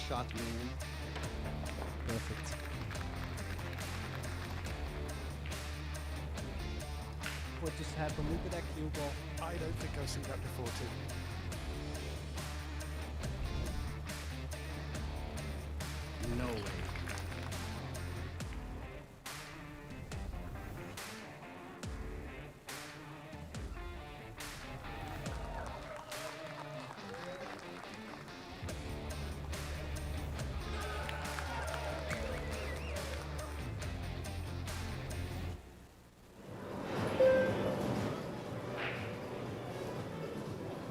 shot man. Perfect. What just happened? Look at that cue ball. I don't think I've seen that before, too. No way.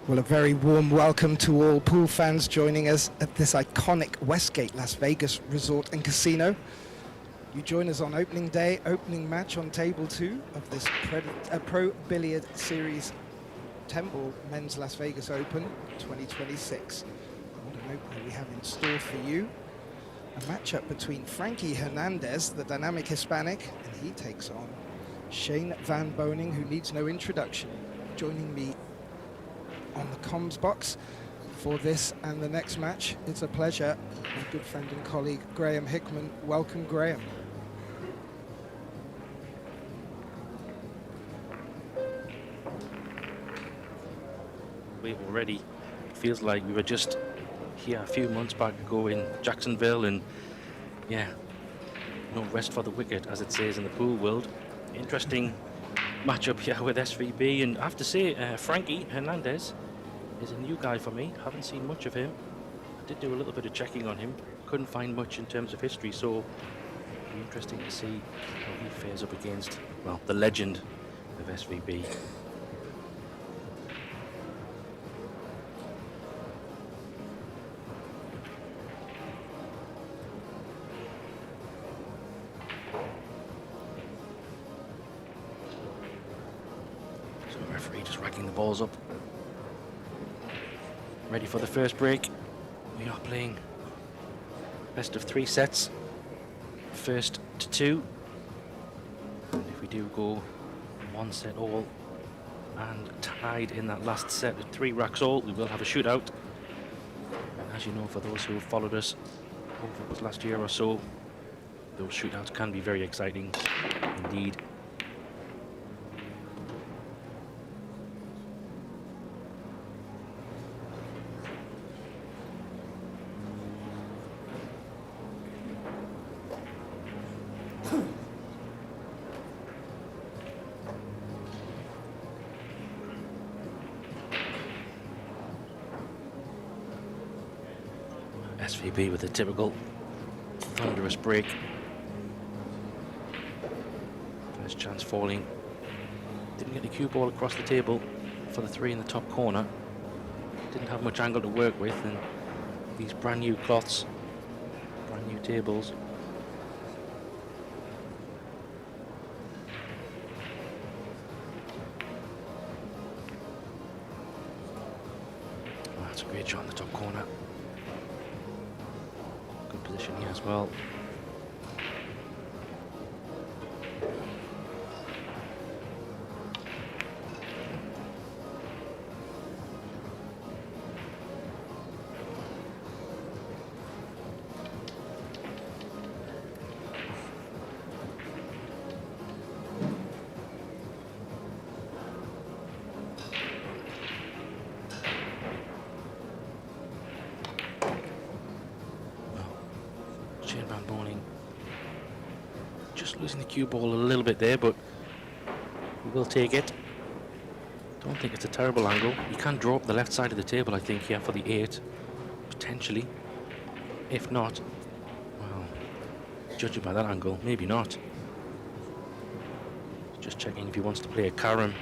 Well, a very warm welcome to all pool fans joining us at this iconic Westgate Las Vegas Resort and Casino. You join us on opening day, opening match on table 2 of this Pro Billiard Series 10-ball Men's Las Vegas Open 2026. What an opener we have in store for you. A matchup between Frankie Hernandez, the dynamic Hispanic, and he takes on Shane Van Boening, who needs no introduction. Joining me on the comms box for this and the next match, it's a pleasure. My good friend and colleague Graham Hickman. Welcome, Graham. We already feels like we were just here a few months back ago in Jacksonville, and yeah, no rest for the wicked, as it says in the pool world. Interesting matchup here with SVB, and I have to say, Frankie Hernandez is a new guy for me. Haven't seen much of him. I did do a little bit of checking on him. Couldn't find much in terms of history, so it'll be interesting to see how he fares up against, well, the legend of SVB. So the referee just racking the balls up. Ready for the first break. We are playing best of 3 sets. First to 2. And if we do go 1 set all and tied in that last set at 3 racks all, we will have a shootout. And as you know, for those who have followed us over this last year or so, those shootouts can be very exciting indeed. SVB with a typical thunderous break. First chance falling. Didn't get the cue ball across the table for the 3 in the top corner. Didn't have much angle to work with, and these brand new cloths, brand new tables. Oh, that's a great shot in the top corner. Good position here as well. Losing the cue ball a little bit there, but we will take it. Don't think it's a terrible angle. You can draw up the left side of the table, I think, here for the 8, potentially. If not, well, judging by that angle, maybe not. Just checking if he wants to play a carom,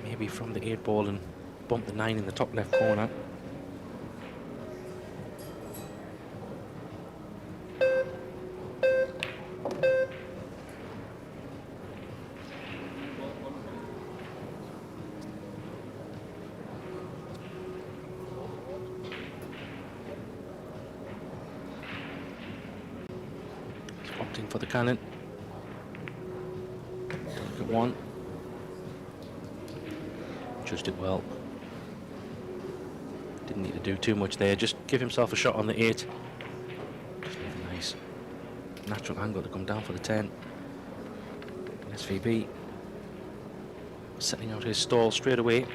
maybe from the 8 ball and bump the 9 in the top left corner. For the cannon. Delicate one. Judged it well. Didn't need to do too much there. Just give himself a shot on the 8. natural angle to come down for the 10. SVB setting out his stall straight away.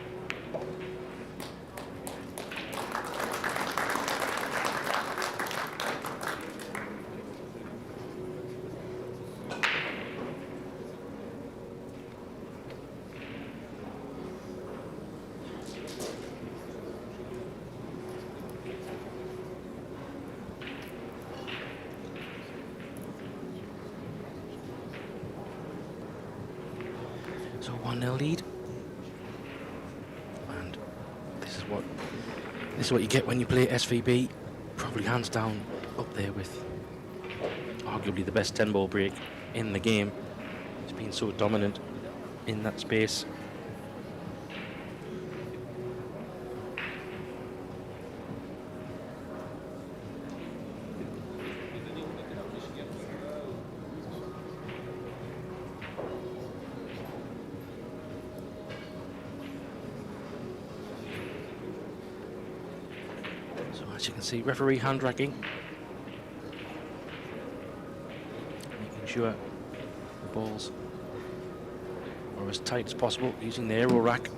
So 1-0 lead, and this is what you get when you play SVB. Probably hands down up there with arguably the best 10-ball break in the game. He's been so dominant in that space. As you can see, referee hand dragging, making sure the balls are as tight as possible using the AeroRack.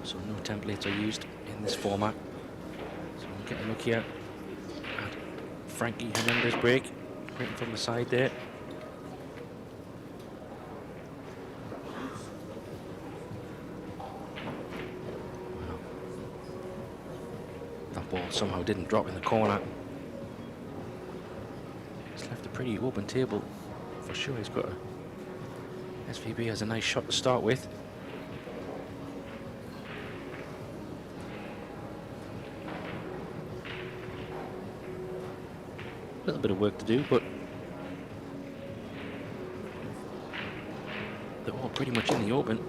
So no templates are used in this format. So we'll get a look here at Frankie Hernandez break, written from the side there. Ball somehow didn't drop in the corner. He's left a pretty open table for sure. He's got a SVB has a nice shot to start with. A little bit of work to do, but they're all pretty much in the open.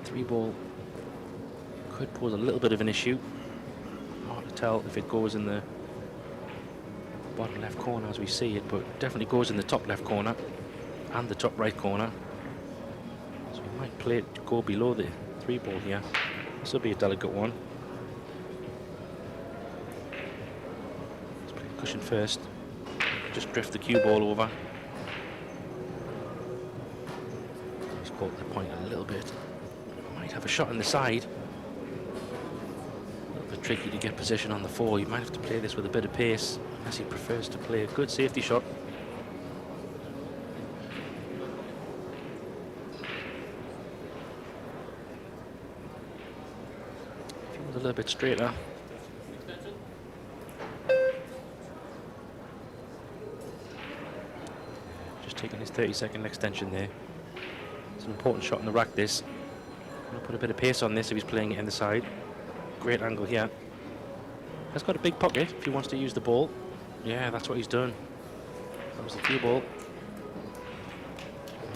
3-ball could pose a little bit of an issue. Hard to tell if it goes in the bottom left corner as we see it, but definitely goes in the top left corner and the top right corner. So we might play it to go below the 3-ball here. This will be a delicate one. Let's play cushion first. Just drift the cue ball over. Just caught the point a little bit. Might have a shot on the side. Tricky to get position on the 4. You might have to play this with a bit of pace unless he prefers to play a good safety shot. If he was a little bit straighter. Just taking his 30-second extension there. It's an important shot on the rack, this. I'm going to put a bit of pace on this if he's playing it in the side. Great angle here. Has got a big pocket if he wants to use the ball. Yeah, that's what he's done. That was the cue ball.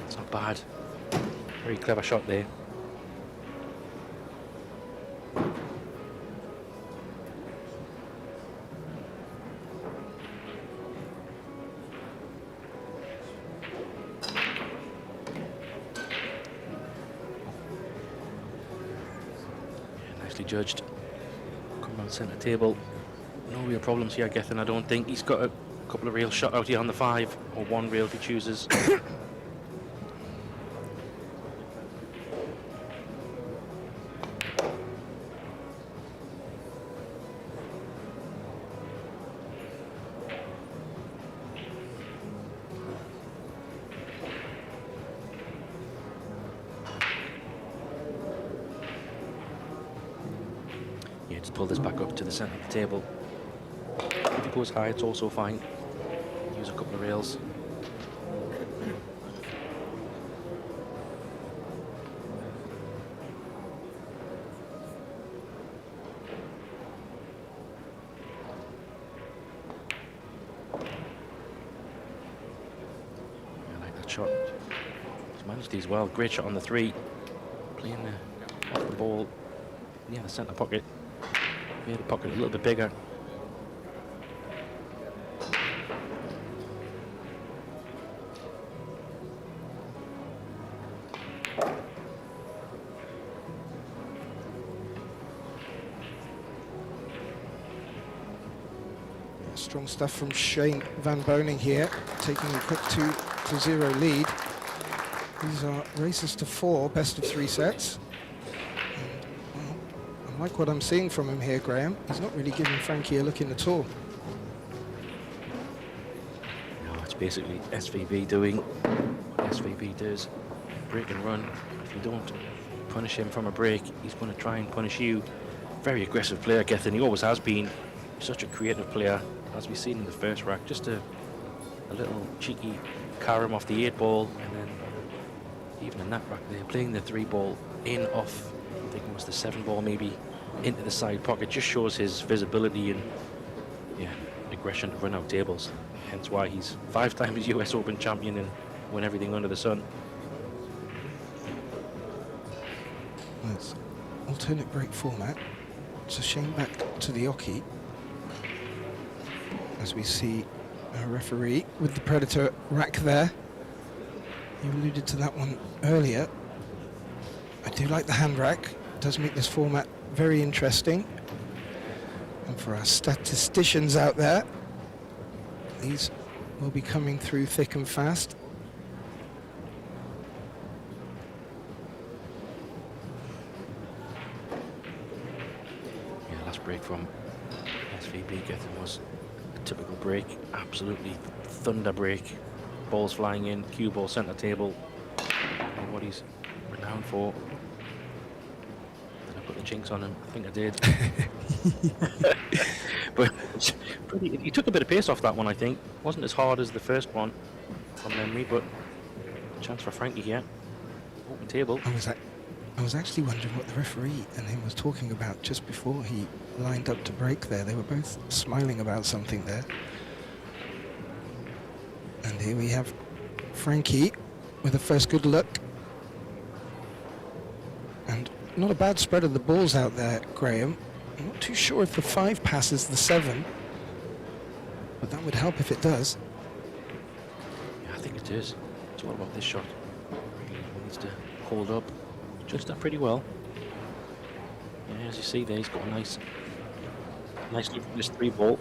It's not bad. Very clever shot there. Yeah, nicely judged. Centre table, no real problems here, Gethin. I don't think. He's got a couple of real shot out here on the 5, or one reel if he chooses. Pull this back up to the centre of the table. If it goes high, it's also fine. Use a couple of rails. I like that shot. He's managed these well. Great shot on the 3. Playing off the ball near the centre pocket. Made the pocket a little bit bigger. Strong stuff from Shane van Boening here, taking a quick 2-0 lead. These are races to 4, best of 3 sets. And, well, I like what I'm seeing from him here, Graham. He's not really giving Frankie a look in at all. No, it's basically SVB doing what SVB does. Break and run. If you don't punish him from a break, he's going to try and punish you. Very aggressive player, Gethin. He always has been. Such a creative player, as we've seen in the first rack. Just a little cheeky carom off the 8-ball, and then even in that rack there, playing the 3-ball in off, I think it was the 7-ball maybe, into the side pocket. Just shows his visibility and aggression to run out tables. Hence why he's 5 times US Open champion and won everything under the sun. Well, it's alternate break format. It's a shame back to the Oki. As we see a referee with the Predator rack there. You alluded to that one earlier. I do like the hand rack. It does make this format very interesting. And for our statisticians out there, these will be coming through thick and fast. Yeah, last break from SVB Gethin was a typical break. Absolutely thunder break. Balls flying in, cue ball centre table. And what he's renowned for. Did I put the jinx on him? I think I did. But he took a bit of pace off that one, I think. Wasn't as hard as the first one from memory, but chance for Frankie here. Open table. I was actually wondering what the referee and him was talking about just before he lined up to break there. They were both smiling about something there. And here we have Frankie with a first good look. And not a bad spread of the balls out there, Graham. I'm not too sure if the 5 passes the 7, but that would help if it does. Yeah, I think it is. It's all about this shot. He needs to hold up. Judged that pretty well. Yeah, as you see there, he's got a nice look from this 3-ball.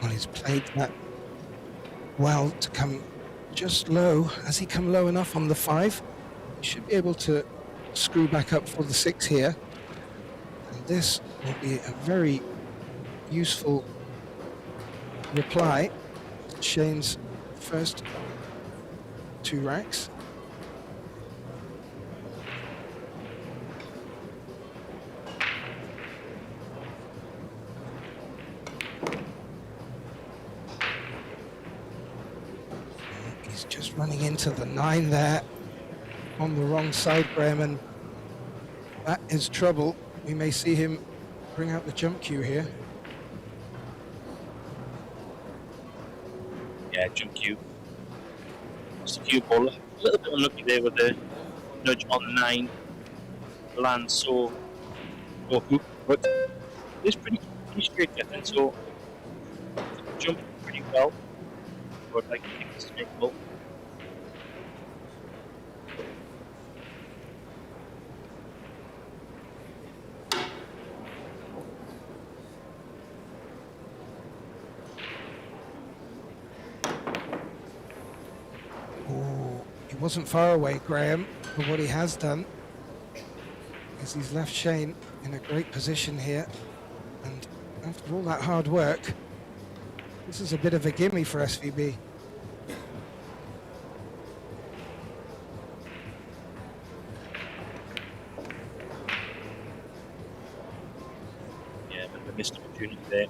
Well, he's played that well to come just low. Has he come low enough on the 5? He should be able to screw back up for the 6 here. And this will be a very useful reply to Shane's first 2 racks. Just running into the 9 there on the wrong side, Graham, and that is trouble. We may see him bring out the jump cue here. Yeah, jump cue. It's a cue ball. A little bit unlucky there with the nudge on the 9. Lands so hook, but it's pretty straight Gethin, so jump pretty well. But I think this is makeable. He wasn't far away, Graham, but what he has done is he's left Shane in a great position here. And after all that hard work, this is a bit of a gimme for SVB. Yeah, but a missed opportunity there.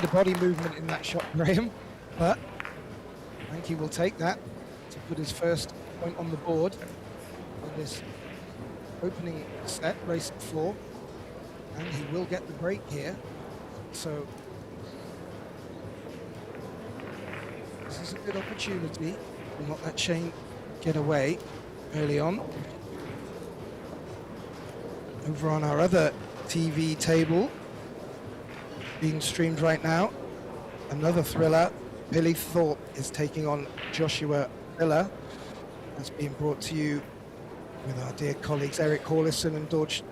bit of body movement in that shot, Graham, but Frankie will take that to put his first point on the board on this opening set, race 4, and he will get the break here. So this is a good opportunity to not let Shane get away early on. Over on our other TV table, being streamed right now, another thriller. Billy Thorpe is taking on Joshua Miller. That's being brought to you with our dear colleagues Eric Corlison and Dorj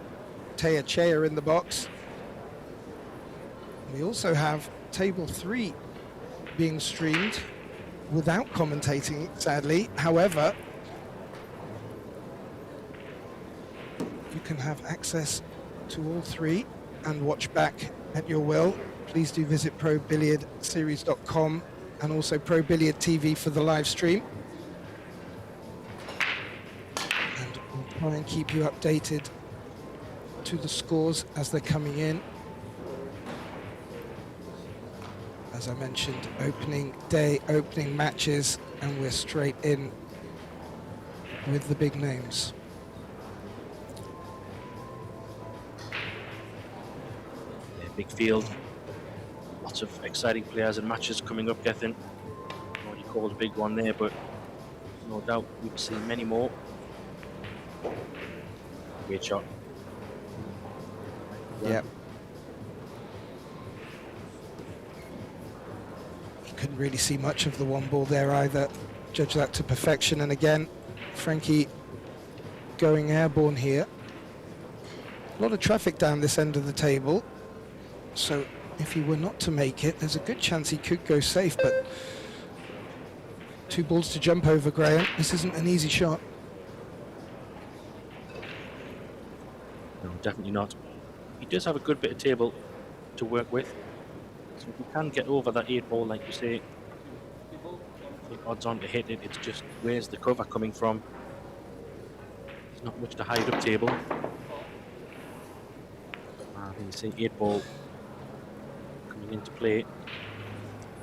Teachea in the box. We also have table 3 being streamed without commentating, sadly. However, you can have access to all 3 and watch back at your will. Please do visit ProBilliardSeries.com and also Pro Billiard TV for the live stream. And we'll try and keep you updated to the scores as they're coming in. As I mentioned, opening day, opening matches, and we're straight in with the big names. Big field, lots of exciting players and matches coming up, Gethin. What you called a big one there, but no doubt we'll see many more. Great shot. Yeah. You couldn't really see much of the one ball there either. Judge that to perfection. And again, Frankie going airborne here. A lot of traffic down this end of the table. So if he were not to make it, there's a good chance he could go safe, but 2 balls to jump over, Graham. This isn't an easy shot. No, definitely not. He does have a good bit of table to work with. So if he can get over that 8 ball, like you say, I think odds on to hit it. It's just where's the cover coming from? There's not much to hide up table. You see 8 ball coming into play.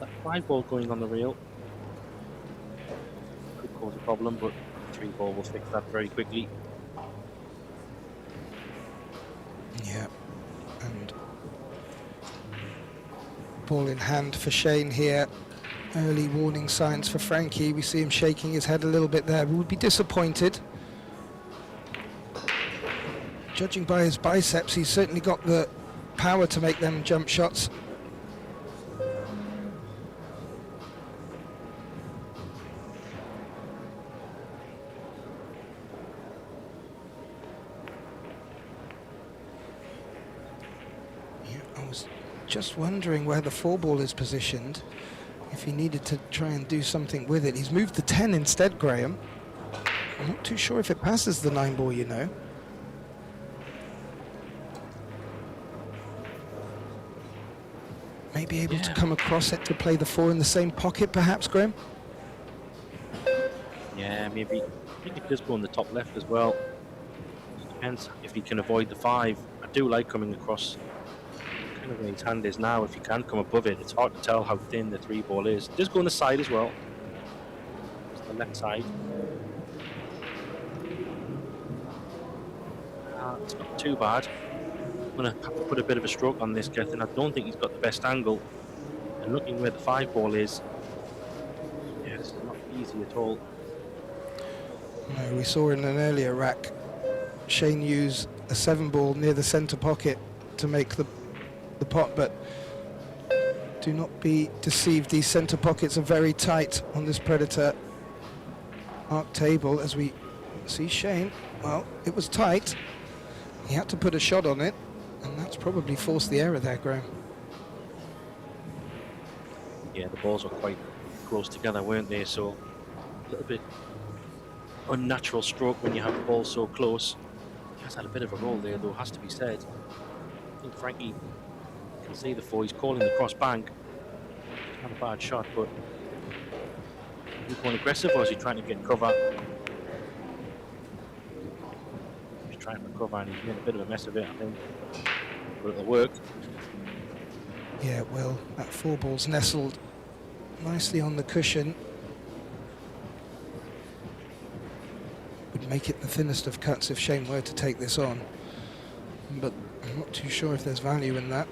That 5 ball going on the rail could cause a problem, but 3 ball will fix that very quickly. Yeah, and ball in hand for Shane here. Early warning signs for Frankie. We see him shaking his head a little bit there. We would be disappointed. Judging by his biceps, he's certainly got the power to make them jump shots. Yeah, I was just wondering where the 4 ball is positioned, if he needed to try and do something with it. He's moved the 10 instead, Graham. I'm not too sure if it passes the 9 ball, you know. Maybe able to come across it to play the 4 in the same pocket, perhaps, Graham? Yeah, maybe. I think it does go on the top left as well. Depends if he can avoid the 5. I do like coming across kind of where his hand is now. If he can come above it, it's hard to tell how thin the 3 ball is. It does go on the side as well. It's the left side. It's not too bad. I'm going to have to put a bit of a stroke on this, Gethin. I don't think he's got the best angle. And looking where the 5 ball is, yeah, it's not easy at all. No, we saw in an earlier rack Shane use a 7 ball near the centre pocket to make the pot, but do not be deceived. These centre pockets are very tight on this Predator arc table. As we see Shane, well, it was tight. He had to put a shot on it, and that's probably forced the error there, Graham. Yeah, the balls were quite close together, weren't they? So a little bit unnatural stroke when you have the ball so close. He has had a bit of a roll there, though, has to be said. I think Frankie can see the 4. He's calling the cross bank. Not a bad shot, but is he going aggressive, or is he trying to get cover? He's trying to recover, and he's made a bit of a mess of it, I think. But it'll work. Yeah, it will. That 4 ball's nestled nicely on the cushion. Would make it the thinnest of cuts if Shane were to take this on. But I'm not too sure if there's value in that.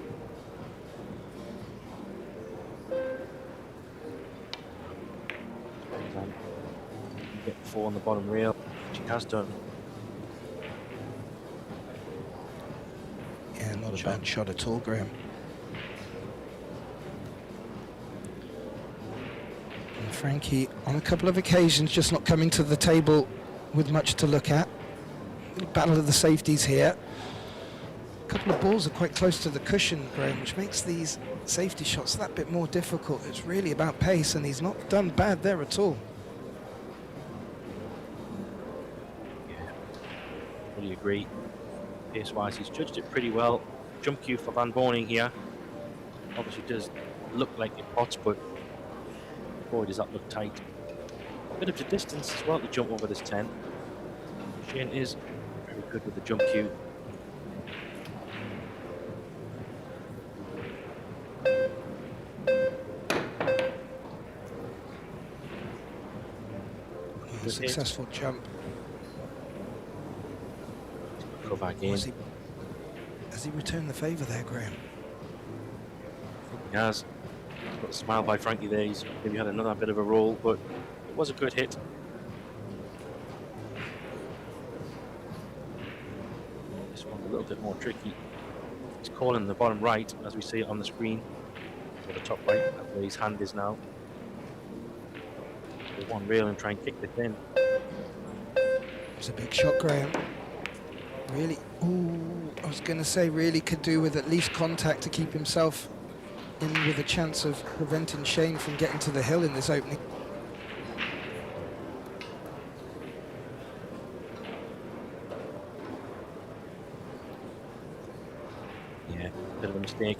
Get 4 on the bottom rail, which he has done. Yeah, not a bad shot at all, Graham. And Frankie, on a couple of occasions, just not coming to the table with much to look at. Battle of the safeties here. A couple of balls are quite close to the cushion, Graham, which makes these safety shots that bit more difficult. It's really about pace, and he's not done bad there at all. Fully agree. Pace-wise, he's judged it pretty well. Jump cue for Van Boening here. Obviously does look like it pots, but boy, does that look tight. A bit of the distance as well to jump over this 10. Shane is very good with the jump cue. A successful jump. Cover again. Has he returned the favour there, Graham? He has. Got a smile by Frankie there. He's maybe had another bit of a roll, but it was a good hit. This one's a little bit more tricky. He's calling the bottom right, as we see it on the screen. So the top right, that's where his hand is now. So one rail and try and kick this in. It's a big shot, Graham. Really, ooh, I was going to say really could do with at least contact to keep himself in with a chance of preventing Shane from getting to the hill in this opening. Yeah, bit of a mistake.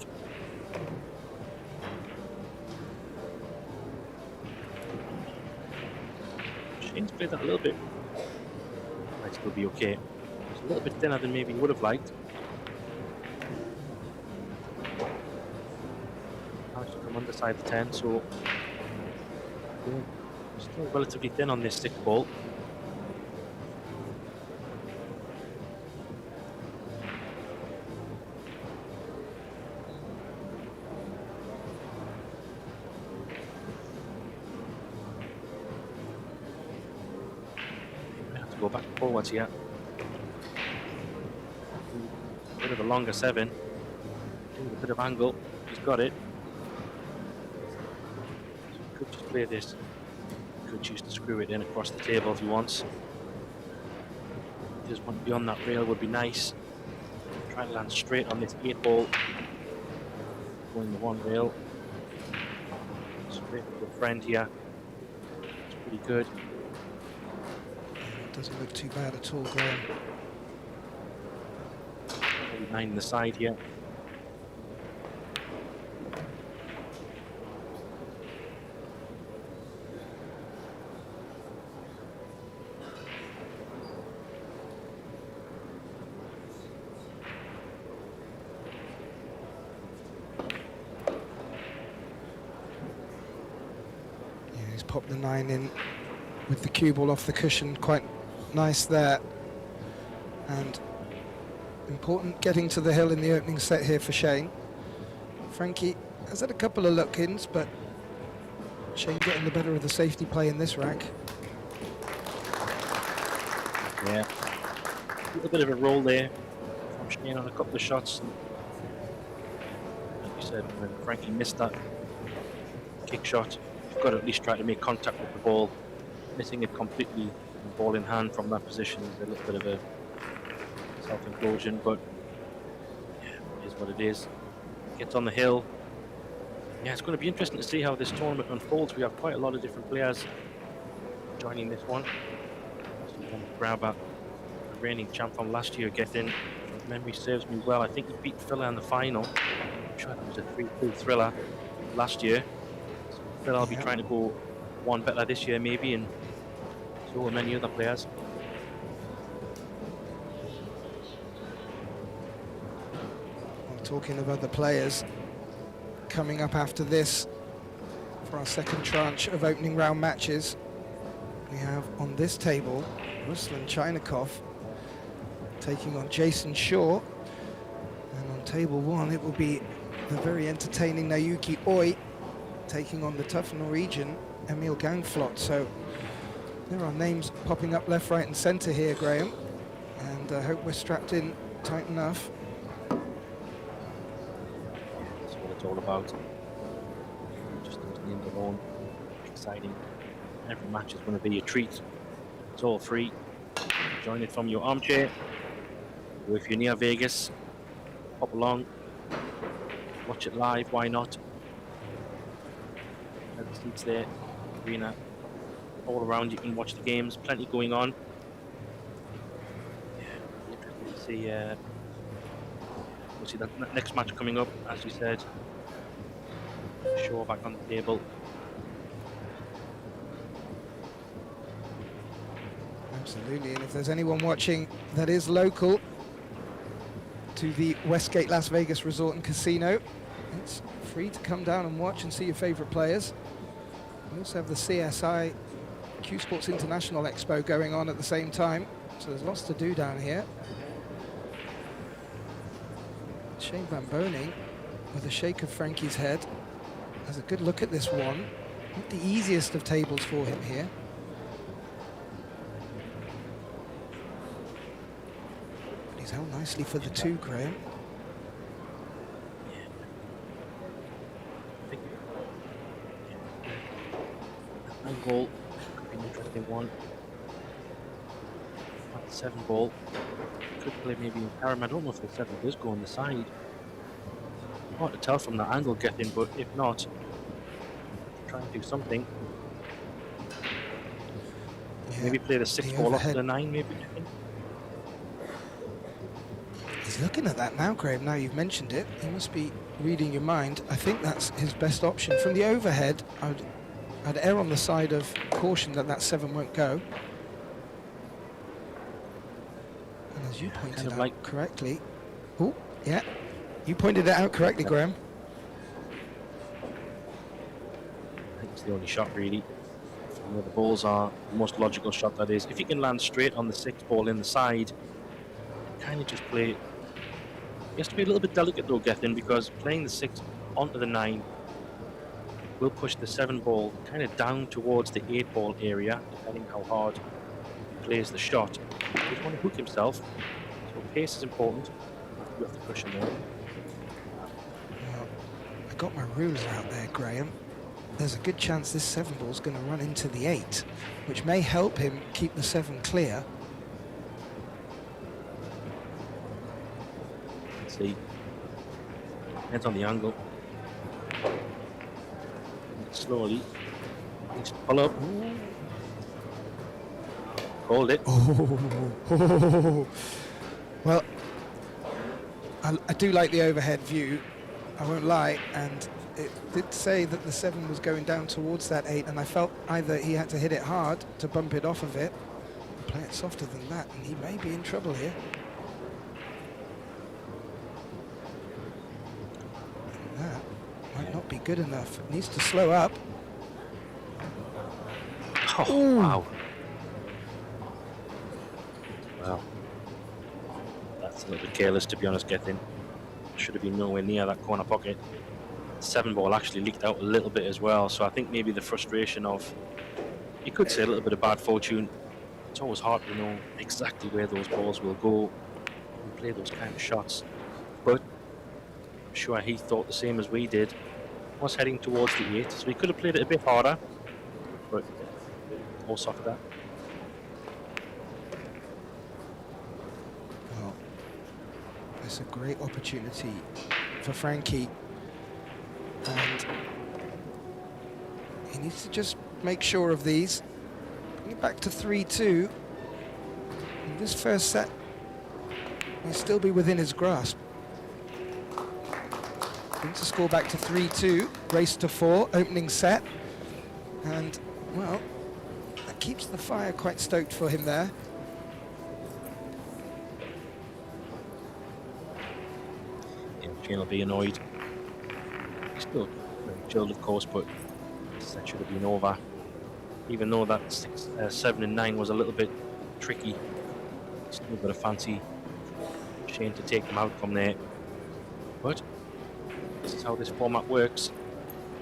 Shane's played that a little bit. Might still be okay. It's a little bit thinner than maybe he would have liked. Managed to come underside the 10, so yeah, still relatively thin on this 6 ball. We have to go back and forwards here. Bit of a longer 7. With a bit of angle. He's got it. So could just play this. Could choose to screw it in across the table if he wants. Just one beyond that rail would be nice. Try to land straight on this 8 ball. Going the 1 rail. Straight to the friend here. It's pretty good. It doesn't look too bad at all, Graham. 9 in the side here. Yeah, he's popped the 9 in with the cue ball off the cushion. Quite nice there. And important getting to the hill in the opening set here for Shane. Frankie has had a couple of look-ins, but Shane getting the better of the safety play in this rack. Yeah. A little bit of a roll there from Shane on a couple of shots. Like you said, when Frankie missed that kick shot, you've got to at least try to make contact with the ball. Missing it completely, ball in hand from that position is a little bit of a self-implosion, but yeah, it is what it is. Gets on the hill. Yeah, it's going to be interesting to see how this tournament unfolds. We have quite a lot of different players joining this one. So we're going to grab a reigning champ from last year, getting, if memory serves me well, I think he beat Phil in the final. I'm sure that was a 3-2 thriller last year. So Phil will be trying to go one better this year maybe, and so will many other players. Talking of other players, coming up after this for our second tranche of opening round matches. We have on this table Ruslan Chynakov taking on Jason Shaw, and on table one it will be the very entertaining Naoki Oi taking on the tough Norwegian Emil Gangflot. So there are names popping up left, right and centre here, Graham, and I hope we're strapped in tight enough. That's what it's all about. Just those names alone, exciting. Every match is going to be a treat. It's all free. Join it from your armchair. Or if you're near Vegas, pop along, watch it live, why not? And the seats there, arena, all around you can watch the games, plenty going on. Yeah, interesting to see, we'll see that next match coming up, as you said. Shaw back on the table. Absolutely, and if there's anyone watching that is local to the Westgate Las Vegas Resort and Casino, it's free to come down and watch and see your favourite players. We also have the CSI Q Sports International Expo going on at the same time, so there's lots to do down here. Shane Van Boening, with a shake of Frankie's head, has a good look at this one. Not the easiest of tables for him here. But he's held nicely for the two, Graham. Nine ball could be an interesting one. That 7 ball could play maybe in Aram. I don't know if the 7 does go on the side. Hard to tell from that angle, getting, but if not, try and do something. Yeah, Maybe play the 6 ball off to the 9, maybe. He's looking at that now, Graham. Now you've mentioned it, he must be reading your mind. I think that's his best option. From the overhead, I'd err on the side of caution that that 7 won't go. And as you pointed out correctly, oh, yeah, you pointed it out correctly, Graham. I think it's the only shot, really. Where the balls are, the most logical shot that is. If you can land straight on the 6 ball in the side, kind of just play. He has to be a little bit delicate though, Gethin, because playing the 6 onto the 9 will push the 7 ball kind of down towards the 8 ball area, depending how hard he plays the shot. He doesn't want to hook himself, so pace is important. You have to push him there. Well, I got my ruler out there, Graham. There's a good chance this 7 ball's going to run into the 8, which may help him keep the 7 clear. Let's see. Depends on the angle. Slowly. Needs to pull up. Hold it. Oh. Well, I do like the overhead view, I won't lie, and it did say that the 7 was going down towards that 8, and I felt either he had to hit it hard to bump it off of it, or play it softer than that, and he may be in trouble here. And that might not be good enough. It needs to slow up. Oh, Ooh. wow. Wow. That's a little bit careless, to be honest, Gethin. Should have been nowhere near that corner pocket. 7 ball actually leaked out a little bit as well, so I think maybe the frustration of, you could say a little bit of bad fortune. It's always hard to know exactly where those balls will go and play those kind of shots. But I'm sure he thought the same as we did. Was heading towards the 8, so he could have played it a bit harder, but more softer. Well, it's a great opportunity for Frankie, and he needs to just make sure of these. Bring it back to 3-2. And this first set may still be within his grasp. Brings the score back to 3-2, race to 4, opening set. And, well, that keeps the fire quite stoked for him there. Yeah, Shane will be annoyed. He's still chilled, of course, but that should have been over. Even though that 7 and 9 was a little bit tricky, still got a fancy Shane to take them out from there. But this is how this format works.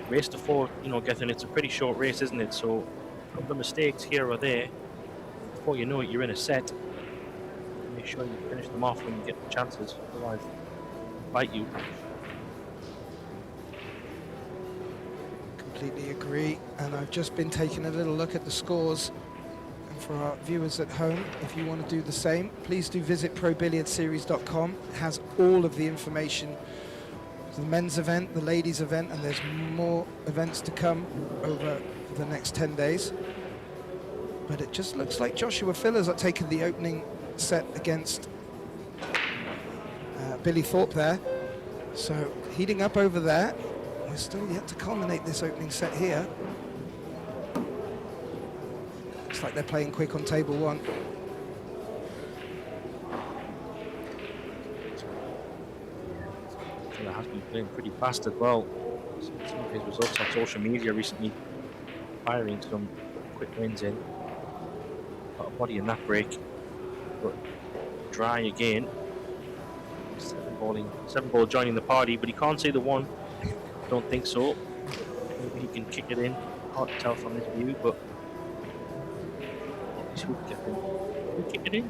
Race to 4, you know, Gethin, it's a pretty short race, isn't it? So a couple of mistakes here or there, before you know it, you're in a set. Make sure you finish them off when you get the chances, otherwise they'll bite you. Completely agree, and I've just been taking a little look at the scores. And for our viewers at home, if you want to do the same, please do visit ProBilliardSeries.com. It has all of the information, the men's event, the ladies event, and there's more events to come over the next 10 days. But it just looks like Joshua Fillers are taking the opening set against Billy Thorpe there. So heating up over there. We're still yet to culminate this opening set here. Looks like they're playing quick on table 1. Filler has been playing pretty fast as well. Some of his results on social media recently, firing some quick wins in. Got a body in that break, but dry again. 7 ball joining the party, but he can't see the 1. Don't think so. Maybe he can kick it in. Hard to tell from this view, but he should get in. Can he kick it in?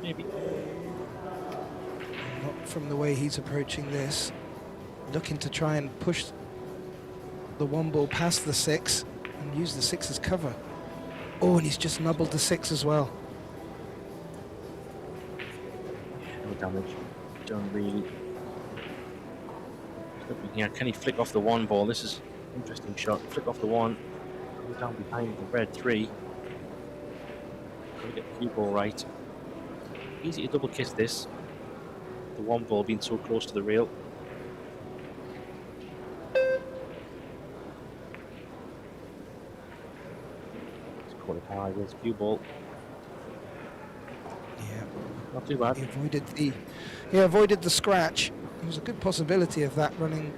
Maybe. Not from the way he's approaching this. Looking to try and push the 1 ball past the 6 and use the 6 as cover. Oh, and he's just nubbled the 6 as well. No damage done really. Yeah, can he flick off the 1 ball? This is an interesting shot. Flick off the 1, go down behind the red 3. Got to get the cue ball right. Easy to double kiss this. The 1 ball being so close to the rail. Let's call it high. There's cue ball. Yeah, Not too bad. He avoided the scratch. There was a good possibility of that running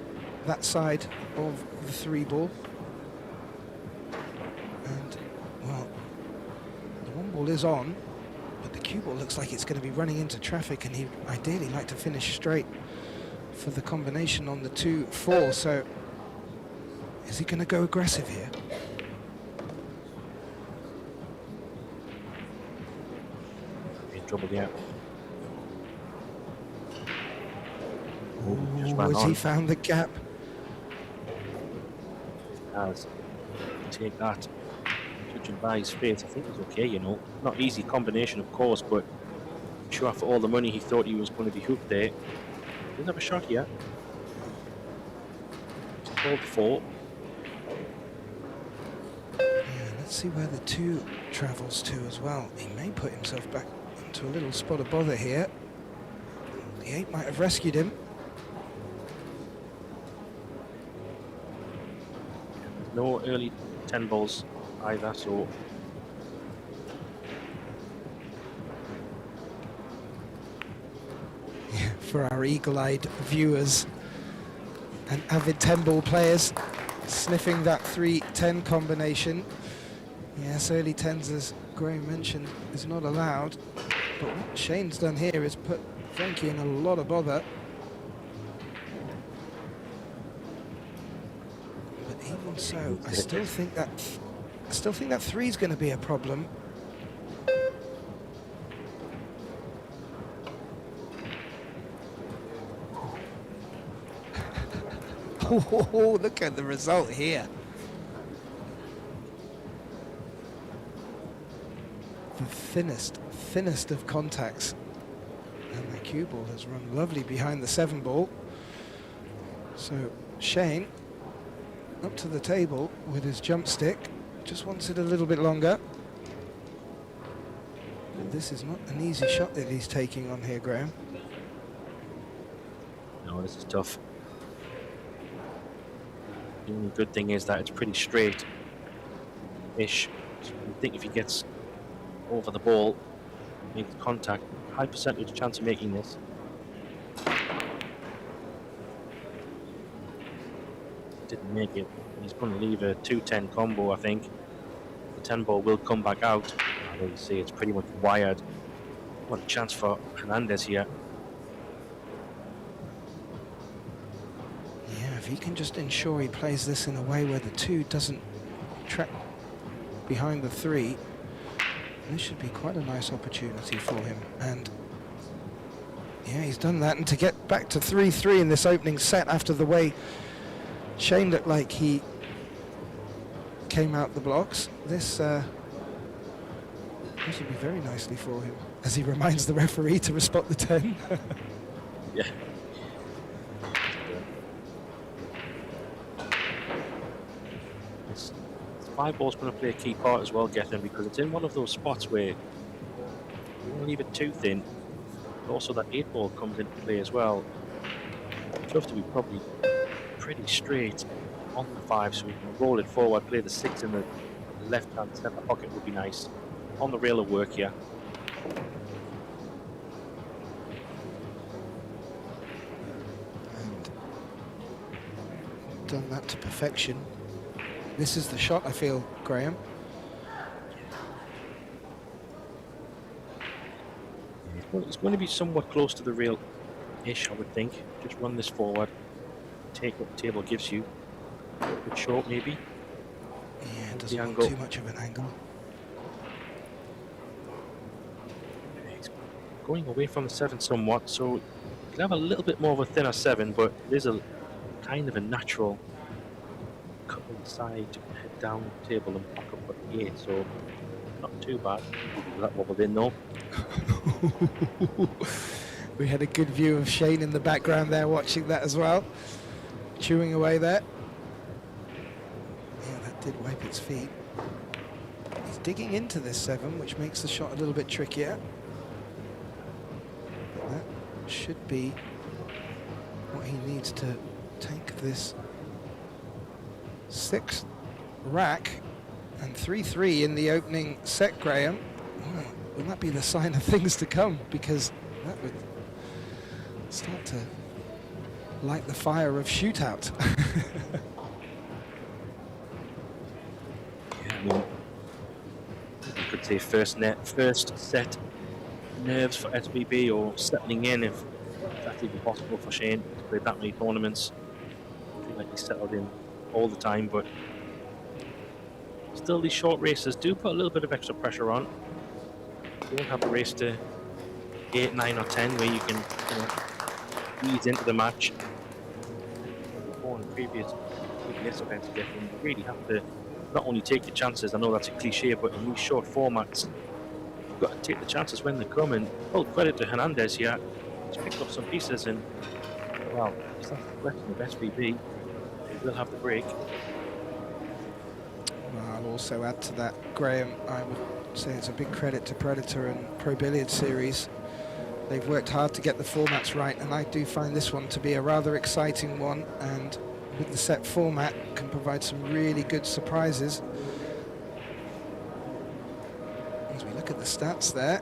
that side of the 3 ball. And, well, the 1 ball is on, but the cue ball looks like it's going to be running into traffic, and he'd ideally like to finish straight for the combination on the 2-4. So, is he going to go aggressive here? In trouble, yeah. Oh, has he found the gap? Has. Take that. Judging by his face, I think he's okay, you know. Not easy combination, of course, but I'm sure for all the money he thought he was going to be hooked there. Doesn't have a shot yet. It's called 4. Yeah, let's see where the 2 travels to as well. He may put himself back into a little spot of bother here. The 8 might have rescued him. No early 10 balls either, so for our eagle-eyed viewers and avid 10-ball players sniffing that 3-10 combination. Yes, early 10s, as Graham mentioned, is not allowed. But what Shane's done here is put Frankie in a lot of bother. But even so, I still think that 3 is going to be a problem. Oh, look at the result here. The thinnest of contacts. And the cue ball has run lovely behind the 7 ball. So Shane up to the table with his jump stick. Just wants it a little bit longer. But this is not an easy shot that he's taking on here, Graham. no, this is tough. The only good thing is that it's pretty straight-ish. So I think if he gets over the ball, makes contact, high percentage chance of making this. didn't make it. He's going to leave a 2-10 combo, I think. The 10 ball will come back out. I know you see it's pretty much wired. What a chance for Hernandez here. Yeah, if he can just ensure he plays this in a way where the 2 doesn't track behind the 3, this should be quite a nice opportunity for him. And yeah, he's done that. And to get back to 3-3 in this opening set after the way Shane looked like he came out the blocks, this would be very nicely for him, as he reminds the referee to respect the 10. Yeah. This 5 ball's going to play a key part as well, Gethin, because it's in one of those spots where you want to leave it too thin. But also that 8 ball comes into play as well. You have to be probably pretty straight on the 5 so we can roll it forward, play the 6 in the left-hand centre pocket would be nice. On the rail of work here. And done that to perfection. This is the shot, I feel, Graham. Well, it's going to be somewhat close to the rail-ish, I would think. Just run this forward, take what the table gives you. A bit short, maybe. Yeah, it doesn't The want angle. too much of an angle. He's going away from the 7 somewhat, so you can have a little bit more of a thinner 7, but there's a kind of a natural cut on the side, head down the table and back up at the 8, so not too bad. That wobbled in though. We had a good view of Shane in the background there watching that as well, chewing away there. Yeah, that did wipe its feet. He's digging into this 7, which makes the shot a little bit trickier. That should be what he needs to take this 6th rack. And 3-3 in the opening set, Graham. Oh, will that be the sign of things to come? Because that would start to light the fire of shootout. Yeah, I mean, you could say first set nerves for SBB, or settling in if that's even possible for Shane to play that many tournaments. I feel like he's settled in all the time, but still these short races do put a little bit of extra pressure on. You won't have a race to 8, 9 or 10 where you can ease into the match. Before in previous events, you really have to not only take your chances, I know that's a cliche, but in these short formats you've got to take the chances when they come, and full credit to Hernandez here. He's picked up some pieces, and well, that's the question of SVB. He will have the break. Well, I'll also add to that, Graham, I would say it's a big credit to Predator and Pro Billiard Series. They've worked hard to get the formats right, and I do find this one to be a rather exciting one, and with the set format can provide some really good surprises. As we look at the stats there,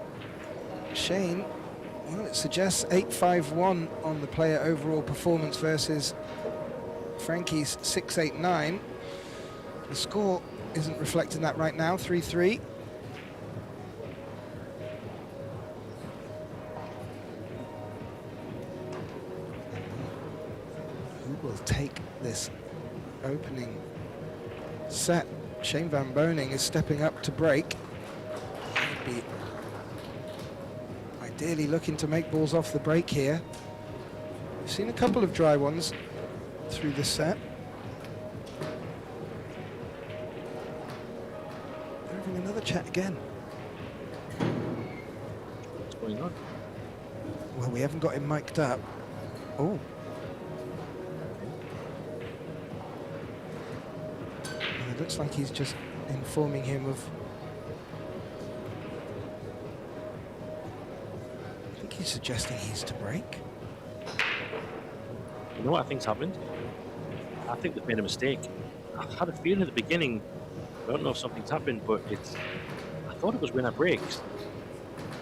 Shane, well, it suggests 8-5-1 on the player overall performance versus Frankie's 6-8-9. The score isn't reflecting that right now, 3-3. Who will take this opening set? Shane Van Boening is stepping up to break. He'd be ideally looking to make balls off the break here. We've seen a couple of dry ones through this set. They're having another chat again. What's going on? Well, we haven't got him mic'd up. Oh. And it looks like he's just informing him of... I think he's suggesting he's to break. You know what I think's happened? I think they've made a mistake. I had a feeling at the beginning, I don't know if something's happened, but I thought it was winner breaks.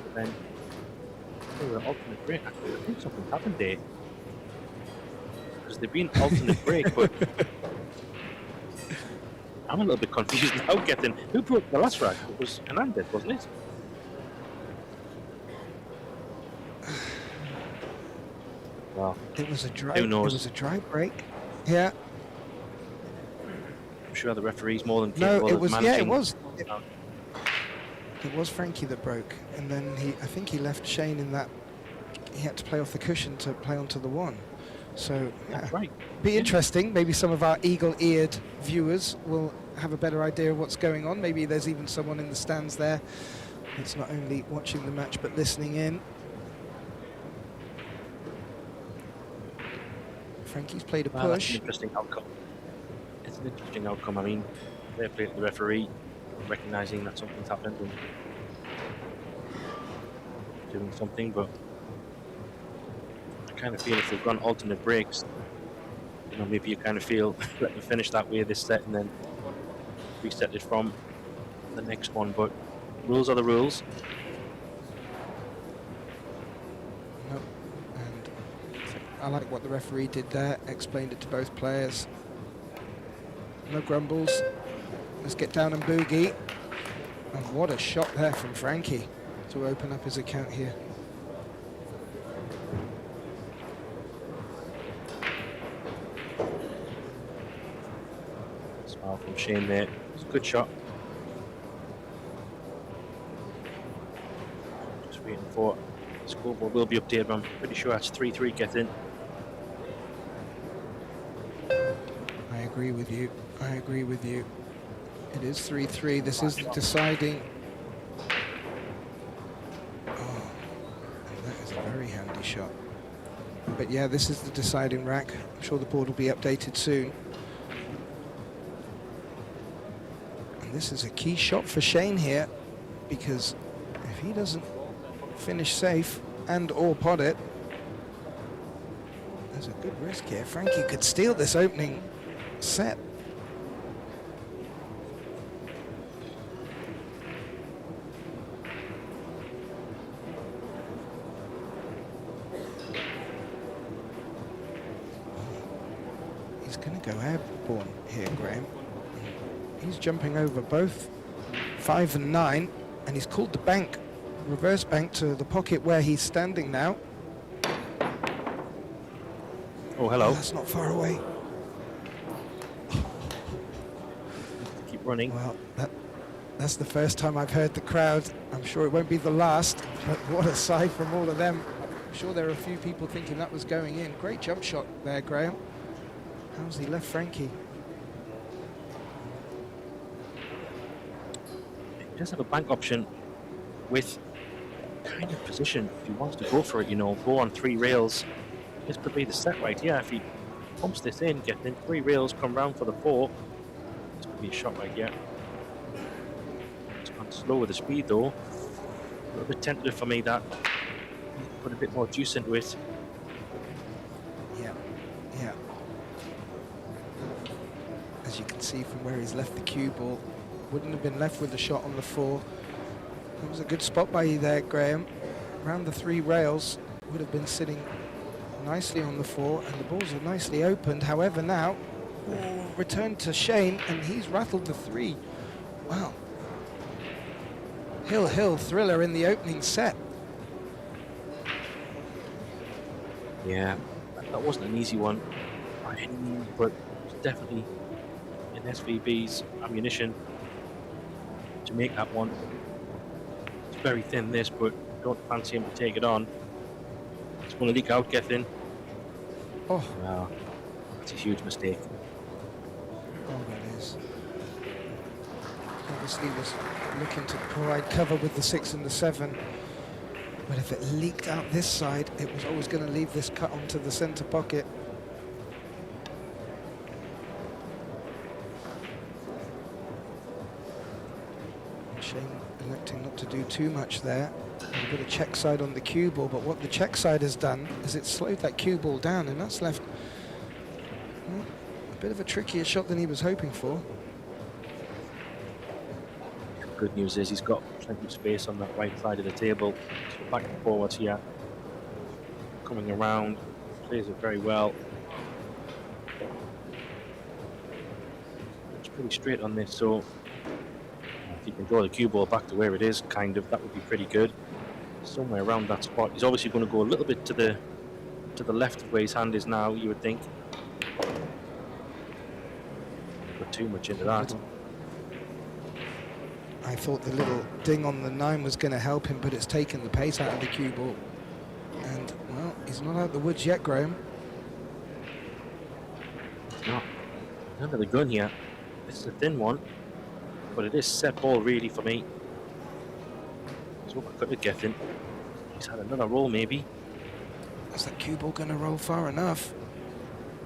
But then, an alternate break. I think something's happened there. Because they've been alternate break, but I'm a little bit confused now. Getting who broke the last rack? It was Hernandez, wasn't it? Well, It was a dry. Who knows? It was a dry break. Yeah. I'm sure the referee's more than No, capable it of was. Yeah, managing. it was. It was Frankie that broke, and then I think he left Shane in that. He had to play off the cushion to play onto the one. So That's right. be interesting. Maybe some of our eagle-eared viewers will have a better idea of what's going on. Maybe there's even someone in the stands there that's not only watching the match but listening in. Frankie's played a Well, that's push. an interesting outcome. It's an interesting outcome. I mean, they're playing the referee, recognizing that something's happened and doing something, but I kind of feel if they've gone alternate breaks, you know, maybe you kind of feel let them finish that way this set and then reset it from the next one. But rules are the rules. No. And I like what the referee did there, explained it to both players. No grumbles. Let's get down and boogie. And what a shot there from Frankie to open up his account here. Smile from Shane there. It's a good shot. Just waiting for the scoreboard will be updated, but I'm pretty sure that's 3-3 getting. I agree with you. I agree with you. It is 3-3. This is the deciding. Oh, that is a very handy shot. But yeah, this is the deciding rack. I'm sure the board will be updated soon. And this is a key shot for Shane here, because if he doesn't finish safe and or pot it, there's a good risk here. Frankie could steal this opening set. He's going to go airborne here, Graham. He's jumping over both 5 and 9, and he's called the bank, reverse bank, to the pocket where he's standing now. Oh, hello. Oh, that's not far away. Keep running. Well, that's the first time I've heard the crowd. I'm sure it won't be the last, but what a sight from all of them. I'm sure there are a few people thinking that was going in. Great jump shot there, Graham. How's he left Frankie? He does have a bank option with kind of position. If he wants to go for it, you know, go on 3 rails. This could be the set right here. If he pumps this in, get in 3 rails, come round for the 4. This could be a shot right here. It's gone slow with the speed though. A little bit tentative for me that. Put a bit more juice into it. Yeah, yeah. As you can see from where he's left the cue ball, wouldn't have been left with the shot on the 4. That was a good spot by you there, Graham. Around the 3 rails, would have been sitting nicely on the 4, and the balls are nicely opened. However, now returned to Shane, and he's rattled the 3. Wow. Hill thriller in the opening set. Yeah, that wasn't an easy one by any means, but it's definitely in SVB's ammunition to make that one. It's very thin, this, but don't fancy him to take it on. It's going to leak out, Gethin. Oh, Wow, that's a huge mistake. oh, that is. Obviously was looking to provide cover with the 6 and the 7. But if it leaked out this side, it was always going to leave this cut onto the centre pocket. Shane electing not to do too much there. A bit of check side on the cue ball, but what the check side has done is it's slowed that cue ball down, and that's left well, a bit of a trickier shot than he was hoping for. Good news is he's got plenty of space on that right side of the table. So back and forwards here. Coming around, plays it very well. Much pretty straight on this, so if you can draw the cue ball back to where it is, kind of, that would be pretty good. Somewhere around that spot. He's obviously going to go a little bit to the left of where his hand is now, you would think. Put too much into that. I thought the little ding on the 9 was going to help him, but it's taken the pace out of the cue ball. And, well, he's not out of the woods yet, Graham. No, under the gun here. It's a thin one, but it is set ball really for me. So I could have getting. He's had another roll maybe. Is that cue ball going to roll far enough?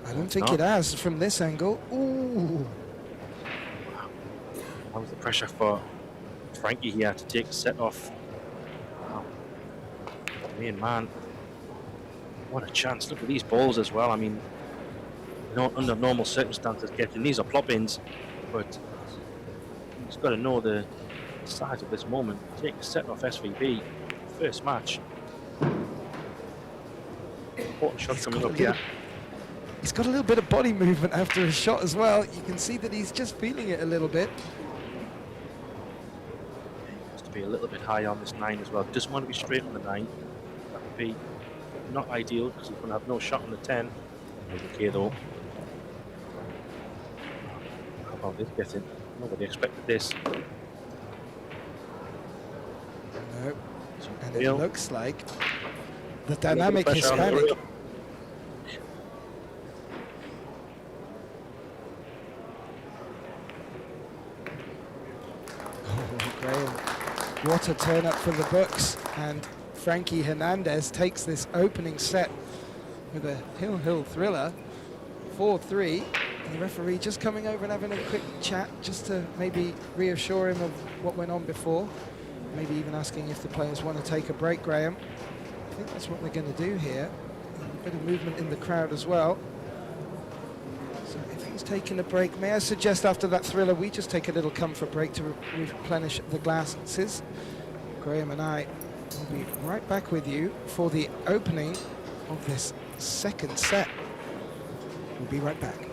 I don't It's think not. it has from this angle. Ooh. That was the pressure for Frankie here to take the set off. Wow. Man, what a chance. Look at these balls as well. I mean, you know, under normal circumstances, getting these are plop-ins, but he's got to know the size of this moment. Take a set off SVB, first match. Important shot coming up here. He's got a little bit of body movement after his shot as well. You can see that he's just feeling it a little bit. Has to be a little bit high on this 9 as well. Doesn't want to be straight on the 9. That would be not ideal because he's going to have no shot on the 10. He's okay though. How about this getting? Nobody expected this. No. And it Real. looks like the dynamic Hispanic. Oh, Graham, what a turn up for the books. And Frankie Hernandez takes this opening set with a hill thriller, 4-3. And the referee just coming over and having a quick chat just to maybe reassure him of what went on before. Maybe even asking if the players want to take a break, Graham. I think that's what they're going to do here. A bit of movement in the crowd as well. So if he's taking a break, may I suggest after that thriller we just take a little comfort break to replenish the glasses. Graham and I will be right back with you for the opening of this second set. We'll be right back.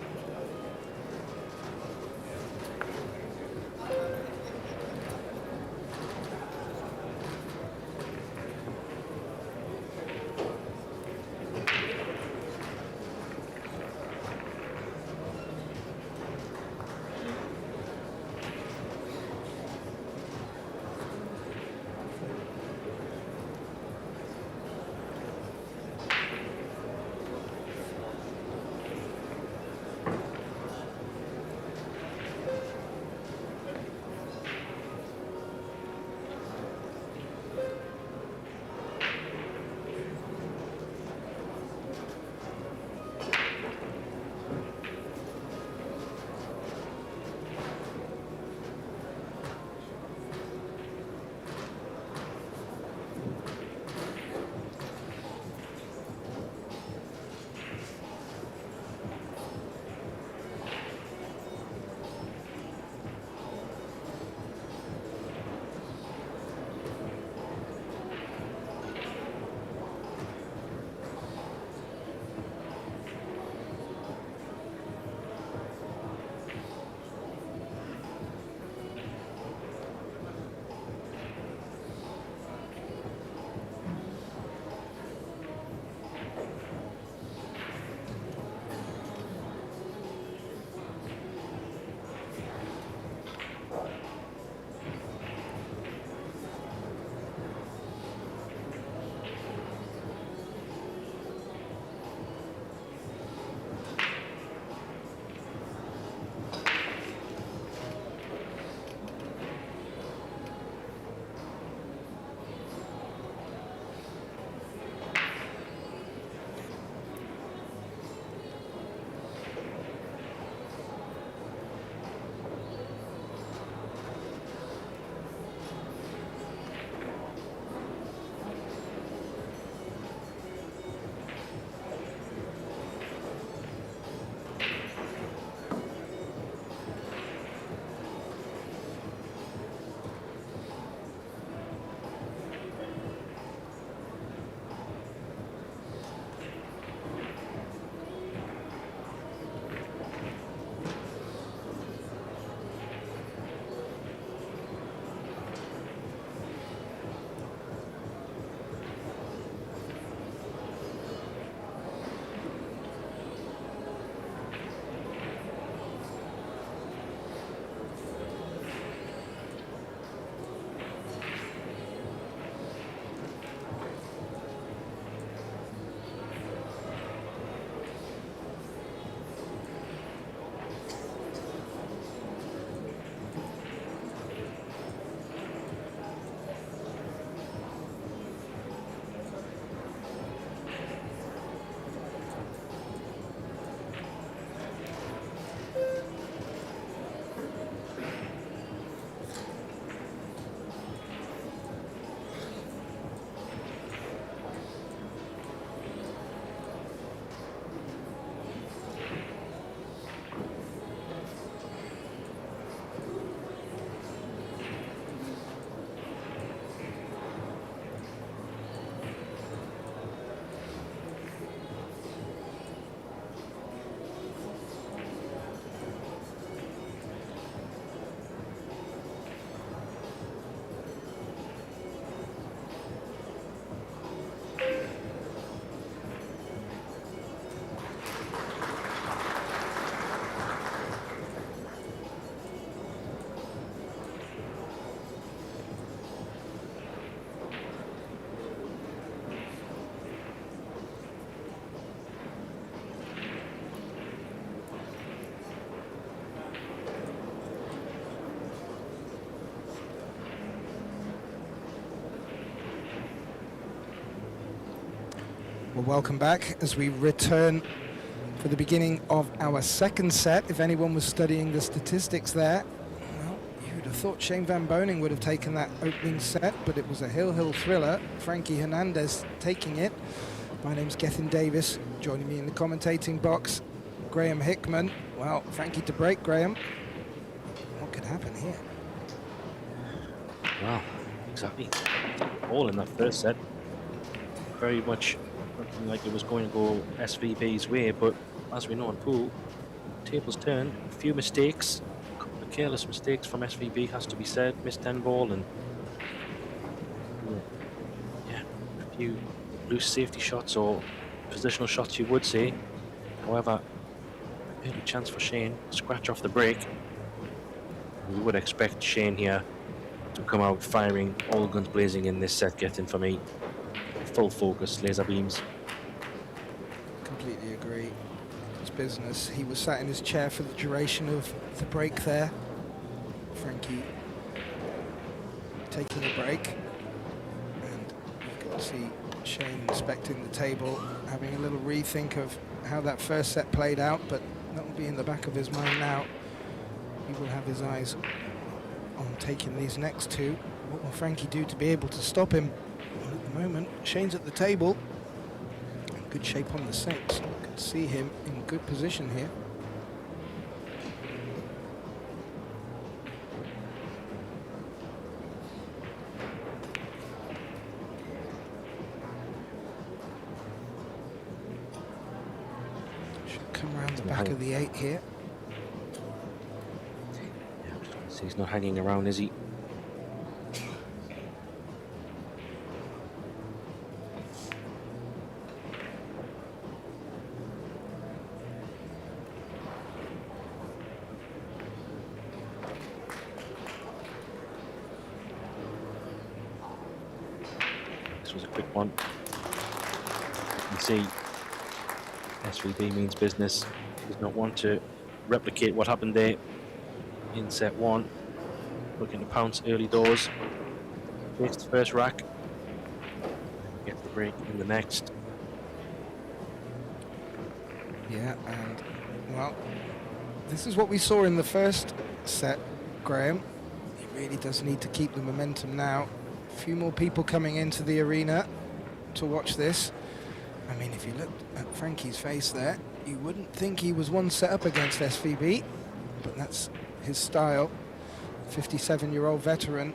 Well, welcome back as we return for the beginning of our second set. If anyone was studying the statistics there, well, you would have thought Shane Van Boening would have taken that opening set, but it was a hill thriller. Frankie Hernandez taking it. My name's Gethin Davis. Joining me in the commentating box, Graham Hickman. Well, Frankie to break, Graham. What could happen here? Well, exactly. All in that first set. Very much looking like it was going to go SVB's way, but as we know in pool, tables turned. A few mistakes, a couple of careless mistakes from SVB has to be said. Missed 10 ball and yeah, a few loose safety shots or positional shots, you would say. However, early chance for Shane, scratch off the break. We would expect Shane here to come out firing all guns blazing in this set, getting for me full focus, laser beams. Completely agree. It's business. He was sat in his chair for the duration of the break there. Frankie taking a break, and you can see Shane inspecting the table, having a little rethink of how that first set played out, but that will be in the back of his mind now. He will have his eyes on taking these next two. What will Frankie do to be able to stop him? Well, at the moment, Shane's at the table. In good shape on the six. You can see him in good position here. Should come around the back of the 8 here. So he's not hanging around, is he? This was a quick one. You can see SVB means business. He does not want to replicate what happened there in set one. Looking to pounce early doors. Takes the first rack. Gets the break in the next. Yeah, and well, this is what we saw in the first set, Graham. He really does need to keep the momentum now. A few more people coming into the arena to watch this. I mean, if you looked at Frankie's face there, you wouldn't think he was one set up against SVB, but that's his style. 57-year-old veteran.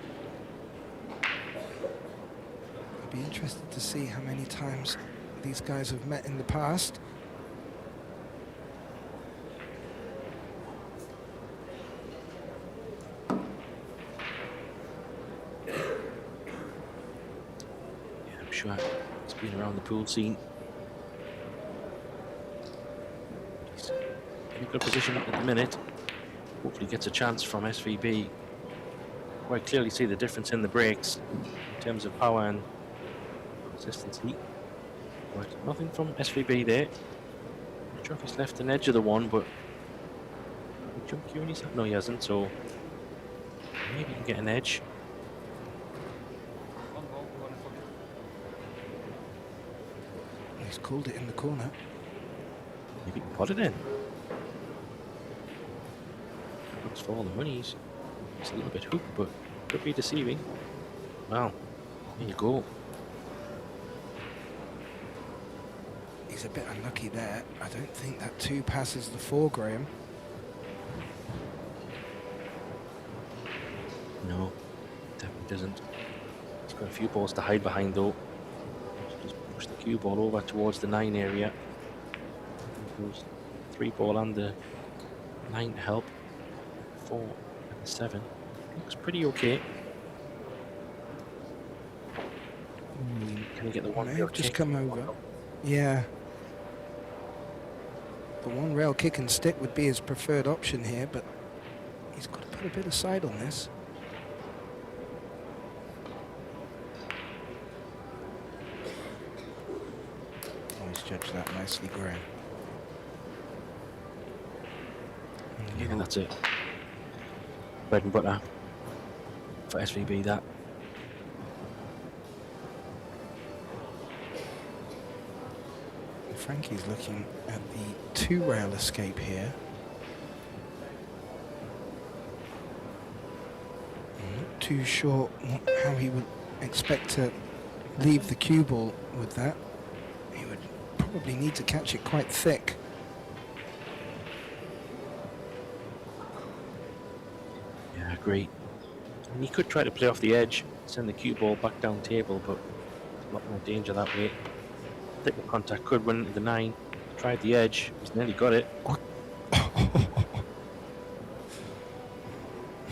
I'd be interested to see how many times these guys have met in the past. Yeah, I'm sure he's been around the pool scene. He's in a good position at the minute. Hopefully gets a chance from SVB. Quite clearly see the difference in the breaks in terms of power and consistency. But nothing from SVB there. Not sure if he's left an edge of the one, but jump cue in his hand? No, he hasn't, so maybe he can get an edge. He's called it in the corner. Maybe he can pot it in. Looks for all the money. It's a little bit hooked, but could be deceiving. Well, there you go. He's a bit unlucky there. I don't think that 2 passes the 4, Graham. No, definitely doesn't. He's got a few balls to hide behind though. Just push the cue ball over towards the 9 area. Goes 3 ball and the 9 to help. 4 and the 7. Looks pretty okay. Can he get the one rail just kick? come over. Yeah. The one rail kick and stick would be his preferred option here, but he's got to put a bit aside on this. Oh, he's judged that nicely, Graham. Yeah, that's it. Bread and butter for SVB, that. Frankie's looking at the two-rail escape here. I'm not too sure how he would expect to leave the cue ball with that. He would probably need to catch it quite thick. Yeah, I agree. And he could try to play off the edge, send the cue ball back down table, but there's a lot more danger that way. I think the contact could run into the 9. Tried the edge, he's nearly got it.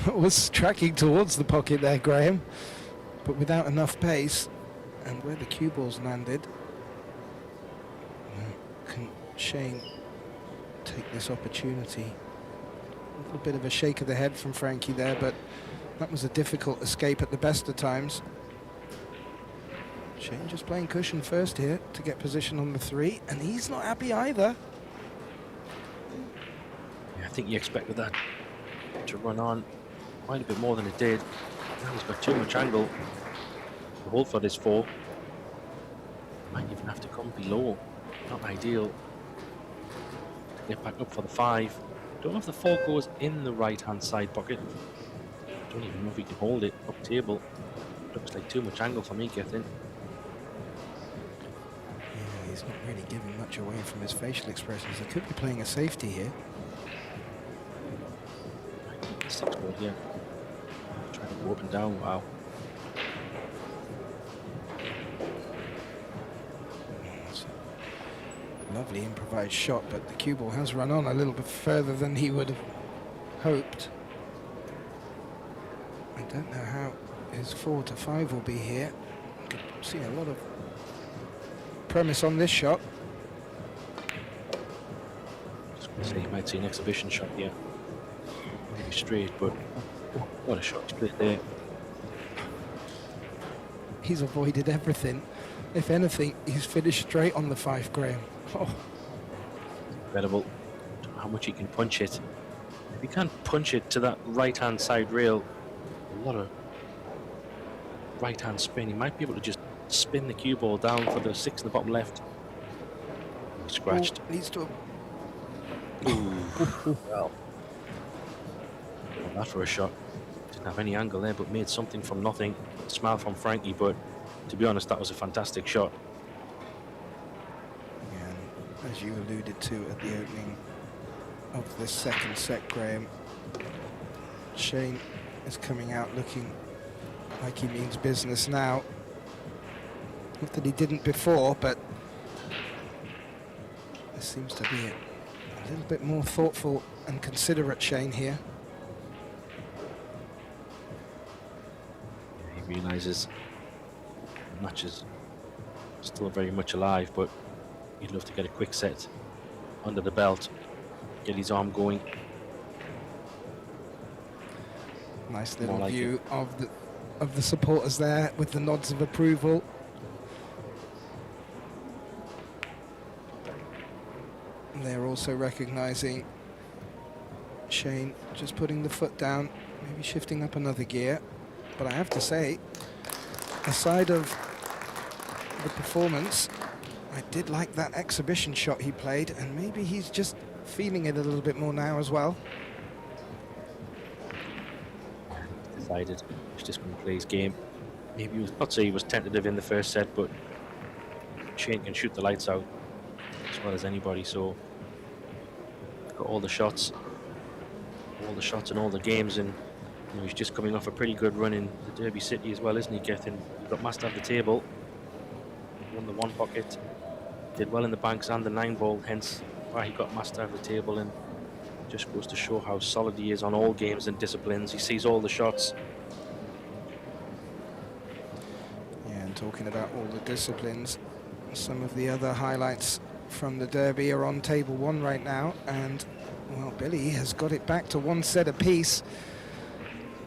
Was tracking towards the pocket there, Graham, but without enough pace. And where the cue ball's landed, can Shane take this opportunity? A little bit of a shake of the head from Frankie there, but that was a difficult escape at the best of times. Shane just playing cushion first here to get position on the 3, and he's not happy either. Yeah, I think you expected that to run on quite a bit more than it did. Now he's got too much angle to hold for this 4. Might even have to come below. Not ideal. To get back up for the 5. Don't know if the 4 goes in the right-hand side pocket. Don't even know if he can hold it up table. Looks like too much angle for me, getting. Yeah, he's not really giving much away from his facial expressions. He could be playing a safety here. 6 ball here. Trying to go up and down. Wow. It's a lovely improvised shot, but the cue ball has run on a little bit further than he would have hoped. I don't know how his 4 to 5 will be here. You can see a lot of premise on this shot. Just going to say you might see an exhibition shot here. Maybe straight, but what a shot he's played there. He's avoided everything. If anything, he's finished straight on the 5, Graham. Oh. Incredible. Don't know how much he can punch it. If he can't punch it to that right-hand side rail, a lot of right-hand spin, he might be able to just spin the cue ball down for the 6 in the bottom left. Scratched. Oh, needs to. Ooh. Well, that for a shot. Didn't have any angle there, but made something from nothing. Smile from Frankie, but to be honest, that was a fantastic shot. And as you alluded to at the opening of the second set, Graham, Shane is coming out looking like he means business now. Not that he didn't before, but there seems to be a little bit more thoughtful and considerate Shane here. He realises the match is still very much alive, but he'd love to get a quick set under the belt, get his arm going. Nice little like view of the supporters there with the nods of approval. And they're also recognising Shane just putting the foot down, maybe shifting up another gear. But I have to say, aside of the performance, I did like that exhibition shot he played, and maybe he's just feeling it a little bit more now as well. Decided he's just going to play his game. Maybe he was, not say he was tentative in the first set, but Shane can shoot the lights out as well as anybody, so got all the shots in all the games, and you know, he's just coming off a pretty good run in the Derby City as well, isn't he, Gethin? He got master of the table, won the 1 pocket, did well in the banks and the 9 ball, hence why he got master of the table, and just goes to show how solid he is on all games and disciplines. He sees all the shots. Yeah, and talking about all the disciplines, some of the other highlights from the Derby are on table 1 right now, and well, Billy has got it back to 1 set apiece.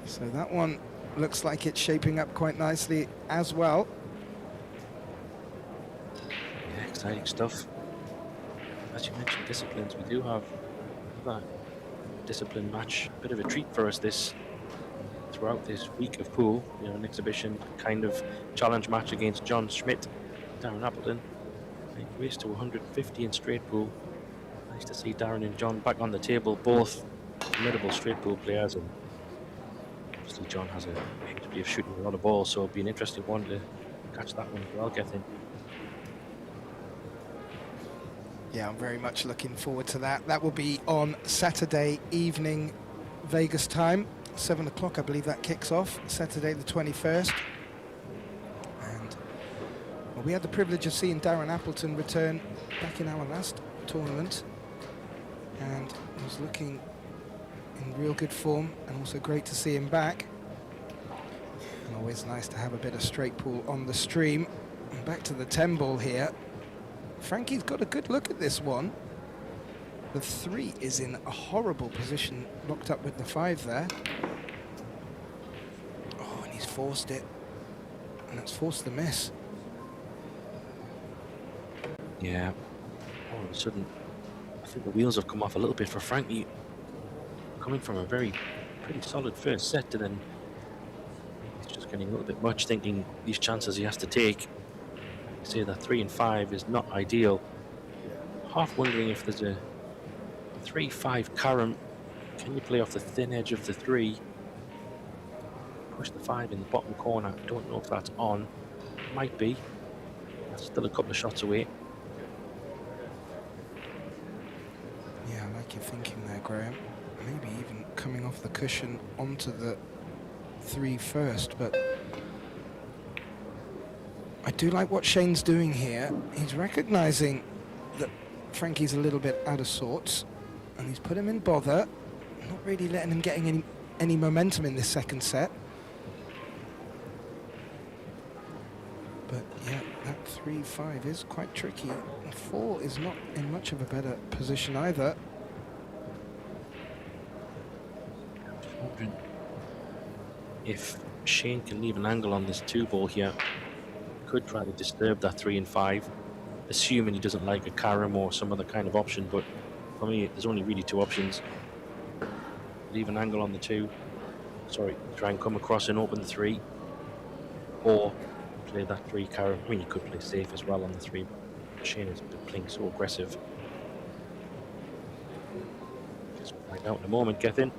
So that one looks like it's shaping up quite nicely as well. Yeah, exciting stuff. As you mentioned, disciplines, we do have that discipline match, a bit of a treat for us throughout this week of pool. You know, an exhibition kind of challenge match against Schmidt, Darren Appleton. It raised to 150 in straight pool. Nice to see Darren and John back on the table, both formidable straight pool players. And obviously John has a history of shooting a lot of balls, so it'll be an interesting one to catch that one as well, Gethin. Yeah, I'm very much looking forward to that. That will be on Saturday evening, Vegas time. 7 o'clock, I believe that kicks off, Saturday the 21st. And well, we had the privilege of seeing Darren Appleton return back in our last tournament. And was looking in real good form, and also great to see him back. And always nice to have a bit of straight pool on the stream. And back to the 10 ball here. Frankie's got a good look at this one. The 3 is in a horrible position, locked up with the 5 there. Oh, and he's forced it. And that's forced the miss. Yeah, all of a sudden, I think the wheels have come off a little bit for Frankie. Coming from a pretty solid first set, and then he's just getting a little bit much, thinking these chances he has to take. Say that 3 and 5 is not ideal. Half wondering if there's a 3-5 carom. Can you play off the thin edge of the 3? Push the 5 in the bottom corner. I don't know if that's on. Might be. That's still a couple of shots away. Yeah, I like your thinking there, Graham. Maybe even coming off the cushion onto the 3 first, but I do like what Shane's doing here. He's recognizing that Frankie's a little bit out of sorts, and he's put him in bother, not really letting him getting any momentum in this second set. But yeah, that 3-5 is quite tricky. 4 is not in much of a better position either. I'm just wondering if Shane can leave an angle on this 2 ball here. Could try to disturb that 3 and 5, assuming he doesn't like a carom or some other kind of option. But for me, there's only really 2 options: leave an angle on the 2, try and come across and open the 3, or play that 3 carom. I mean, you could play safe as well on the 3, but Shane has been playing so aggressive. Guess we'll find out in a moment, Gethin.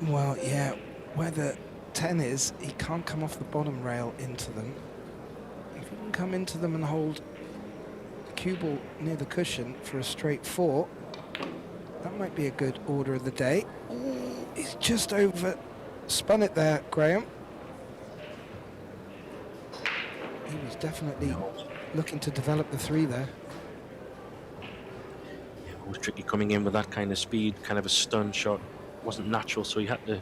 Well, yeah, where the 10 is, he can't come off the bottom rail into them. If he can come into them and hold the cue ball near the cushion for a straight 4, that might be a good order of the day. Ooh, he's just over spun it there, Graham. He was definitely looking to develop the 3 there. Yeah, it was tricky coming in with that kind of speed, kind of a stun shot. Wasn't natural, so he had to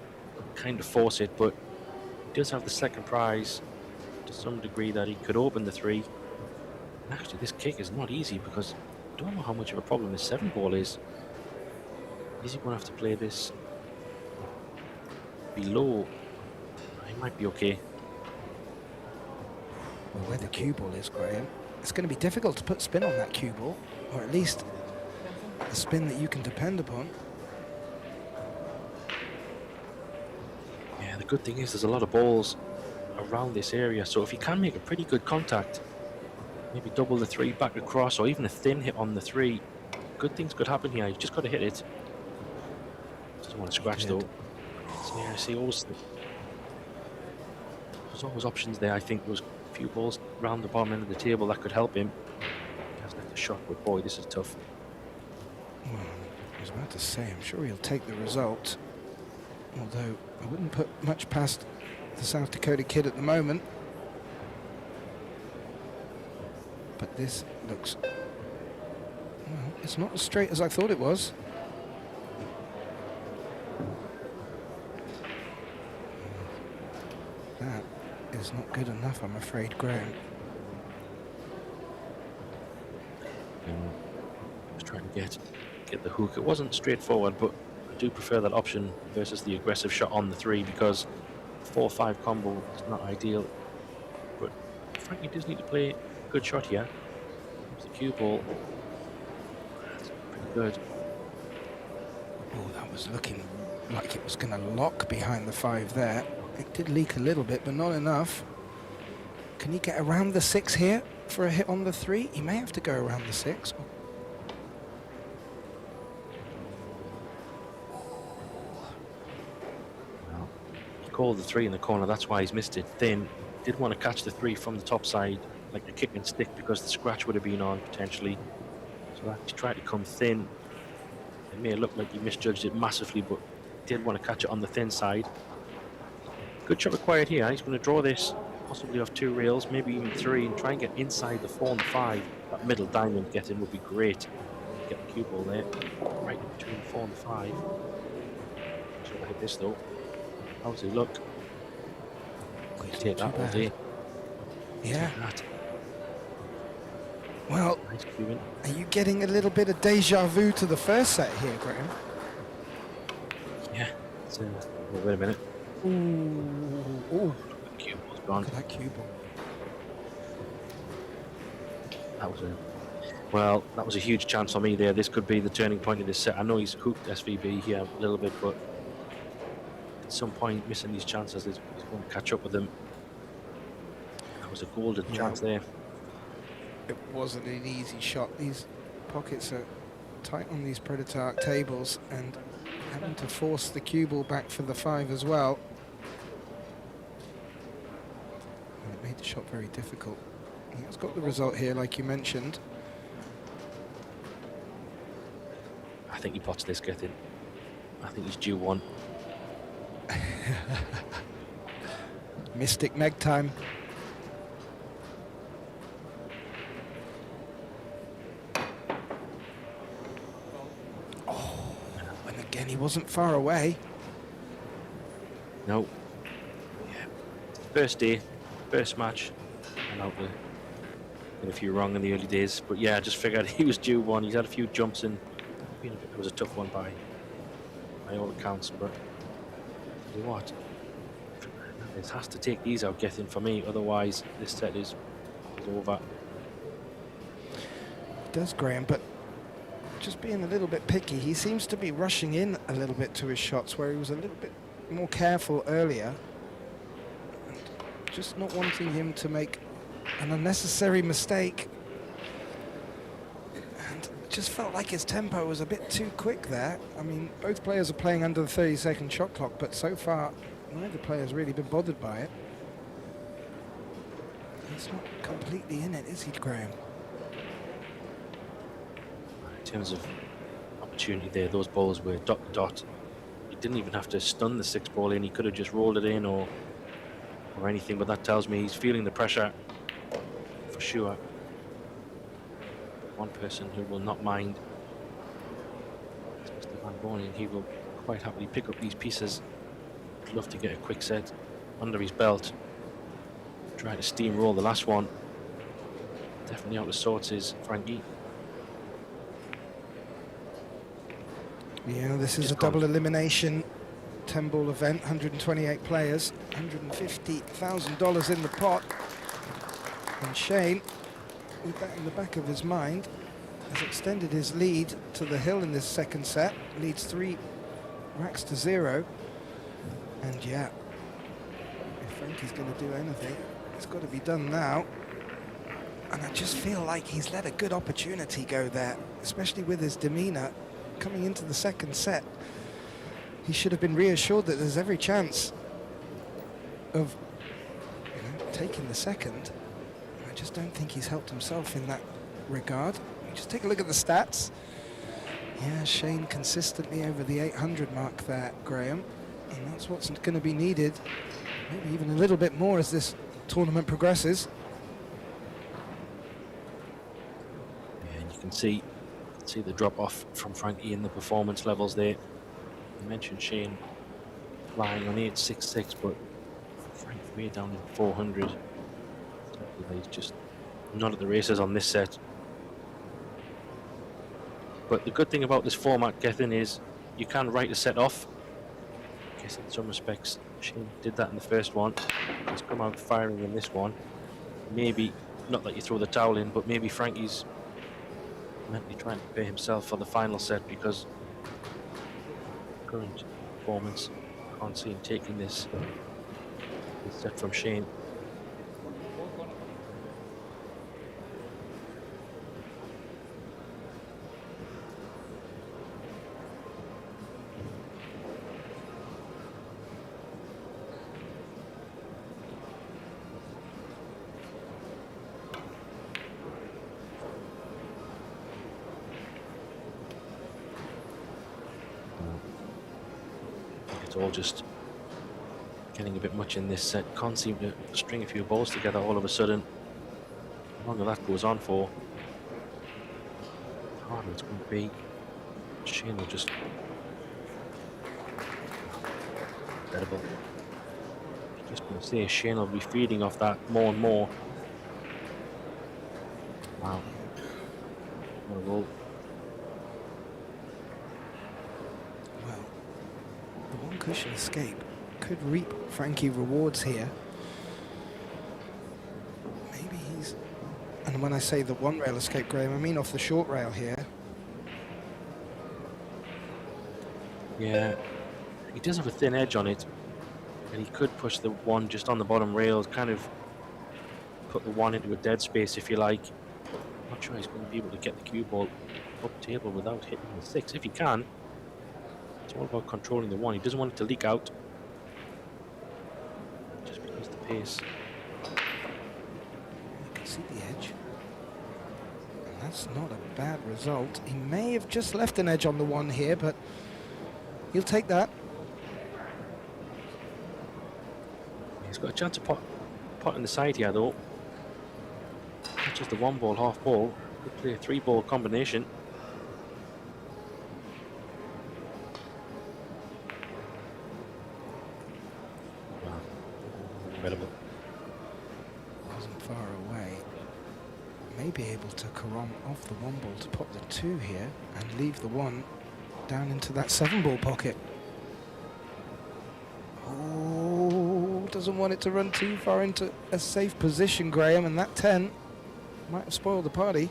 kind of force it, but he does have the second prize to some degree, that he could open the 3. And actually, this kick is not easy, because I don't know how much of a problem this 7 ball is. Is he going to have to play this below? He might be okay. Well, where the cue ball is, Graham, it's going to be difficult to put spin on that cue ball, or at least a spin that you can depend upon. Yeah, the good thing is there's a lot of balls around this area, so if you can make a pretty good contact, maybe double the 3 back across, or even a thin hit on the 3, good things could happen here. You've just got to hit it. Doesn't want to scratch though. So yeah, I see there's always options there. I think there was a few balls around the bottom end of the table that could help him. He hasn't had the shot, but boy, this is tough. Well, I was about to say, I'm sure he'll take the result, although I wouldn't put much past the South Dakota kid at the moment. But this looks, well, it's not as straight as I thought it was. That is not good enough, I'm afraid, Graham. Just trying to get the hook. It wasn't straightforward, but I do prefer that option versus the aggressive shot on the 3, because 4-5 combo is not ideal. But Frankie does need to play a good shot here. There's the cue ball. That's pretty good. Oh, that was looking like it was going to lock behind the 5 there. It did leak a little bit, but not enough. Can he get around the 6 here for a hit on the 3? He may have to go around the 6. He called the 3 in the corner, that's why he's missed it. Thin. Did want to catch the 3 from the top side, like a kick and stick, because the scratch would have been on potentially. So that he tried to come thin. It may look like he misjudged it massively, but did want to catch it on the thin side. Good shot required here. He's going to draw this possibly off 2 rails, maybe even 3, and try and get inside the 4 and 5. That middle diamond get in would be great. Get the cue ball there, right between the 4 and 5. Sure, I hit this though. How does he look? Oh, he'll take that all day. Yeah. Take that. Well, Nice cueing. are you getting a little bit of deja vu to the first set here, Graham? Yeah. So, wait a minute. Ooh. The cue ball's gone. Look at that cue ball. That was a huge chance for me there. This could be the turning point of this set. I know he's hooked SVB here a little bit, but at some point missing these chances is going to catch up with him. That was a golden chance there. It wasn't an easy shot. These pockets are tight on these Predator tables, and having to force the cue ball back for the 5 as well. And it made the shot very difficult. He has got the result here, like you mentioned. I think he pots this, get in. I think he's due one. Mystic Meg time. Oh, and again, he wasn't far away. No. Yeah. First day, first match. And out there. Did a few wrong in the early days, but yeah, I just figured he was due one. He's had a few jumps and it was a tough one by all accounts, but you know what? It has to take these out, getting for me, otherwise this set is over. It does, Graham, but just being a little bit picky, he seems to be rushing in a little bit to his shots where he was a little bit more careful earlier. And just not wanting him to make an unnecessary mistake. And it just felt like his tempo was a bit too quick there. I mean, both players are playing under the 30-second shot clock, but so far neither player's really been bothered by it. He's not completely in it, is he, Graham? In terms of opportunity there, those balls were dot to dot. He didn't even have to stun the 6 ball in, he could have just rolled it in or anything, but that tells me he's feeling the pressure for sure. One person who will not mind is Mr. Van Boening. He will quite happily pick up these pieces. I'd love to get a quick set under his belt. Try to steamroll the last one. Definitely out of sorts is Frankie. Yeah, this is a double elimination 10-ball event, 128 players, $150,000 in the pot. And Shane, with that in the back of his mind, has extended his lead to the hill in this second set, leads 3 racks to 0. And yeah, if Frankie's going to do anything, it's got to be done now. And I just feel like he's let a good opportunity go there, especially with his demeanor coming into the second set. He should have been reassured that there's every chance of taking the second. I just don't think he's helped himself in that regard. Just take a look at the stats. Yeah, Shane consistently over the 800 mark there, Graham. And that's what's going to be needed. Maybe even a little bit more as this tournament progresses. Yeah, and you can see the drop off from Frankie in the performance levels there. You mentioned Shane flying on 866, but Frank way down in 400. He's just not at the races on this set. But the good thing about this format, Gethin, is you can write a set off. I guess in some respects Shane did that in the first one. He's come out firing in this one. Maybe, not that you throw the towel in, but maybe Frankie's mentally trying to prepare himself for the final set, because current performance, can't see him taking this set from Shane. It's all just getting a bit much in this set. Can't seem to string a few balls together all of a sudden. How long that goes on for? How hard it's going to be. Shane will just... Incredible. Just going to say, Shane will be feeding off that more and more. Wow. What a roll. Well, the one cushion escape could reap Frankie rewards here. Maybe he's... And when I say the one rail escape, Graham, I mean off the short rail here. Yeah, he does have a thin edge on it, and he could push the one just on the bottom rails, kind of put the one into a dead space, if you like. Not sure he's going to be able to get the cue ball up table without hitting the 6. If he can, it's all about controlling the one. He doesn't want it to leak out, just because the pace. You can see the edge. And that's not a bad result. He may have just left an edge on the one here, but he'll take that. He's got a chance of pot in the side here, though. Not just a 1 ball, half ball. Could play a 3 ball combination. Wow. Incredible. Wasn't far away. May be able to carom off the 1 ball to pop the 2 here and leave the 1 down into that 7 ball pocket. Oh, doesn't want it to run too far into a safe position, Graham, and that 10 might have spoiled the party.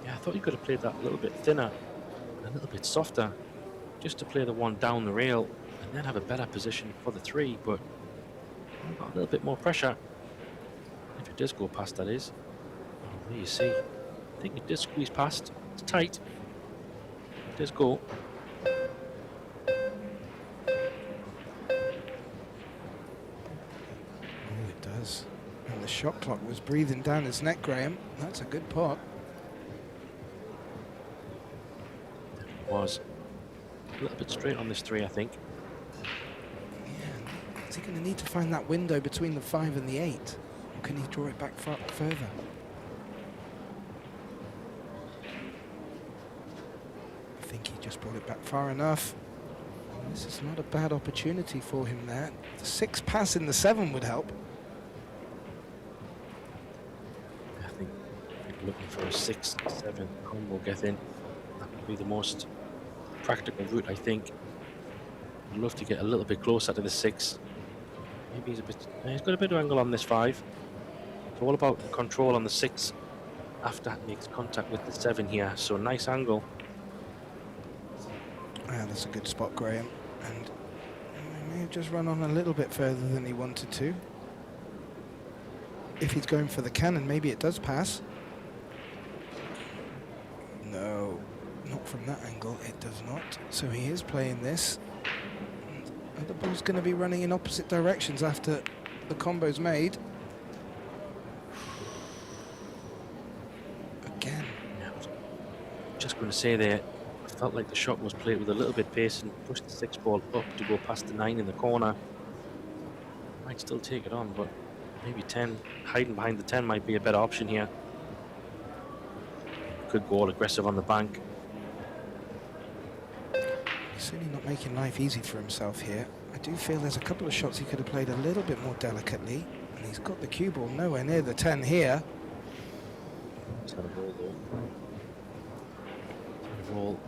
Yeah, I thought you could have played that a little bit thinner, a little bit softer, just to play the 1 down the rail and then have a better position for the 3, but got a little bit more pressure. If it does go past, that is. Oh, there you see. I think it does squeeze past. It's tight. It does go. Oh, it does. And the shot clock was breathing down his neck, Graham. That's a good pot. It was. A little bit straight on this 3, I think. Yeah. Is he going to need to find that window between the 5 and the 8? Or can he draw it back further? I think he just brought it back far enough. And this is not a bad opportunity for him there. The 6 pass in the 7 would help. I think looking for a 6, 7 combo get in. That would be the most practical route, I think. I'd love to get a little bit closer to the 6. Maybe he's a bit. He's got a bit of angle on this 5. It's all about control on the 6 after it makes contact with the 7 here. So nice angle. That's a good spot, Graham. And he may have just run on a little bit further than he wanted to. If he's going for the cannon, maybe it does pass. No, not from that angle, it does not. So he is playing this. And the ball's going to be running in opposite directions after the combo's made. Again. Yeah, I was just going to say there, I felt like the shot was played with a little bit pace and pushed the 6 ball up to go past the 9 in the corner. Might still take it on, but maybe 10, hiding behind the 10 might be a better option here. Could go all aggressive on the bank. He's certainly not making life easy for himself here. I do feel there's a couple of shots he could have played a little bit more delicately, and he's got the cue ball nowhere near the 10 here. He's had a roll though. He's had a roll.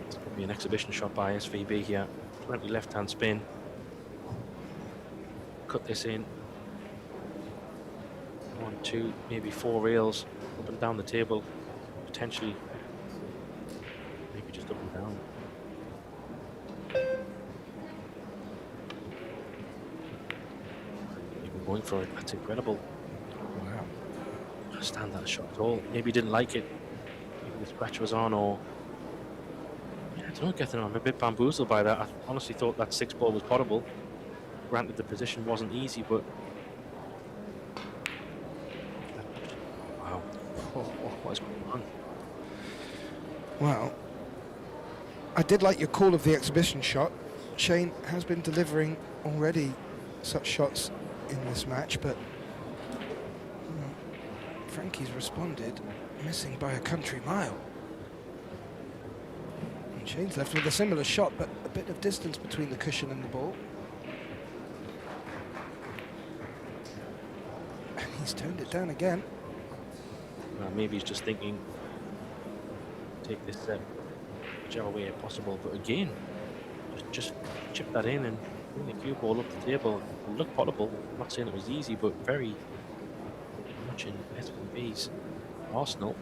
It's going to be an exhibition shot by SVB here. Plenty left-hand spin. Cut this in. 1, 2, maybe 4 rails up and down the table. Potentially, maybe just up and down. Even going for it, that's incredible. Wow. Can't stand that shot at all. Maybe he didn't like it. Maybe the scratch was on, or yeah, I don't know, Gethin. I'm a bit bamboozled by that. I honestly thought that 6 ball was potable. Granted, the position wasn't easy, but wow, what is going on? Well, I did like your call of the exhibition shot. Shane has been delivering already such shots in this match, but Frankie's responded, missing by a country mile. And Shane's left with a similar shot, but a bit of distance between the cushion and the ball. And he's toned it down again. Maybe he's just thinking, take this whichever way possible. But again, just chip that in and bring the cue ball up the table. It looked potable. I'm not saying it was easy, but very much in S&B's arsenal.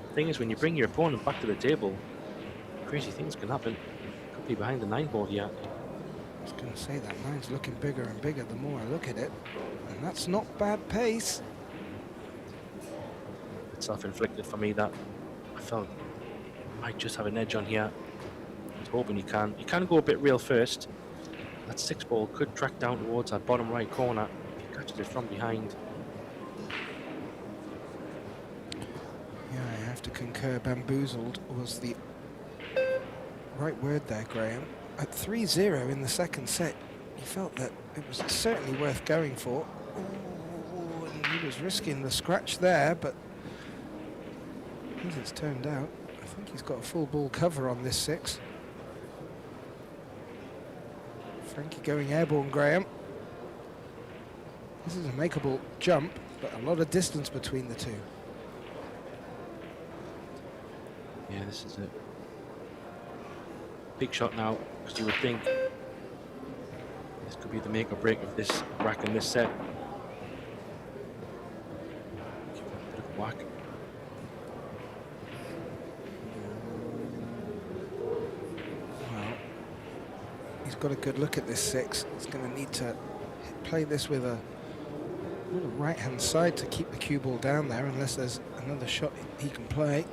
The thing is, when you bring your opponent back to the table, crazy things can happen. Could be behind the 9 board yet. I was going to say that line's looking bigger and bigger the more I look at it. And that's not bad pace. It's self-inflicted for me that I felt I might just have an edge on here. I was hoping you can go a bit real first. That 6 ball could track down towards that bottom right corner if he catches it from behind. Yeah, I have to concur. Bamboozled was the right word there, Graham. At 3-0 in the second set, you felt that it was certainly worth going for. Ooh, and he was risking the scratch there, but as it's turned out, I think he's got a full ball cover on this 6. Frankie going airborne, Graham. This is a makeable jump, but a lot of distance between the two. Yeah, this is a big shot now, because you would think this could be the make or break of this rack in this set. Give it a bit of a whack. Well, he's got a good look at this 6. He's going to need to play this with a little right-hand side to keep the cue ball down there, unless there's another shot he can play.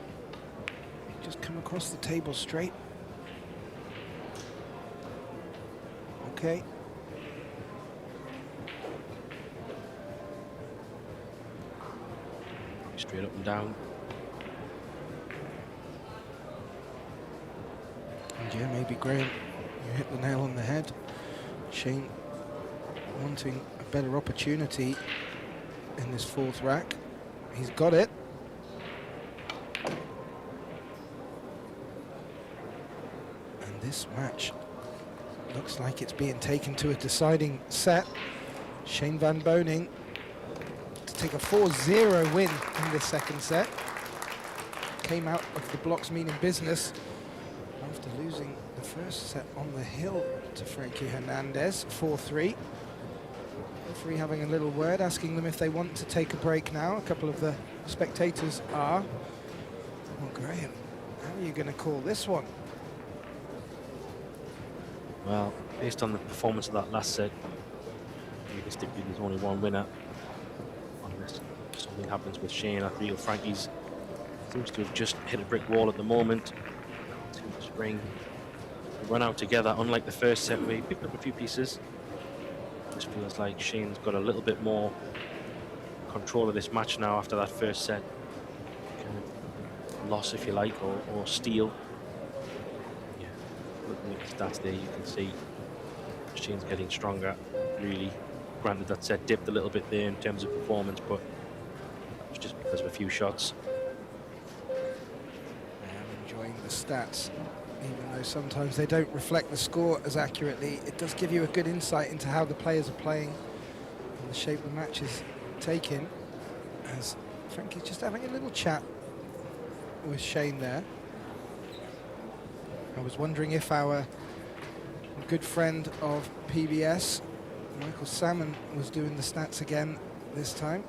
Just come across the table straight. Okay. Straight up and down. And yeah, maybe Graham, you hit the nail on the head. Shane wanting a better opportunity in this 4th rack. He's got it. And this match looks like it's being taken to a deciding set. Shane van Boening to take a 4-0 win in this second set. Came out of the blocks meaning business after losing the first set on the hill to Frankie Hernandez, 4-3. Referee having a little word, asking them if they want to take a break now. A couple of the spectators are. Well, Graham, how are you going to call this one? Well, based on the performance of that last set, realistically there's only one winner. Unless something happens with Shane, I feel Frankie's seems to have just hit a brick wall at the moment. Too much spring. They run out together, unlike the first set where he picked up a few pieces. This feels like Shane's got a little bit more control of this match now after that first set. Kind of loss, if you like, or steal. Yeah, looking at the stats there, you can see Shane's getting stronger, really. Granted, that set dipped a little bit there in terms of performance, but that was just because of a few shots. I'm enjoying the stats. Even though sometimes they don't reflect the score as accurately, it does give you a good insight into how the players are playing and the shape the match is taking. As Frankie's just having a little chat with Shane there. I was wondering if our good friend of PBS, Michael Salmon, was doing the stats again this time.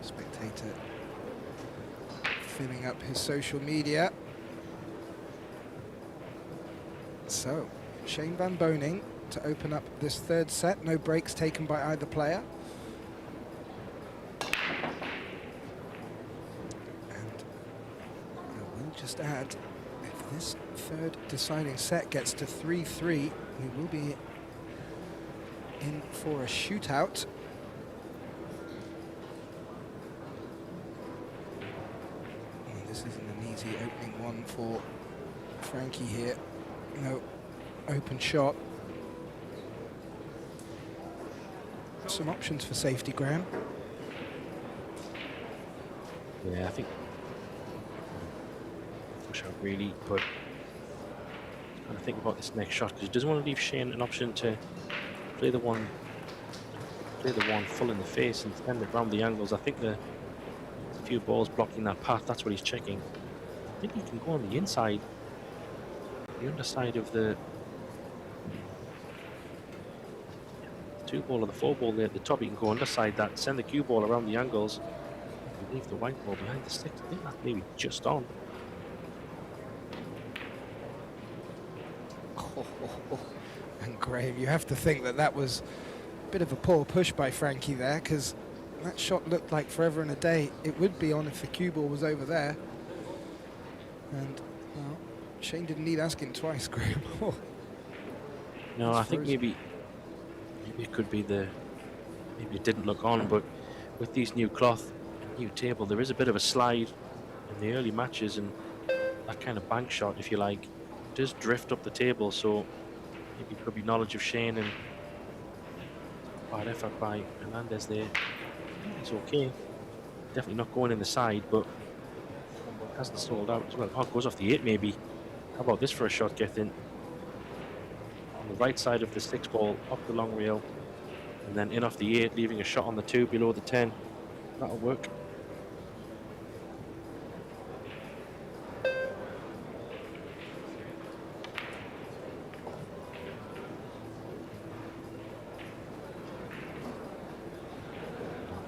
Spectator filling up his social media. So, Shane van Boening to open up this 3rd set. No breaks taken by either player. And I will just add, if this 3rd deciding set gets to 3-3, we will be in for a shootout. Frankie here. No open shot. Some options for safety, Graham. Yeah, I think push out really, but trying to think about this next shot because he doesn't want to leave Shane an option to play the one full in the face and send it round the angles. I think there's a few balls blocking that path. That's what he's checking. I think he can go on the inside, the underside of the 2 ball or the 4 ball there at the top. He can go underside that, send the cue ball around the angles, and leave the white ball behind the sticks. I think that's maybe just on. And Graham, you have to think that that was a bit of a poor push by Frankie there, because that shot looked like forever and a day. It would be on if the cue ball was over there. And, well, Shane didn't need asking twice, Graham. No, I think frozen. maybe it could be maybe it didn't look on, but with these new cloth and new table, there is a bit of a slide in the early matches, and that kind of bank shot, if you like, does drift up the table. So maybe it could be knowledge of Shane and bad effort by Hernandez there. It's okay. Definitely not going in the side, but hasn't sold out as well. Oh, it goes off the 8 maybe. How about this for a shot, Gethin? On the right side of the 6 ball, up the long rail, and then in off the 8, leaving a shot on the 2 below the 10. That'll work.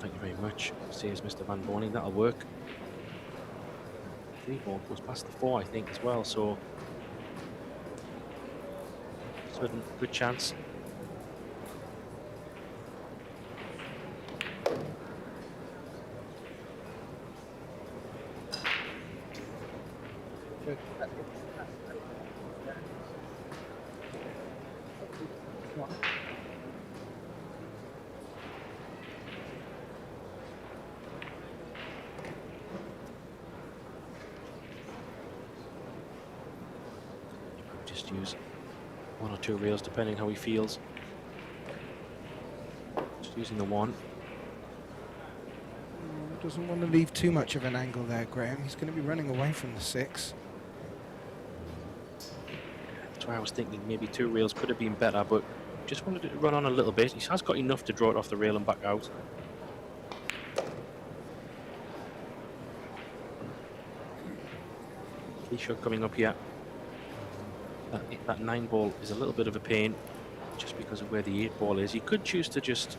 Thank you very much, says Mr. Van Boening. That'll work. 3 ball goes past the 4, I think, as well. So, certain good chance. Just use 1 or 2 rails depending how he feels. Just using the 1. Doesn't want to leave too much of an angle there, Graham. He's going to be running away from the 6. That's why I was thinking maybe 2 rails could have been better, but just wanted it to run on a little bit. He has got enough to draw it off the rail and back out. Key shot coming up here. That 9 ball is a little bit of a pain just because of where the 8 ball is. He could choose to just,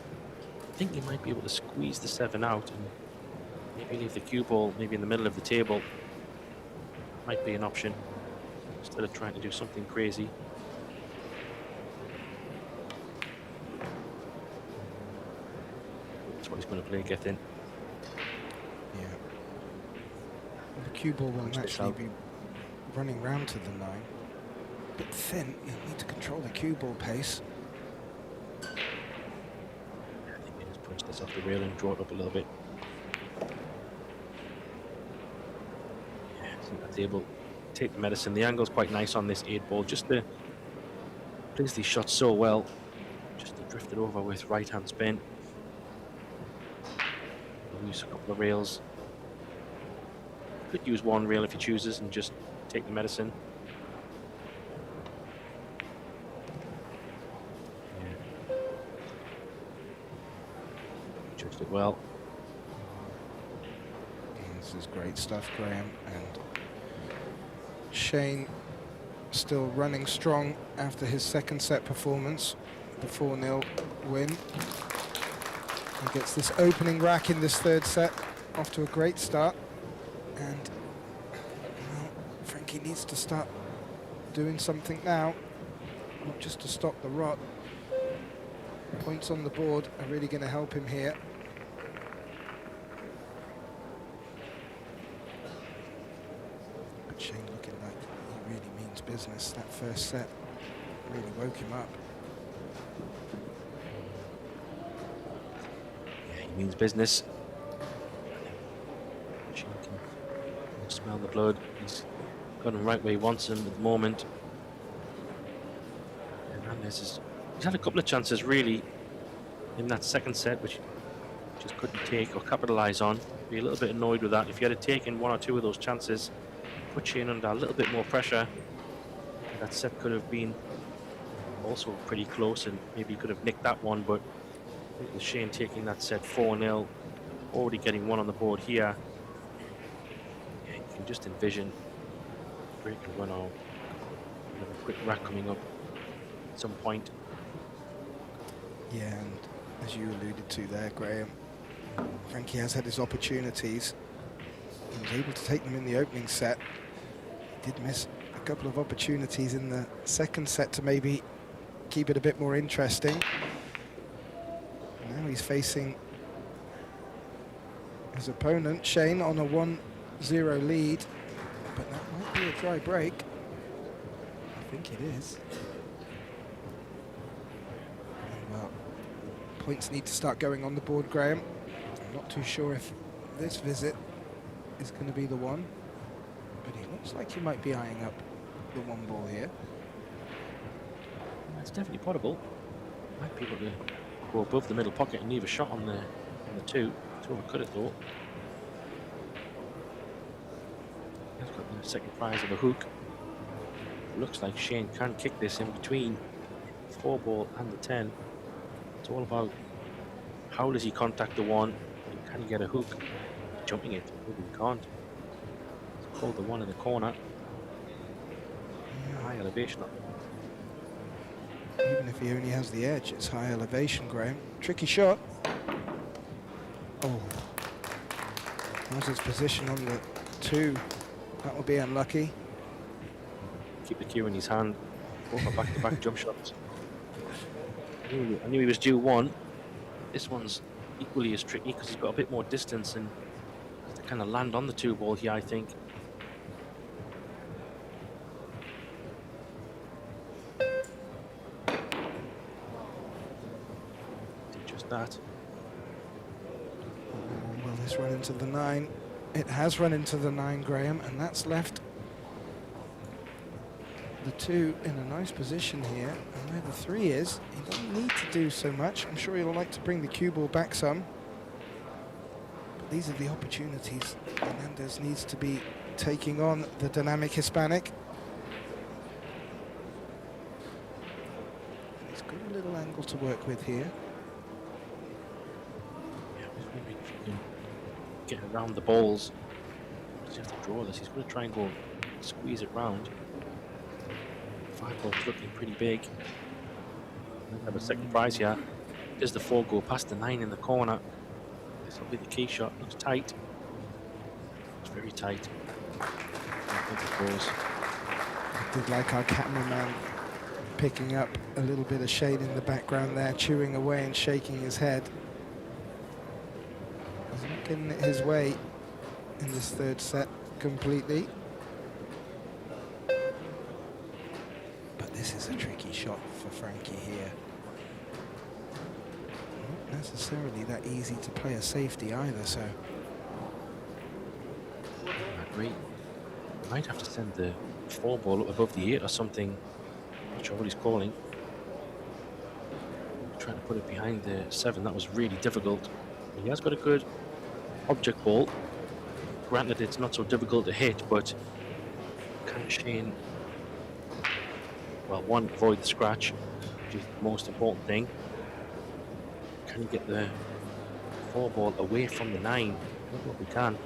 I think he might be able to squeeze the 7 out and maybe leave the cue ball maybe in the middle of the table. Might be an option instead of trying to do something crazy. That's what he's going to play, get in. Yeah. The cue ball will Push this naturally out. be running round to the 9. A bit thin, you need to control the cue ball pace. I think he just push this off the rail and draw it up a little bit. Yeah, I think that's able to take the medicine. The angle's quite nice on this 8 ball, just to place these shots so well, just to drift it over with right hand spin. Use a couple of rails. Could use 1 rail if he chooses and just take the medicine. Yeah. Judged it well. This is great stuff, Graham. And Shane still running strong after his second set performance, the 4-0 win. He gets this opening rack in this 3rd set, off to a great start. And well, Frankie needs to start doing something now, not just to stop the rot. Points on the board are really going to help him here. But Shane looking like he really means business. That first set really woke him up. Yeah, he means business. She can smell the blood. He's got him right where he wants him at the moment. Hernandez he's had a couple of chances really in that second set, which he just couldn't take or capitalise on. Be a little bit annoyed with that. If he had taken one or two of those chances, put Shane under a little bit more pressure, that set could have been also pretty close, and maybe he could have nicked that one. But with Shane taking that set 4-0, already getting one on the board here, yeah, you can just envision break and run out. A quick rack coming up at some point. Yeah, and as you alluded to there, Graham, Frankie has had his opportunities. He was able to take them in the opening set. He did miss a couple of opportunities in the second set to maybe keep it a bit more interesting. Now he's facing his opponent, Shane, on a 1-0 lead, but that might be a dry break. I think it is. Well, points need to start going on the board, Graham. I'm not too sure if this visit is going to be the one, but it looks like he might be eyeing up the one ball here. It's definitely potable. Might be able to go above the middle pocket and leave a shot on the two. That's what I could have thought. He's got the second prize of a hook. Looks like Shane can kick this in between 4-ball and the 10. It's all about how does he contact the one, and can he get a hook? Jumping it, maybe he can't. It's called the one in the corner. High elevation. Even if he only has the edge, it's high elevation, Graham. Tricky shot. Oh. How's his position on the 2? That will be unlucky. Keep the cue in his hand. Go for back-to-back jump shots. I knew he was due one. This one's equally as tricky because he's got a bit more distance and has to kind of land on the 2-ball here, I think. Just that. Will this run into the 9? It has run into the 9, Graham, and that's left the 2 in a nice position here. And where the 3 is, he doesn't need to do so much. I'm sure he'll like to bring the cue ball back some. But these are the opportunities Hernandez needs to be taking on the dynamic Hispanic. He's got a little angle to work with here. Maybe he can get around the balls. Does he have to draw this? He's going to try and go squeeze it round. 5-ball's looking pretty big. Have a second prize here. Does the 4 go past the 9 in the corner? This will be the key shot. Looks tight. It's very tight. I think it goes. I did like our cameraman picking up a little bit of shade in the background there, chewing away and shaking his head. He's not getting it his way in this third set completely. But this is a tricky shot for Frankie here. Not necessarily that easy to play a safety either, so. I agree. Might have to send the 4-ball up above the 8 or something. Not sure what he's calling. Trying to put it behind the 7, that was really difficult. He has got a good object ball. Granted, it's not so difficult to hit, but can Shane, well, one, avoid the scratch, which is the most important thing. Can he get the 4-ball away from the 9? I don't know if we can.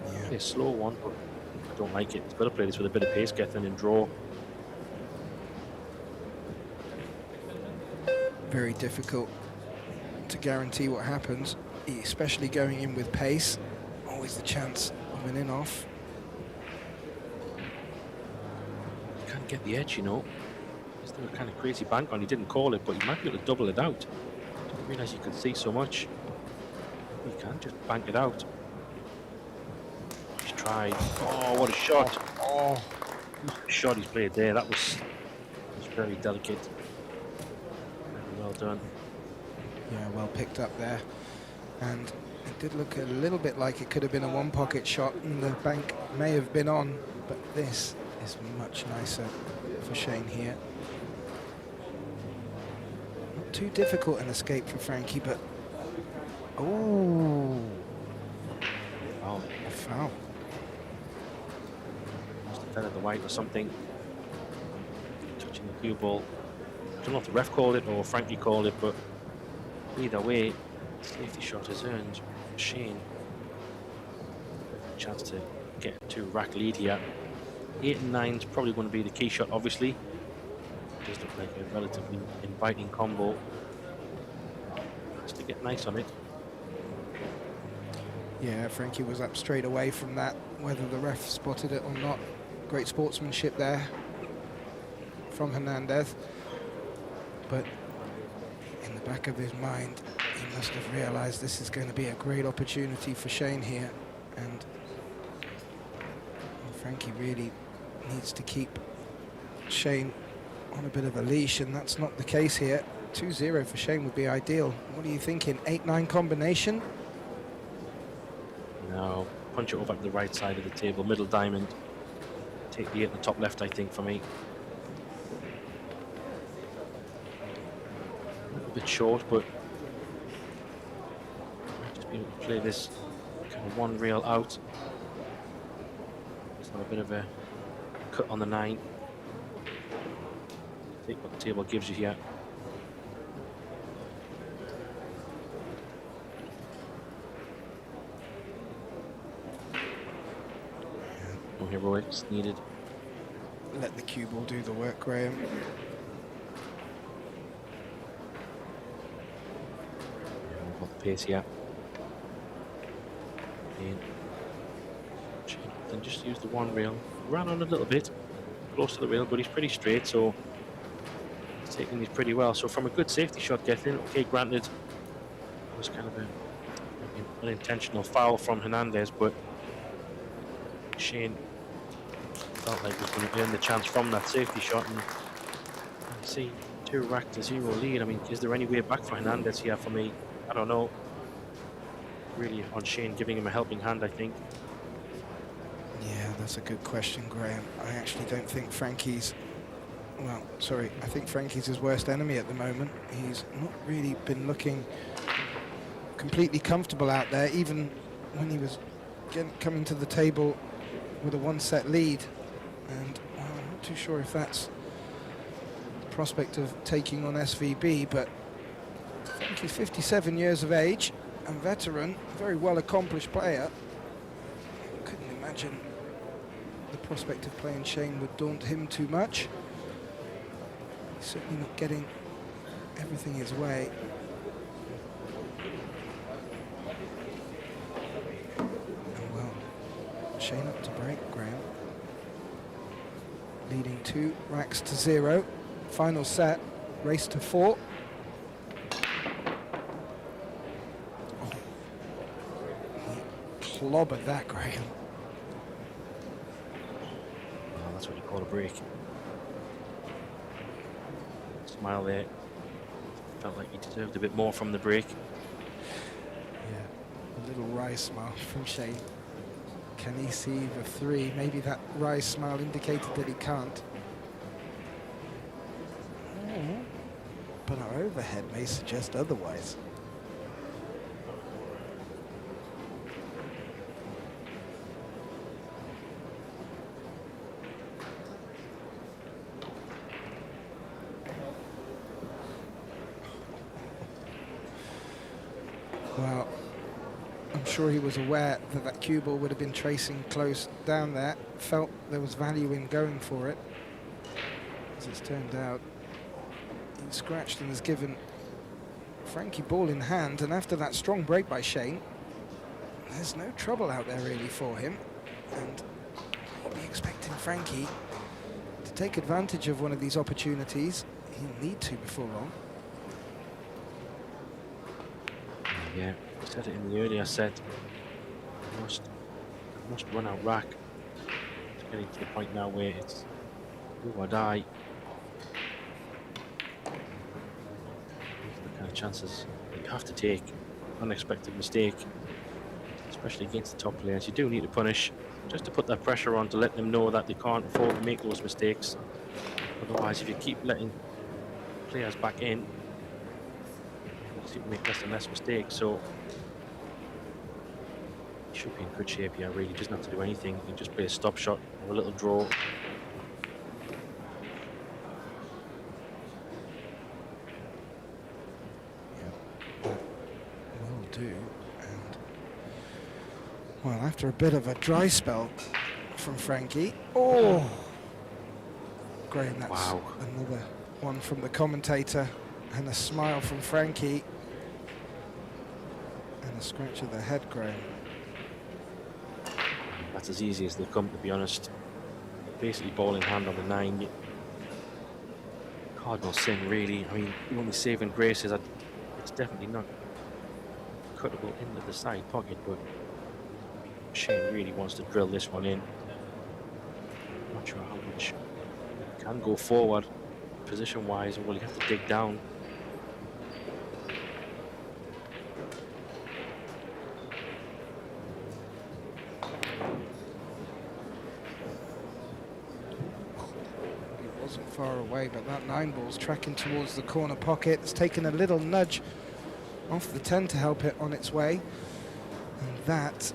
Yeah. A slow one, but I don't like it. He's got to play this with a bit of pace, get in and draw. Very difficult to guarantee what happens, especially going in with pace. Always the chance of an in-off. Can't get the edge, you know. He's doing a kind of crazy bank on. He didn't call it, but he might be able to double it out. I didn't realise you could see so much. He can just bank it out. He's tried. Oh, what a shot! Oh, the shot he's played there. That was very delicate. Very well done. Yeah, well picked up there. And It did look a little bit like it could have been a one-pocket shot, and the bank may have been on, but this is much nicer for Shane here. Not too difficult an escape for Frankie, but oh, a foul. Must have fell at the white or something. Touching the cue ball. I don't know if the ref called it or Frankie called it, but either way, safety shot is earned. Shane, chance to get to rack lead here. 8 and 9 is probably going to be the key shot, obviously. It does look like a relatively inviting combo. Has to get nice on it. Yeah, Frankie was up straight away from that, whether the ref spotted it or not. Great sportsmanship there from Hernandez. But in the back of his mind, he must have realized this is going to be a great opportunity for Shane here. And Frankie really needs to keep Shane on a bit of a leash, and that's not the case here. 2-0 for Shane would be ideal. What are you thinking? 8-9 combination? Now, punch it over to the right side of the table, middle diamond. Take the 8 in the top left, I think, for me. A little bit short, but just be able to play this kind of one rail out. Just have a bit of a cut on the 9. Take what the table gives you here. No heroics needed. Let the cue ball do the work, Graham. Got the pace here. And just use the one rail. Ran on a little bit, close to the rail, but he's pretty straight, so he's taking these pretty well. So from a good safety shot getting, okay, granted, it was kind of an unintentional foul from Hernandez, but Shane felt like he was going to earn the chance from that safety shot, and you see 2 rack to 0 lead. I mean, is there any way back for Hernandez here? For me, I don't know. Really on Shane giving him a helping hand, I think. Yeah, that's a good question, Graham. I actually don't think Frankie's, well, sorry, I think Frankie's his worst enemy at the moment. He's not really been looking completely comfortable out there, even when he was coming to the table with a 1-set lead. And well, I'm not too sure if that's the prospect of taking on SVB, but Frankie's 57 years of age and veteran, very well accomplished player. Couldn't imagine the prospect of playing Shane would daunt him too much. He's certainly not getting everything his way. And well, Shane up to break, Graham. Leading 2 racks to 0. Final set, race to 4. Clobbered that, Graham. Oh, that's what you call a break. Smile there. Felt like he deserved a bit more from the break. Yeah, a little wry smile from Shane. Can he see the 3? Maybe that wry smile indicated that he can't. But our overhead may suggest otherwise. Well, I'm sure he was aware that that cue ball would have been tracing close down there, felt there was value in going for it. As it's turned out, he scratched and has given Frankie ball in hand, and after that strong break by Shane, there's no trouble out there really for him, and he'll be expecting Frankie to take advantage of one of these opportunities. He'll need to before long. Yeah, I said it in the earlier set. Must run out rack. It's getting to the point now where it's do or die. These are the kind of chances that you have to take. Unexpected mistake. especially against the top players. You do need to punish, just to put that pressure on, to let them know that they can't afford to make those mistakes. Otherwise, if you keep letting players back in, you seem to make less and less mistakes. So he should be in good shape here, really. Doesn't have to do anything. You can just play a stop shot or a little draw. Will do. And well, after a bit of a dry spell from Frankie. Oh, Graham, that's Wow. another one from the commentator, and a smile from Frankie, and a scratch of the head, Graham. That's as easy as they come, to be honest. Basically ball in hand on the 9. Cardinal sin, really. I mean, the only saving grace is that it's definitely not cuttable into the side pocket, but Shane really wants to drill this one in. Not sure how much he can go forward position wise, or will he have to dig down? He wasn't far away, but that 9 ball's tracking towards the corner pocket. It's taken a little nudge off the 10 to help it on its way. And that,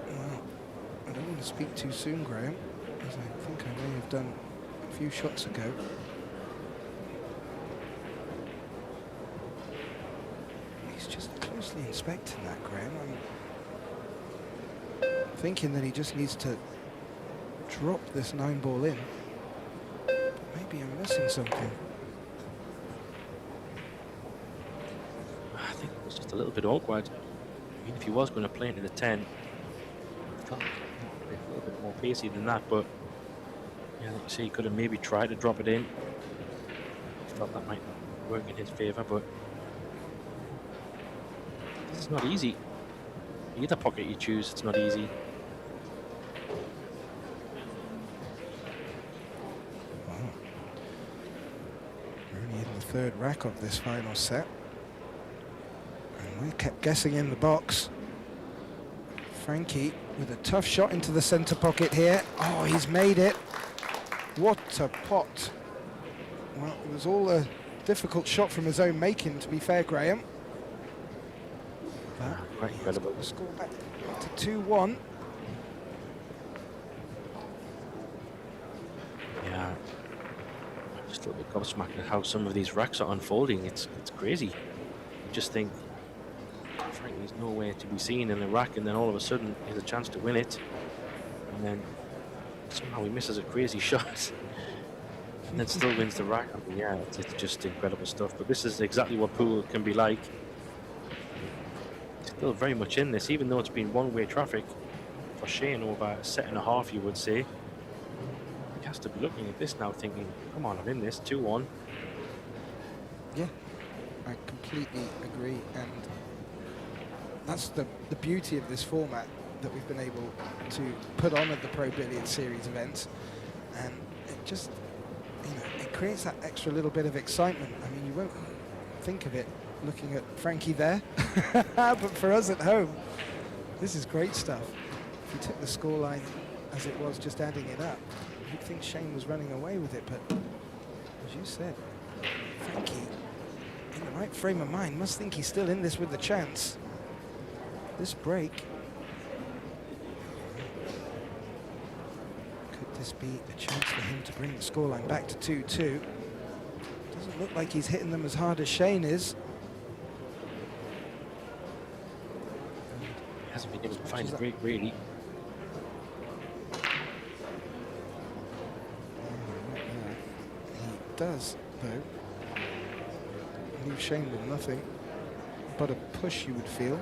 well, I don't want to speak too soon, Graham, as I think I may have done a few shots ago. He's just closely inspecting that, Graham. I'm thinking that he just needs to drop this 9 ball in. But maybe I'm missing something. I think it was just a little bit awkward. I mean, if he was going to play into the 10, I felt a little bit more pacey than that, but yeah, like you say, he could have maybe tried to drop it in. I felt that might work in his favour, but this is not easy. Either pocket you choose, it's not easy. Wow. We're only in the 3rd rack of this final set. And we kept guessing in the box. Frankie with a tough shot into the centre pocket here. Oh, he's made it. What a pot. Well, it was all a difficult shot from his own making, to be fair, Graham. But Quite he has incredible. got the score back to 2-1. Yeah, I'm just a little bit gobsmacked at how some of these racks are unfolding. It's crazy. You just think, Frankie's nowhere to be seen in the rack, and then all of a sudden he has a chance to win it, and then somehow he misses a crazy shot, and then still wins the rack. I mean, yeah, it's just incredible stuff. But this is exactly what pool can be like. Still very much in this, even though it's been one-way traffic for Shane over a set and a half, you would say. He has to be looking at this now thinking, come on, I'm in this, 2-1. Yeah, I completely agree, and that's the beauty of this format that we've been able to put on at the Pro Billiard Series events, and it just, it creates that extra little bit of excitement. I mean, you won't think of it looking at Frankie there, but for us at home, this is great stuff. If you took the scoreline as it was, just adding it up, you'd think Shane was running away with it, but as you said, Frankie, in the right frame of mind, must think he's still in this with the chance. This break, could this be a chance for him to bring the scoreline back to 2-2? Doesn't look like he's hitting them as hard as Shane is. He hasn't been able to find a break, really. He does, though. Leave Shane with nothing but a push, you would feel.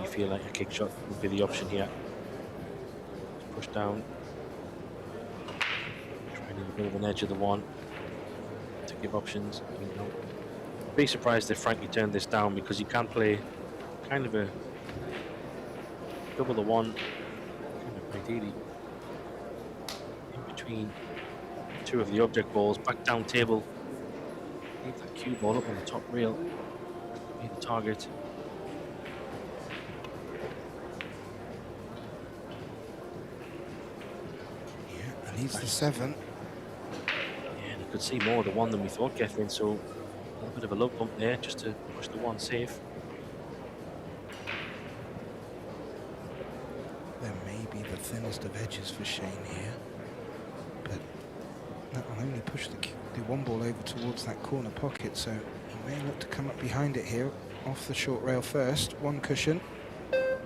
You feel like a kick shot would be the option here. Push down. Try and a bit of an edge of the 1 to give options. I'd be surprised if Frankie turned this down, because you can play kind of a double the 1, kind of ideally in between 2 of the object balls, back down table, Leave that cue ball up on the top rail. Be the target. Yeah, and he's the 7. Yeah, and I could see more of the 1 than we thought, Gethin, so a little bit of a low bump there just to push the 1 safe. There may be the thinnest of edges for Shane here, but that will only push the 1 ball over towards that corner pocket, so he may look to come up behind it here, off the short rail first, 1 cushion. Ooh,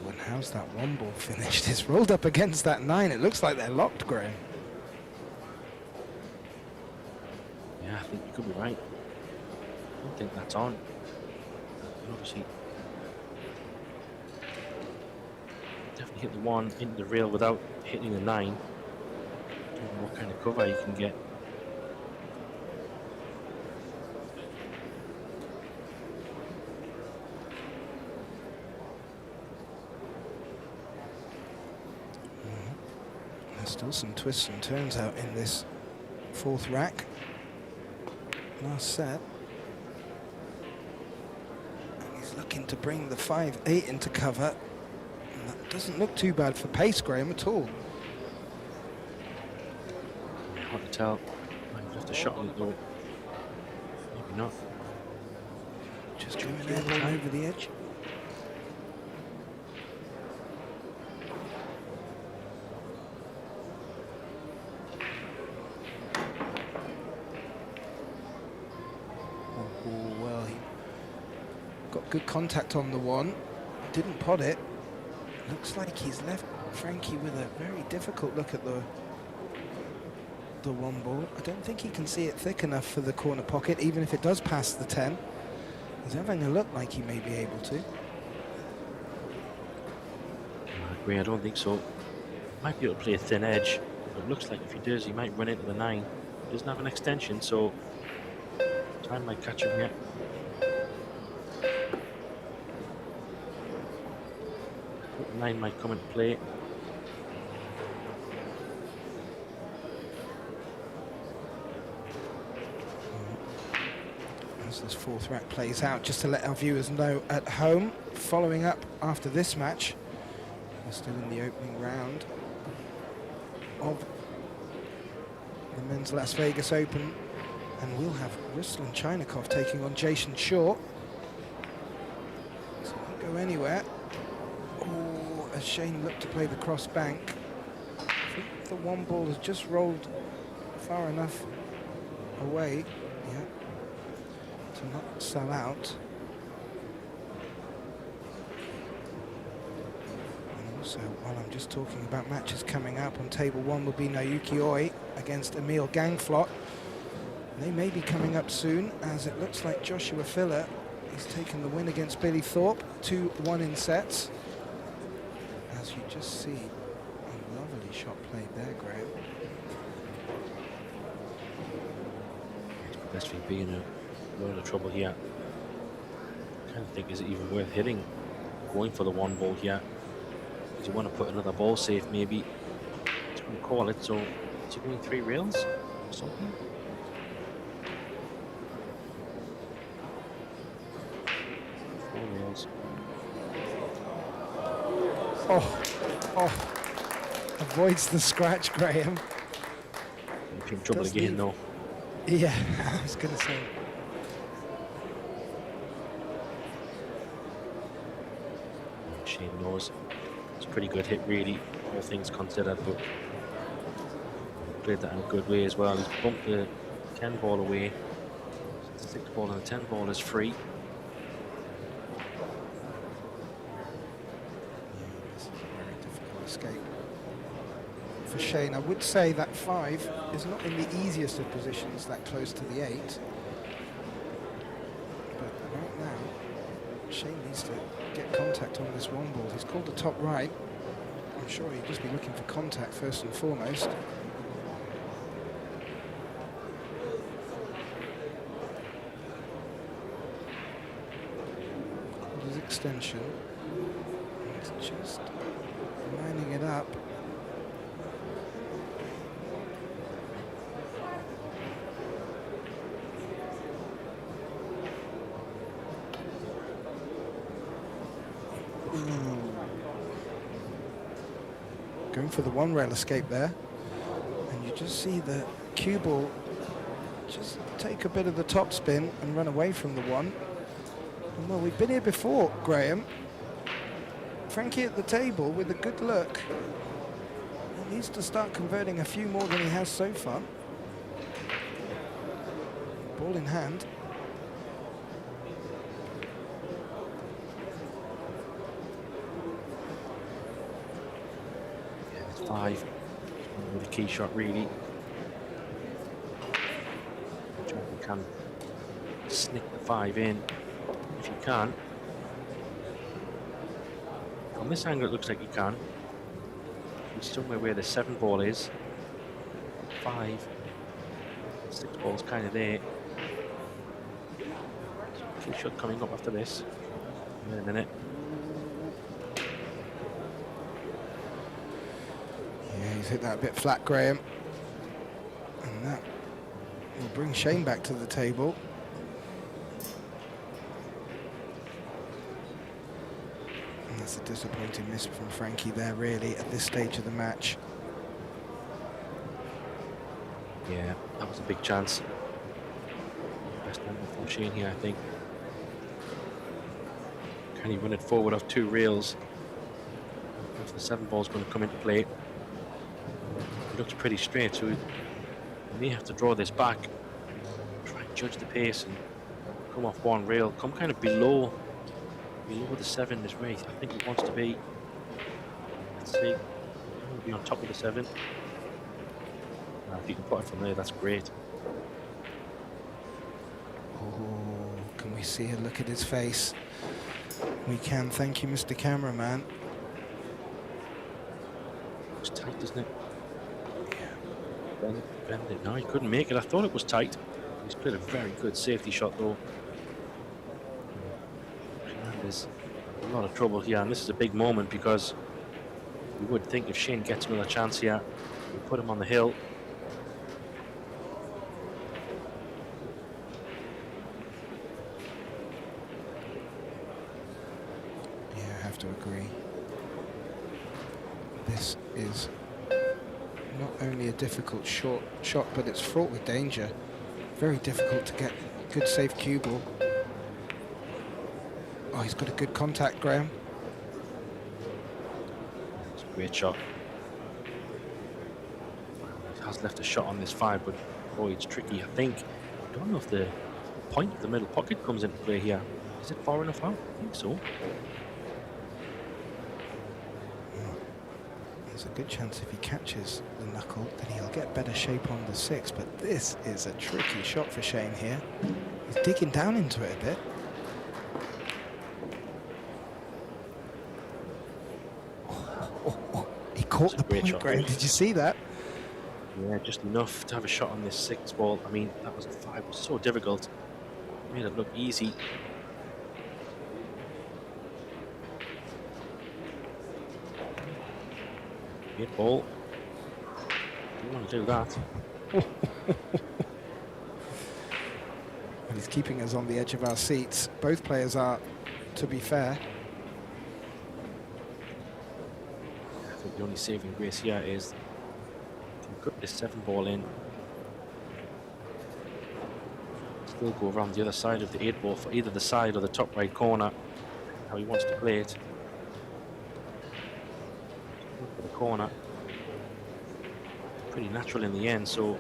and how's that 1 ball finished? It's rolled up against that 9. It looks like they're locked, Graham. Yeah, I think you could be right. I don't think that's on. Obviously, definitely hit the 1 into the rail without hitting the 9. Don't know what kind of cover you can get. There's still some twists and turns out in this 4th rack. Last set. Looking to bring the 5-8 into cover. And that doesn't look too bad for pace, Graham, at all. Hard to tell. Might have left a shot on it though. Maybe not. Just coming over the edge. Oh, well, he got good contact on the 1. Didn't pot it. Looks like he's left Frankie with a very difficult look at the 1 ball. I don't think he can see it thick enough for the corner pocket, even if it does pass the 10. He's having a look like he may be able to. I agree, I don't think so. Might be able to play a thin edge, but it looks like if he does, he might run into the 9. He doesn't have an extension, so time might catch him yet. The 9 might come into play. As this 4th rack plays out, just to let our viewers know at home, following up after this match, we're still in the opening round of the men's Las Vegas Open, and we'll have Ruslan Chynakov taking on Jason Shaw. So won't go anywhere. Oh, as Shane looked to play the cross bank, I think the 1 ball has just rolled far enough away, yeah, to not sell out. And also, while I'm just talking about matches coming up, on table 1 will be Naoki Oi against Emil Gangflot. They may be coming up soon, as it looks like Joshua Filler is taking the win against Billy Thorpe, 2-1 in sets. As you just see, a lovely shot played there, Graham. Best thing being a lot of trouble here. I kind of think, is it even worth hitting, going for the 1 ball here? Because you want to put another ball safe, maybe. It's going to call it, so is he going 3 rails or something? 4 rails. Oh, avoids the scratch, Graham. He's in trouble Does again, leave. though. Yeah, I was going to say. Shane knows. It's a pretty good hit, really, all things considered, but played that in a good way as well. He's bumped the 10 ball away. The 6 ball and the 10 ball is free. Yeah, this is a very difficult escape for Shane. I would say that 5 is not in the easiest of positions, that close to the 8. But right now, Shane needs to get contact on this 1 ball. He's called the top right. I'm sure he'd just be looking for contact first and foremost. Called his extension. It's just lining it up. Going for the one rail escape there, and you just see the cue ball just take a bit of the top spin and run away from the one. And well, we've been here before, Graham. Frankie at the table with a good look. He needs to start converting a few more than he has so far. Ball in hand. Five with a key shot, really. You can snick the 5 in if you can. From this angle, it looks like you can. It's somewhere where the 7 ball is. 5, 6 ball's kind of there. Key shot coming up after this. Wait a minute. Yeah, he's hit that a bit flat, Graham. And that will bring Shane back to the table. And that's a disappointing miss from Frankie there, really, at this stage of the match. Yeah, that was a big chance. Best number from Shane here, I think. Can he run it forward off 2 rails? If the 7 ball's going to come into play. It looks pretty straight, so we may have to draw this back, try and judge the pace and come off 1 rail, come kind of below the 7 is where I think he wants to be. Let's see, he'll be on top of the 7. If you can put it from there, that's great. Oh, can we see a look at his face? We can, thank you, Mr. Cameraman. It's tight, isn't it? Bend it. No, he couldn't make it. I thought it was tight. He's played a very good safety shot, though. And there's a lot of trouble here, and this is a big moment because you would think if Shane gets another chance here, we put him on the hill. Yeah, I have to agree. This is not only a difficult shot, but it's fraught with danger. Very difficult to get good safe cue ball. Oh, he's got a good contact, Graham. It's a great shot. He has left a shot on this 5, but boy, it's tricky. I don't know if the point of the middle pocket comes into play here. Is it far enough out? I think so. There's a good chance if he catches the knuckle, then he'll get better shape on the 6, but this is a tricky shot for Shane here. He's digging down into it a bit. He caught the point, Graham. Did you see that? Yeah, just enough to have a shot on this 6 ball. I mean, that was a 5. It was so difficult. Made it look easy. Good ball. You want to do that. Well, he's keeping us on the edge of our seats. Both players are, to be fair. I think the only saving grace here is can put this 7 ball in. Still go around the other side of the 8 ball for either the side or the top right corner. How he wants to play it. For the corner. Pretty natural in the end, so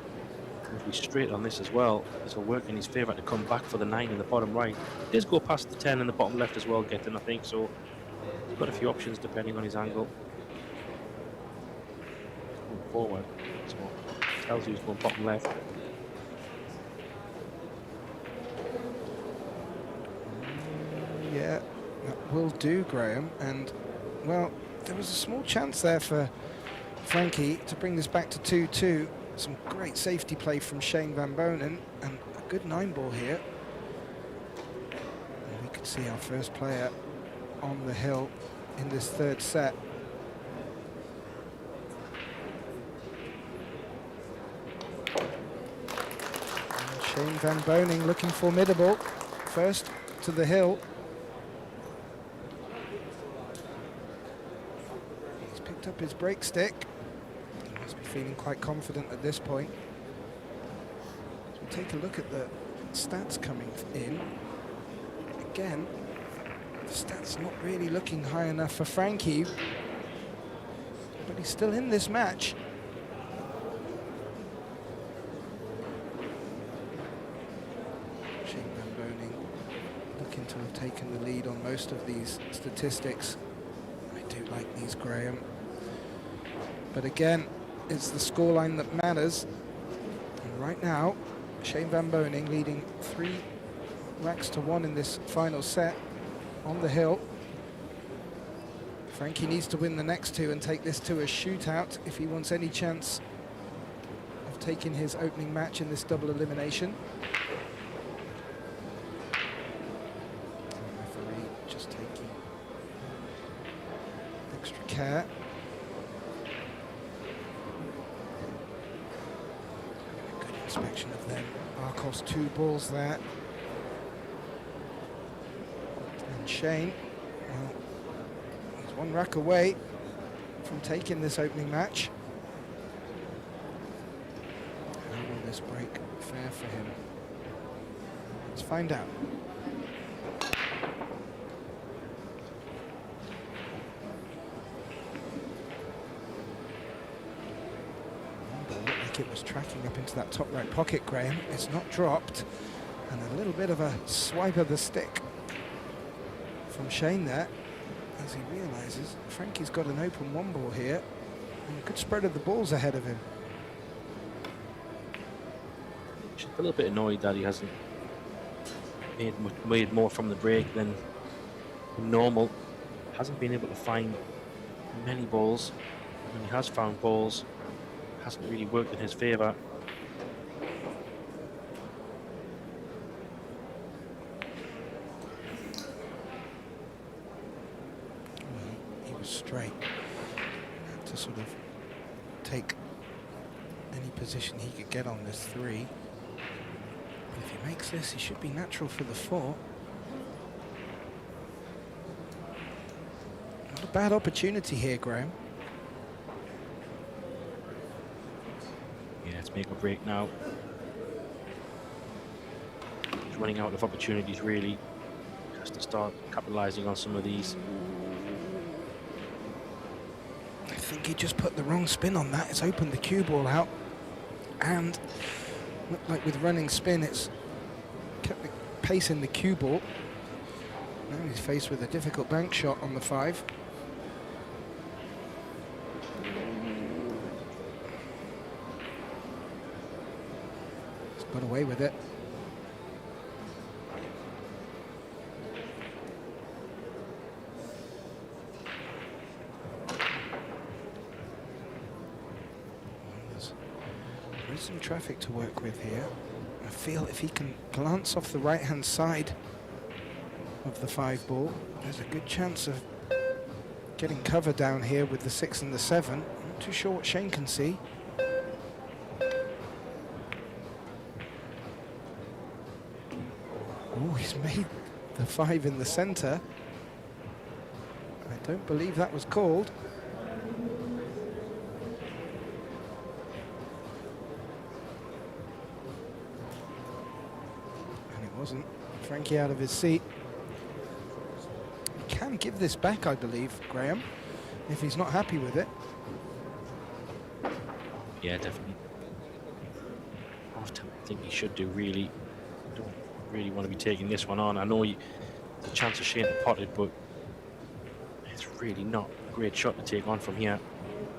if we straight on this as well, this will work in his favour to come back for the 9 in the bottom right. He does go past the 10 in the bottom left as well, getting, I think, so he's got a few options depending on his angle. Going forward, so tells you he's going bottom left. Yeah, that will do, Graham. And, well, there was a small chance there for Frankie to bring this back to 2-2. Some great safety play from Shane Van Bonen and a good 9 ball here. And we could see our first player on the hill in this 3rd set. Shane Van Boening looking formidable. First to the hill. He's picked up his break stick. He must be feeling quite confident at this point. So we'll take a look at the stats coming in. Again, the stats not really looking high enough for Frankie, but he's still in this match. Shane Van Boening looking to have taken the lead on most of these statistics. I do like these, Graham. But again, it's the scoreline that matters. And right now, Shane Van Boening leading 3 racks to 1 in this final set on the hill. Frankie needs to win the next 2 and take this to a shootout if he wants any chance of taking his opening match in this double elimination. The referee just taking extra care. Good inspection of them. Arcos 2 balls there. And Shane, well, he's 1 rack away from taking this opening match. How will this break fare for him? Let's find out. Looked like it was tracking up into that top right pocket, Graham. It's not dropped. And a little bit of a swipe of the stick from Shane there, as he realizes Frankie's got an open 1 ball here and a good spread of the balls ahead of him. Just a little bit annoyed that he hasn't made more from the break than normal. Hasn't been able to find many balls. When he has found balls, hasn't really worked in his favour. He was straight. Had to sort of take any position he could get on this 3. But if he makes this, he should be natural for the 4. Not a bad opportunity here, Graham. Yeah, it's make or break now. He's running out of opportunities, really. Has to start capitalising on some of these. I think he just put the wrong spin on that. It's opened the cue ball out, and looked like with running spin, it's kept the pace in the cue ball. Now he's faced with a difficult bank shot on the 5. He's got away with it. There's some traffic to work with here. I feel if he can glance off the right-hand side of the 5 ball, there's a good chance of getting cover down here with the 6 and the 7. Not too sure what Shane can see. Oh, he's made the 5 in the center. I don't believe that was called. Wasn't. Frankie out of his seat. He can give this back, I believe, Graham, if he's not happy with it. Yeah, definitely. I think he should do, really. Don't really want to be taking this one on. I know the chance of Shane to pot it, but it's really not a great shot to take on from here.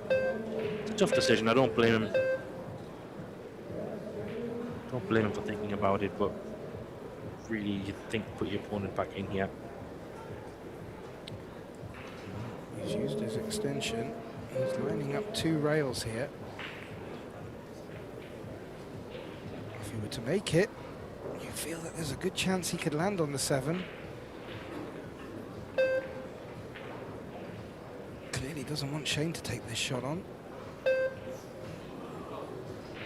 It's a tough decision. I don't blame him. Don't blame him for thinking about it, but really, you think put your opponent back in here. He's used his extension. He's lining up 2 rails here. If he were to make it, you feel that there's a good chance he could land on the 7. Clearly doesn't want Shane to take this shot on.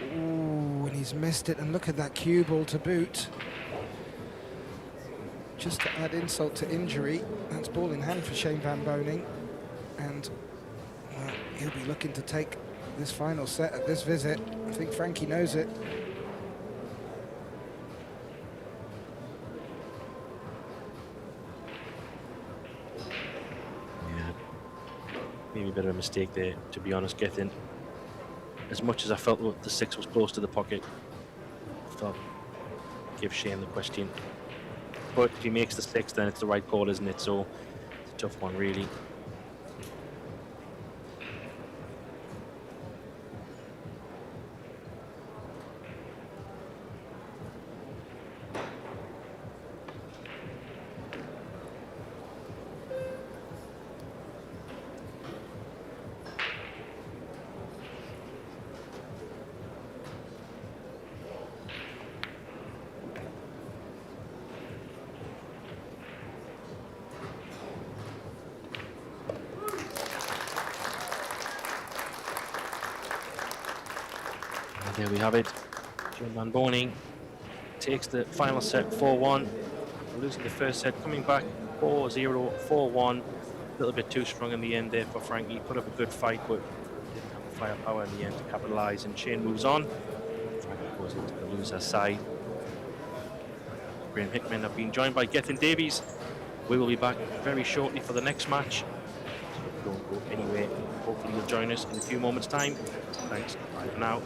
Ooh, and he's missed it, and look at that cue ball to boot. Just to add insult to injury, that's ball in hand for Shane Van Boening, and well, he'll be looking to take this final set at this visit. I think Frankie knows it. Yeah, maybe a bit of a mistake there, to be honest, Gethin. As much as I felt that the 6 was close to the pocket, I felt give Shane the question. But if he makes the 6, then it's the right call, isn't it? So it's a tough one, really. There we have it. Shane Van Boening takes the final set 4-1. Losing the first set, coming back 4-0, 4-1. A little bit too strong in the end there for Frankie. Put up a good fight, but didn't have the firepower in the end to capitalise. And Shane moves on. Frankie goes into the loser's side. Graham Hickman have been joined by Gethin Davies. We will be back very shortly for the next match. So don't go anywhere. Hopefully you'll join us in a few moments' time. Thanks. Bye for now.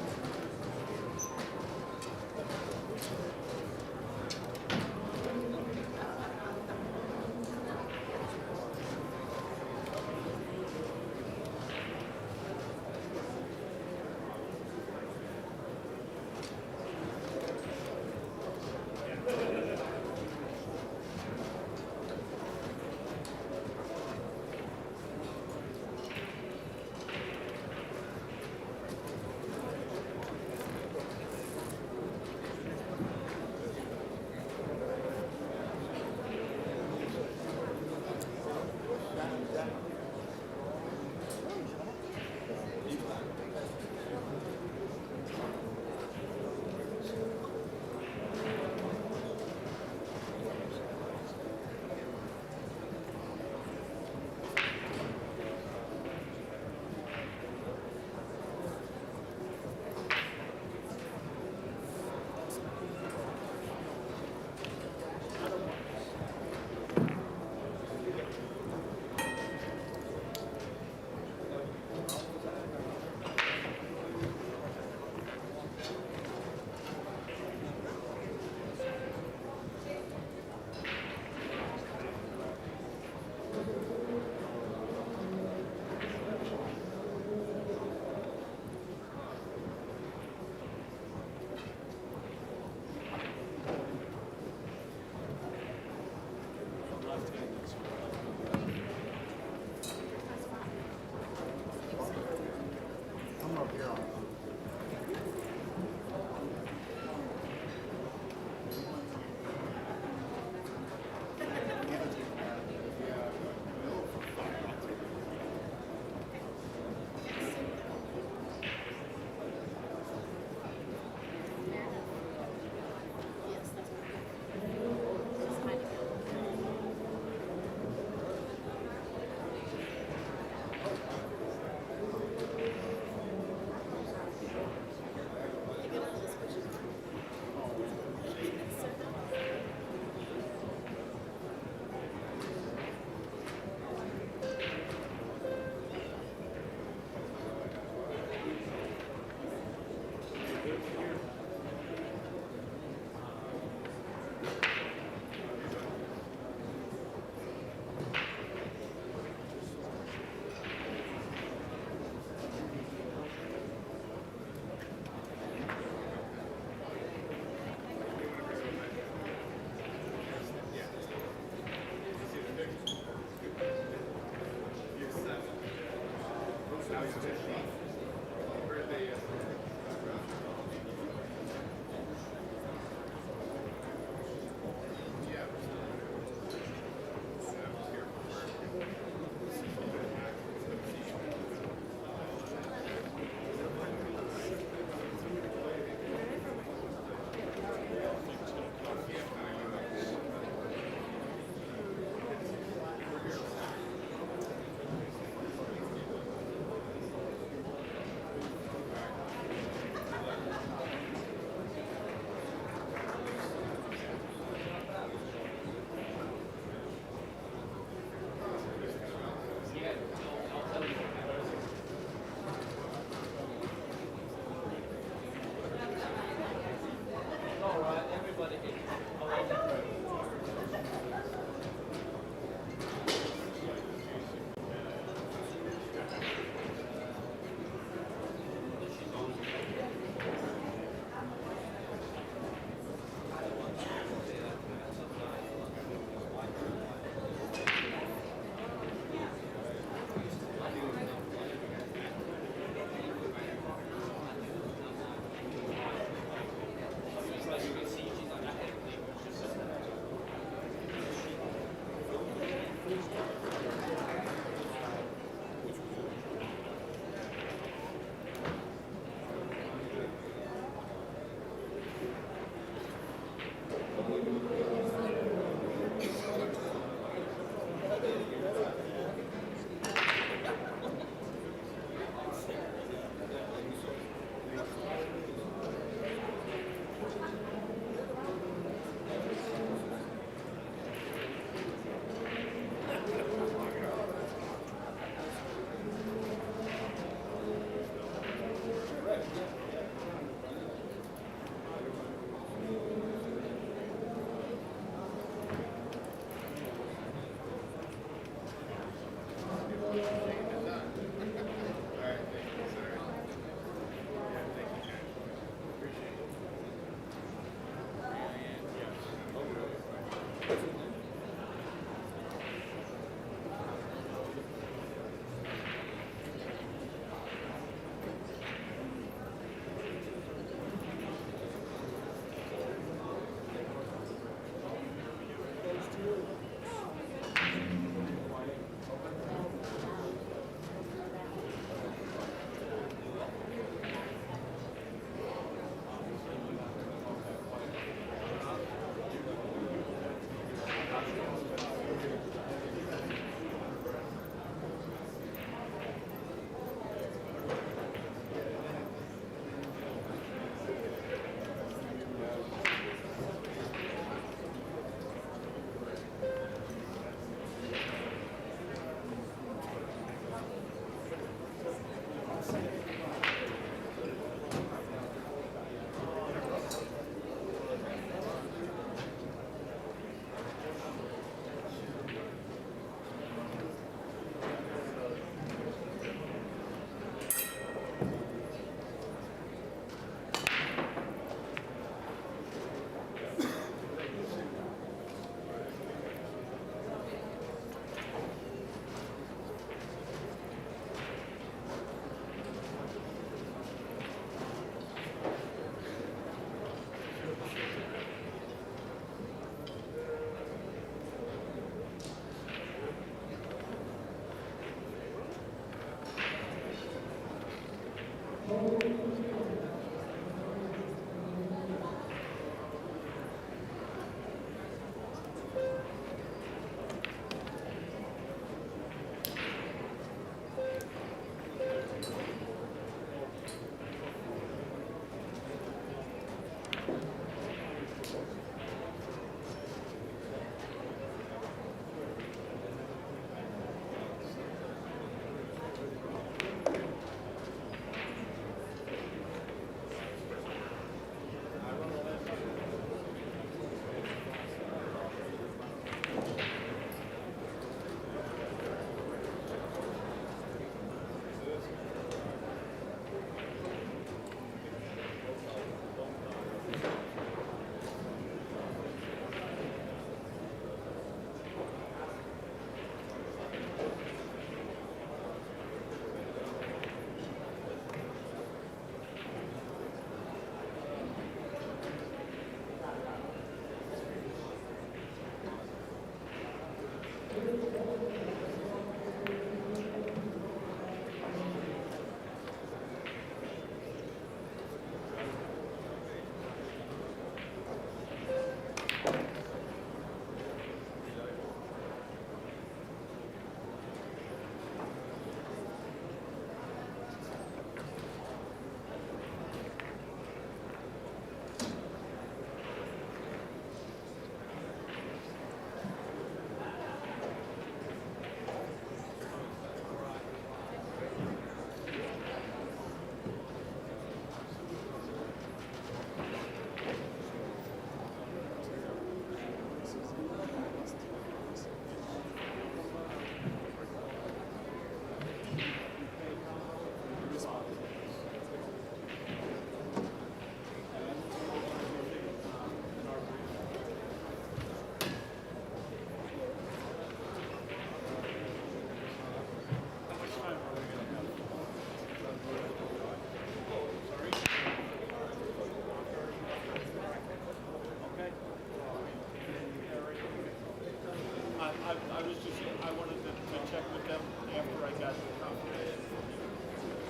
was just, I wanted to check with them after I got the confirmation from you.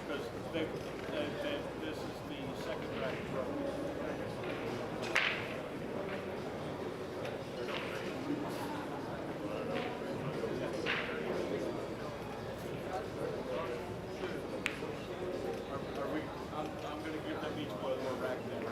Because this is the second rack throw. I'm going to give them each one more rack then.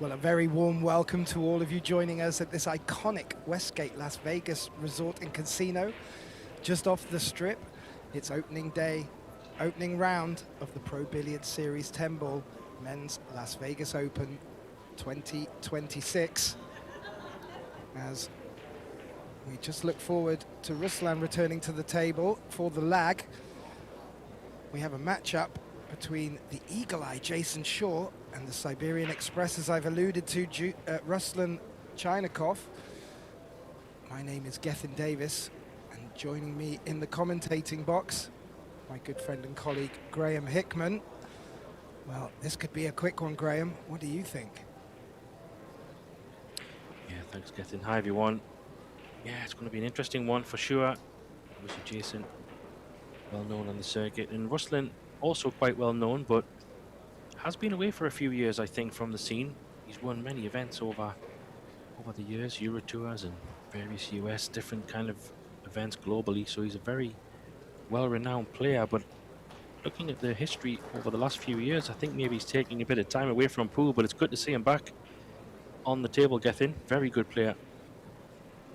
Well, a very warm welcome to all of you joining us at this iconic Westgate Las Vegas resort and casino. Just off the strip, it's opening day, opening round of the Pro Billiards Series 10 Ball Men's Las Vegas Open 2026. As we just look forward to Ruslan returning to the table for the lag. We have a matchup between the eagle-eye Jason Shaw and the Siberian Express, as I've alluded to, Ruslan Chynakov. My name is Gethin Davis, and joining me in the commentating box, my good friend and colleague Graham Hickman. Well, this could be a quick one, Graham. What do you think? Yeah, thanks, Gethin. Hi, everyone. Yeah, it's going to be an interesting one for sure. Obviously, Jason, well known on the circuit, and Ruslan also quite well known, but has been away for a few years, I think, from the scene. He's won many events over the years, Euro Tours and various US different kind of events globally, so he's a very well-renowned player. But looking at the history over the last few years, I think maybe he's taking a bit of time away from pool, but it's good to see him back on the table, Gethin. Very good player.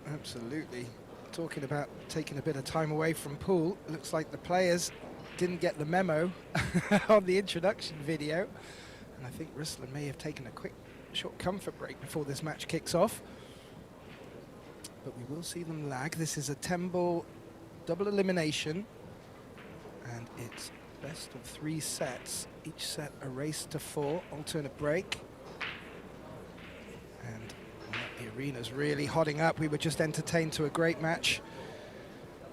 Absolutely. Talking about taking a bit of time away from pool, looks like the players didn't get the memo on the introduction video, and I think Ruslan may have taken a quick short comfort break before this match kicks off, but we will see them lag. This is a 10-ball double elimination, and it's best of 3 sets, each set a race to 4, alternate break. And the arena's really hotting up. We were just entertained to a great match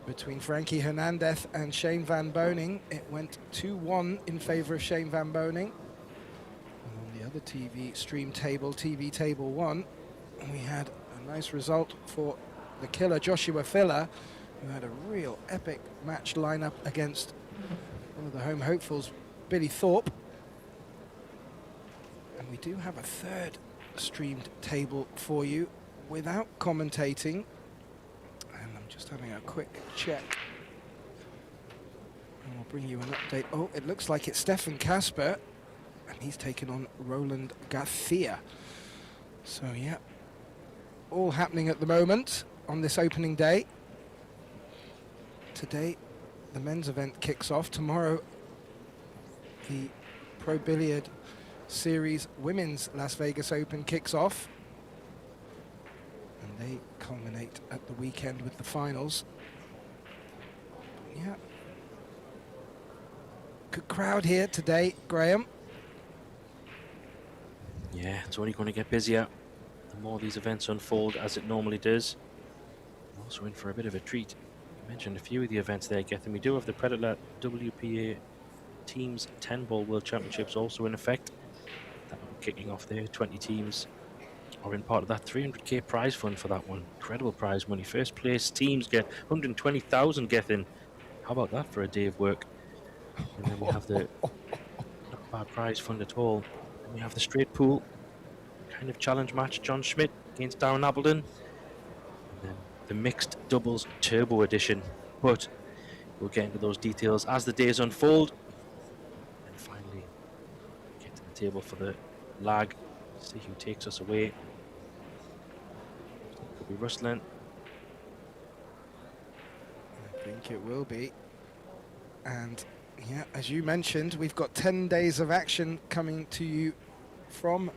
between Frankie Hernandez and Shane van Boening. It went 2-1 in favor of Shane van Boening. And on the other TV stream table, TV table 1, we had a nice result for the killer Joshua Filler, who had a real epic match lineup against one of the home hopefuls, Billy Thorpe. And we do have a third streamed table for you without commentating, and I'm just having a quick check and I'll bring you an update. Oh, it looks like it's Stefan Kasper, and he's taken on Roland Garcia. So yeah, all happening at the moment on this opening day. Today the men's event kicks off. Tomorrow the Pro Billiard Series Women's Las Vegas Open kicks off, and they culminate at the weekend with the finals. Yeah, good crowd here today, Graham. Yeah, it's only going to get busier the more these events unfold, as it normally does. We're also in for a bit of a treat. You mentioned a few of the events there, Gethin. We do have the Predator WPA Teams 10-Ball World Championships also in effect. That will be kicking off there. 20 teams are in part of that 300k prize fund for that one. Incredible prize money. First place teams get 120,000, Gethin. How about that for a day of work? And then we have the not a bad prize fund at all. And we have the straight pool kind of challenge match. John Schmidt against Darren Appleton. And then the mixed doubles turbo edition. But we'll get into those details as the days unfold. And finally get to the table for the lag. See who takes us away. Could be Ruslan. I think it will be. And yeah, as you mentioned, we've got 10 days of action coming to you from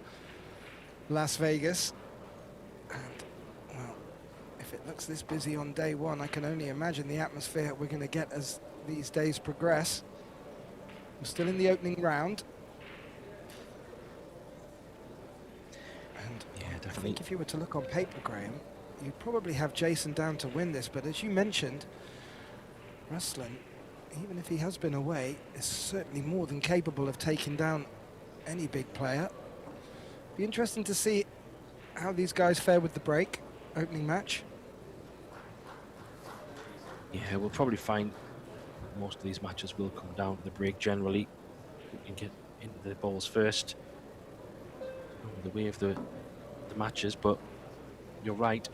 Las Vegas. And well, if it looks this busy on day one, I can only imagine the atmosphere we're going to get as these days progress. We're still in the opening round. And Yeah, I definitely. think if you were to look on paper, Graham, you'd probably have Jason down to win this, but as you mentioned, Ruslan, even if he has been away, is certainly more than capable of taking down any big player. Be interesting to see how these guys fare with the break, opening match. Yeah, we'll probably find most of these matches will come down to the break generally. We can get into the balls first, the way of the matches, but you're right.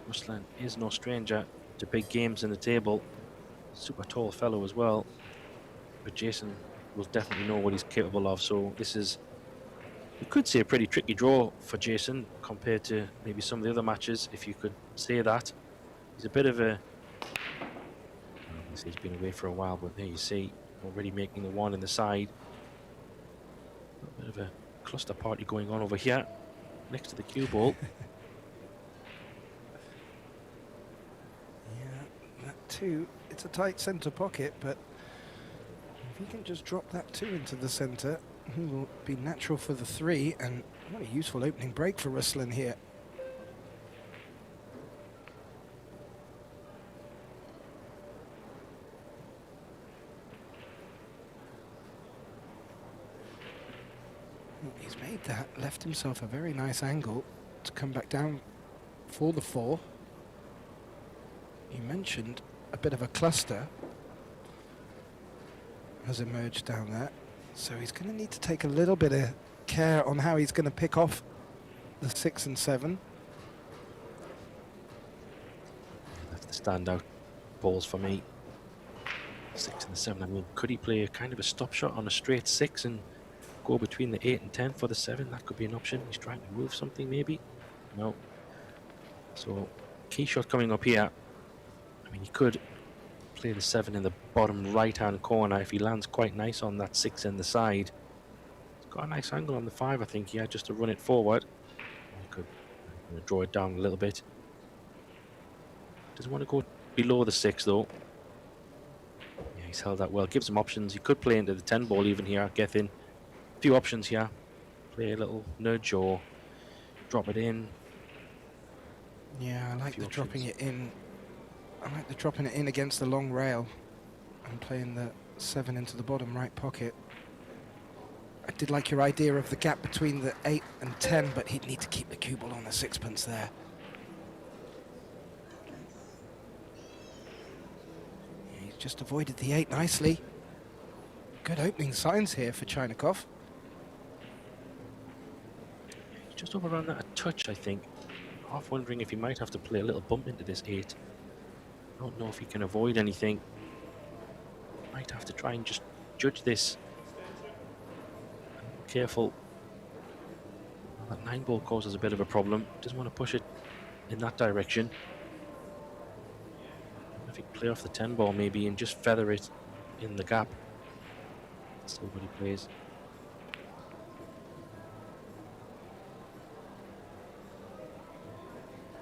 Ruslan is no stranger to big games in the table. Super tall fellow as well, but Jason will definitely know what he's capable of, so this is You could say a pretty tricky draw for Jason compared to maybe some of the other matches, if you could say that. He's a bit of a... He's been away for a while, but there you see, already making the one in the side. A bit of a cluster party going on over here, next to the cue ball. Yeah, that 2, it's a tight centre pocket, but if he can just drop that 2 into the centre, he will be natural for the 3, and what a useful opening break for Ruslan here. He's made that, left himself a very nice angle to come back down for the 4. You mentioned a bit of a cluster has emerged down there, so he's going to need to take a little bit of care on how he's going to pick off the 6 and 7. That's the standout balls for me. 6 and the 7. I mean, could he play a kind of a stop shot on a straight 6 and go between the 8 and 10 for the 7? That could be an option. He's trying to move something, maybe. No. So, key shot coming up here. I mean, he could play the 7 in the bottom right-hand corner if he lands quite nice on that 6 in the side. He's got a nice angle on the 5, I think, here, just to run it forward. He could draw it down a little bit. Doesn't want to go below the 6, though. Yeah, he's held that well. Gives him options. He could play into the 10 ball even here, Gethin. Few options here. Play a little nudge or drop it in. Yeah, I like the Few dropping options. it in. I like the dropping it in against the long rail and playing the 7 into the bottom right pocket. I did like your idea of the gap between the 8 and 10, but he'd need to keep the cue ball on the 6pence there. Yeah, he's just avoided the 8 nicely. Good opening signs here for Chinakhov. Just overrun that a touch, I think. Half wondering if he might have to play a little bump into this 8. I don't know if he can avoid anything. Might have to try and just judge this. Careful. That 9 ball causes a bit of a problem. Doesn't want to push it in that direction. If he can play off the 10 ball maybe and just feather it in the gap. That's still what he plays.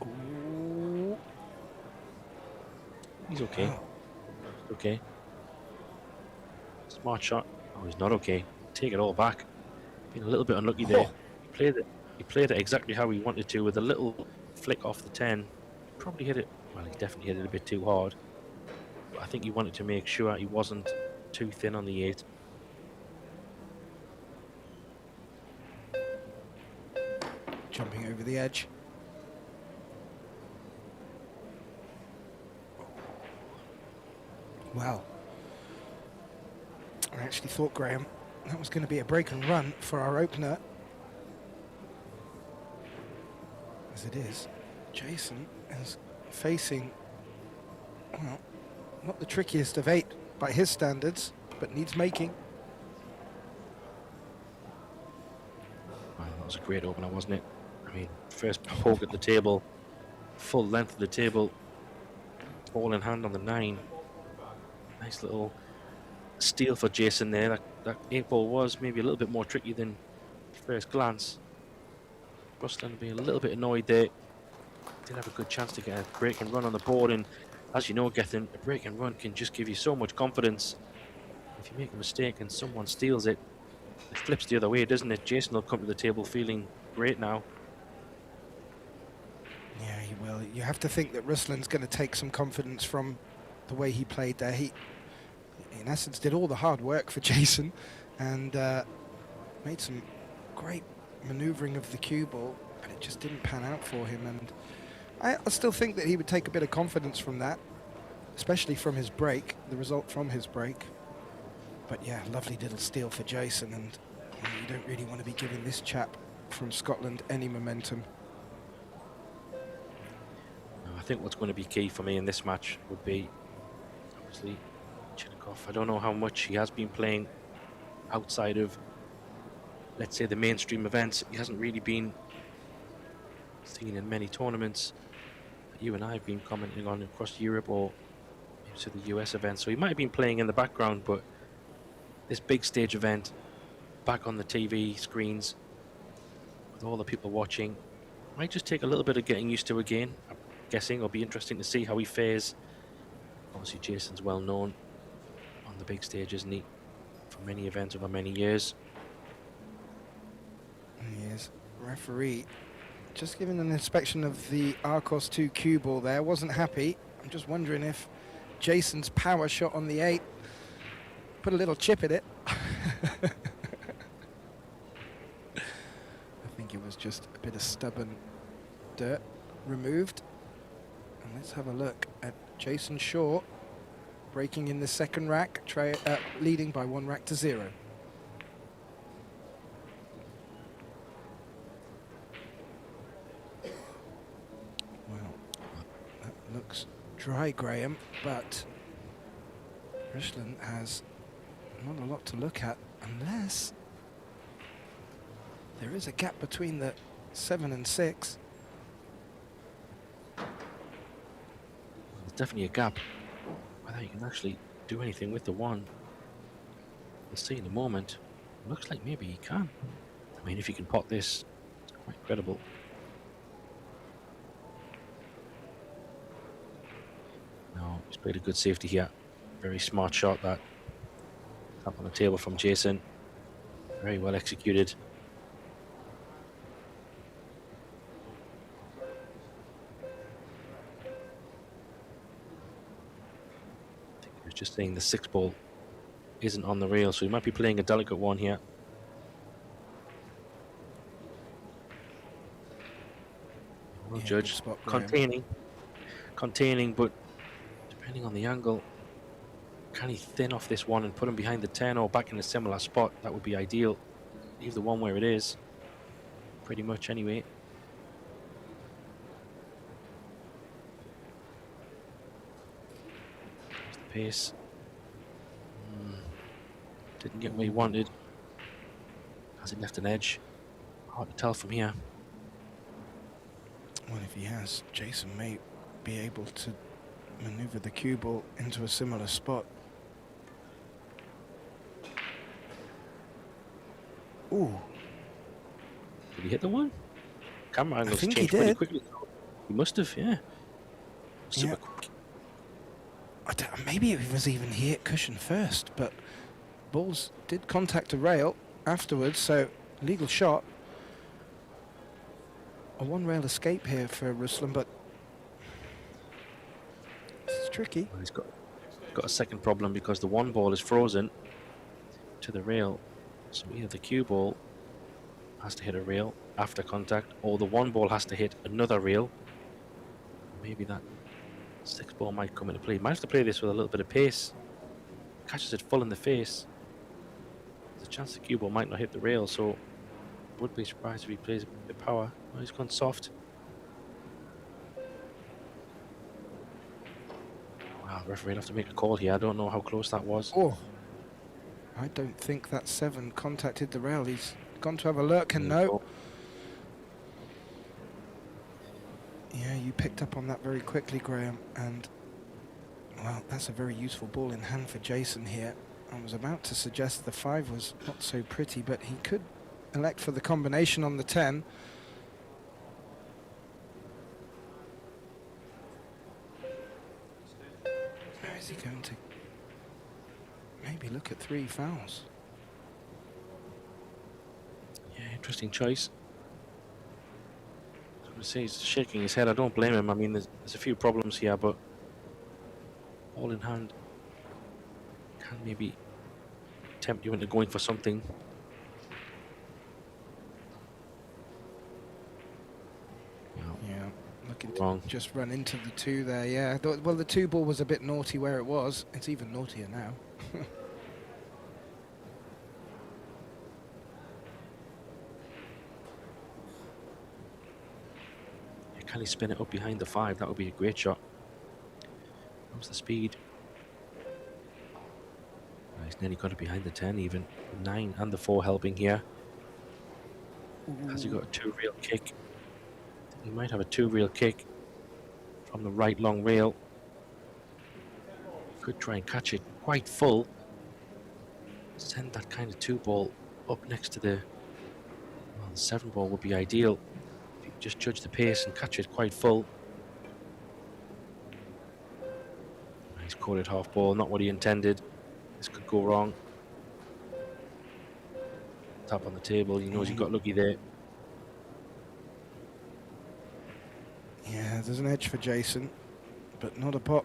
Ooh. He's okay. Wow. Okay. Smart shot. Oh, he's not okay. Take it all back. Been a little bit unlucky there. He played it exactly how he wanted to with a little flick off the 10. Probably hit it. Well, he definitely hit it a bit too hard. But I think he wanted to make sure he wasn't too thin on the 8. Jumping over the edge. Well, I actually thought, Graham, that was going to be a break and run for our opener. As it is, Jason is facing, well, not the trickiest of 8 by his standards, but needs making. Well, that was a great opener, wasn't it? I mean, first poke at the table, full length of the table, ball in hand on the 9. Nice little steal for Jason there. That 8 ball was maybe a little bit more tricky than first glance. Ruslan being a little bit annoyed there. Did have a good chance to get a break and run on the board, and as you know, Gethin, a break and run can just give you so much confidence. If you make a mistake and someone steals it, it flips the other way, doesn't it? Jason will come to the table feeling great now. Yeah, he will. You have to think that Ruslan's going to take some confidence from the way he played there. He, in essence, did all the hard work for Jason and made some great manoeuvring of the cue ball, but it just didn't pan out for him. And I still think that he would take a bit of confidence from that, especially from his break, the result from his break. But yeah, lovely little steal for Jason, and you don't really want to be giving this chap from Scotland any momentum. I think what's going to be key for me in this match would be, obviously, Chinakhov. I don't know how much he has been playing outside of let's say, the mainstream events. He hasn't really been seen in many tournaments that you and I have been commenting on across Europe or into the US events. So he might have been playing in the background, but this big stage event back on the TV screens with all the people watching might just take a little bit of getting used to again. I'm guessing it'll be interesting to see how he fares. Obviously, Jason's well known on the big stage, isn't he? For many events over many years. Yes, referee just giving an inspection of the Arcos 2 cue ball there. Wasn't happy. I'm just wondering if Jason's power shot on the 8 put a little chip in it. I think it was just a bit of stubborn dirt removed. And let's have a look at Jason Shaw breaking in the second rack, leading by 1 rack to 0. Well, that looks dry, Graham, but Richland has not a lot to look at unless there is a gap between the 7 and 6. There's definitely a gap. Whether you can actually do anything with the 1, we'll see in a moment. Looks like maybe he can. I mean, if he can pot this, it's quite incredible. No, he's played a good safety here. Very smart shot, that. Tap on the table from Jason. Very well executed. I think he was just saying the 6 ball isn't on the rail, so he might be playing a delicate one here. Well, Yeah, judge, good spot, Graham. containing, but depending on the angle, can he thin off this 1 and put him behind the 10 or back in a similar spot? That would be ideal. Leave the 1 where it is, pretty much anyway. There's the pace. Didn't get what he wanted. Has it left an edge? Hard to tell from here. Well, if he has, Jason may be able to maneuver the cue ball into a similar spot. Ooh, Did he hit the 1? Camera angles think he changed pretty did. quickly. He must have, yeah. Super Yeah. quick. Maybe it was even he hit cushion first, but balls did contact a rail afterwards, so legal shot. A 1 rail escape here for Ruslan, but it's tricky. Well, he's got a second problem because the 1 ball is frozen to the rail. So either the cue ball has to hit a rail after contact, or the 1 ball has to hit another rail. Maybe that 6 ball might come into play. Might have to play this with a little bit of pace. Catches it full in the face. There's a chance the cue ball might not hit the rail, so would be surprised if he plays a bit of power. Oh, he's gone soft. Wow, the referee will have to make a call here. I don't know how close that was. Oh, I don't think that 7 contacted the rail. He's gone to have a look, and no. Yeah, you picked up on that very quickly, Graham, and well, that's a very useful ball in hand for Jason here. I was about to suggest the 5 was not so pretty, but he could elect for the combination on the 10. Where is he going to maybe look at 3 fouls? Yeah, interesting choice. I was going to say he's shaking his head. I don't blame him. I mean, there's a few problems here, but all in hand can maybe tempt you into going for something. Yeah, looking Wrong. to just run into the 2 there, yeah. Well, the 2 ball was a bit naughty where it was. It's even naughtier now. Can he spin it up behind the 5? That would be a great shot. Comes the speed. He's nearly got it behind the 10 even. 9 and the 4 helping here. Has he got a two-rail kick? He might have a two-rail kick from the right long rail. Could try and catch it quite full. Send that kind of two ball up next to the, well, the seven ball would be ideal. If you just judge the pace and catch it quite full. He's caught it half ball, not what he intended. This could go wrong. Tap on the table, he knows he got lucky there. Yeah, there's an edge for Jason, but not a pot.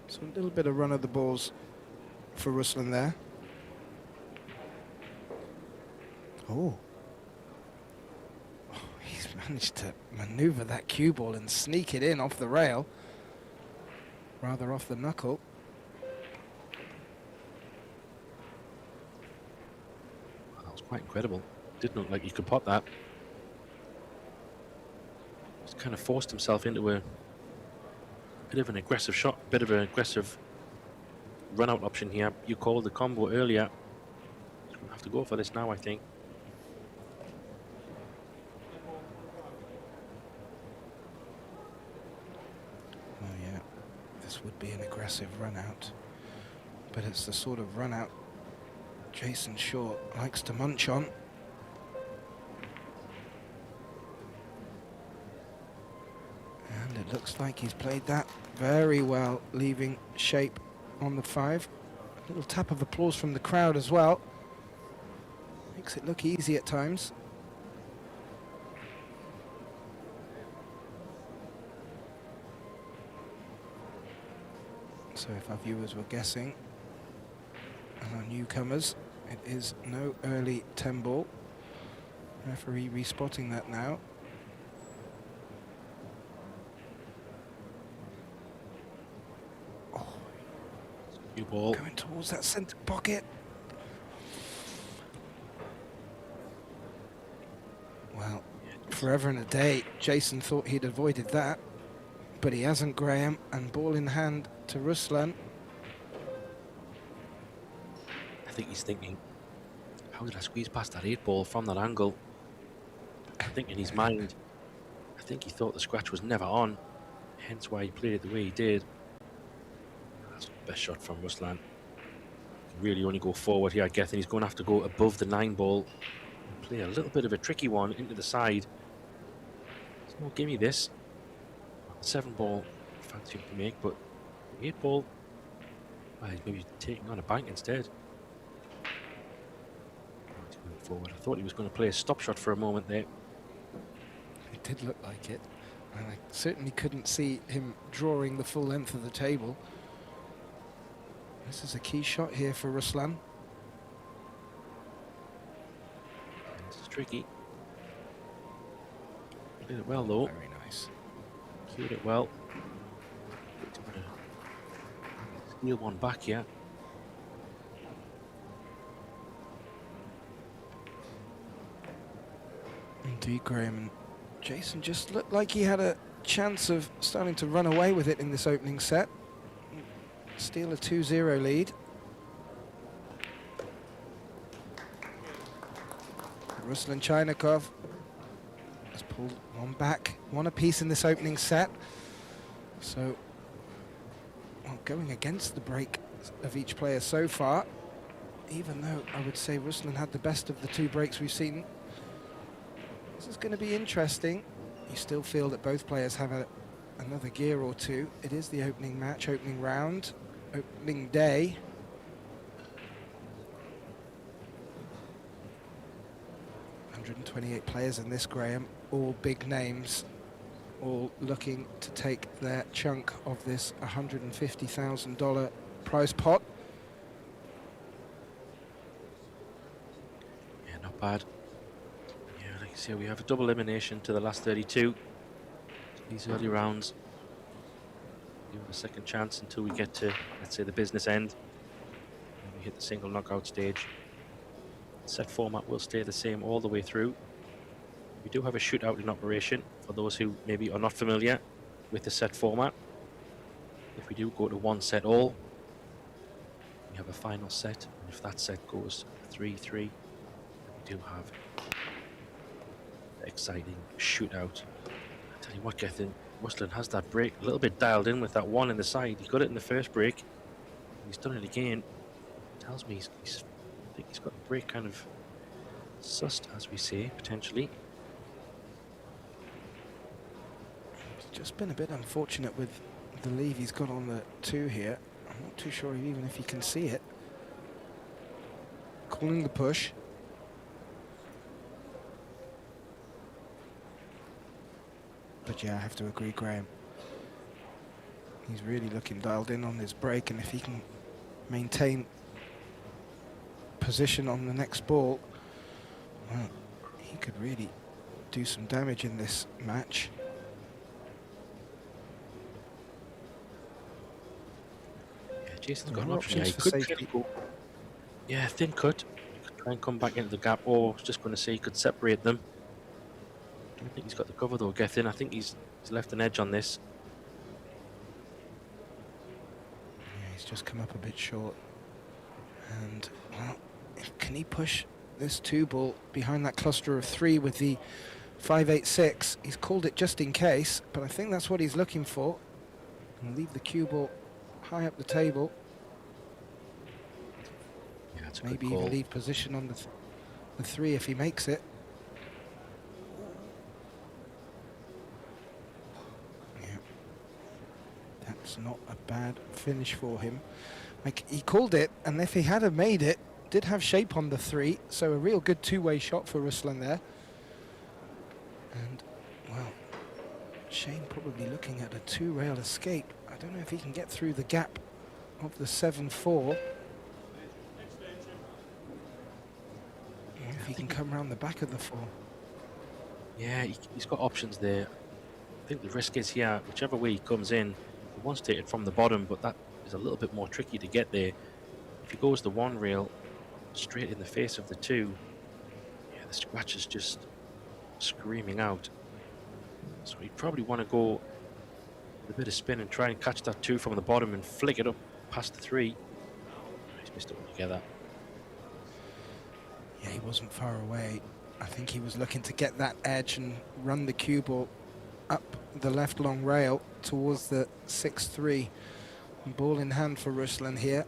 So a little bit of run of the balls for Ruslan there. Oh. He's managed to maneuver that cue ball and sneak it in off the rail. Rather off the knuckle. That was quite incredible. Didn't look like he could pot that. Just kind of forced himself into a bit of an aggressive shot, bit of an aggressive run out option here. You called the combo earlier. He's going to have to go for this now, I think. Oh yeah, this would be an aggressive run out, but it's the sort of run out Jason Short likes to munch on. And it looks like he's played that very well, leaving shape on the 5. A little tap of applause from the crowd as well. Makes it look easy at times. So if our viewers were guessing, and our newcomers, it is no early 10 ball. Referee respotting that now. Cue ball. Going towards that centre pocket. Well, forever and a day, Jason thought he'd avoided that, but he hasn't, Graham, and ball in hand to Ruslan. I think he's thinking, how did I squeeze past that 8 ball from that angle? I think in his mind, I think he thought the scratch was never on, hence why he played it the way he did. That's the best shot from Ruslan. Really only go forward here, I guess, and he's going to have to go above the 9 ball and play a little bit of a tricky one into the side. There's no gimme this. 7 ball, fancy to make, but 8 ball, well, he's maybe taking on a bank instead. He's going forward. I thought he was going to play a stop shot for a moment there. It did look like it, and I certainly couldn't see him drawing the full length of the table. This is a key shot here for Ruslan. This is tricky. Played it well though. Very nice. Cued it well. Steal one back here. Indeed, Graham. And Jason just looked like he had a chance of starting to run away with it in this opening set. Steal a 2-0 lead. Ruslan Chynakov has pulled one back, one apiece in this opening set. So, well, going against the break of each player so far, even though I would say Ruslan had the best of the 2 breaks we've seen. This is going to be interesting. You still feel that both players have another gear or two. It is the opening match, opening round, opening day. .128 players in this, Graham, all big names, all looking to take their chunk of this $150,000 prize pot. Yeah, not bad. Yeah, like you say, we have a double elimination to the last 32. These early rounds give it a second chance until we get to, let's say, the business end. And we hit the single knockout stage. Set format will stay the same all the way through. We do have a shootout in operation for those who maybe are not familiar with the set format. If we do go to 1 set all, we have a final set, and if that set goes 3-3, we do have exciting shootout. I tell you what, Gethin, Ruslan has that break a little bit dialed in with that one in the side. He got it in the first break. He's done it again. Tells me I think he's got the break kind of sussed, as we say, potentially. He's just been a bit unfortunate with the leave he's got on the 2 here. I'm not too sure even if he can see it. Calling the push. But yeah, I have to agree, Graham. He's really looking dialed in on this break, and if he can maintain position on the next ball, well, he could really do some damage in this match. Yeah, Jason's got There an are option. options He for could safety. try and go, yeah, thin cut. He could try and come back into the gap, or I was just going to say he could separate them. I don't think he's got the cover though, Gethin. I think he's left an edge on this. Yeah, he's just come up a bit short. And, well, can he push this 2 ball behind that cluster of 3 with the 5-8-6? He's called it just in case, but I think that's what he's looking for. And leave the cue ball high up the table. Yeah, that's a Maybe good call. even leave position on the 3 if he makes it. Yeah, that's not a bad finish for him. Like, he called it, and if he had have made it, did have shape on the 3, so a real good 2-way shot for Ruslan there. And, well, Shane probably looking at a 2-rail escape. I don't know if he can get through the gap of the 7-4. If he can come around the back of the 4. Yeah, he's got options there. I think the risk is here, whichever way he comes in, he wants to hit it from the bottom, but that is a little bit more tricky to get there. If he goes the 1 rail straight in the face of the 2, yeah, the scratch is just screaming out. So he'd probably want to go with a bit of spin and try and catch that 2 from the bottom and flick it up past the 3. He's missed it altogether. Yeah, he wasn't far away. I think he was looking to get that edge and run the cue ball up the left long rail towards the 6-3. Ball in hand for Ruslan here.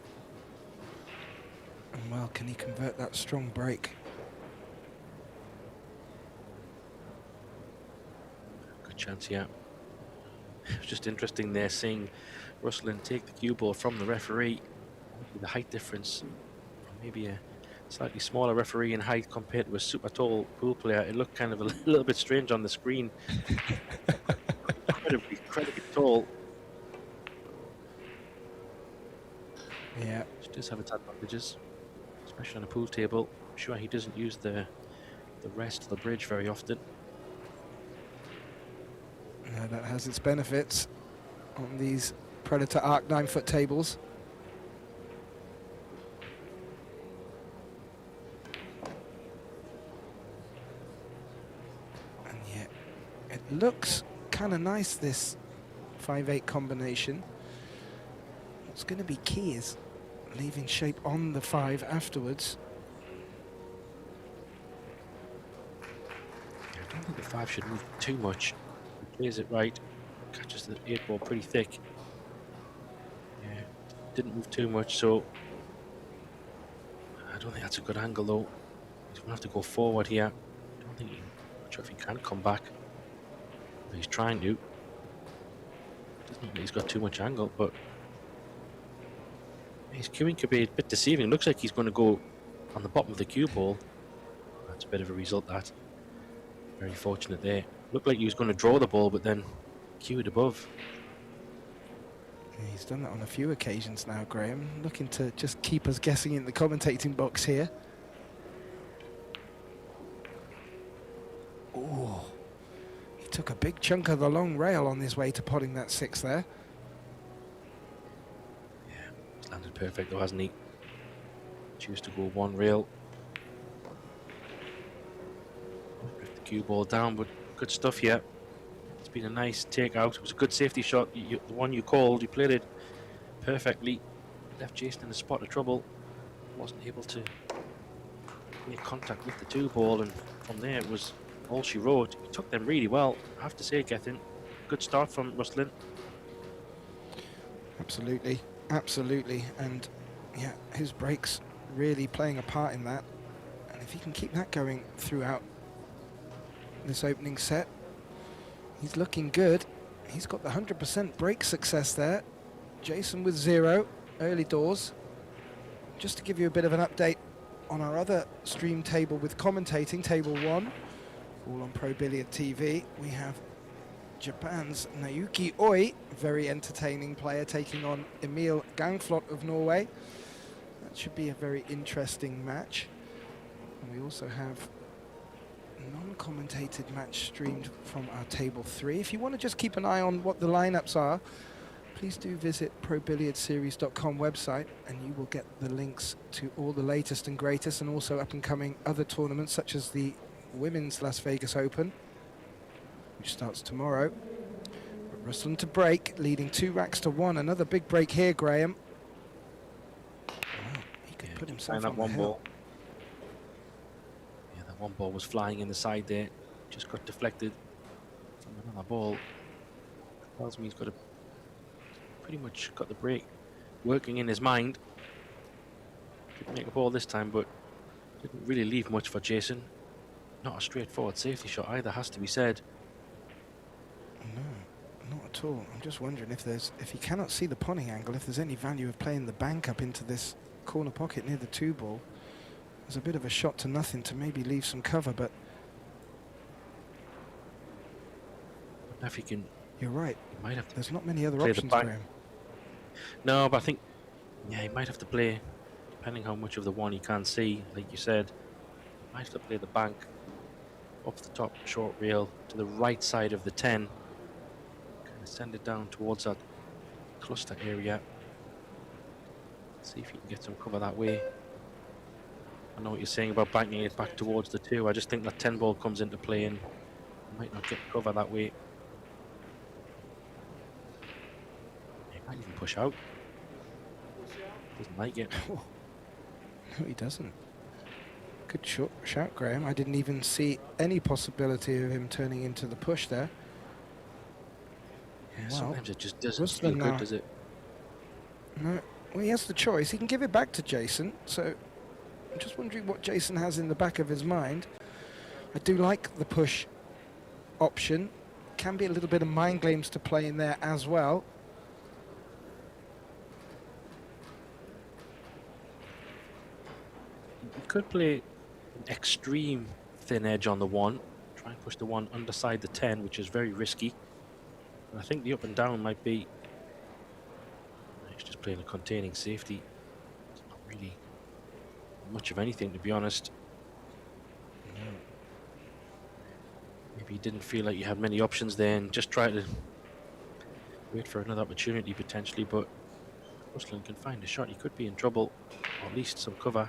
And well, can he convert that strong break? Good chance, yeah. It was just interesting there seeing Ruslan take the cue ball from the referee. The height difference from maybe a slightly smaller referee in height compared to a super tall pool player. It looked kind of a little bit strange on the screen. incredibly tall. Yeah. He does have its advantages, especially on a pool table. I'm sure he doesn't use the rest of the bridge very often. No, that has its benefits on these Predator Arc 9-foot tables. And yeah, it looks kind of nice, this 5-8 combination. What's going to be key is leaving shape on the 5 afterwards. I don't think the 5 should move too much. He plays it right, catches the 8 ball pretty thick. Yeah, didn't move too much, so I don't think that's a good angle though. He's going to have to go forward here. I don't think I'm not sure if he can come back. But he's trying to. Doesn't look like he's got too much angle, but his cueing could be a bit deceiving. Looks like he's going to go on the bottom of the cue ball. That's a bit of a result, that. Very fortunate there. Looked like he was going to draw the ball, but then cue it above. Yeah, he's done that on a few occasions now, Graham. Looking to just keep us guessing in the commentating box here. Oh, he took a big chunk of the long rail on his way to potting that 6 there. Yeah, he's landed perfect though, hasn't he? Choose to go 1 rail. Lift the cue ball down, but good stuff here. It's been a nice takeout. It was a good safety shot. The one you called, you played it perfectly. Left Jason in a spot of trouble. Wasn't able to make contact with the 2 ball, and from there it was all she wrote. He took them really well, I have to say, Gethin. Good start from Rustlin. Absolutely, absolutely, and yeah, his breaks really playing a part in that. And if he can keep that going throughout this opening set, he's looking good. He's got the 100% break success there. Jason with 0 early doors. Just to give you a bit of an update on our other stream table with commentating, table 1, all on Pro Billiard TV, we have Japan's Naoki Oi, very entertaining player, taking on Emil Gangflot of Norway. That should be a very interesting match. And we also have non-commentated match streamed from our table 3. If you want to just keep an eye on what the lineups are, please do visit ProBilliardSeries.com website, and you will get the links to all the latest and greatest, and also up and coming other tournaments such as the Women's Las Vegas Open, which starts tomorrow. Rustlin to break, leading 2 racks to 1. Another big break here, Graham. Wow, he could put himself on the hill. Ball. Yeah, that one ball was flying in the side there. Just got deflected from another ball. Tells me he's got a pretty much got the break working in his mind. Didn't make a ball this time, but didn't really leave much for Jason. Not a straightforward safety shot either, has to be said. No, not at all. I'm just wondering if he cannot see the pawning angle, if there's any value of playing the bank up into this corner pocket near the 2 ball. There's a bit of a shot to nothing to maybe leave some cover, but if he can, you're right. he might have to. There's not many other play options for him. No, but I think, yeah, he might have to play, depending how much of the 1 he can see, like you said, might have to play the bank off the top short rail to the right side of the 10. Kind of send it down towards that cluster area. See if he can get some cover that way. I know what you're saying about banking it back towards the 2. I just think that 10 ball comes into play and might not get cover that way. He might even push out. Doesn't like it. No, he doesn't. Good shout, Graham. I didn't even see any possibility of him turning into the push there. Yeah, Wow. sometimes it just doesn't Rustlin feel now. good, does it? No, well, he has the choice. He can give it back to Jason. So I'm just wondering what Jason has in the back of his mind. I do like the push option. Can be a little bit of mind games to play in there as well. You could play an extreme thin edge on the 1. Try and push the 1 underside the 10, which is very risky. And I think the up and down might be... He's just playing a containing safety. It's not really much of anything, to be honest. Maybe you didn't feel like you had many options there and just try to wait for another opportunity potentially, but Rustlin can find a shot. He could be in trouble, or at least some cover.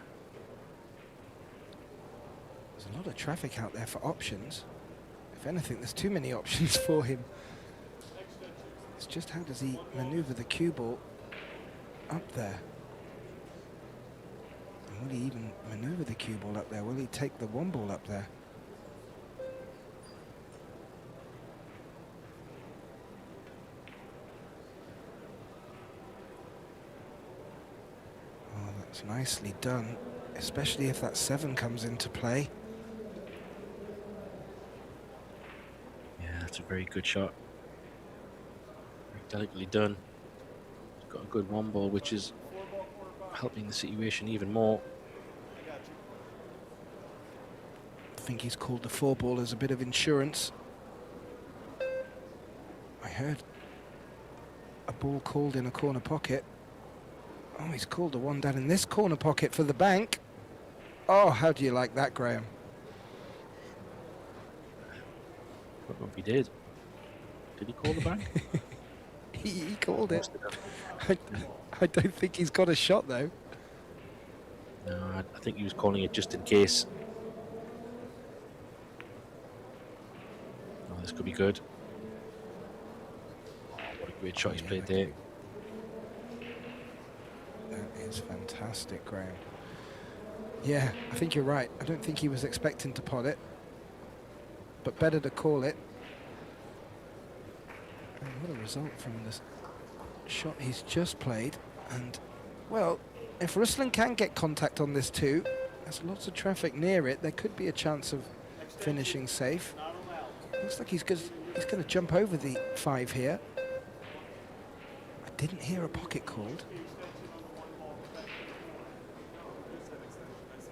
There's a lot of traffic out there for options. If anything, there's too many options for him. It's just how does he maneuver the cue ball up there? And will he even maneuver the cue ball up there? Will he take the 1 ball up there? Oh, that's nicely done, especially if that 7 comes into play. Yeah, that's a very good shot. Very delicately done. He's got a good 1 ball, which is helping the situation even more. I think he's called the 4 ball as a bit of insurance. I heard a ball called in a corner pocket. Oh, he's called the 1 down in this corner pocket for the bank. Oh, how do you like that, Graham? I don't know if he did. Did he call the bank? He called it. I don't think he's got a shot, though. No, I think he was calling it just in case. Oh, this could be good. Oh, what a great shot he's played there. That is fantastic, Graham. Yeah, I think you're right. I don't think he was expecting to pot it. but better to call it. And what a result from this shot he's just played. And, well, if Ruslan can get contact on this too, there's lots of traffic near it, there could be a chance of finishing safe. Looks like he's going to jump over the 5 here. I didn't hear a pocket called.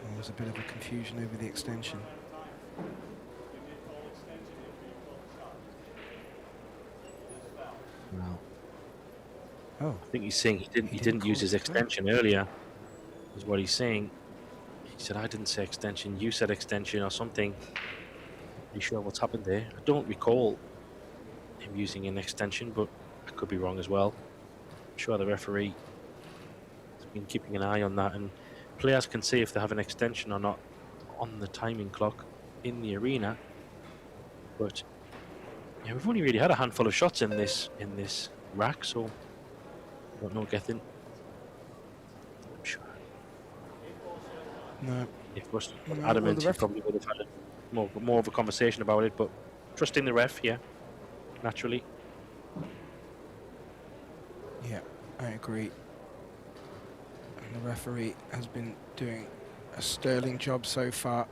There was a bit of a confusion over the extension. No. Oh, I think he's saying he didn't use his extension earlier, is what he's saying. He said, I didn't say extension, you said extension or something. Are you sure what's happened there? I don't recall him using an extension, but I could be wrong as well. I'm sure the referee has been keeping an eye on that, and players can see if they have an extension or not on the timing clock in the arena. But yeah, we've only really had a handful of shots in this rack, so I don't know, Gethin. I'm sure. no. If Russ was No, adamant, well, the he probably would have had more of a conversation about it, but trusting the ref, yeah, naturally. Yeah, I agree. And the referee has been doing a sterling job so far.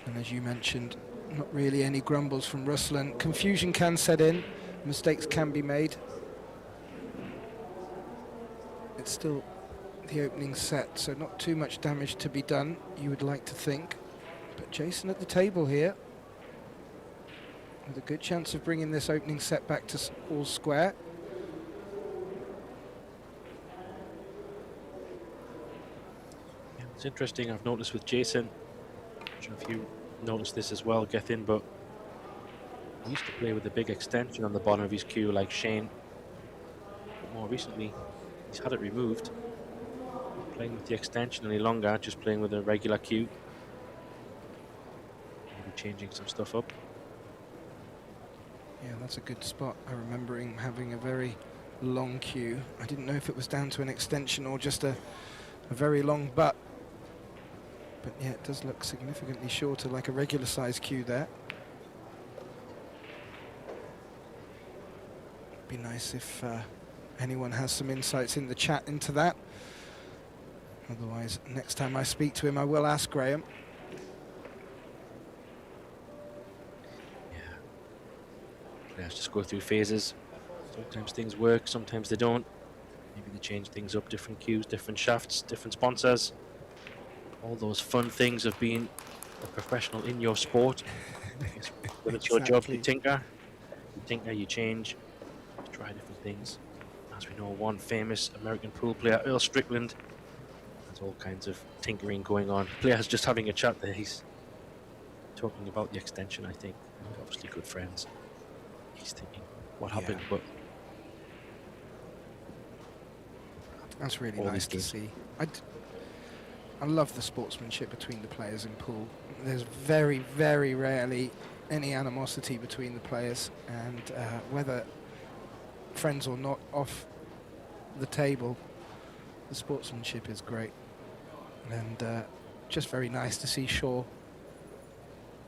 And as you mentioned, not really any grumbles from Ruslan. Confusion can set in, mistakes can be made. It's still the opening set, so not too much damage to be done, you would like to think. But Jason at the table here, with a good chance of bringing this opening set back to all square. Yeah, it's interesting, I've noticed with Jason, I'm not sure if you noticed this as well, Gethin, but he used to play with a big extension on the bottom of his cue like Shane. But more recently, he's had it removed. Playing with the extension any longer, just playing with a regular cue. Maybe changing some stuff up. Yeah, that's a good spot. I remember him having a very long cue. I didn't know if it was down to an extension or just a very long butt. But yeah, it does look significantly shorter, like a regular size cue there. Be nice if anyone has some insights in the chat into that. Otherwise, next time I speak to him, I will ask Graham. Yeah. Players just go through phases. Sometimes things work, sometimes they don't. Maybe they change things up, different cues, different shafts, different sponsors. All those fun things of being a professional in your sport. When it's your job, you tinker, you change, you try different things. As we know, one famous American pool player, Earl Strickland, has all kinds of tinkering going on. Players just having a chat there. He's talking about the extension, I think. They're obviously good friends. He's thinking what happened, but that's really all nice these to games. see. I love the sportsmanship between the players in pool. There's very, very rarely any animosity between the players, and whether friends or not off the table, the sportsmanship is great. And just very nice to see Shaw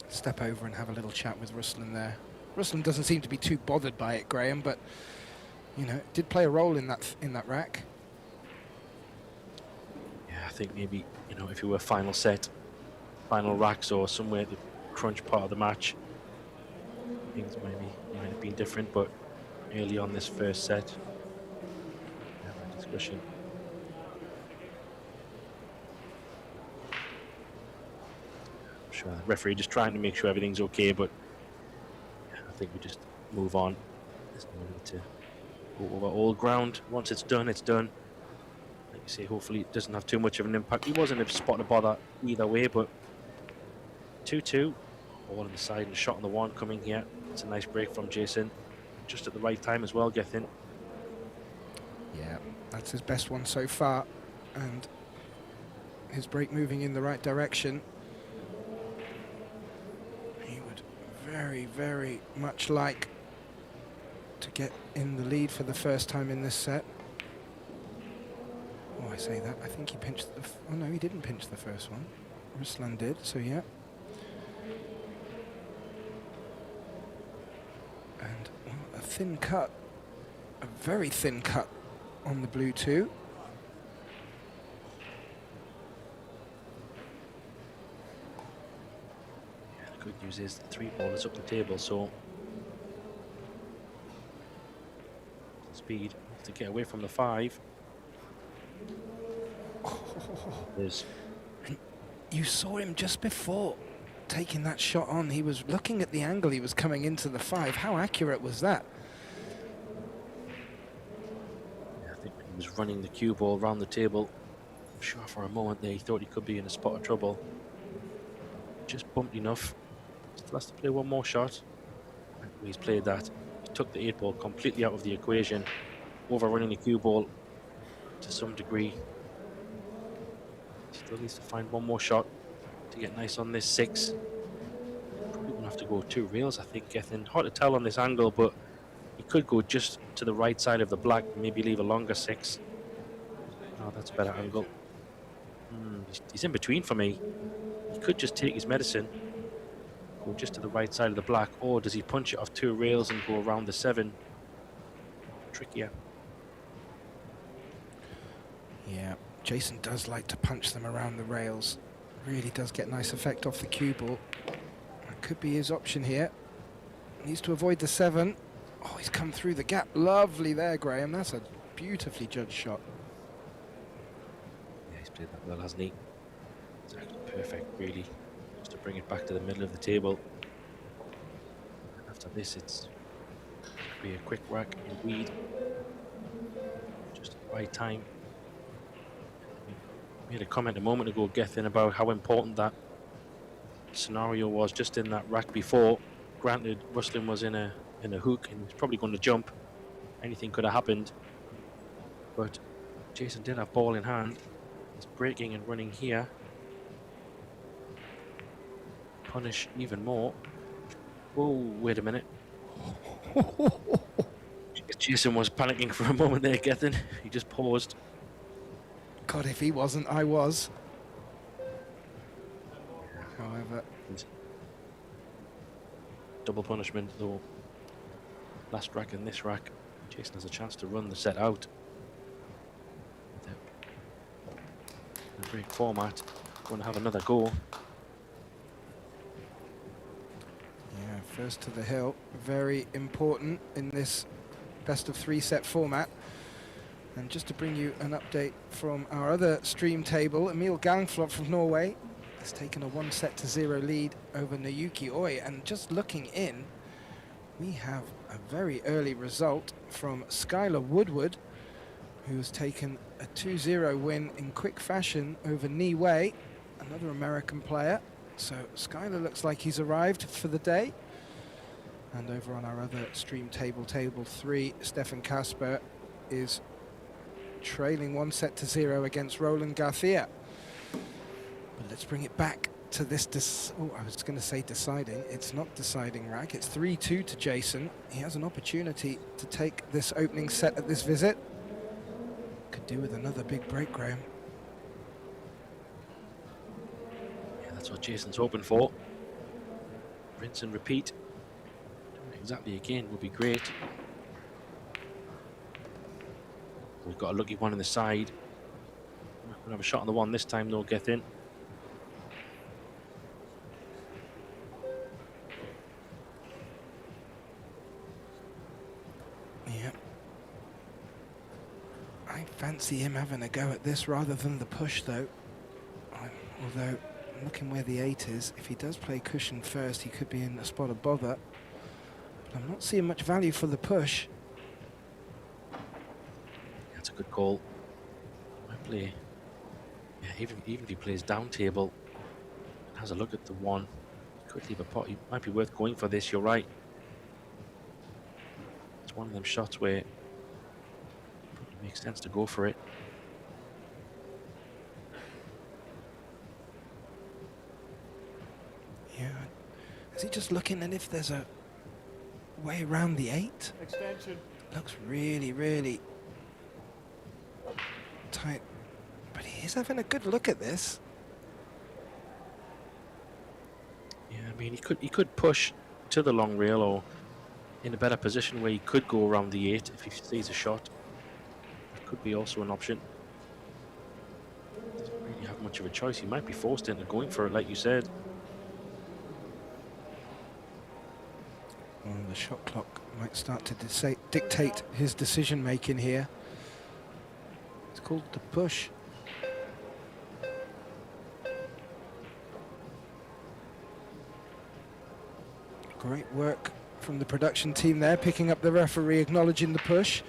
step over and have a little chat with Ruslan there. Ruslan doesn't seem to be too bothered by it, Graham, but you know, it did play a role in that rack. Yeah, I think maybe, you know, if it were final set, final racks or somewhere at the crunch part of the match, things might have been different, but early on this first set, discussion. I'm sure the referee just trying to make sure everything's okay, but yeah, I think we just move on. There's no need to go over old ground. Once it's done, it's done. Like you say, hopefully it doesn't have too much of an impact. He wasn't a spot to bother either way, but 2-2, all on the side and a shot on the one coming here. It's a nice break from Jason, just at the right time as well, Gethin. Yeah, that's his best one so far, and his break moving in the right direction. He would very, very much like to get in the lead for the first time in this set. Oh, I say that. I think he pinched the... oh, no, he didn't pinch the first one. Ruslan did, so yeah. thin cut, a very thin cut on the blue two. Yeah, the good news is the 3 ball is up the table, so speed to get away from the 5. There's You saw him just before taking that shot on. He was looking at the angle he was coming into the 5. How accurate was that? Yeah, I think he was running the cue ball around the table. I'm sure for a moment there he thought he could be in a spot of trouble. Just bumped enough. Still has to play one more shot. He's played that. He took the 8 ball completely out of the equation, overrunning the cue ball to some degree. Still needs to find one more shot to get nice on this 6. Probably gonna have to go 2 rails, I think, Gethin. Hard to tell on this angle, but he could go just to the right side of the black, maybe leave a longer 6. Oh, that's a better angle. He's in between for me. He could just take his medicine, go just to the right side of the black, or does he punch it off 2 rails and go around the 7? Trickier. Yeah, Jason does like to punch them around the rails. Really does get nice effect off the cue ball. That could be his option here. Needs to avoid the 7. Oh, he's come through the gap. Lovely there, Graham. That's a beautifully judged shot. Yeah, he's played that well, hasn't he? It's actually perfect, really. Just to bring it back to the middle of the table. After this, it's be a quick rack in weed. Just at the right time. We had a comment a moment ago, Gethin, about how important that scenario was just in that rack before. Granted, Rustlin was in a hook and he was probably going to jump. Anything could have happened. But Jason did have ball in hand. He's breaking and running here. Punish even more. Whoa, wait a minute. Jason was panicking for a moment there, Gethin. He just paused. God, if he wasn't, I was. However, double punishment though. Last rack and this rack. Jason has a chance to run the set out. The break format. Going to have another go. yeah, first to the hill. Very important in this best of 3 set format. And just to bring you an update from our other stream table, Emil Gangflot from Norway has taken a 1-0 lead over Nayuki Oi. And just looking in, we have a very early result from Skylar Woodward, who has taken a 2-0 win in quick fashion over Ni Wei, another American player. So Skylar looks like he's arrived for the day. And over on our other stream table, table 3, Stefan Kasper is trailing 1-0 against Roland Garcia. But let's bring it back to this, I was going to say deciding. It's not deciding rack. It's 3-2 to Jason. He has an opportunity to take this opening set at this visit. Could do with another big break, Graham. Yeah, that's what Jason's hoping for. Rinse and repeat. Doing it exactly again would be great. We've got a lucky one in the side. We'll have a shot on the one this time though, Gethin. Yeah. I fancy him having a go at this rather than the push though. Although, looking where the 8 is, if he does play cushion first, he could be in a spot of bother. But I'm not seeing much value for the push. That's a good call. Might play. Yeah, even if he plays down table and has a look at the 1, could leave a pot. It might be worth going for this. You're right. It's one of them shots where it probably makes sense to go for it. Yeah. Is he just looking and if there's a way around the 8? Extension. Looks really, really tight. But he is having a good look at this. Yeah, I mean he could push to the long rail, or in a better position where he could go around the 8 if he sees a shot. That could be also an option. Doesn't really have much of a choice. He might be forced into going for it, like you said. Well, the shot clock might start to dictate his decision making here. It's called the push. Great work from the production team there, picking up the referee, acknowledging the push.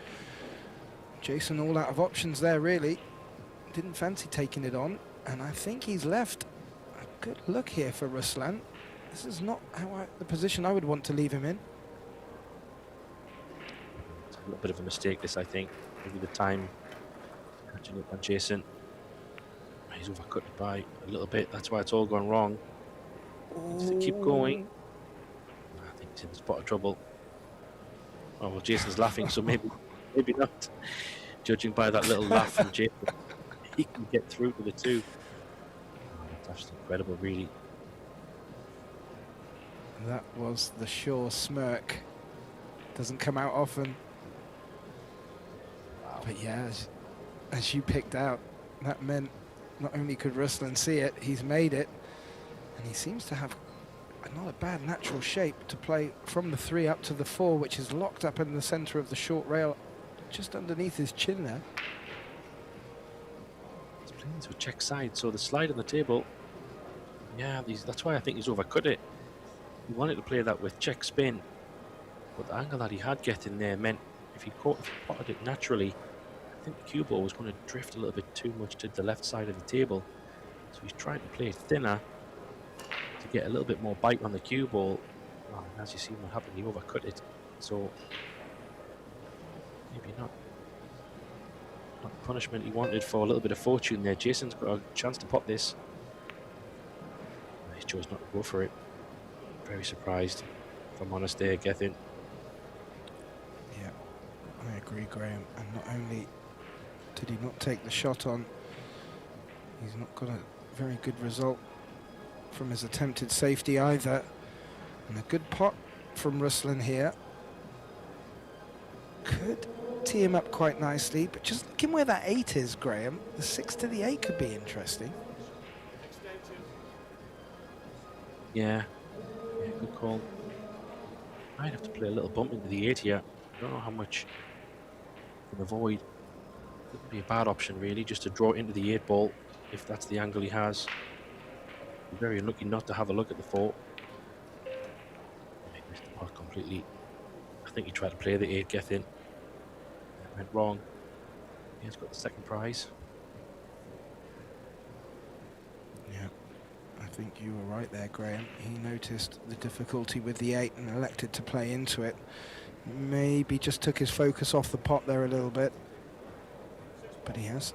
Jason all out of options there, really. Didn't fancy taking it on, and I think he's left a good look here for Ruslan. This is not the position I would want to leave him in. It's a little bit of a mistake, this, I think. Maybe the time catching up on Jason. He's overcut it by a little bit. That's why it's all gone wrong. Needs to keep going. I think he's in a spot of trouble. Oh, well, Jason's laughing, so maybe not. Judging by that little laugh from Jason, he can get through to the 2. Oh, that's just incredible, really. That was the sure smirk. Doesn't come out often. Wow. But yeah, as you picked out, that meant not only could Ruslan see it, he's made it. And he seems to have not a bad natural shape to play from the 3 up to the 4, which is locked up in the center of the short rail, just underneath his chin there. He's playing to a check side, so the slide on the table, yeah, that's why I think he's overcut it. He wanted to play that with check spin, but the angle that he had getting there meant if he potted it naturally, I think the cue ball was going to drift a little bit too much to the left side of the table. So he's trying to play it thinner to get a little bit more bite on the cue ball. Oh, and as you see what happened, he overcut it. So maybe not the punishment he wanted for a little bit of fortune there. Jason's got a chance to pop this. He chose not to go for it. Very surprised, if I'm honest there, Gethin. Yeah, I agree, Graham. And not only did he not take the shot on, he's not got a very good result from his attempted safety either. And a good pot from Ruslan here. Could tee him up quite nicely, but just look him where that 8 is, Graham. The 6 to the 8 could be interesting. Yeah, good call. I'd have to play a little bump into the 8 here. I don't know how much I can avoid. It would be a bad option, really, just to draw into the 8 ball if that's the angle he has. Be very unlucky not to have a look at the 4. He missed the pot completely. I think he tried to play the 8 Gethin. It went wrong. He's got the second prize. Yeah, I think you were right there, Graham. He noticed the difficulty with the 8 and elected to play into it. Maybe just took his focus off the pot there a little bit. But he has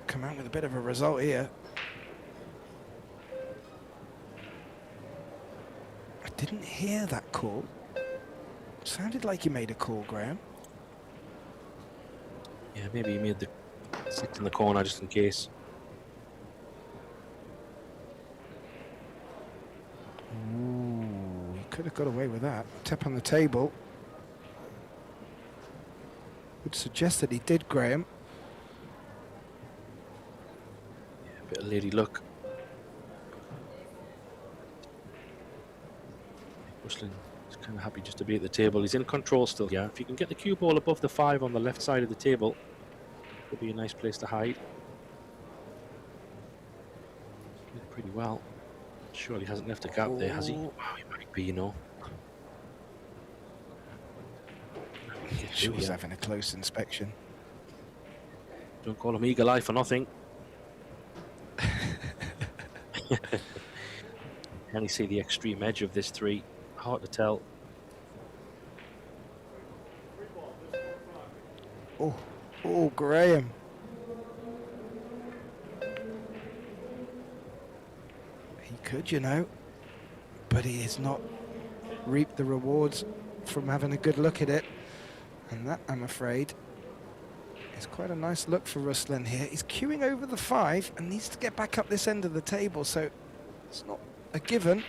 come out with a bit of a result here. I didn't hear that call. Sounded like he made a call, Graham. Yeah, maybe he made the 6 in the corner just in case. Ooh, he could have got away with that. Tap on the table would suggest that he did, Graham. Yeah, a bit of lady luck. Ruslan is kind of happy just to be at the table. He's in control still. Yeah, if you can get the cue ball above the 5 on the left side of the table, could be a nice place to hide. Did pretty well. Surely hasn't left a gap there, has he? Wow, he might be, you know. She was having a close inspection. Don't call him Eagle Eye for nothing. Can you see the extreme edge of this 3? Hard to tell. Oh, Graham. He could, you know, but he has not reaped the rewards from having a good look at it. And that, I'm afraid, is quite a nice look for Ruslan here. He's queuing over the 5 and needs to get back up this end of the table, so it's not a given.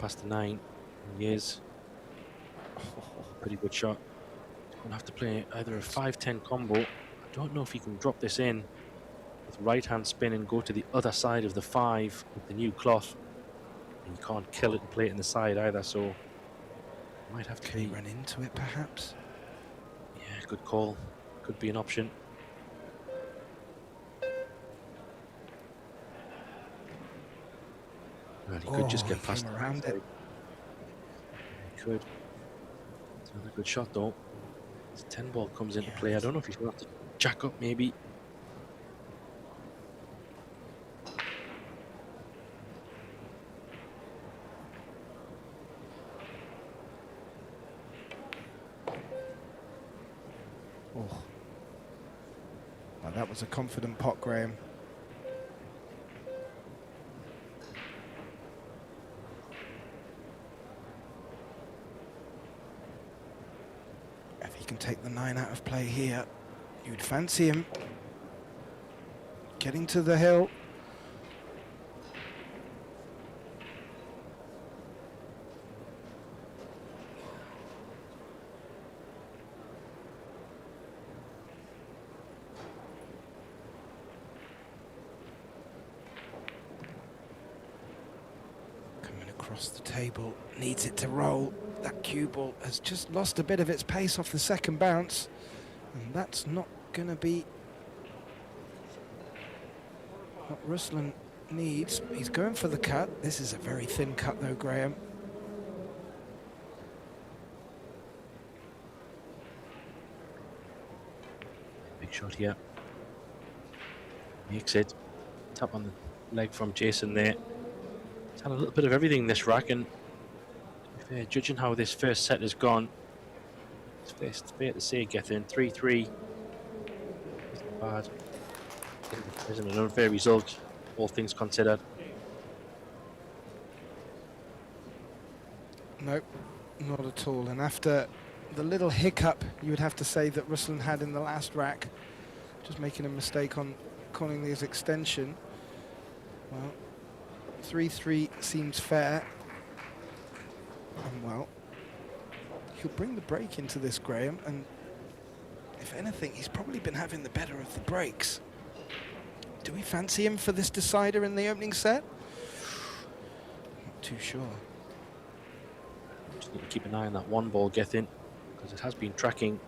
past the 9. He is. Pretty good shot. He's going to have to play either a 5-10 combo. I don't know if he can drop this in with right hand spin and go to the other side of the 5 with the new cloth. And you can't kill it and play it in the side either, so might have to Can he run into it perhaps? Yeah, good call. Could be an option. Well, he could just get he past came around it. He could. It's another good shot though. The 10 ball comes into play. I don't know if he's going to have to jack up maybe. Oh. Well, that was a confident pot, Graham. If he can take the 9 out of play here, you'd fancy him. Getting to the hill. Across the table, needs it to roll. That cue ball has just lost a bit of its pace off the second bounce, and that's not going to be what Ruslan needs. He's going for the cut. This is a very thin cut though, Graham. Big shot here. Makes it. Tap on the leg from Jason there. He's had a little bit of everything this rack, and judging how this first set has gone, it's fair to say, Gethin, 3-3 isn't bad. Isn't an unfair result, all things considered. Nope, not at all. And after the little hiccup you would have to say that Ruslan had in the last rack, just making a mistake on Connolly's extension, well, 3-3 seems fair. And well, he'll bring the break into this, Graham, and if anything, he's probably been having the better of the breaks. Do we fancy him for this decider in the opening set? Not too sure. Just need to keep an eye on that 1 ball, Gethin, because it has been tracking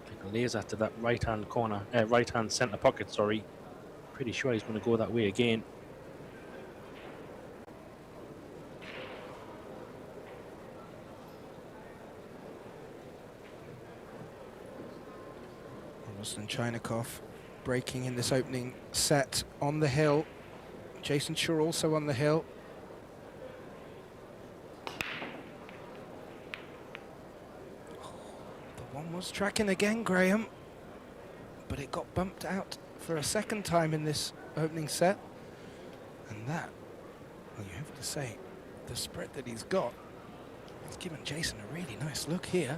like a laser to that right hand corner, right hand centre pocket, sorry. Pretty sure he's going to go that way again. Ruslan Chainikov breaking in this opening set on the hill. Jason Shaw also on the hill. The 1 was tracking again, Graham, but it got bumped out for a second time in this opening set. And that, well, you have to say, the spread that he's got, it's given Jason a really nice look here.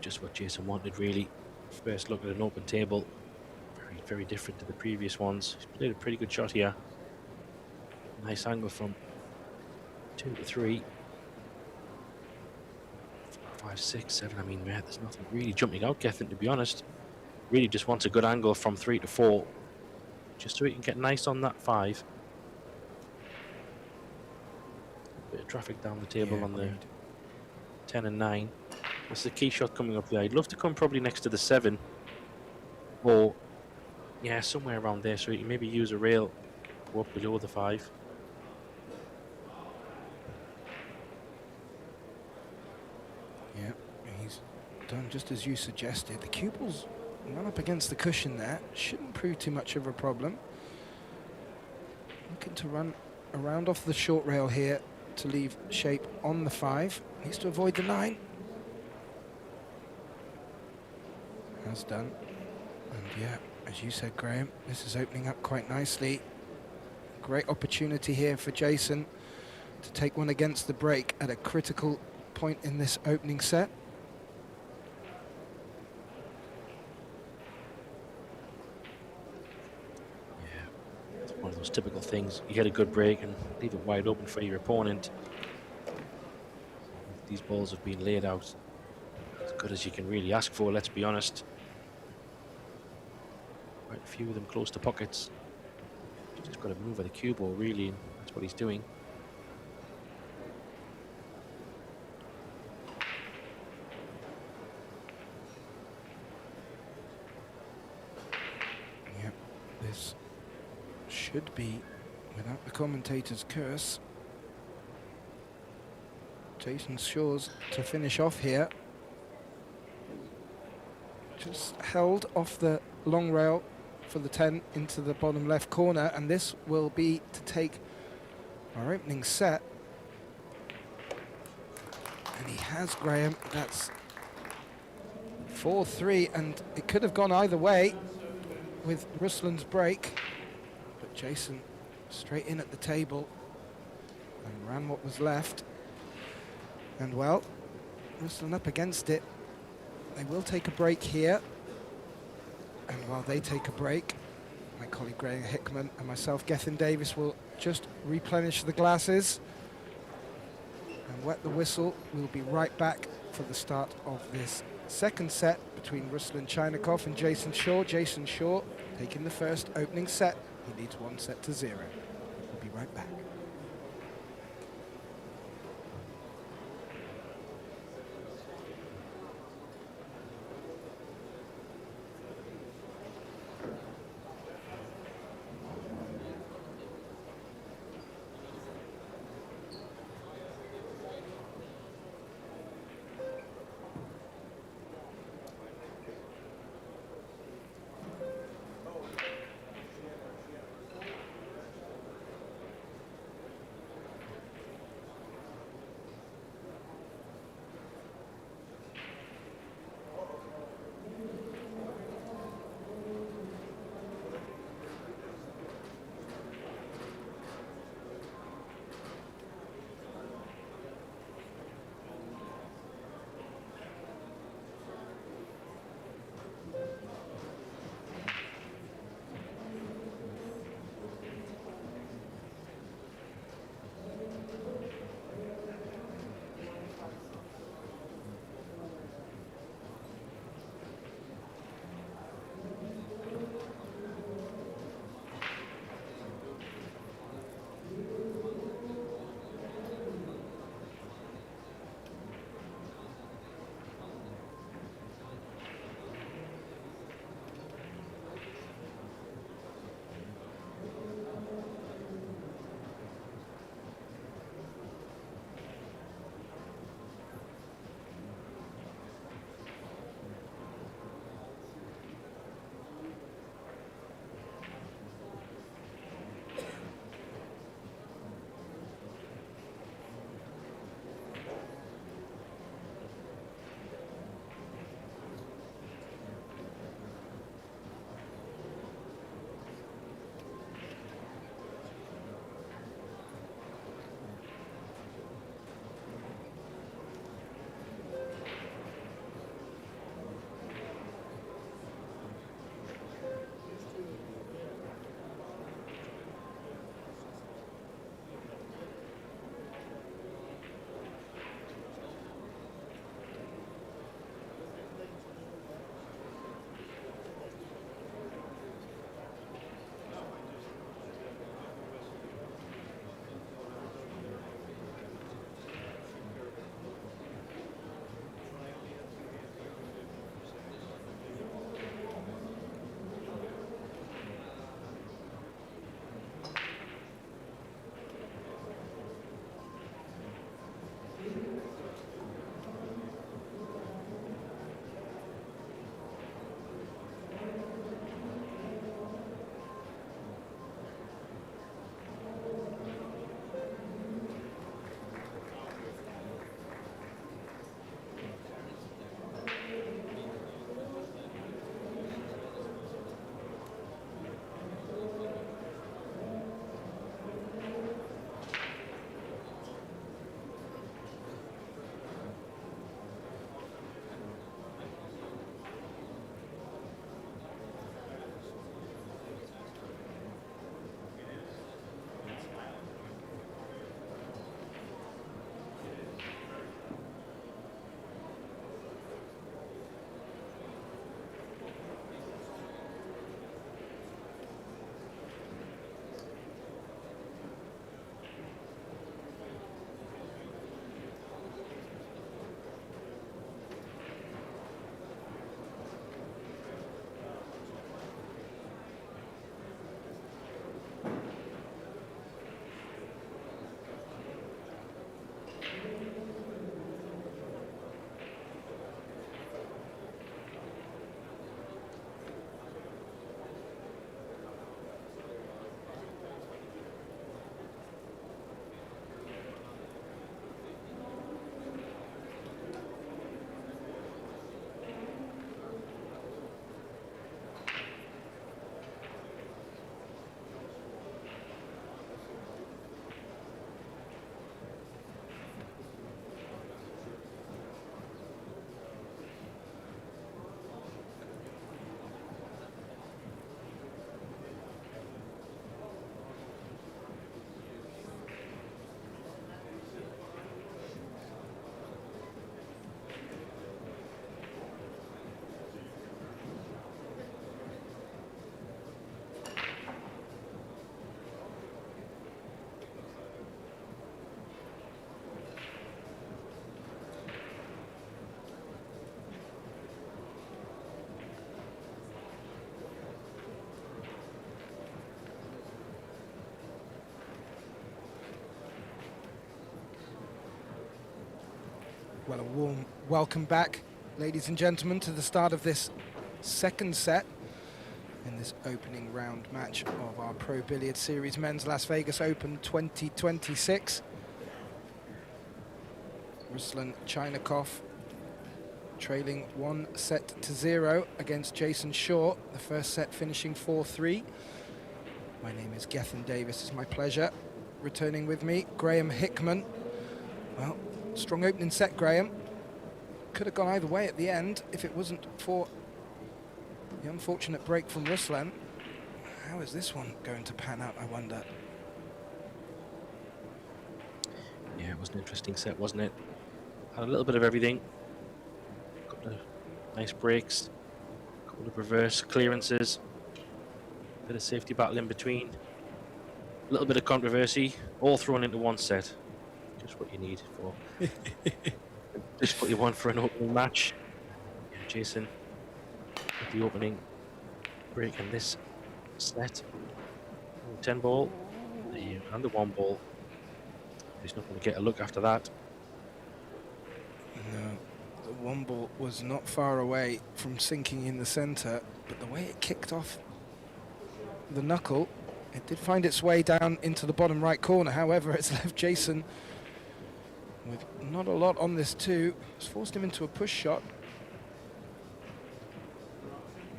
Just what Jason wanted, really. First look at an open table, very different to the previous ones. He's played a pretty good shot here. Nice angle from 2 to 3, 5, 6, 7. I mean, there's nothing really jumping out, Gethin, to be honest. Really just wants a good angle from 3 to 4, just so he can get nice on that 5. Bit of traffic down the table on the 10 and 9. That's the key shot coming up there. I'd love to come probably next to the 7, or yeah, somewhere around there, so you can maybe use a rail, go up below the 5. Yeah, he's done just as you suggested. The cue ball's run up against the cushion there. Shouldn't prove too much of a problem. Looking to run around off the short rail here to leave shape on the 5. Needs to avoid the 9. Has done. And yeah, as you said, Graham, this is opening up quite nicely. Great opportunity here for Jason to take one against the break at a critical point in this opening set. Yeah, Just typical things. You get a good break and leave it wide open for your opponent. These balls have been laid out as good as you can really ask for, let's be honest. Quite a few of them close to pockets. Just got to move at the cue ball, really, and that's what he's doing. Yep, this should be, without the commentator's curse, Jason Shaw's to finish off here. Just held off the long rail for the 10 into the bottom left corner, and this will be to take our opening set. And he has, Graham. That's 4-3, and it could have gone either way with Ruslan's break. But Jason straight in at the table and ran what was left. And well, Ruslan up against it. They will take a break here. And while they take a break, my colleague Graham Hickman and myself, Gethin Davis, will just replenish the glasses and wet the whistle. We'll be right back for the start of this second set between Ruslan Chynakov and Jason Shaw. Jason Shaw taking the first opening set. He needs 1-0. We'll be right back. Well, a warm welcome back, ladies and gentlemen, to the start of this second set in this opening round match of our Pro Billiard Series Men's Las Vegas Open 2026. Ruslan Chynakov trailing 1-0 against Jason Shaw, the first set finishing 4-3. My name is Gethin Davis, it's my pleasure. Returning with me, Graham Hickman. Well, strong opening set, Graham. Could have gone either way at the end if it wasn't for the unfortunate break from Ruslan. How is this one going to pan out, I wonder? Yeah, it was an interesting set, wasn't it? Had a little bit of everything. A couple of nice breaks, a couple of reverse clearances, bit of safety battle in between, a little bit of controversy, all thrown into one set. Just what you need for just what you want for an opening match. Yeah, Jason with the opening break in this set. 10 ball and the 1 ball. He's not going to get a look after that. No, the 1 ball was not far away from sinking in the centre, but the way it kicked off the knuckle, it did find its way down into the bottom right corner. However, it's left Jason with not a lot on this too. It's forced him into a push shot.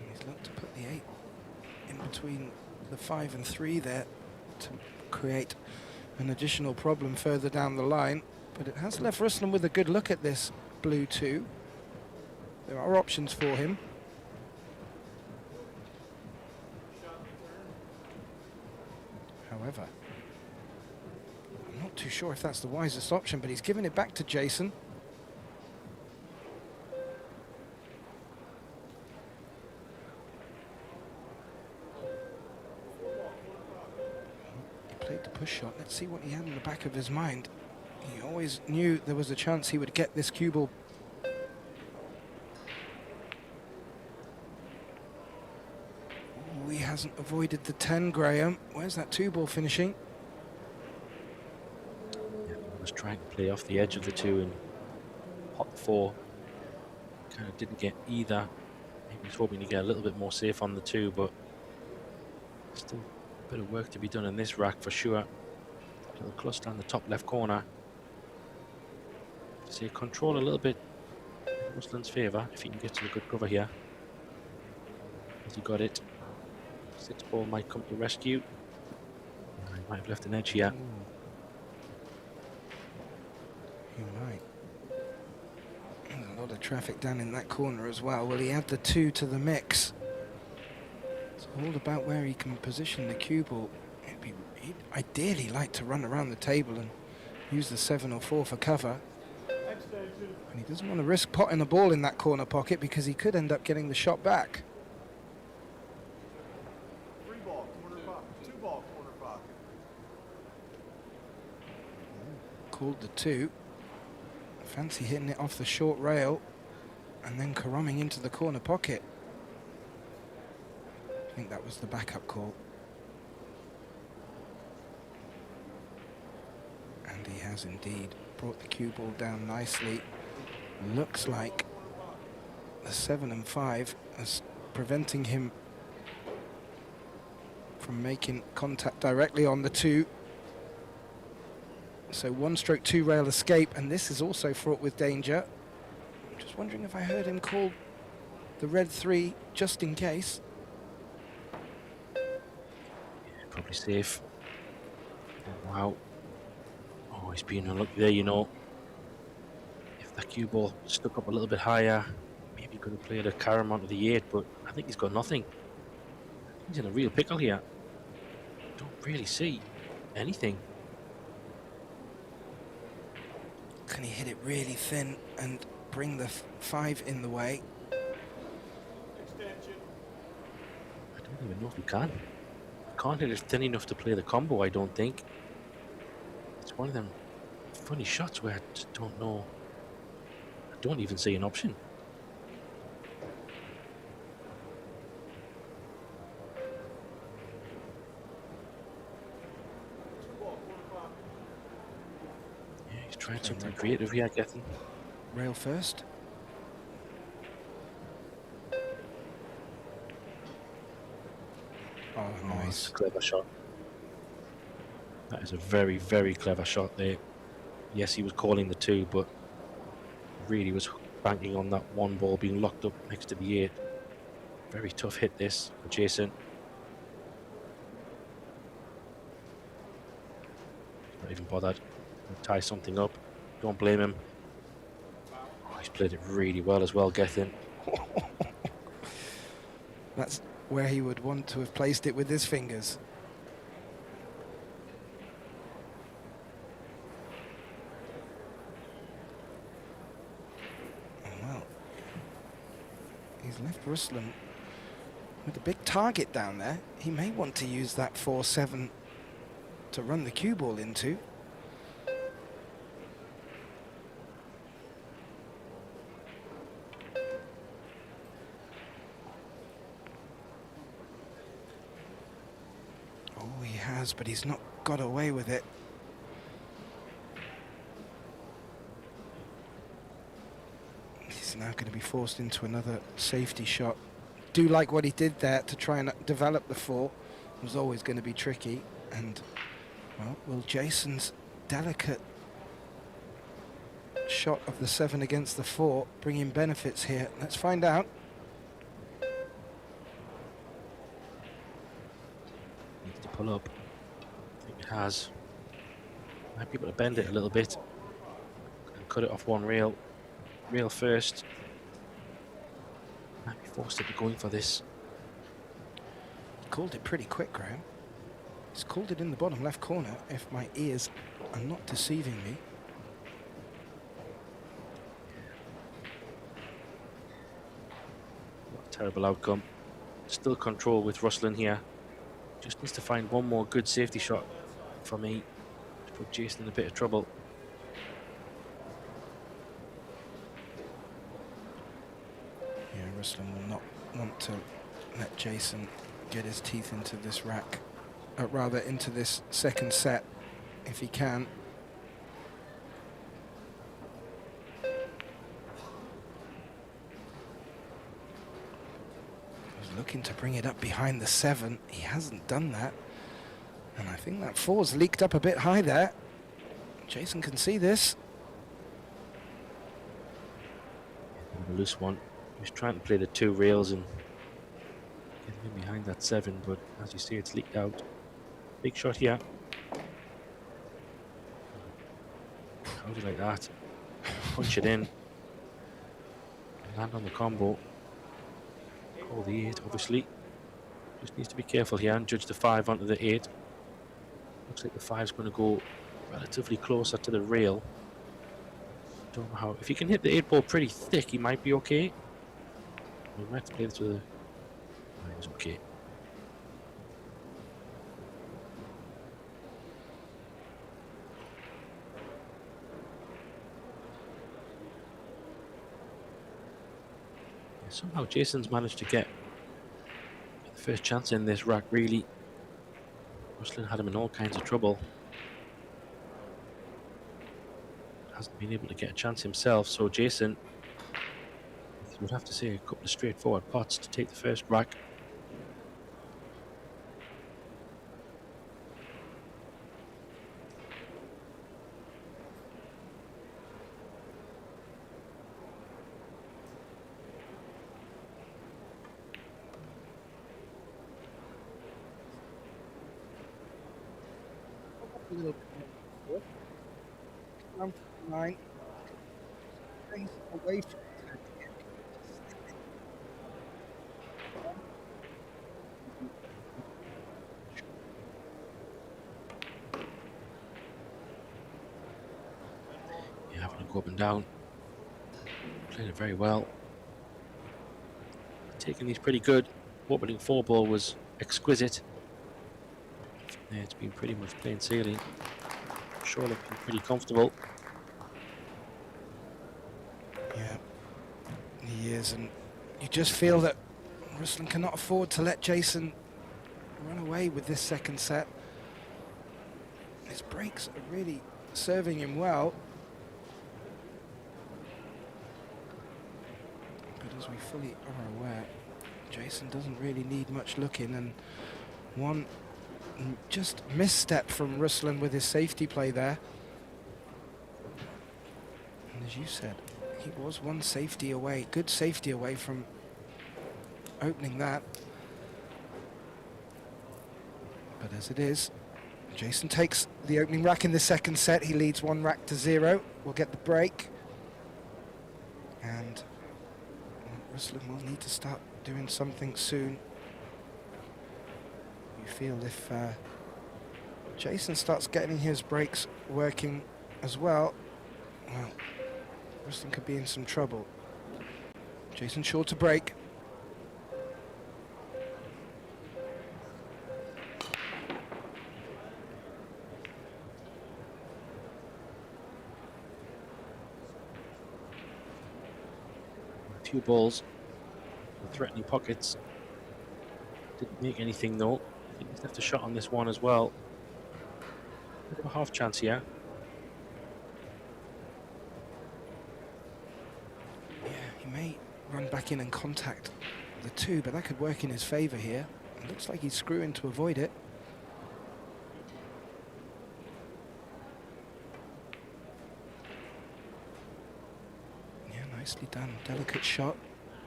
He's looked to put the 8 in between the 5 and 3 there to create an additional problem further down the line. But it has left Ruslan with a good look at this blue 2. There are options for him. However, I'm not too sure if that's the wisest option, but he's given it back to Jason. He played the push shot. Let's see what he had in the back of his mind. He always knew there was a chance he would get this cue ball. Ooh, he hasn't avoided the 10, Graham. Where's that 2 ball finishing? Yeah, I was trying to play off the edge of the 2 and pot the 4. Kind of didn't get either. He was hoping to get a little bit more safe on the 2, but still a bit of work to be done in this rack for sure. A little cluster on the top left corner. See, control a little bit in Ruslan's favour if he can get to a good cover here. Has he got it? 6 ball might come to rescue. He might have left an edge here. He might. There's a lot of traffic down in that corner as well. Will he add the 2 to the mix? It's all about where he can position the cue ball. He'd ideally like to run around the table and use the 7 or 4 for cover. And he doesn't want to risk potting the ball in that corner pocket because he could end up getting the shot back. 3 ball, corner pocket. 2 ball, corner pocket. Called the 2. Fancy hitting it off the short rail and then caroming into the corner pocket. I think that was the backup call. And he has indeed brought the cue ball down nicely. Looks like the 7 and 5 is preventing him from making contact directly on the 2. So 1-stroke 2 rail escape, and this is also fraught with danger. I'm just wondering if I heard him call the red 3 just in case. Yeah, probably safe. Oh, wow. Oh, he's been unlucky there, you know. If that cue ball stuck up a little bit higher, maybe he could have played a carom onto the 8, but I think he's got nothing. He's in a real pickle here. Don't really see anything. Can he hit it really thin and bring the 5 in the way? Extension. I don't even know if he can. Can't hit it thin enough to play the combo, I don't think. It's one of them funny shots where I just don't know. I don't even see an option. Yeah, he's trying something creative here, Gethin. rail first. Oh, Oh, that's nice. a clever shot. That is a very, very clever shot there. Yes, he was calling the 2, but really was banking on that 1 ball being locked up next to the 8. Very tough hit this for Jason. Not even bothered. He'll tie something up. Don't blame him. Oh, he's played it really well as well, Gethin. That's where he would want to have placed it with his fingers. Well, he's left Ruslan with a big target down there. He may want to use that 4-7 to run the cue ball into. Oh, he has, but he's not got away with it. He's now going to be forced into another safety shot. Do like what he did there to try and develop the 4. It was always going to be tricky. And, well, will Jason's delicate shot of the 7 against the 4 bring him benefits here? Let's find out. Needs to pull up. I think it has. Might be able to bend it a little bit and cut it off 1 rail. Rail first. Might be forced to be going for this. He called it pretty quick, Graham. He's called it in the bottom left corner, if my ears are not deceiving me. What a terrible outcome. Still control with Ruslan here. Just needs to find 1 more good safety shot for me to put Jason in a bit of trouble. Yeah, Ruslan will not want to let Jason get his teeth into this rack. Rather into this second set, if he can. He's looking to bring it up behind the 7. He hasn't done that. And I think that 4's leaked up a bit high there. Jason can see this. A loose one. He was trying to play the 2 rails and get him in behind that 7, but as you see, it's leaked out. Big shot here. How do you like that? Punch it in. Land on the combo. Call the 8, obviously. Just needs to be careful here and judge the 5 onto the 8. Looks like the 5's going to go relatively closer to the rail. Don't know how. If he can hit the 8 ball pretty thick, he might be okay. We might have to play this with a. No, it's okay. Somehow Jason's managed to get the first chance in this rack, really. Ruslan had him in all kinds of trouble. Hasn't been able to get a chance himself, so Jason would have to say a couple of straightforward pots to take the first rack. A little bit more. Down to 9. Face away from it. Yeah, having to go up and down. Playing it very well. Taking these pretty good. Opening 4 ball was exquisite. From there, it's been pretty much plain sailing. Sure, looking pretty comfortable. Yeah, he is, and you just feel that Ruslan cannot afford to let Jason run away with this second set. His breaks are really serving him well. fully are aware, Jason doesn't really need much looking, and one just misstep from Ruslan with his safety play there. And as you said, he was one safety away, good safety away from opening that. But as it is, Jason takes the opening rack in the second set. He leads 1 rack to 0. We'll get the break. And Ruslan will need to start doing something soon. You feel if Jason starts getting his breaks working as well, well, Ruslan could be in some trouble. Jason sure to break. Few balls, threatening pockets. Didn't make anything though. I think he's left a shot on this one as well. Bit of a half chance here. Yeah, he may run back in and contact the 2, but that could work in his favour here. It looks like he's screwing to avoid it. Nicely done, delicate shot.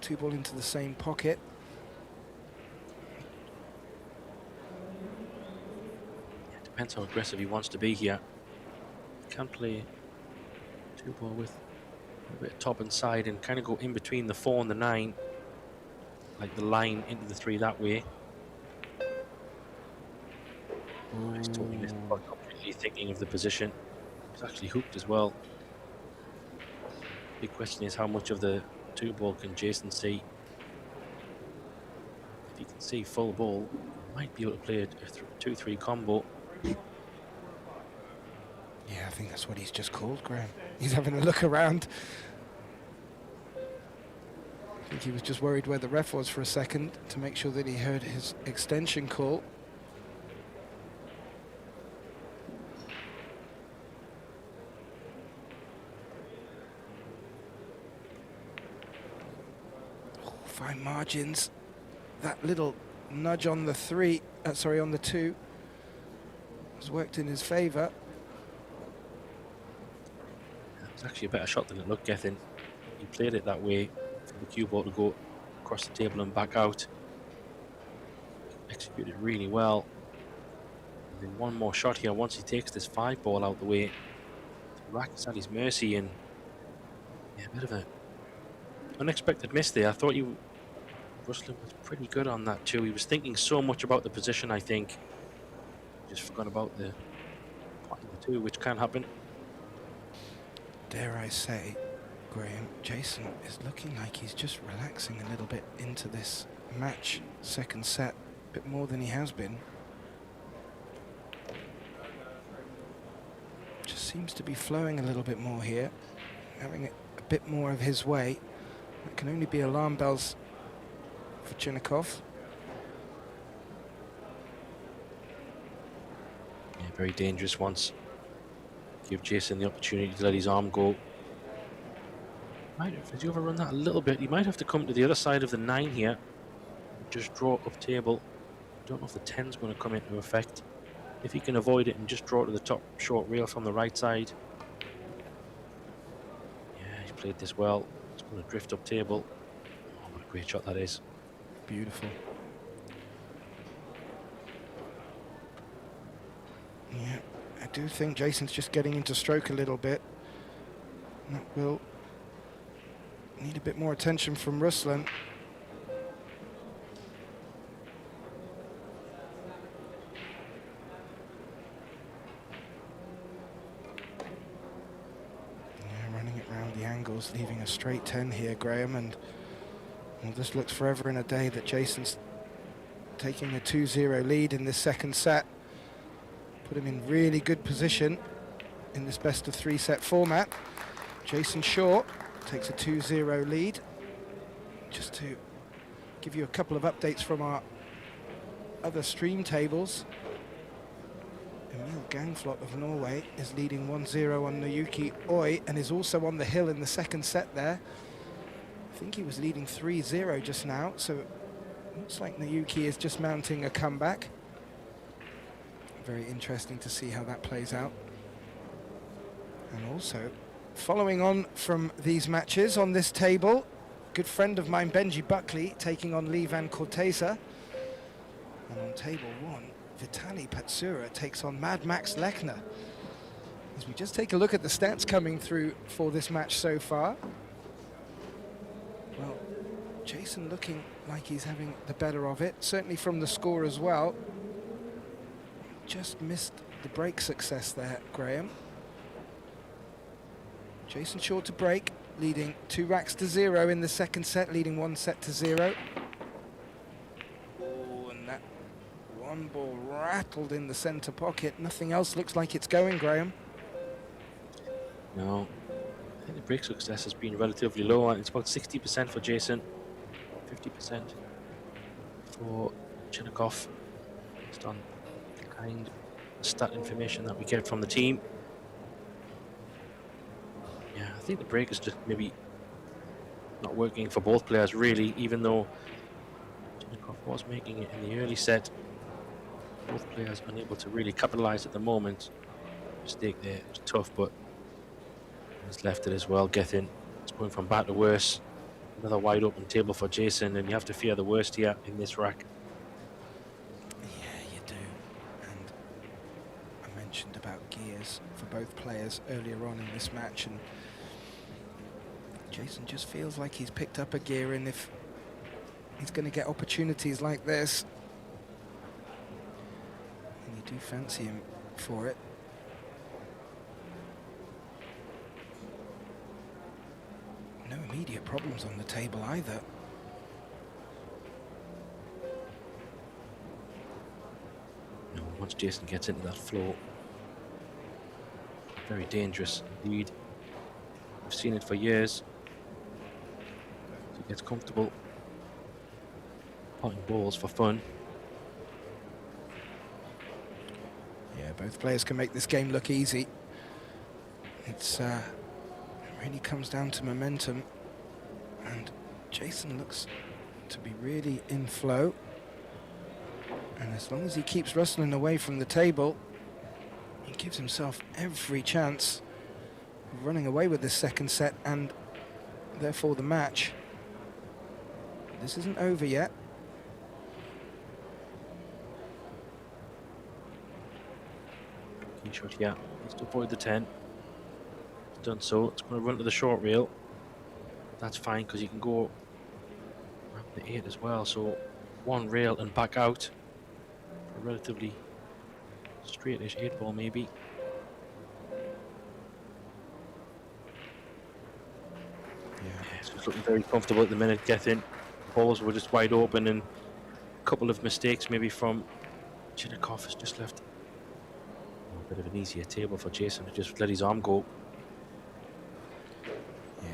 2 ball into the same pocket. Yeah, depends how aggressive he wants to be here. Can play 2 ball with a bit of top and side and kind of go in between the 4 and the 9, like the line into the 3 that way. He's totally missed, not completely thinking of the position. He's actually hooked as well. Big question is how much of the 2 ball can Jason see. If he can see full ball, he might be able to play a 2-3 combo. Yeah, I think that's what he's just called, Graham. He's having a look around. I think he was just worried where the ref was for a second to make sure that he heard his extension call. Fine margins. That little nudge on the 3, sorry, on the 2 has worked in his favour. It's actually a better shot than it looked, Gethin. He played it that way for the cue ball to go across the table and back out. Executed really well. And then one more shot here once he takes this 5 ball out the way. The rack is at his mercy, and yeah, a bit of a unexpected miss there. I thought Ruslan was pretty good on that too. He was thinking so much about the position, I think. Just forgot about the pot in the 2, which can happen. Dare I say, Graham, Jason is looking like he's just relaxing a little bit into this match, second set, a bit more than he has been. Just seems to be flowing a little bit more here, having it a bit more of his way. That can only be alarm bells for Chinnikov. Yeah, very dangerous once. Give Jason the opportunity to let his arm go. If you overrun that a little bit, he might have to come to the other side of the 9 here. Just draw up table. Don't know if the 10's going to come into effect. If he can avoid it and just draw to the top short rail from the right side. Yeah, he's played this well. It's going to drift up table. Oh, what a great shot that is. Beautiful. Yeah, I do think Jason's just getting into stroke a little bit. That will need a bit more attention from Ruslan. Yeah, running it round the angles, leaving a straight 10 here, Graham, and well, this looks forever in a day that Jason's taking a 2-0 lead in this second set. Put him in really good position in this best of 3 set format. Jason Shaw takes a 2-0 lead. Just to give you a couple of updates from our other stream tables. Emil Gangflot of Norway is leading 1-0 on Nayuki Oi and is also on the hill in the second set there. think he was leading 3-0 just now, so looks like Nayuki is just mounting a comeback. Very interesting to see how that plays out. And also, following on from these matches on this table, good friend of mine, Benji Buckley, taking on Lee Van Corteza. And on table 1, Vitali Patsura takes on Mad Max Lechner. As we just take a look at the stats coming through for this match so far. Well, Jason looking like he's having the better of it, certainly from the score as well. Just missed the break success there, Graham. Jason short to break, leading 2 racks to 0 in the second set, leading 1 set to 0. Oh, and that one ball rattled in the center pocket. Nothing else looks like it's going, Graham. No, I think the break success has been relatively low. It's about 60% for Jason, 50% for Chinnikov. Just on the kind of stat information that we get from the team. Yeah, I think the break is just maybe not working for both players really, even though Chinnikov was making it in the early set. Both players unable to really capitalize at the moment. Mistake there, it was tough, but has left it as well. Gethin, it's going from bad to worse. Another wide open table for Jason, and you have to fear the worst here in this rack. Yeah, you do. And I mentioned about gears for both players earlier on in this match, and Jason just feels like he's picked up a gear, and if he's going to get opportunities like this, and you do fancy him for it. No immediate problems on the table either. No, once Jason gets into that flow, very dangerous indeed. We've seen it for years. So he gets comfortable potting balls for fun. Yeah, both players can make this game look easy. It's it really comes down to momentum, and Jason looks to be really in flow, and as long as he keeps wrestling away from the table, he gives himself every chance of running away with this second set and therefore the match. This isn't over yet. Key shot, yeah, needs to avoid the 10. Done so. It's going to run to the short rail. That's fine because you can go around the 8 as well. So 1 rail and back out. A relatively straightish 8 ball maybe. Yeah, so it's looking very comfortable at the minute. Getting balls were just wide open, and a couple of mistakes maybe from Chinnikov has just left a bit of an easier table for Jason to just let his arm go.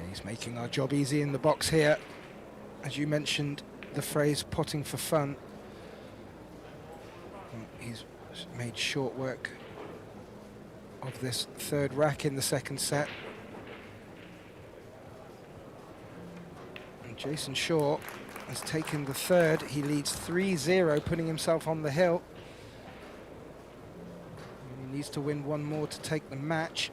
He's making our job easy in the box here. As you mentioned, the phrase potting for fun. He's made short work of this third rack in the second set. And Jason Shaw has taken the third. He leads 3-0, putting himself on the hill. He needs to win 1 more to take the match.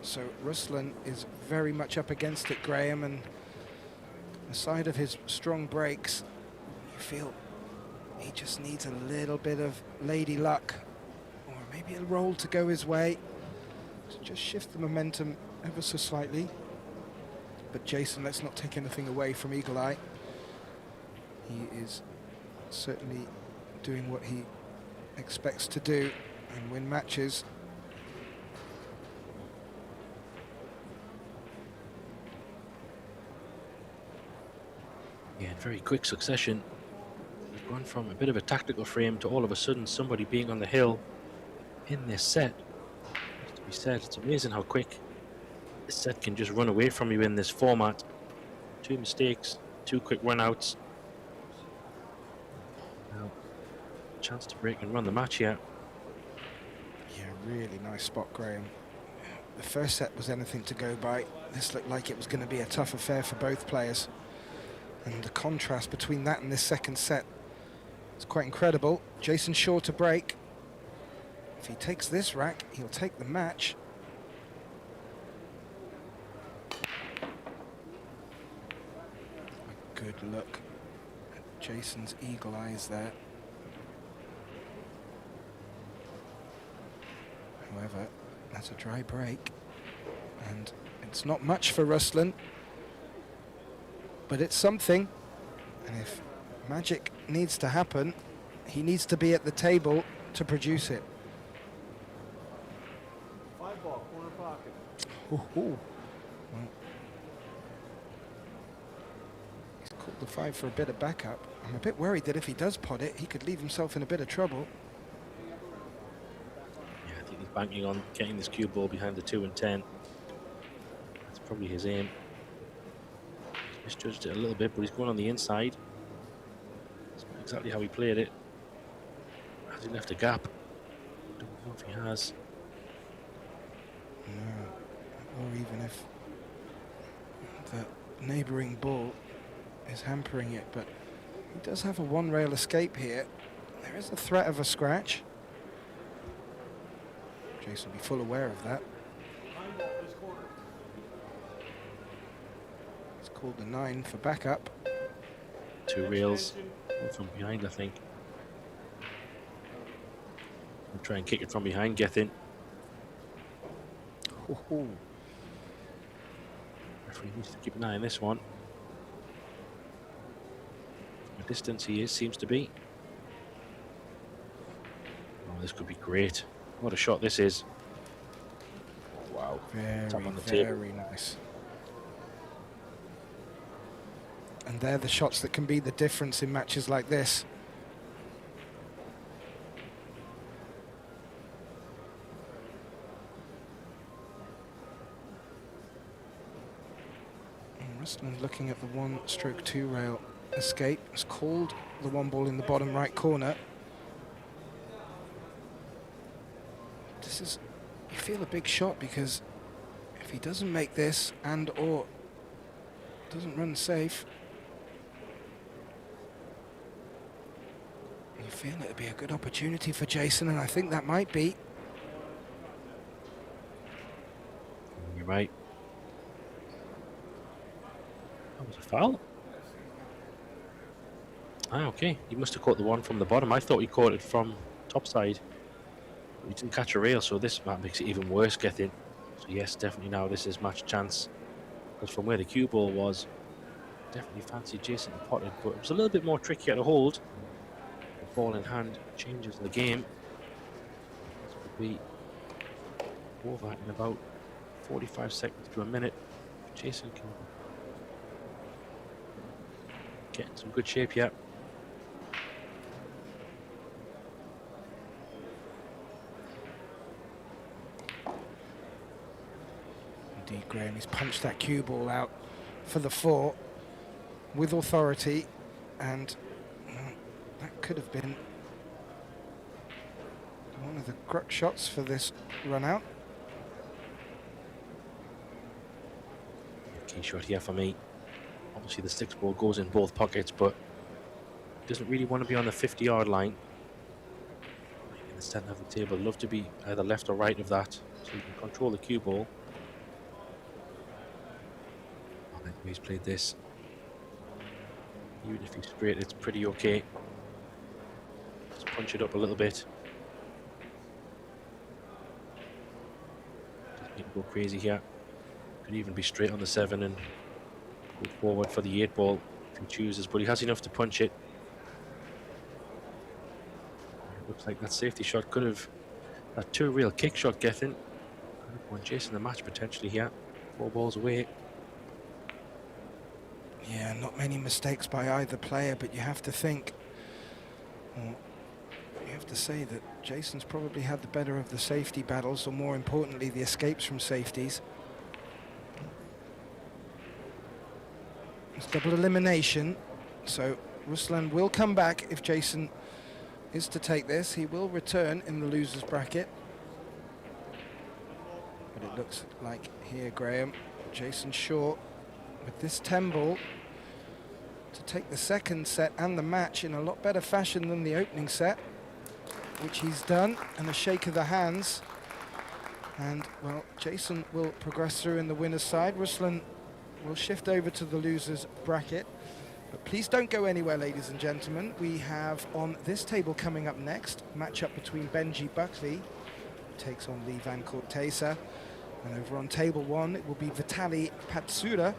So Ruslan is very much up against it, Graham, and aside of his strong breaks, you feel he just needs a little bit of lady luck, or maybe a roll to go his way, to just shift the momentum ever so slightly. But Jason, let's not take anything away from Eagle Eye. He is certainly doing what he expects to do and win matches. Yeah, in very quick succession, we've gone from a bit of a tactical frame to all of a sudden somebody being on the hill in this set. Has to be said, it's amazing how quick this set can just run away from you in this format. 2 mistakes, 2 quick run-outs. Now, chance to break and run the match here. Yeah, really nice spot, Graham. The first set was anything to go by. This looked like it was going to be a tough affair for both players. And the contrast between that and this second set is quite incredible. Jason Shaw to break. If he takes this rack, he'll take the match. A good look at Jason's eagle eyes there. However, that's a dry break, and it's not much for Ruslan, but it's something. And if magic needs to happen, he needs to be at the table to produce it. 5-ball, corner pocket. Well, he's called the 5 for a bit of backup. I'm a bit worried that if he does pot it, he could leave himself in a bit of trouble. Yeah, I think he's banking on getting this cue ball behind the 2 and 10. That's probably his aim. He's misjudged it a little bit, but he's going on the inside. That's not exactly how he played it. Has he left a gap? Don't know if he has. No, or even if the neighbouring ball is hampering it, but he does have a one-rail escape here. There is a threat of a scratch. Jason will be full aware of that. 9-ball, this corner. It's called the 9 for backup. 2 rails from behind, I think. We'll try and kick it from behind, Gethin. Referee needs to keep an eye on this one. From a distance he seems to be. Oh, this could be great. What a shot this is. Wow. Top on the table. Very nice. And they're the shots that can be the difference in matches like this. Ruslan looking at the 1/2 rail escape. It's called the 1 ball in the bottom right corner. This is, you feel a big shot, because if he doesn't make this and or doesn't run safe, you feel it'd be a good opportunity for Jason, and I think that might be. You're right. That was a foul. Ah, okay. He must have caught the one from the bottom. I thought he caught it from top side. He didn't catch a rail, so this makes it even worse, Gethin. So yes, definitely now this is match chance. Because from where the cue ball was, definitely fancied Jason to pot it, but it was a little bit more trickier to hold. The ball in hand changes the game. This would be over in about 45 seconds to a minute. Jason can get in some good shape here. Indeed, Graham, he's punched that cue ball out for the 4 with authority, and that could have been one of the crux shots for this run out. Key shot here for me. Obviously the 6 ball goes in both pockets, but doesn't really want to be on the 50-yard line. In the center of the table, love to be either left or right of that, so you can control the cue ball. I think he's played this. Even if he's straight, it's pretty okay. Just punch it up a little bit. Doesn't need to go crazy here. Could even be straight on the 7 and go forward for the 8 ball if he chooses, but he has enough to punch it. It looks like that safety shot could have, that 2 real kick shot, Gethin. Could have won Jason the match potentially here. 4 balls away. Yeah, not many mistakes by either player, but you have to think, well, you have to say that Jason's probably had the better of the safety battles, or more importantly, the escapes from safeties. It's double elimination, so Ruslan will come back if Jason is to take this. He will return in the losers bracket. But it looks like here, Graham, Jason Shaw with this 10 ball to take the second set and the match in a lot better fashion than the opening set, which he's done, and a shake of the hands. And, well, Jason will progress through in the winner's side. Ruslan will shift over to the loser's bracket. But please don't go anywhere, ladies and gentlemen. We have on this table coming up next, matchup between Benji Buckley, who takes on Lee Van Cortesa. And over on table 1, it will be Vitali Patsura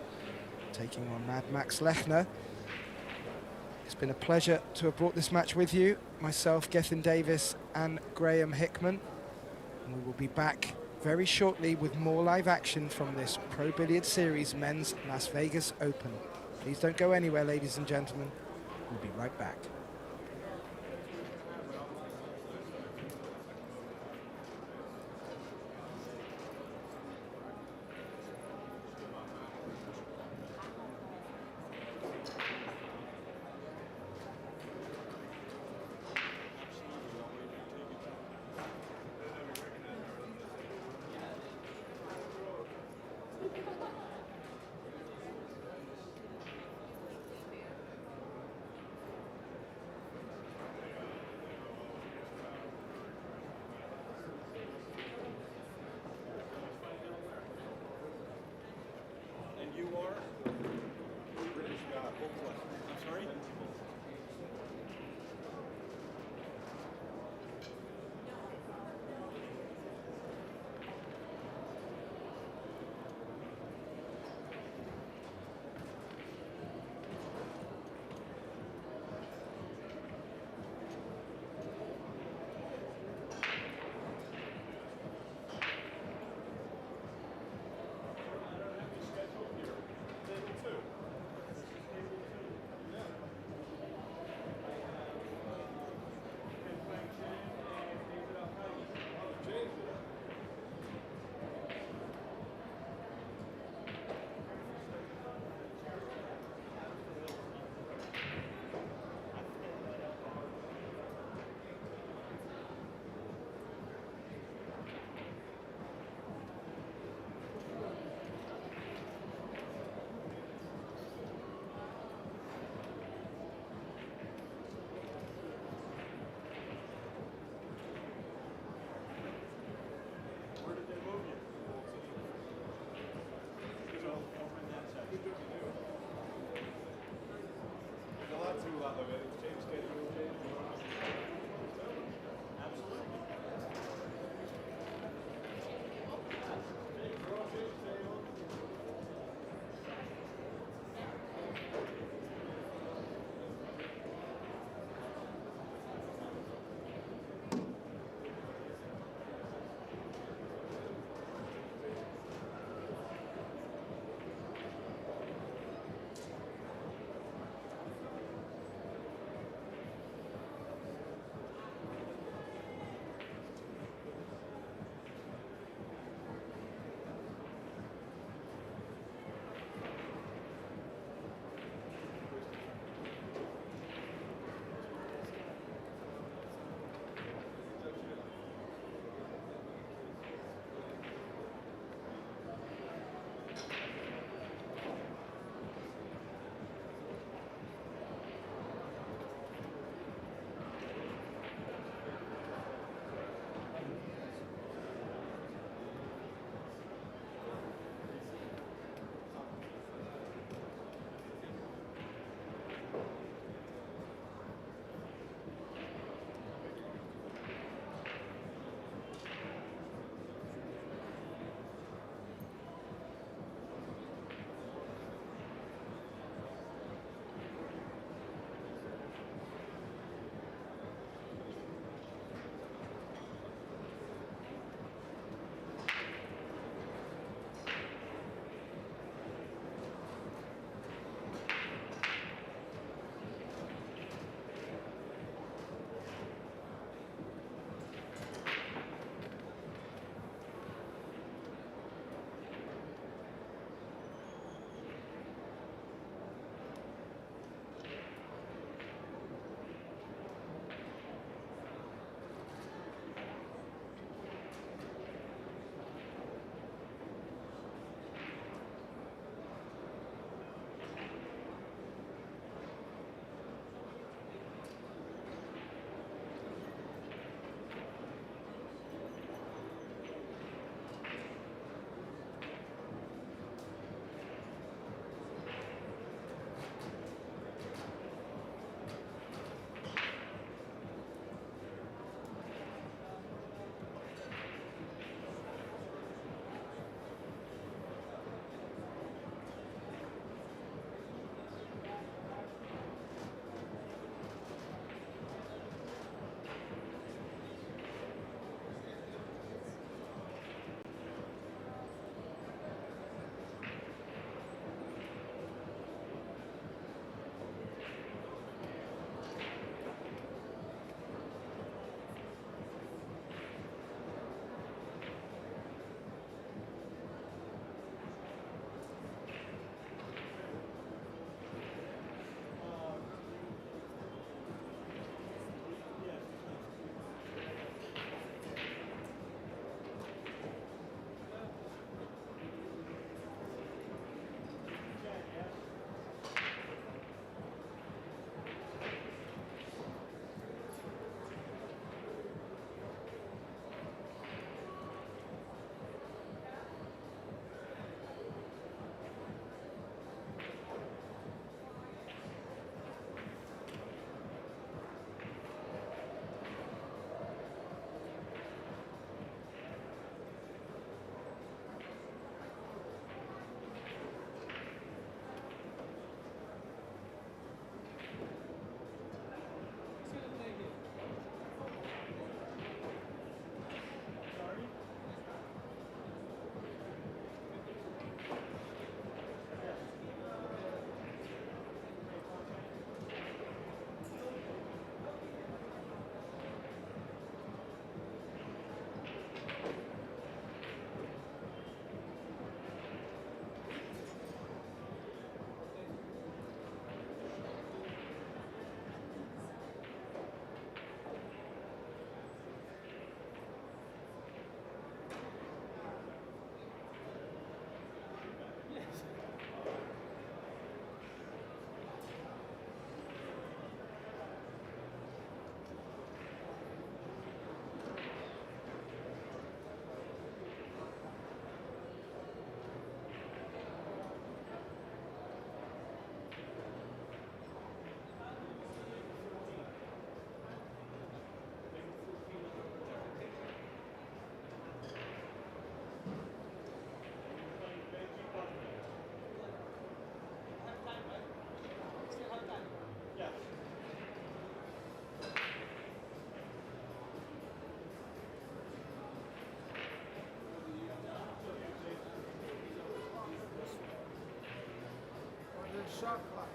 taking on Mad Max Lechner. It's been a pleasure to have brought this match with you, myself, Gethin Davis, and Graham Hickman. And we will be back very shortly with more live action from this Pro Billiard Series Men's Las Vegas Open. Please don't go anywhere, ladies and gentlemen. We'll be right back. Shotclock.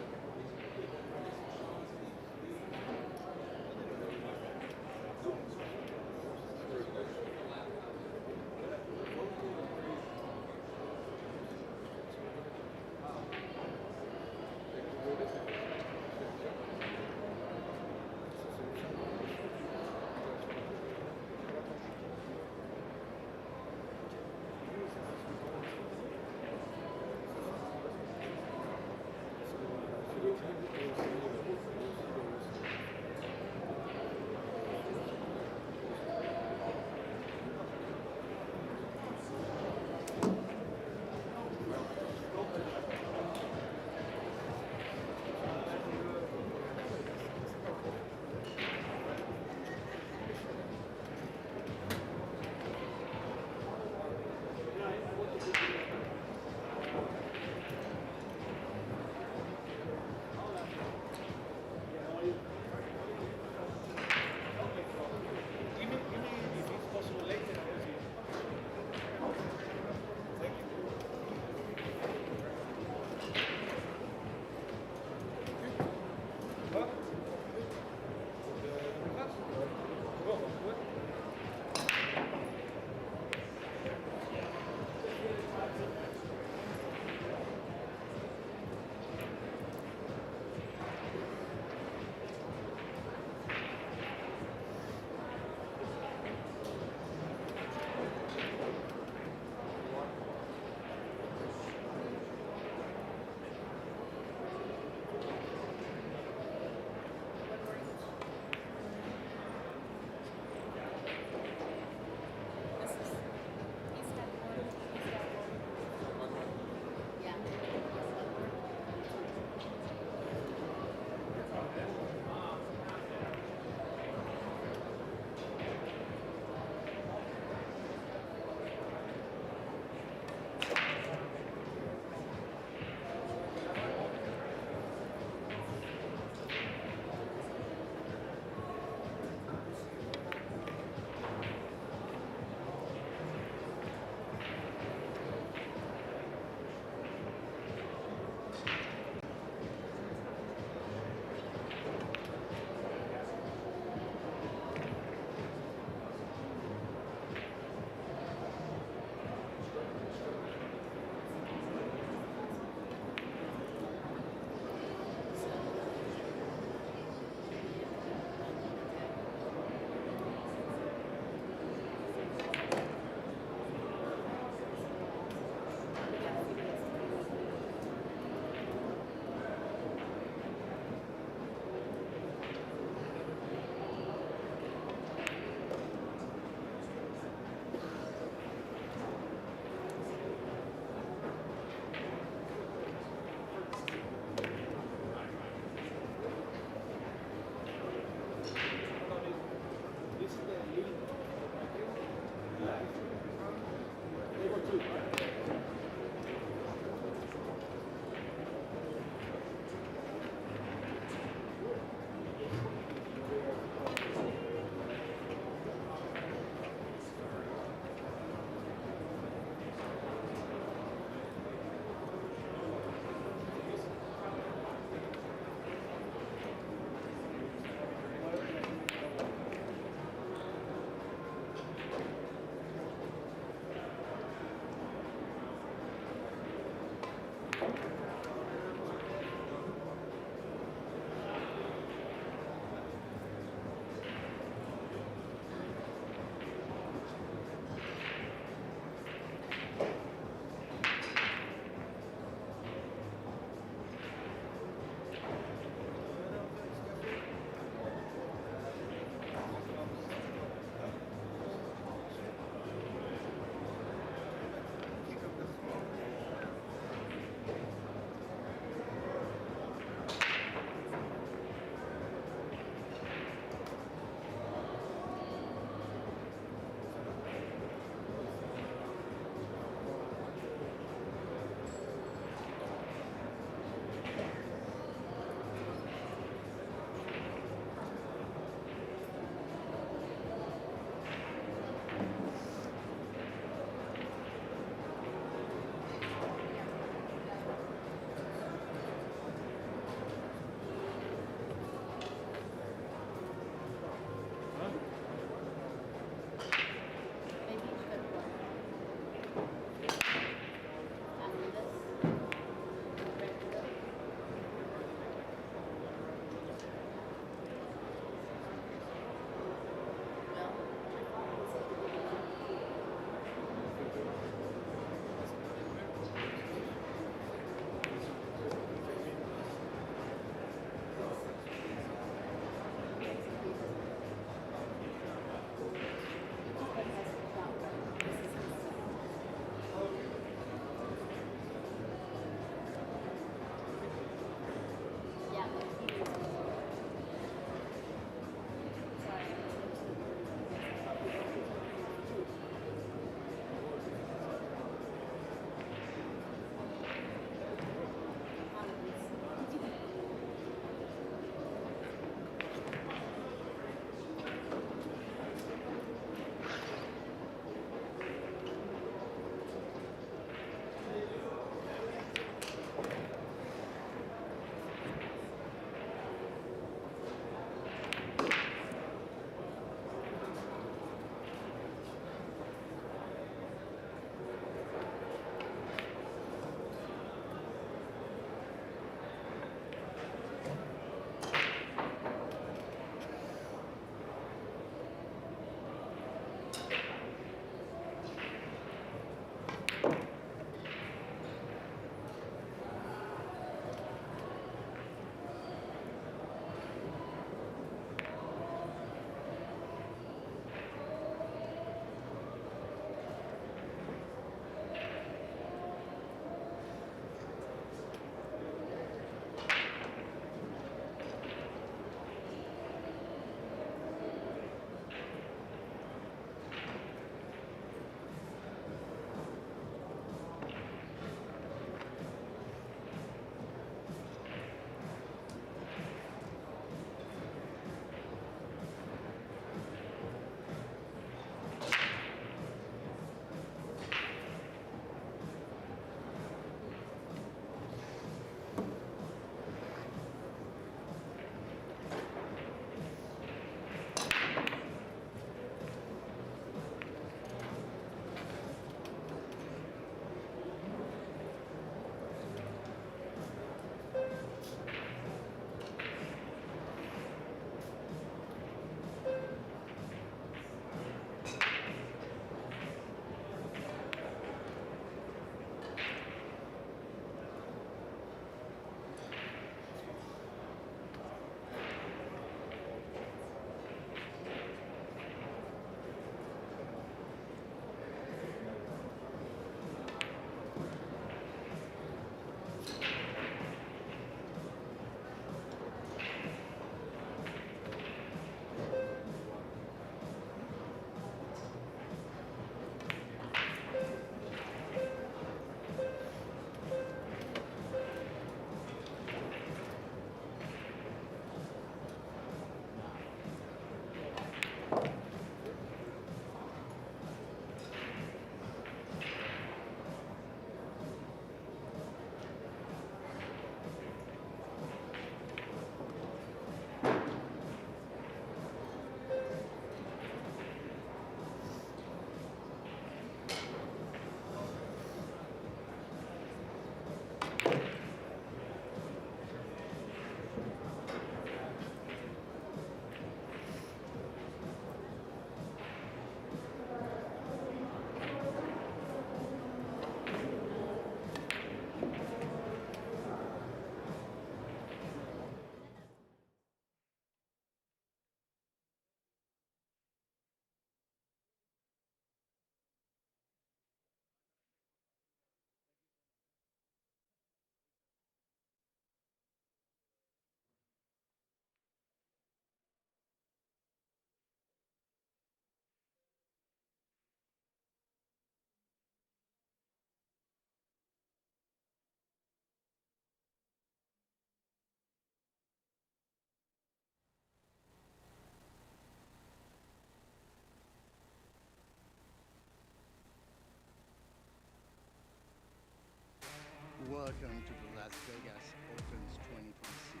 Welcome to the Las Vegas Opens 2026.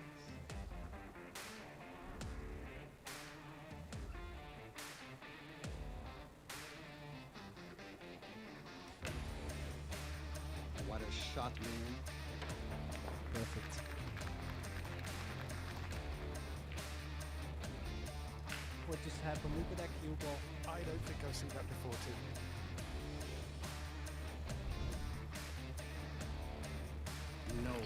What a shot, man. Perfect. What just happened? Look at that cue ball. I don't think I've seen that before, Tim. No way.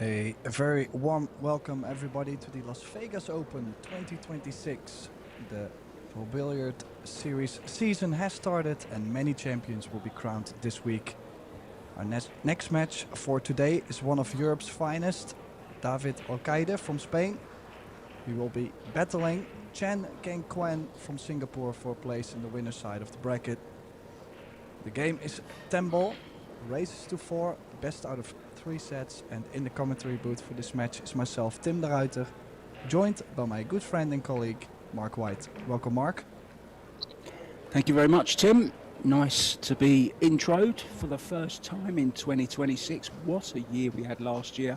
A very warm welcome everybody to the Las Vegas Open 2026. The Pro Billiard Series season has started and many champions will be crowned this week. Our next match for today is one of Europe's finest, David Alcaide from Spain. We will be battling Chen Keng-Kuen from Singapore for a place in the winner's side of the bracket. The game is 10 ball, races to 4, best out of 3 sets, and in the commentary booth for this match is myself, Tim de Ruiter, joined by my good friend and colleague, Mark White. Welcome, Mark. Thank you very much, Tim. Nice to be introed for the first time in 2026. What a year we had last year.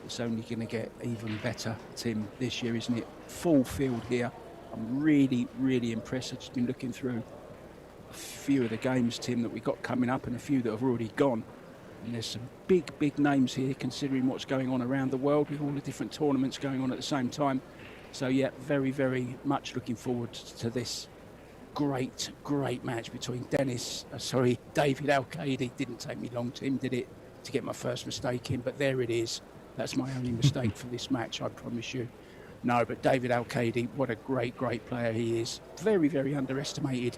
It's only going to get even better, Tim, this year, isn't it? Full field here. I'm really, really impressed. I've just been looking through a few of the games, Tim, that we got coming up and a few that have already gone. And there's some big, big names here considering what's going on around the world with all the different tournaments going on at the same time. So yeah, very, very much looking forward to this great, great match between David Alcaide. Didn't take me long, Tim, did it, to get my first mistake in, but there it is. That's my only mistake for this match, I promise you. No, but David Alcaide, what a great, great player he is. Very, very underestimated,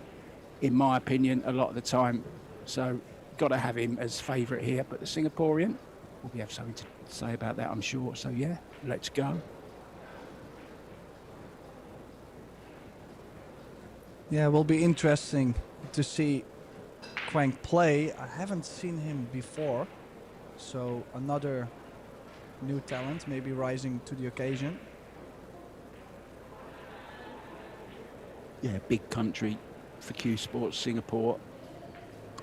in my opinion, a lot of the time. So got to have him as favourite here, but the Singaporean will be have something to say about that, I'm sure. So yeah, let's go. Yeah, it will be interesting to see Quang play. I haven't seen him before, so another new talent, maybe rising to the occasion. Yeah, big country for Q Sports, Singapore,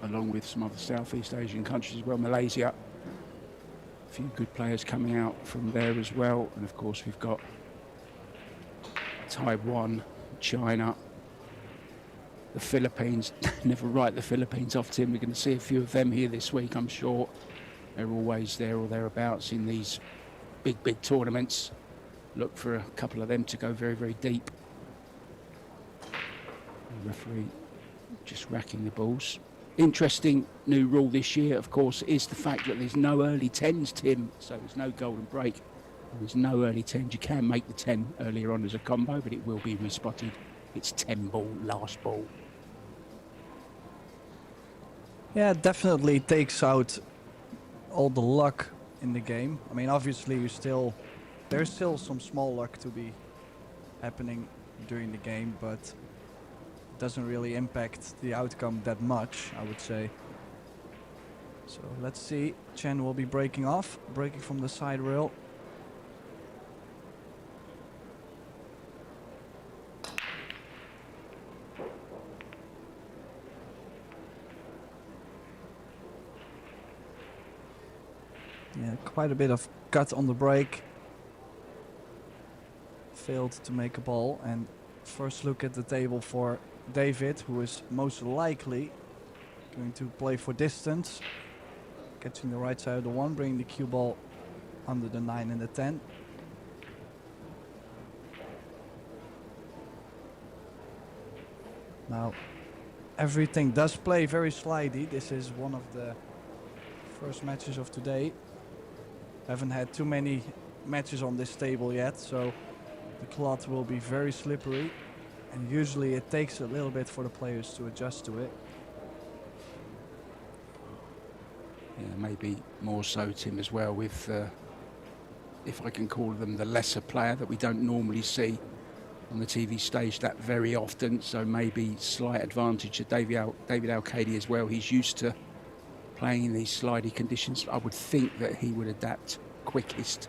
along with some other Southeast Asian countries as well, Malaysia. A few good players coming out from there as well. And of course we've got Taiwan, China, the Philippines. Never write the Philippines off, Tim. We're going to see a few of them here this week, I'm sure. They're always there or thereabouts in these big, big tournaments. Look for a couple of them to go very, very deep. The referee just racking the balls. Interesting new rule this year, of course, is the fact that there's no early 10s, Tim. So there's no golden break. There's no early 10s. You can make the 10 earlier on as a combo, but it will be respotted. It's 10 ball, last ball. Yeah, it definitely takes out all the luck in the game. I mean, obviously there's still some small luck to be happening during the game, but it doesn't really impact the outcome that much, I would say. So let's see. Chen will be breaking from the side rail. Yeah, quite a bit of cut on the break. Failed to make a ball. And first look at the table for David, who is most likely going to play for distance. Catching the right side of the 1, bringing the cue ball under the 9 and the 10. Now, everything does play very slidey. This is one of the first matches of today. Haven't had too many matches on this table yet, so the cloth will be very slippery, and usually it takes a little bit for the players to adjust to it. Yeah, maybe more so, Tim, as well with if I can call them, the lesser player that we don't normally see on the TV stage that very often. So maybe slight advantage to David Al-Kadi as well. He's used to playing in these slidey conditions. I would think that he would adapt quickest.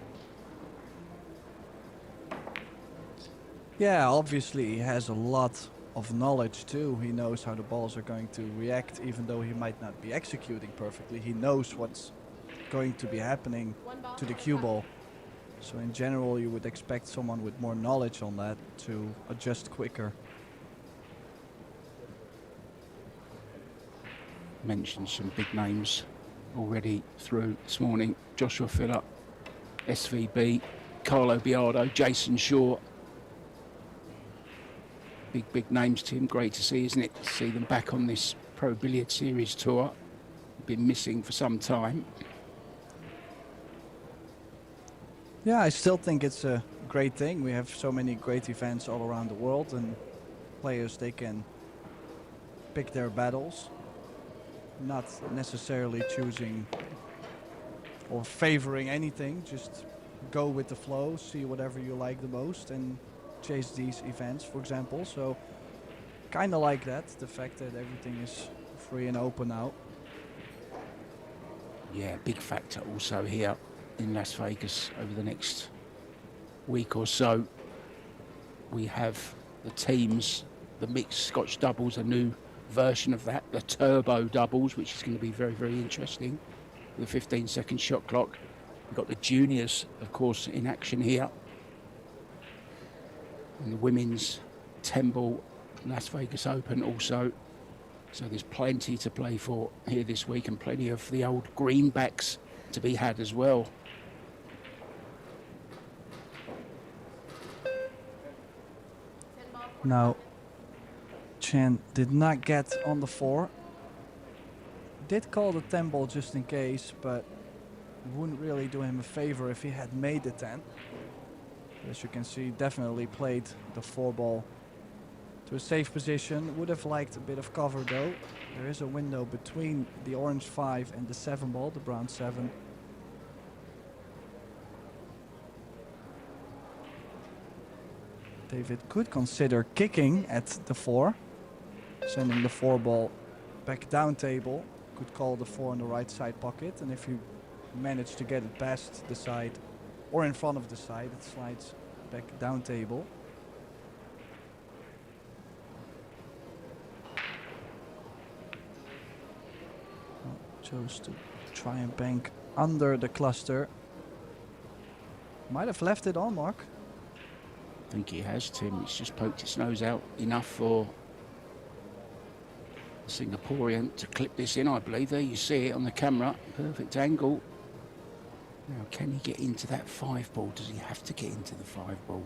Yeah, obviously he has a lot of knowledge too. He knows how the balls are going to react, even though he might not be executing perfectly. He knows what's going to be happening to the cue ball. So in general, you would expect someone with more knowledge on that to adjust quicker. Mentioned some big names already through this morning. Joshua Phillip, SVB, Carlo Biardo, Jason Shaw. Big names, Tim. Great to see, isn't it? To see them back on this Pro Billiard Series tour. Been missing for some time. Yeah, I still think it's a great thing. We have so many great events all around the world, and players, they can pick their battles, not necessarily choosing or favoring anything. Just go with the flow, see whatever you like the most, and chase these events, for example. So kind of like that, the fact that everything is free and open now. Yeah, big factor also here in Las Vegas over the next week or so. We have the teams, the mixed Scotch doubles, a new version of that, the turbo doubles, which is going to be very, very interesting. The 15-second shot clock. We've got the juniors, of course, in action here. And the women's 10-ball Las Vegas Open also. So there's plenty to play for here this week, and plenty of the old greenbacks to be had as well. Now, Chen did not get on the 4. Did call the 10 ball just in case, but wouldn't really do him a favor if he had made the 10. As you can see, definitely played the 4 ball to a safe position. Would have liked a bit of cover though. There is a window between the orange 5 and the 7 ball, the brown 7. David could consider kicking at the 4, sending the 4 ball back down table. Could call the 4 on the right side pocket, and if you manage to get it past the side or in front of the side, it slides back down table. Well, chose to try and bank under the cluster. Might have left it on, Mark. I think he has, Tim. It's just poked its nose out enough for the Singaporean to clip this in, I believe. There you see it on the camera. Perfect angle. Now, can he get into that 5 ball? Does he have to get into the 5 ball?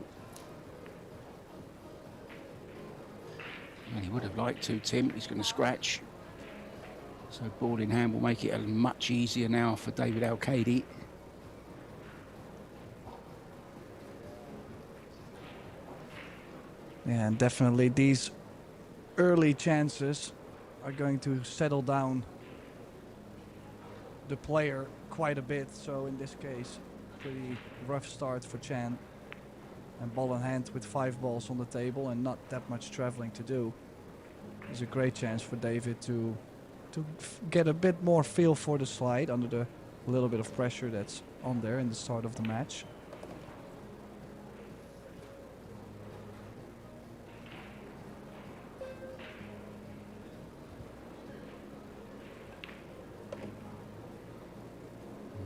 And he would have liked to, Tim. He's going to scratch. So ball in hand will make it much easier now for David Al-Kadi. Yeah, and definitely these early chances are going to settle down the player quite a bit. So in this case, pretty rough start for Chan. And ball in hand with 5 balls on the table and not that much traveling to do. It's a great chance for David to get a bit more feel for the slide under the little bit of pressure that's on there in the start of the match.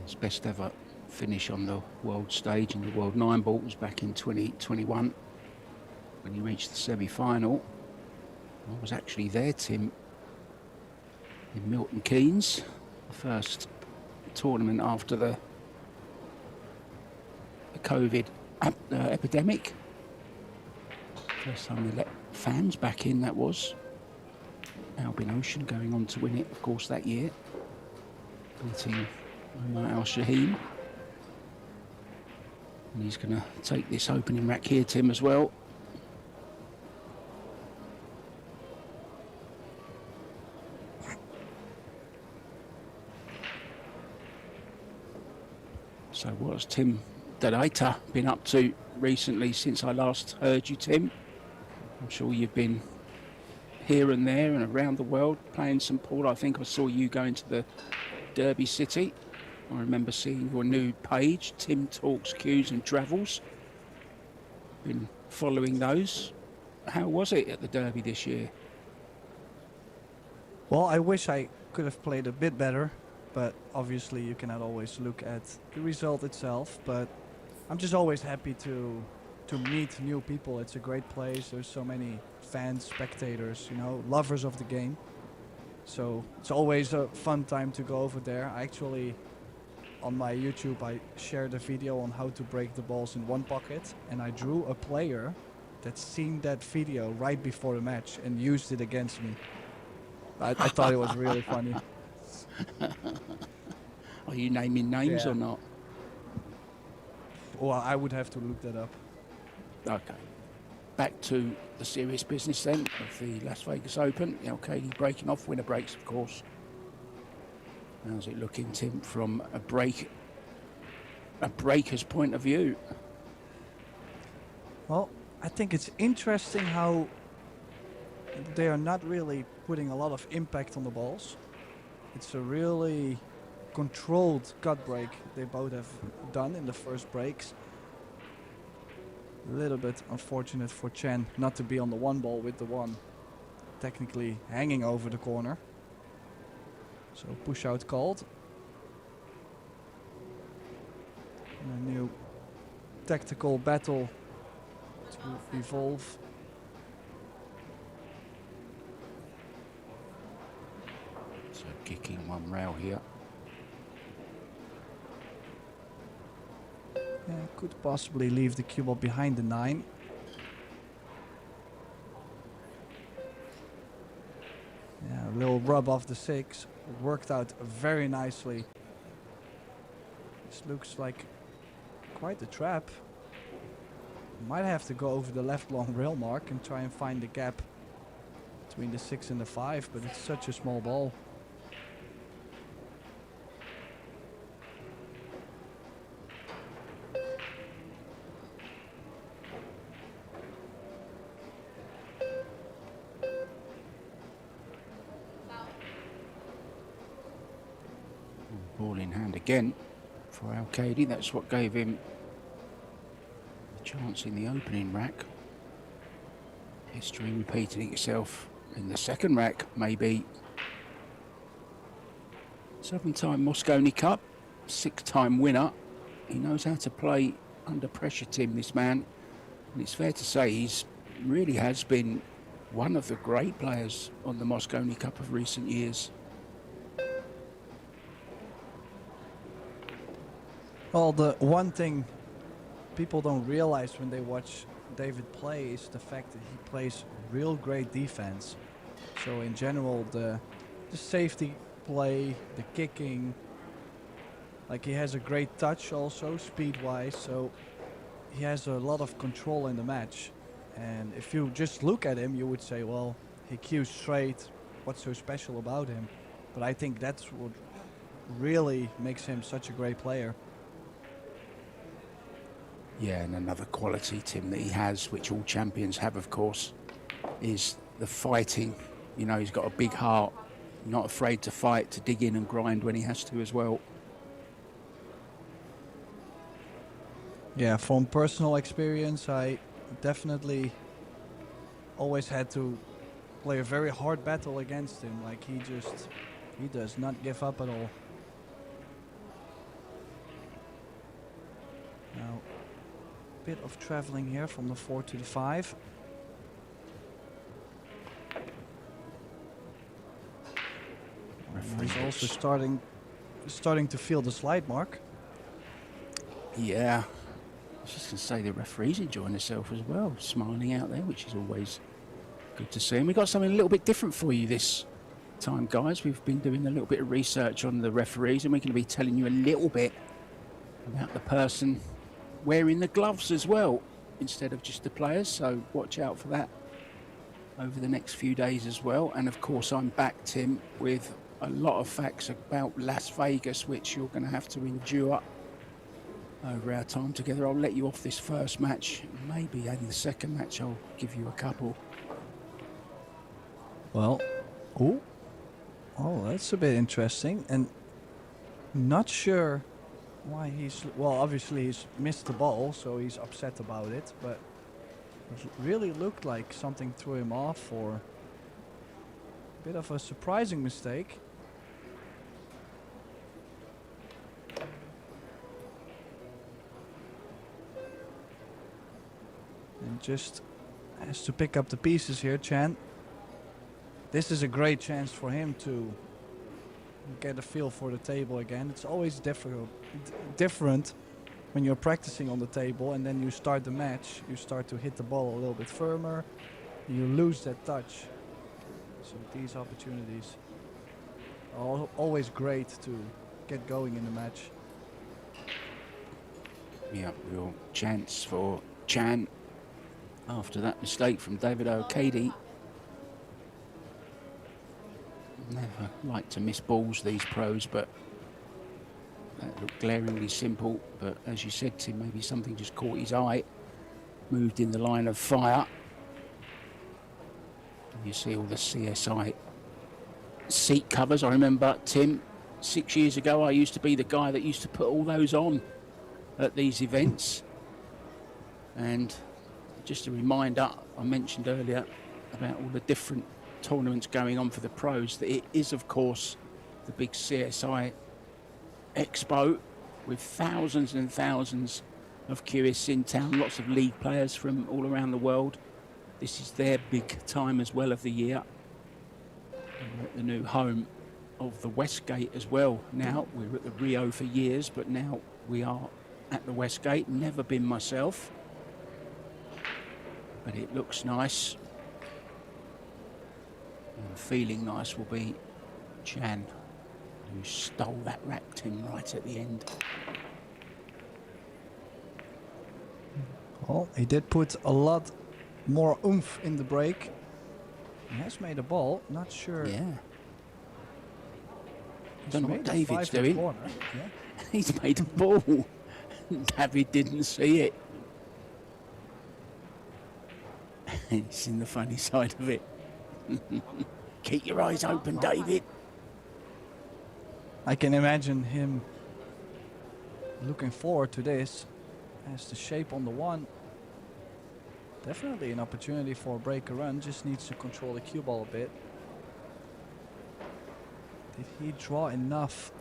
His best ever finish on the world stage in the World 9 ball was back in 2021 when he reached the semi-final. I was actually there, Tim, in Milton Keynes, the first tournament after the COVID epidemic. First time they let fans back in, that was. Albin Ocean going on to win it, of course, that year, beating Omar Al-Shaheen. And he's going to take this opening rack here, Tim, as well. So what has Tim the later been up to recently since I last heard you, Tim? I'm sure you've been here and there and around the world playing St Paul. I think I saw you going to the Derby City. I remember seeing your new page, Tim Talks, Cues and Travels. Been following those. How was it at the Derby this year? Well, I wish I could have played a bit better, but obviously you cannot always look at the result itself. But I'm just always happy to meet new people. It's a great place. There's so many fans, spectators, you know, lovers of the game. So it's always a fun time to go over there. I actually, on my YouTube, I shared a video on how to break the balls in one pocket, and I drew a player that seen that video right before the match and used it against me. I thought it was really funny. Are you naming names or not? Well, I would have to look that up. Okay. Back to the serious business then of the Las Vegas Open. The Arcady breaking off, winner breaks, of course. How's it looking, Tim, from a breaker's point of view? Well, I think it's interesting how they are not really putting a lot of impact on the balls. It's a really controlled cut break they both have done in the first breaks. A little bit unfortunate for Chen not to be on the one ball with the one technically hanging over the corner. So push out called. And a new tactical battle to evolve. So kicking one rail here. Yeah, could possibly leave the cue ball behind the 9. Yeah, a little rub off the 6. It worked out very nicely. This looks like quite a trap. Might have to go over the left long rail mark and try and find the gap between the 6 and the 5, but it's such a small ball. Ball in hand again for Arcady. That's what gave him a chance in the opening rack. History repeating itself in the second rack, maybe. 7-time Mosconi Cup, 6-time winner. He knows how to play under pressure, Tim, this man. And it's fair to say he's really has been one of the great players on the Mosconi Cup of recent years. Well, the one thing people don't realize when they watch David play is the fact that he plays real great defense. So in general, the safety play, the kicking, like he has a great touch also, speed-wise, so he has a lot of control in the match. And if you just look at him, you would say, well, he cues straight, what's so special about him? But I think that's what really makes him such a great player. Yeah, and another quality, Tim, that he has, which all champions have, of course, is the fighting. You know, he's got a big heart, not afraid to fight, to dig in and grind when he has to as well. Yeah, from personal experience, I definitely always had to play a very hard battle against him. Like he does not give up at all. Now, bit of traveling here from the 4 to the 5. He's also starting to feel the slide mark. Yeah, I was just going to say the referee's enjoying himself as well, smiling out there, which is always good to see. And we've got something a little bit different for you this time, guys. We've been doing a little bit of research on the referees, and we're going to be telling you a little bit about the person wearing the gloves as well, instead of just the players, so watch out for that over the next few days as well. And of course I'm back, Tim, with a lot of facts about Las Vegas, which you're going to have to endure. over our time together. I'll let you off this first match. Maybe in the second match I'll give you a couple. Well, oh, that's a bit interesting, and not sure why he's. Well, obviously he's missed the ball, so he's upset about it. But it really looked like something threw him off, or a bit of a surprising mistake. And just has to pick up the pieces here, Chan. This is a great chance for him to get a feel for the table again. It's always different when you're practicing on the table and then you start the match. You start to hit the ball a little bit firmer. You lose that touch. So these opportunities are always great to get going in the match. Yeah, real chance for Chan after that mistake from David O'Cady. Never like to miss balls, these pros, but that looked glaringly simple. But as you said, Tim, maybe something just caught his eye, moved in the line of fire. And you see all the CSI seat covers. I remember, Tim, 6 years ago, I used to be the guy that used to put all those on at these events. And just a reminder, I mentioned earlier about all the different tournaments going on for the pros, that it is of course the big CSI EXPO with thousands and thousands of QS in town, lots of league players from all around the world. This is their big time as well of the year. And we're at the new home of the Westgate as well. Now we were at the Rio for years, but now we are at the Westgate. Never been myself, but it looks nice. And feeling nice will be Chan, who stole that rack, Tim, right at the end. Well, he did put a lot more oomph in the break. He has made a ball, not sure. Yeah. He's Don't know what made a David's 5-foot doing. corner. Yeah. He's made a ball. David didn't see it. He's in the funny side of it. Keep your eyes open, David. I can imagine him looking forward to this. Has the shape on the one. Definitely an opportunity for a breaker run. Just needs to control the cue ball a bit. Did he draw enough?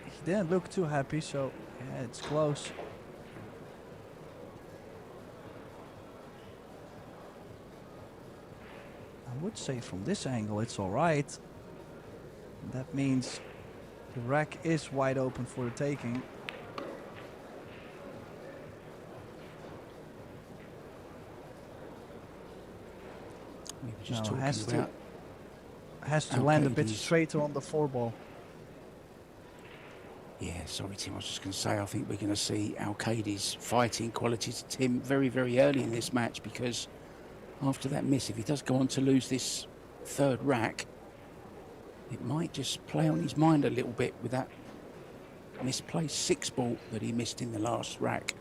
He didn't look too happy, so yeah, it's close. I would say from this angle it's alright. That means the rack is wide open for the taking. We were just Now talking about has to land a bit O'Cady's. straighter on the 4-ball. Yeah, sorry, Tim. I was just going to say, I think we're going to see O'Cady's fighting qualities, Tim, very, very early in this match, because after that miss, if he does go on to lose this third rack, it might just play on his mind a little bit with that misplaced 6-ball that he missed in the last rack.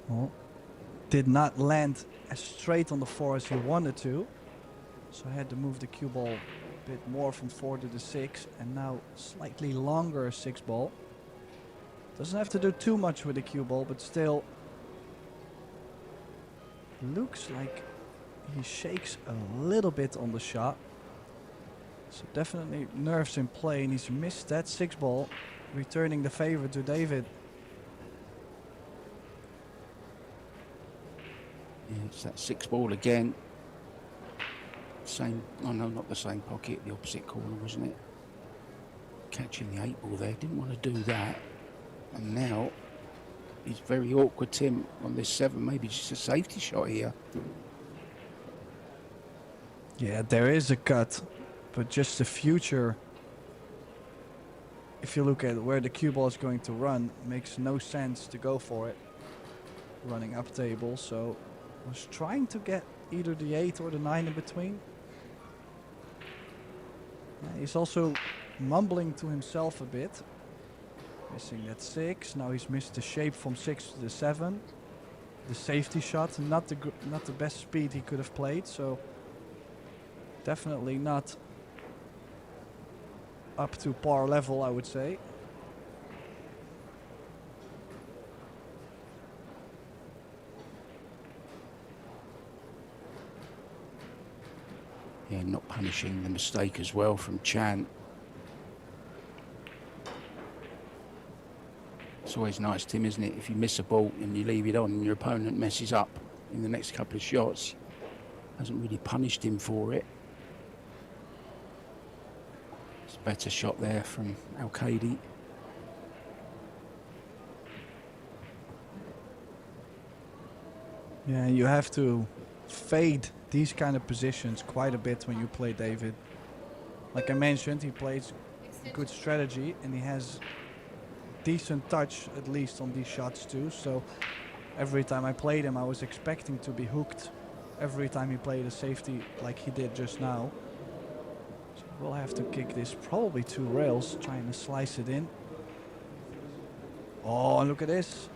Well, did not land as straight on the 4 as he wanted to. So I had to move the cue ball a bit more from 4 to the 6, and now slightly longer 6-ball. Doesn't have to do too much with the cue ball, but still looks like he shakes a little bit on the shot. So definitely nerves in play, and he's missed that 6-ball, returning the favor to David. Yeah, it's that 6-ball again. Same, oh no, not the same pocket, the opposite corner, wasn't it? Catching the 8-ball there, didn't want to do that. And now he's very awkward, Tim, on this 7, maybe just a safety shot here. Yeah, there is a cut, but just the future. If you look at where the cue ball is going to run, makes no sense to go for it. Running up table, so Was trying to get either the 8 or the 9 in between. He's also mumbling to himself a bit. Missing that 6. Now he's missed the shape from 6 to the 7. The safety shot, not the best speed he could have played, so definitely not up to par level, I would say. Yeah, not punishing the mistake as well from Chan. It's always nice, Tim, isn't it? If you miss a ball and you leave it on and your opponent messes up in the next couple of shots, hasn't really punished him for it. It's a better shot there from Al-Qaidi. Yeah, you have to fade these kind of positions quite a bit when you play David. Like I mentioned, he plays good strategy and he has decent touch, at least on these shots too. So every time I played him, I was expecting to be hooked every time he played a safety like he did just now. So we'll have to kick this probably 2 rails, trying to slice it in. Oh, and look at this.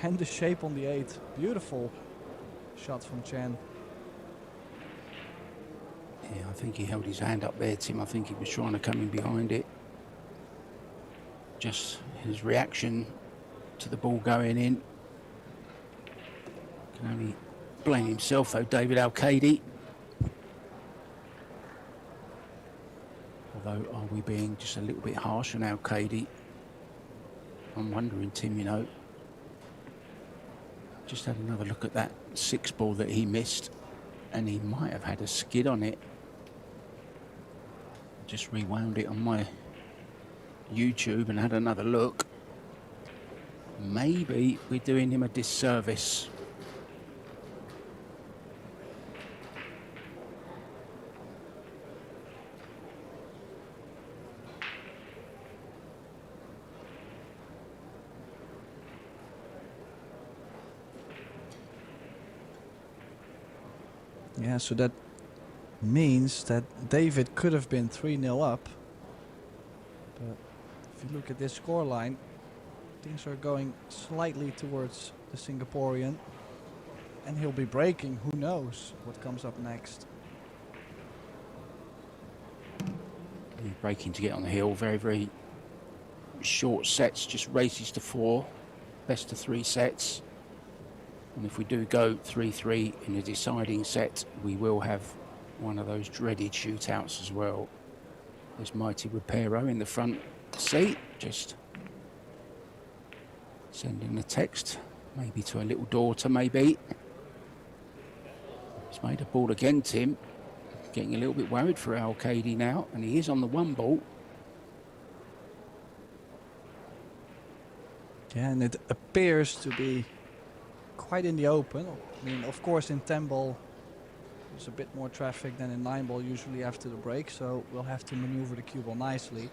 And the shape on the 8. Beautiful shot from Chan. Yeah, I think he held his hand up there, Tim. I think he was trying to come in behind it. Just his reaction to the ball going in. Can only blame himself though, David Al-Qaidi. Although, are we being just a little bit harsh on Al-Qaidi? I'm wondering, Tim, you know. Just had another look at that 6 ball that he missed, and he might have had a skid on it. Just rewound it on my YouTube and had another look. Maybe we're doing him a disservice. Yeah, so that means that David could have been 3-0 up. But if you look at this scoreline, things are going slightly towards the Singaporean. And he'll be breaking. Who knows what comes up next. He's breaking to get on the hill. Very, very short sets. Just races to 4. Best of 3 sets. And if we do go 3-3 in the deciding set, we will have one of those dreaded shootouts as well. There's Mighty Reparo in the front seat, just sending a text, maybe to a little daughter, maybe. He's made a ball again, Tim. Getting a little bit worried for Al-Qaidi now, and he is on the 1 ball. Yeah, and it appears to be quite in the open. I mean, of course, in 10 ball, there's a bit more traffic than in 9 ball usually after the break, so we'll have to maneuver the cue ball nicely.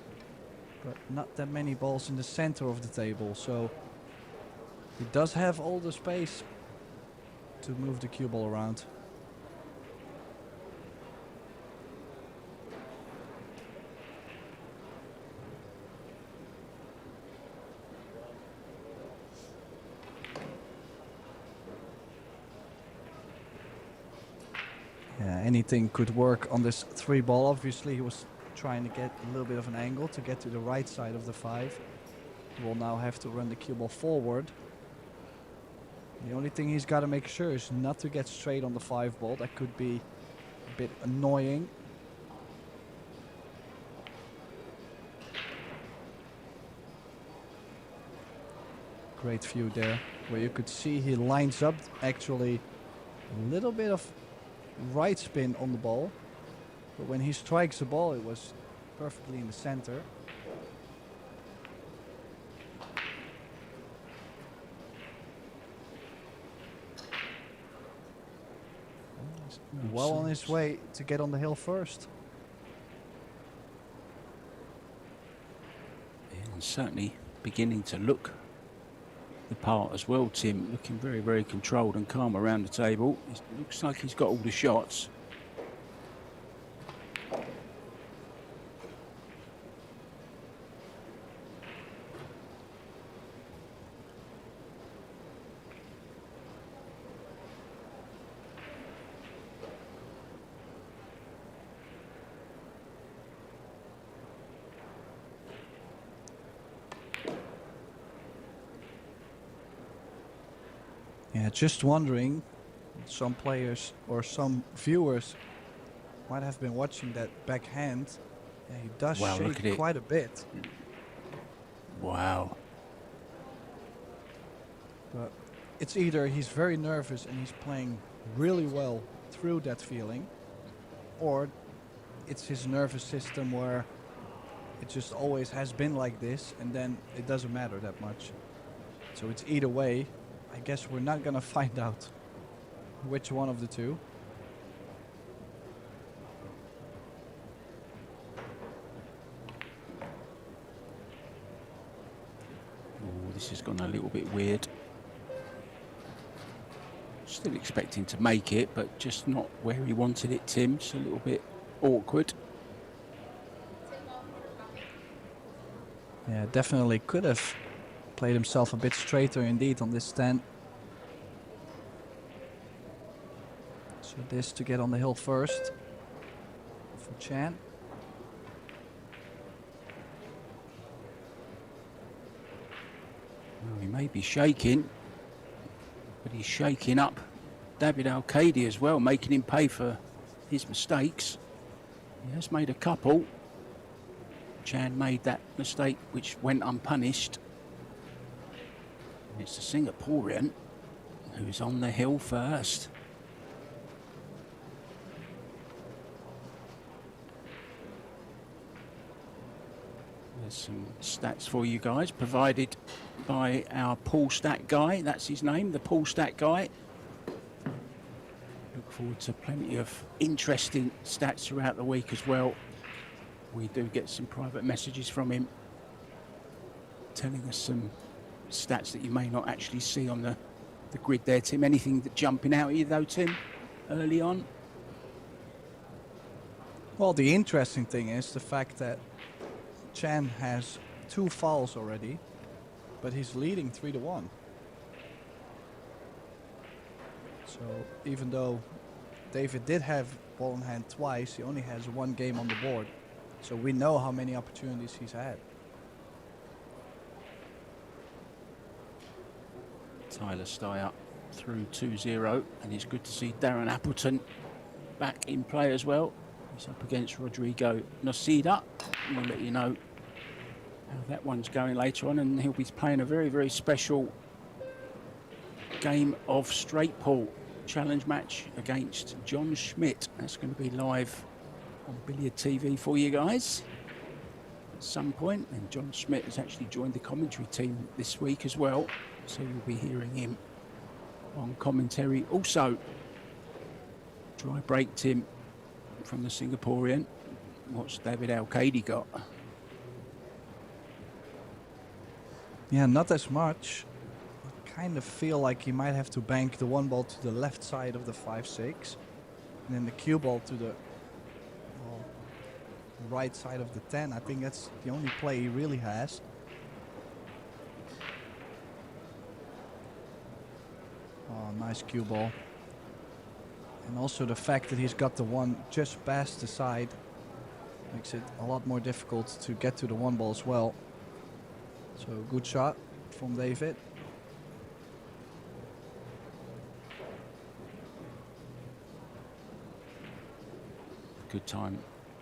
But not that many balls in the center of the table, so he does have all the space to move the cue ball around. Yeah, anything could work on this 3 ball. Obviously, he was trying to get a little bit of an angle to get to the right side of the 5. He will now have to run the cue ball forward. The only thing he's got to make sure is not to get straight on the 5 ball. That could be a bit annoying. Great view there, where you could see he lines up actually a little bit of right spin on the ball, but when he strikes the ball, it was perfectly in the center. Well on his way to get on the hill first. Yeah, and certainly beginning to look the part as well, Tim. Looking very, very controlled and calm around the table. It looks like he's got all the shots. Yeah, just wondering, some players or some viewers might have been watching that backhand. Yeah, he does Wow, look at shake it. quite a bit. Wow. But it's either he's very nervous and he's playing really well through that feeling, or it's his nervous system where it just always has been like this and then it doesn't matter that much. So it's either way. I guess we're not gonna find out which one of the two. Oh, this has gone a little bit weird. Still expecting to make it, but just not where he wanted it, Tim. It's a little bit awkward. Yeah, definitely could have played himself a bit straighter indeed on this stand. So this to get on the hill first for Chan. Well, he may be shaking, but he's shaking up David Al-Qaedi as well, making him pay for his mistakes. He has made a couple. Chan made that mistake which went unpunished. It's the Singaporean who's on the hill first. There's some stats for you guys provided by our pool stat guy. That's his name, the pool stat guy. Look forward to plenty of interesting stats throughout the week as well. We do get some private messages from him telling us some stats that you may not actually see on the grid there, Tim. Anything that jumping out at you though, Tim, early on? Well, the interesting thing is the fact that Chan has 2 fouls already, but he's leading 3-1. So even though David did have ball in hand twice, he only has 1 game on the board. So we know how many opportunities he's had. Tyler Steyer through 2-0, and it's good to see Darren Appleton back in play as well. He's up against Rodrigo Nocida. We'll let you know how that one's going later on, and he'll be playing a very, very special game of straight pool challenge match against John Schmidt. That's going to be live on Billiard TV for you guys at some point, and John Schmidt has actually joined the commentary team this week as well, so you'll be hearing him on commentary. Also, dry break, Tim, from the Singaporean. What's David Al-Qaedi got? Yeah, not as much. I kind of feel like he might have to bank the 1 ball to the left side of the 5-6, and then the cue ball to the right side of the 10. I think that's the only play he really has. Oh, nice cue ball. And also the fact that he's got the 1 just past the side makes it a lot more difficult to get to the 1 ball as well. So good shot from David. Good time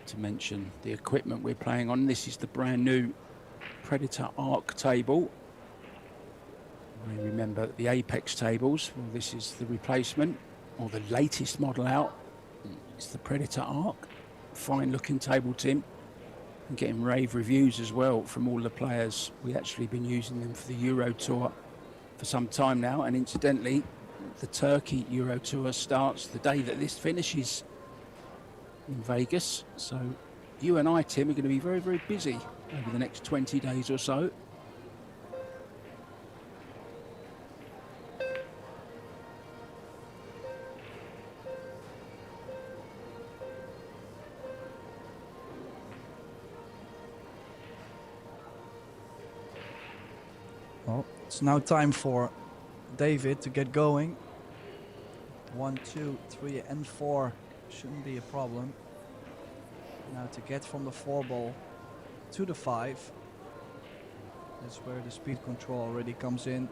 to mention the equipment we're playing on. This is the brand new Predator Arc table. You may remember the Apex tables. Well, this is the replacement, or the latest model out. It's the Predator Arc. Fine looking table, Tim. And getting rave reviews as well from all the players. We've actually been using them for the Euro Tour for some time now. And incidentally, the Turkey Euro Tour starts the day that this finishes in Vegas. So you and I, Tim, are going to be very, very busy over the next 20 days or so. Well, it's now time for David to get going. 1, 2, 3 and 4 shouldn't be a problem. Now to get from the 4 ball to the 5. That's where the speed control already comes in.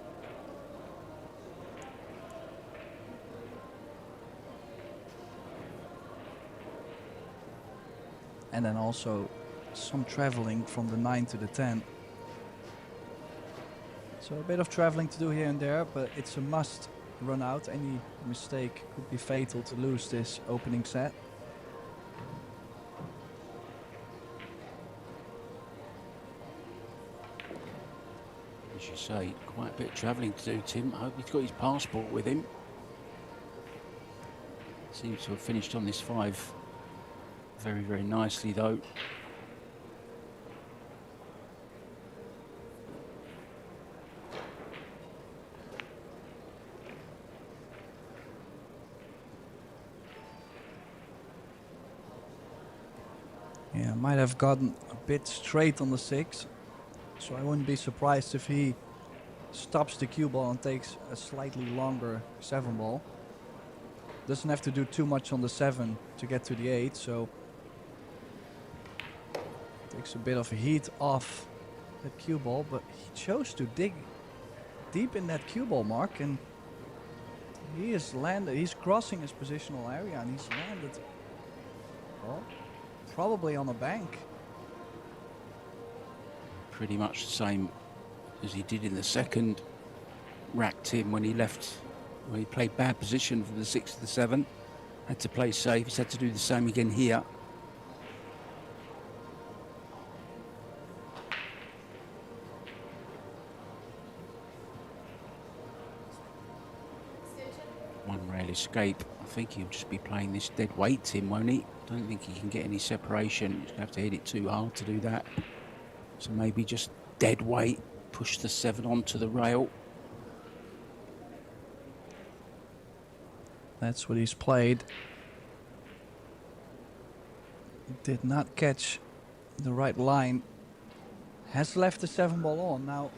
And then also some traveling from the 9 to the 10. So a bit of traveling to do here and there, but it's a must run out. Any mistake could be fatal to lose this opening set. As you say, quite a bit of travelling to do, Tim. I hope he's got his passport with him. Seems to have finished on this 5 very, very nicely though. Yeah, might have gotten a bit straight on the 6. So I wouldn't be surprised if he stops the cue ball and takes a slightly longer 7 ball. Doesn't have to do too much on the 7 to get to the 8, so takes a bit of heat off that cue ball, but he chose to dig deep in that cue ball mark, and he is landed. He's crossing his positional area, and he's landed, well, probably on a bank. Pretty much the same as he did in the second rack, Tim, when he left, when he played bad position from the 6 to the 7. Had to play safe. He's had to do the same again here. One rail escape. I think he'll just be playing this dead weight, Tim, won't he? Don't think he can get any separation. He's gonna have to hit it too hard to do that. So maybe just dead weight, push the 7 onto the rail. That's what he's played. Did not catch the right line. Has left the 7 ball on. Now,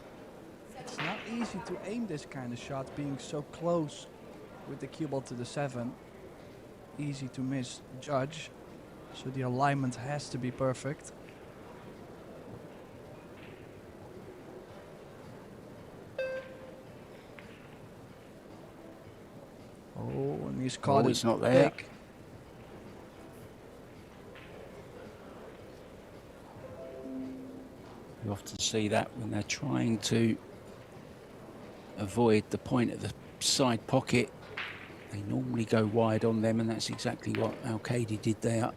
it's not easy to aim this kind of shot, being so close with the cue ball to the 7. Easy to misjudge. So the alignment has to be perfect. Oh, and he's caught It's not there. big. You often see that when they're trying to avoid the point of the side pocket. They normally go wide on them, and that's exactly what Al-Qaedi did there.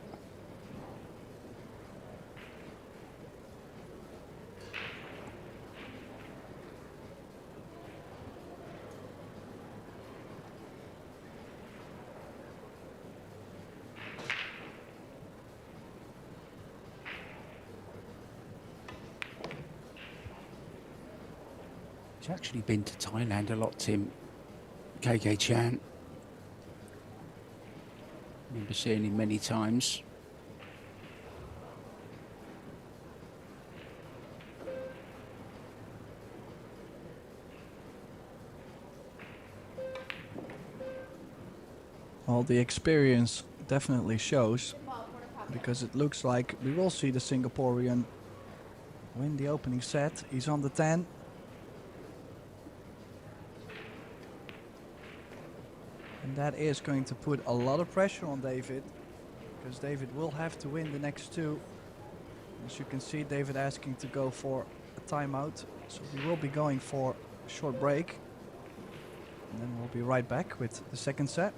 He's actually been to Thailand a lot, Tim. KK Chan. Remember seeing him many times. Well, the experience definitely shows, because it looks like we will see the Singaporean win the opening set. He's on the 10. And that is going to put a lot of pressure on David, because David will have to win the next 2. As you can see, David asking to go for a timeout. So we will be going for a short break. And then we'll be right back with the second set.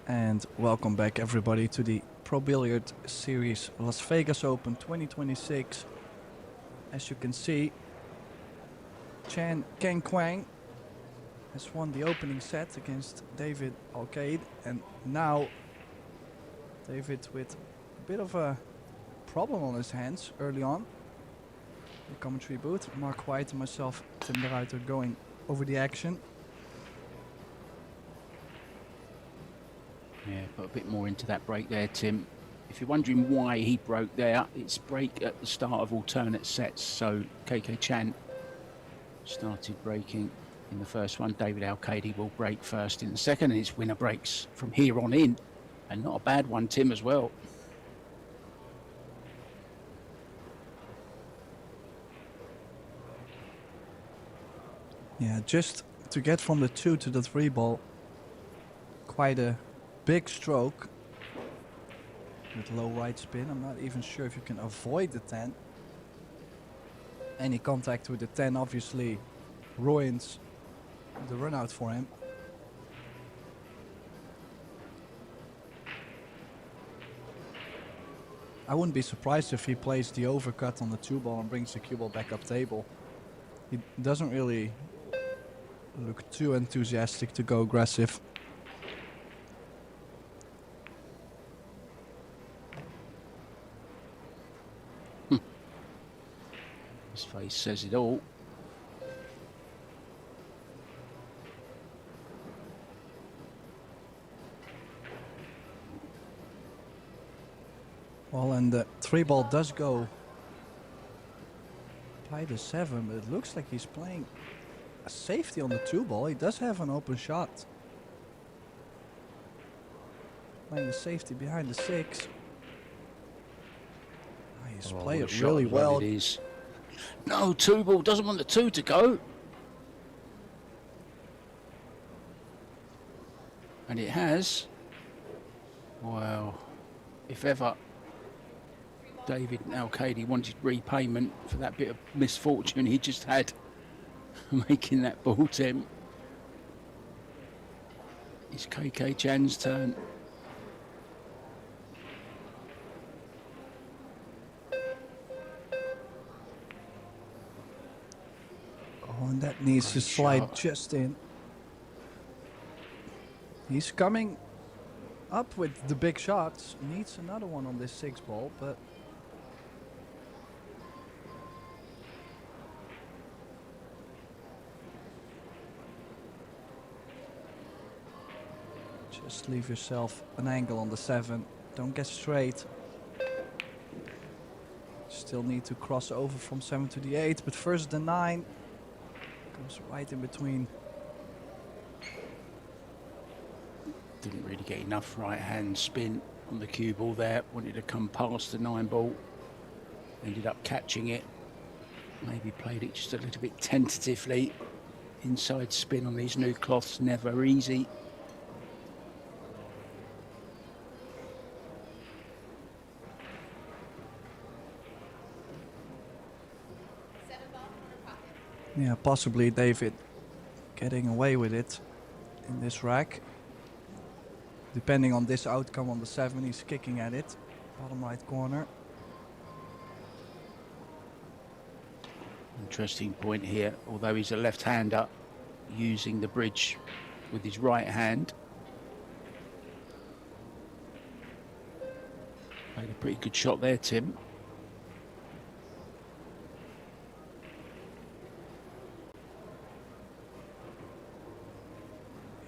And welcome back everybody to the Pro Billiard Series Las Vegas Open 2026. As you can see, Chan Ken Kwang has won the opening set against David Alcade, and now David with a bit of a problem on his hands early on. The commentary booth, Mark White and myself, Tim de Ruiter, going over the action. Yeah, put a bit more into that break there, Tim. If you're wondering why he broke there, it's break at the start of alternate sets. So KK Chan started breaking in the first one. David Alcade will break first in the second, and his winner breaks from here on in. And not a bad one, Tim, as well. Yeah, just to get from the 2 to the 3 ball, quite a big stroke with low right spin. I'm not even sure if you can avoid the 10. Any contact with the 10 obviously ruins the run out for him. I wouldn't be surprised if he plays the overcut on the 2 ball and brings the cue ball back up table. He doesn't really look too enthusiastic to go aggressive. His face says it all. Well, and the 3 ball does go by the 7, but it looks like he's playing a safety on the 2 ball. He does have an open shot. Playing the safety behind the 6. He's played it really well. It is. No, 2 ball, doesn't want the 2 to go. And it has. Well, if ever David Alcade wanted repayment for that bit of misfortune he just had making that ball, Tim. It's KK Chan's turn. Oh, and that needs to slide shot. just in. He's coming up with the big shots. Needs another one on this 6 ball, but just leave yourself an angle on the 7. Don't get straight. Still need to cross over from 7 to the 8, but first the 9 goes right in between. Didn't really get enough right hand spin on the cue ball there. Wanted to come past the 9 ball. Ended up catching it. Maybe played it just a little bit tentatively. Inside spin on these new cloths, never easy. Yeah, possibly David getting away with it in this rack. Depending on this outcome on the 7, he's kicking at it. Bottom right corner. Interesting point here, although he's a left-hander, using the bridge with his right hand. Played a pretty good shot there, Tim.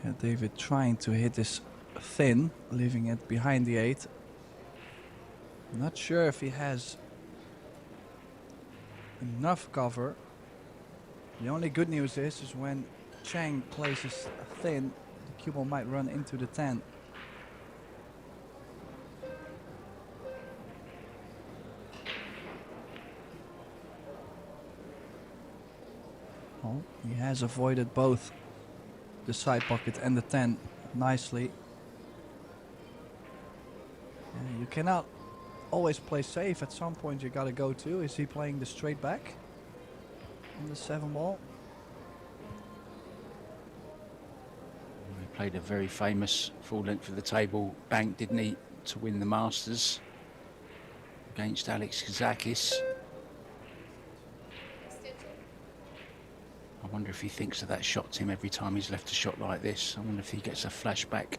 Yeah, David trying to hit this thin, leaving it behind the 8. Not sure if he has enough cover. The only good news is when Chang places thin, the cue ball might run into the 10. Well, he has avoided both the side pocket and the 10 nicely. You cannot always play safe. At some point you gotta go to. Is he playing the straight back on the 7 ball? Played a very famous full length of the table bank, didn't he, to win the Masters against Alex Kazakis. I wonder if he thinks of that shot, Tim, every time he's left a shot like this. I wonder if he gets a flashback.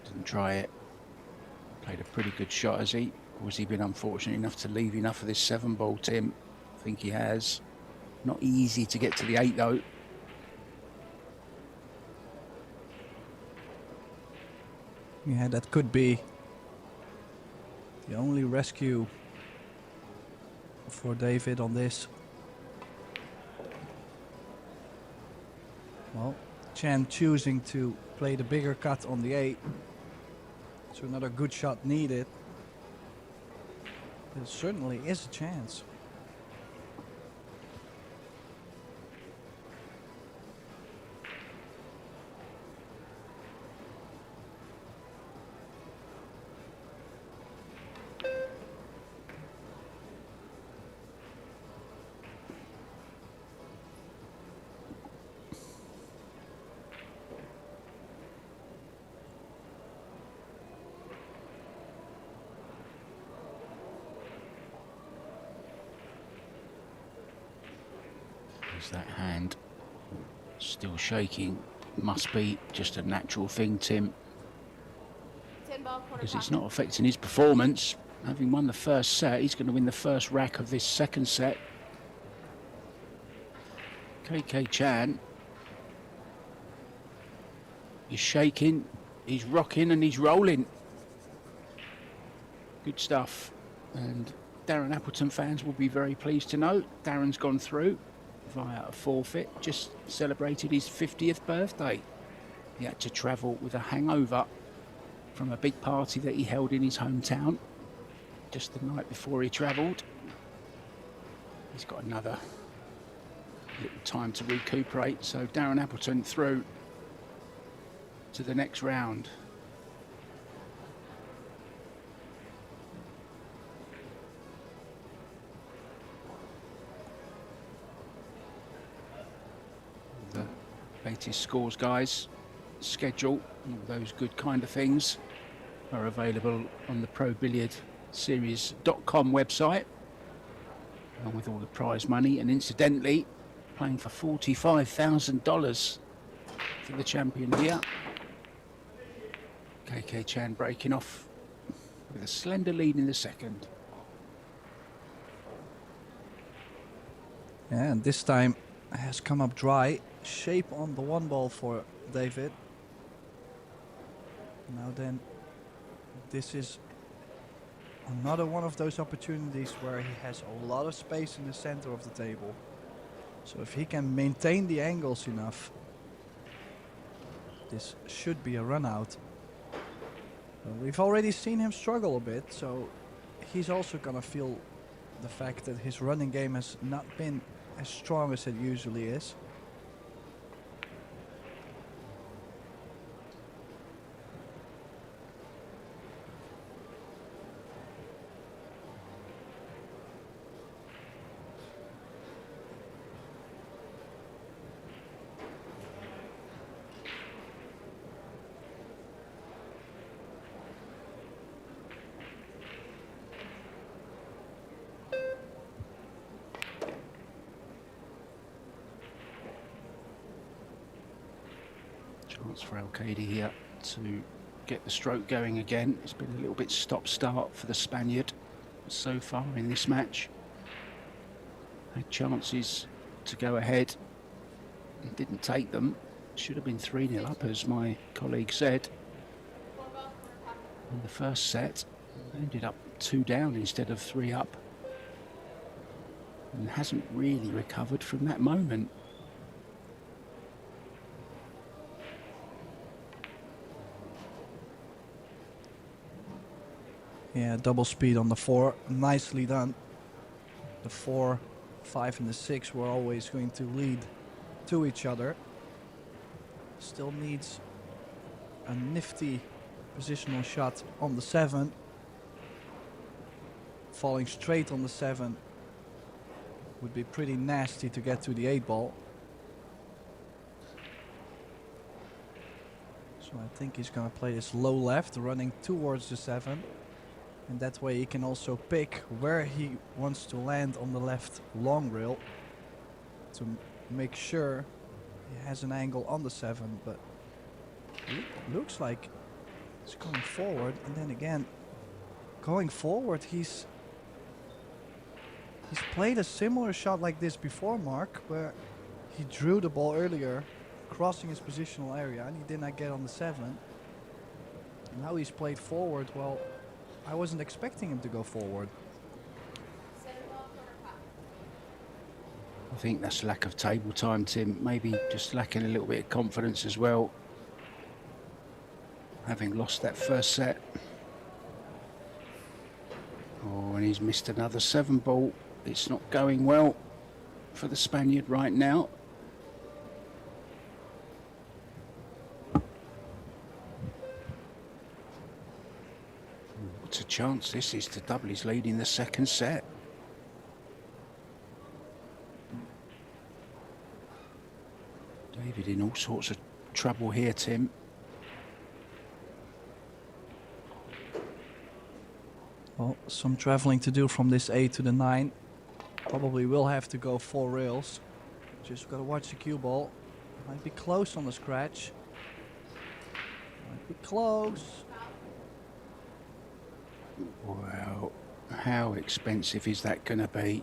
Didn't try it. Played a pretty good shot, has he? Or has he been unfortunate enough to leave enough of this 7-ball, Tim? I think he has. Not easy to get to the 8, though. Yeah, that could be the only rescue for David on this. Well, Chan choosing to play the bigger cut on the 8. So another good shot needed. There certainly is a chance. That hand still shaking. Must be just a natural thing, Tim, because it's not affecting his performance. Having won the first set, he's going to win the first rack of this second set. KK Chan is shaking, he's rocking and he's rolling. Good stuff. And Darren Appleton fans will be very pleased to know Darren's gone through via a forfeit, just celebrated his 50th birthday. He had to travel with a hangover from a big party that he held in his hometown just the night before he travelled. He's got another little time to recuperate, so Darren Appleton through to the next round. Latest scores, guys, schedule, all those good kind of things are available on the Pro Billiard Series.com website, along with all the prize money, and incidentally playing for $45,000 for the champion here. KK Chan breaking off with a slender lead in the second. Yeah, and this time has come up dry. Shape on the 1-ball for David. Now then, this is another one of those opportunities where he has a lot of space in the center of the table. So if he can maintain the angles enough, this should be a run out. We've already seen him struggle a bit, so he's also gonna feel the fact that his running game has not been as strong as it usually is. Chance for Al-Qaeda here to get the stroke going again. It's been a little bit stop-start for the Spaniard so far in this match. Had chances to go ahead and didn't take them. Should have been 3-0 up, as my colleague said. In the first set, ended up 2 down instead of 3 up. And hasn't really recovered from that moment. Yeah, double speed on the 4, nicely done. The 4, 5 and the 6 were always going to lead to each other. Still needs a nifty positional shot on the 7. Falling straight on the 7 would be pretty nasty to get to the 8 ball. So I think he's gonna play this low left, running towards the 7. And that way he can also pick where he wants to land on the left long rail to make sure he has an angle on the 7. But looks like he's going forward, and then again going forward he's played a similar shot like this before, Mark, where he drew the ball earlier crossing his positional area and he did not get on the 7. And now he's played forward. Well, I wasn't expecting him to go forward. I think that's lack of table time, Tim. Maybe just lacking a little bit of confidence as well, having lost that first set. Oh, and he's missed another 7 ball. It's not going well for the Spaniard right now. What a chance this is to double his lead in the second set. David in all sorts of trouble here, Tim. Well, some traveling to do from this 8 to the 9. Probably will have to go 4 rails. Just gotta watch the cue ball. Might be close on the scratch. Might be close. Well, how expensive is that going to be?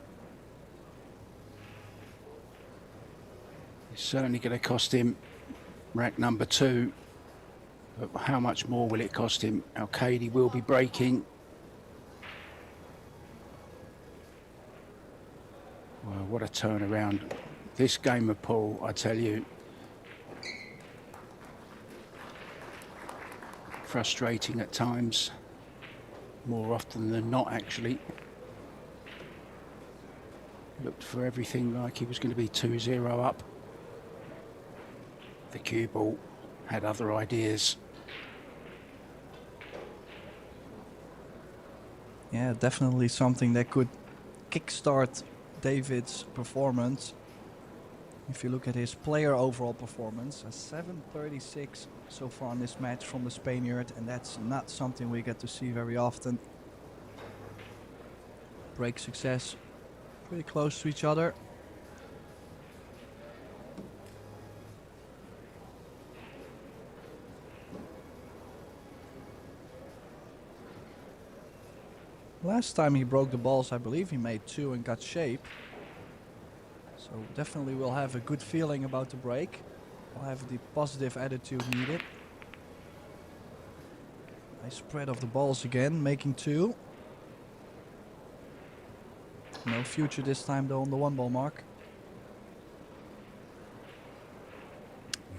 It's certainly going to cost him rack number 2. But how much more will it cost him? Al-Qaedi will be breaking. Well, what a turnaround. This game of pool, I tell you. Frustrating at times. More often than not, actually. Looked for everything like he was going to be 2-0 up. The cue ball had other ideas. Yeah, definitely something that could kickstart David's performance. If you look at his player overall performance, a 736 so far in this match from the Spaniard, and that's not something we get to see very often. Break success pretty close to each other. Last time he broke the balls, I believe he made 2 and got shape. So definitely we'll have a good feeling about the break. We'll have the positive attitude needed. Nice spread of the balls again, making 2. No future this time though on the 1 ball mark.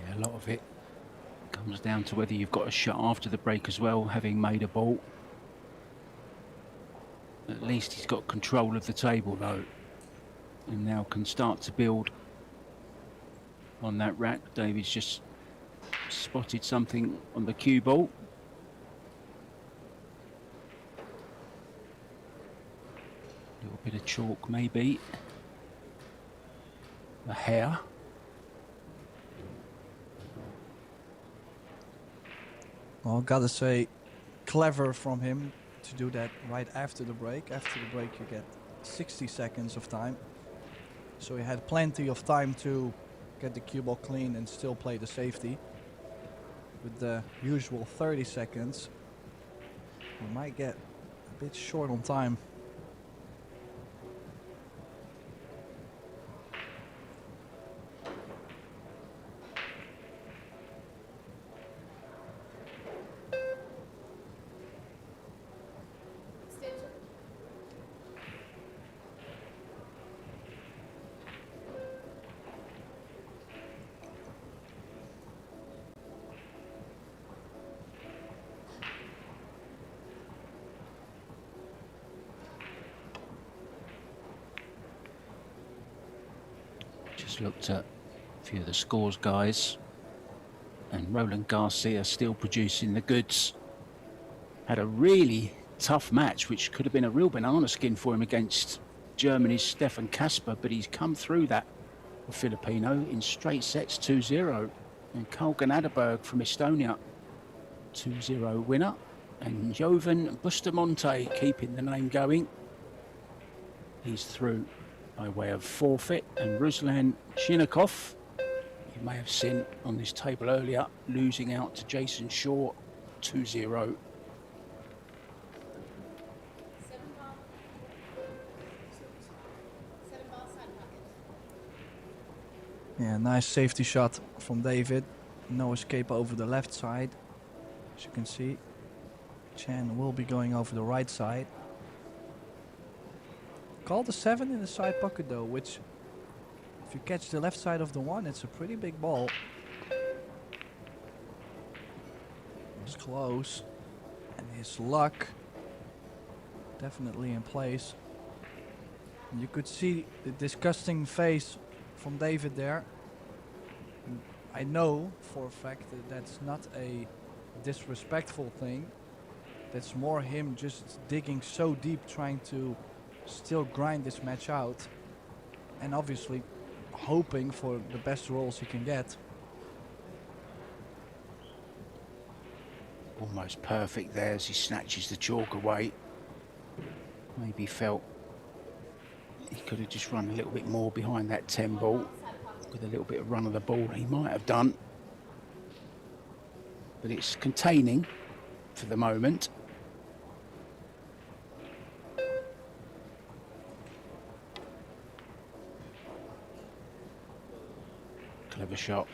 Yeah, a lot of it comes down to whether you've got a shot after the break as well, having made a ball. At least he's got control of the table though, and now can start to build on that rack. David's just spotted something on the cue ball. A little bit of chalk maybe. A hair. Well, gotta say, clever from him to do that right after the break. After the break you get 60 seconds of time. So he had plenty of time to get the cue ball clean and still play the safety. With the usual 30 seconds, we might get a bit short on time. Just looked at a few of the scores, guys, and Roland Garcia still producing the goods. had a really tough match, which could have been a real banana skin for him against Germany's Stefan Kasper, but he's come through that Filipino in straight sets 2-0. And Kalgan Aderberg from Estonia, 2-0 winner. And Jovan Bustamante keeping the name going. He's through by way of forfeit. And Ruslan Shinakov, you may have seen on this table earlier, losing out to Jason Shaw, 2-0. Yeah, nice safety shot from David. No escape over the left side. As you can see, Chan will be going over the right side. Called the 7 in the side pocket though, which if you catch the left side of the 1, it's a pretty big ball. It's close. And his luck definitely in place. And you could see the disgusting face from David there. I know for a fact that that's not a disrespectful thing. That's more him just digging so deep, trying to still grind this match out, and obviously hoping for the best rolls he can get. Almost perfect there as he snatches the chalk away. Maybe felt he could have just run a little bit more behind that 10 ball with a little bit of run of the ball. He might have done, but it's containing for the moment. Clever shot.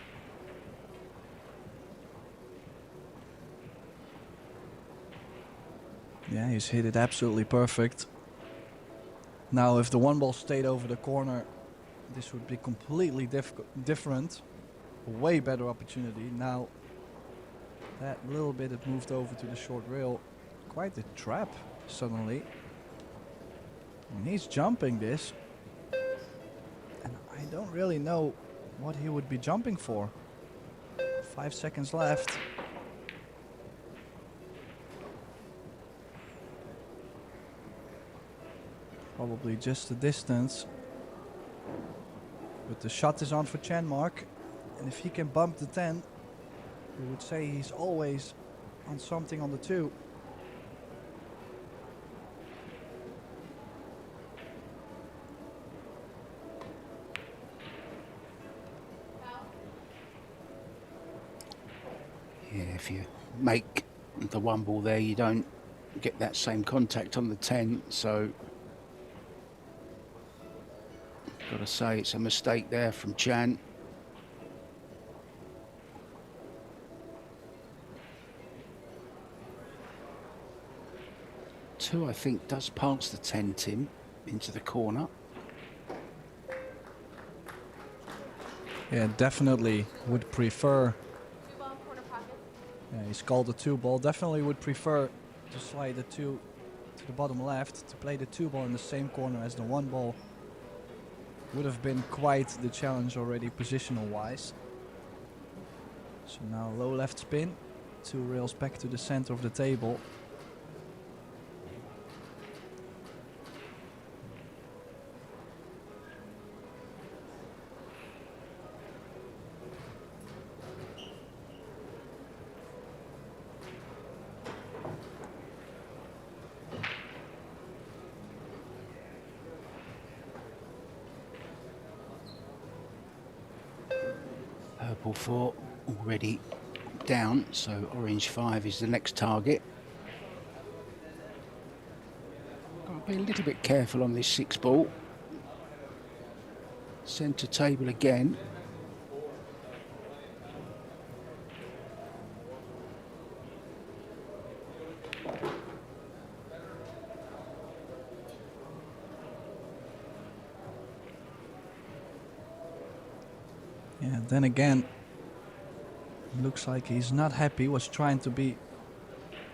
Yeah, he's hit it absolutely perfect. Now, if the 1 ball stayed over the corner, this would be completely different. A way better opportunity. Now, that little bit it moved over to the short rail. Quite a trap, suddenly. And he's jumping this. And I don't really know what he would be jumping for. 5 seconds left. Probably just the distance. But the shot is on for Chanmark. And if he can bump the 10, we would say he's always on something on the 2. Yeah, if you make the 1 ball there, you don't get that same contact on the 10, so gotta say it's a mistake there from Chan. Two, I think, does pass the 10, Tim, into the corner. Yeah, definitely would prefer. Yeah, he's called the 2 ball. Definitely would prefer to slide the 2 to the bottom left. To play the 2 ball in the same corner as the 1 ball would have been quite the challenge already, positional wise. So now low left spin, 2 rails back to the center of the table. Purple 4 already down, so orange 5 is the next target. Got to be a little bit careful on this 6 ball. Centre table again. Yeah, then again, looks like he's not happy, was trying to be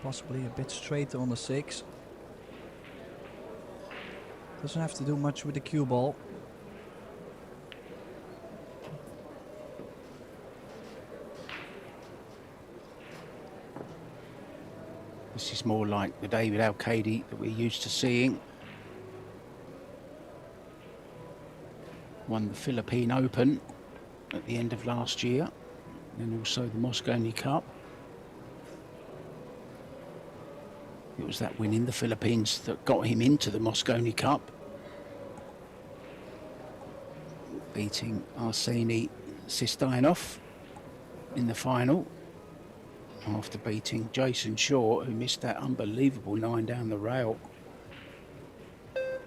possibly a bit straighter on the 6. Doesn't have to do much with the cue ball. This is is more like the David Al-Qaedi that we're used to seeing. Won the Philippine Open at the end of last year, and also the Mosconi Cup. It was that win in the Philippines that got him into the Mosconi Cup, beating Arseny Sistainov in the final after beating Jason Shaw, who missed that unbelievable 9 down the rail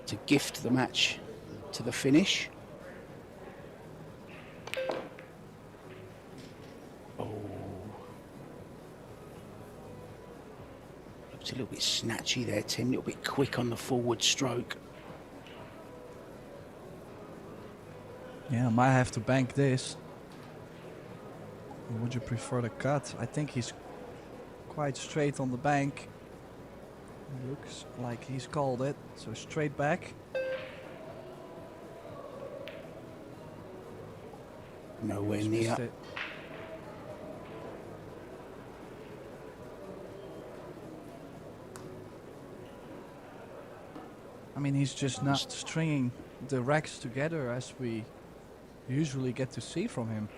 to gift the match to the finish. Looked a little bit snatchy there, Tim, a little bit quick on the forward stroke. Yeah, I might have to bank this. Or would you prefer the cut? I think he's quite straight on the bank. Looks like he's called it, so straight back. Nowhere Just near. missed it. I mean, he's just not stringing the racks together as we usually get to see from him.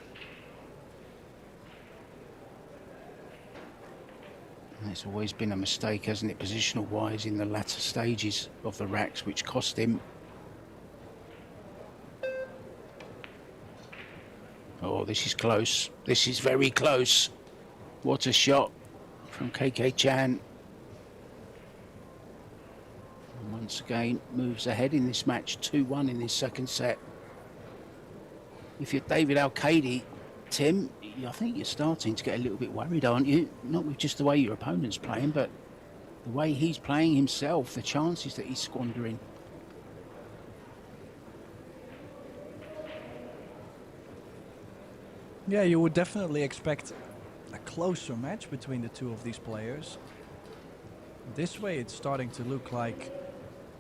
It's always been a mistake, hasn't it, positional wise in the latter stages of the racks, which cost him. Oh, this is close. This is very close. What a shot from KK Chan. And once again, moves ahead in this match, 2-1 in this second set. If you're David Al-Qaedi, Tim, I think you're starting to get a little bit worried, aren't you? Not with just the way your opponent's playing, but the way he's playing himself, the chances that he's squandering. Yeah, you would definitely expect a closer match between the two of these players. This way it's starting to look like,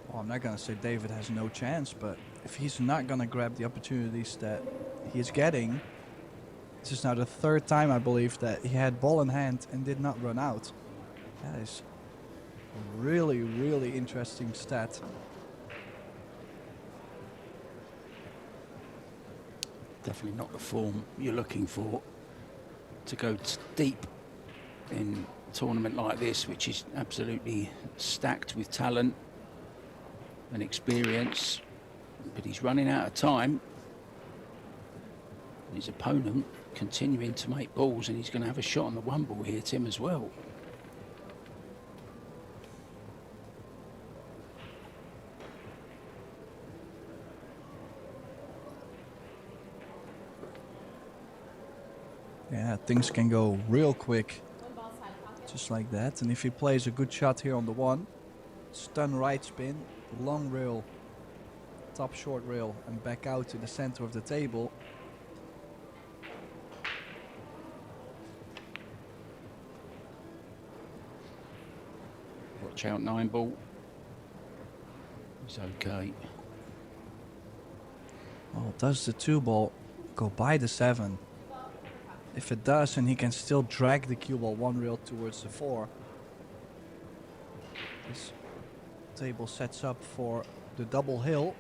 well, I'm not going to say David has no chance, but if he's not going to grab the opportunities that he is getting, this is now the third time, I believe, that he had ball in hand and did not run out. That is a really, really interesting stat. Definitely not the form you're looking for to go deep in a tournament like this, which is absolutely stacked with talent and experience. But he's running out of time. His opponent continuing to make balls, and he's going to have a shot on the one ball here, Tim, as well. Yeah, things can go real quick, just like that. And if he plays a good shot here on the one, stun right spin, long rail, top short rail, and back out to the center of the table. Watch out, 9 ball. It's okay. Well, does the 2 ball go by the 7? If it does, and he can still drag the cue ball 1 rail towards the 4. This table sets up for the double hill.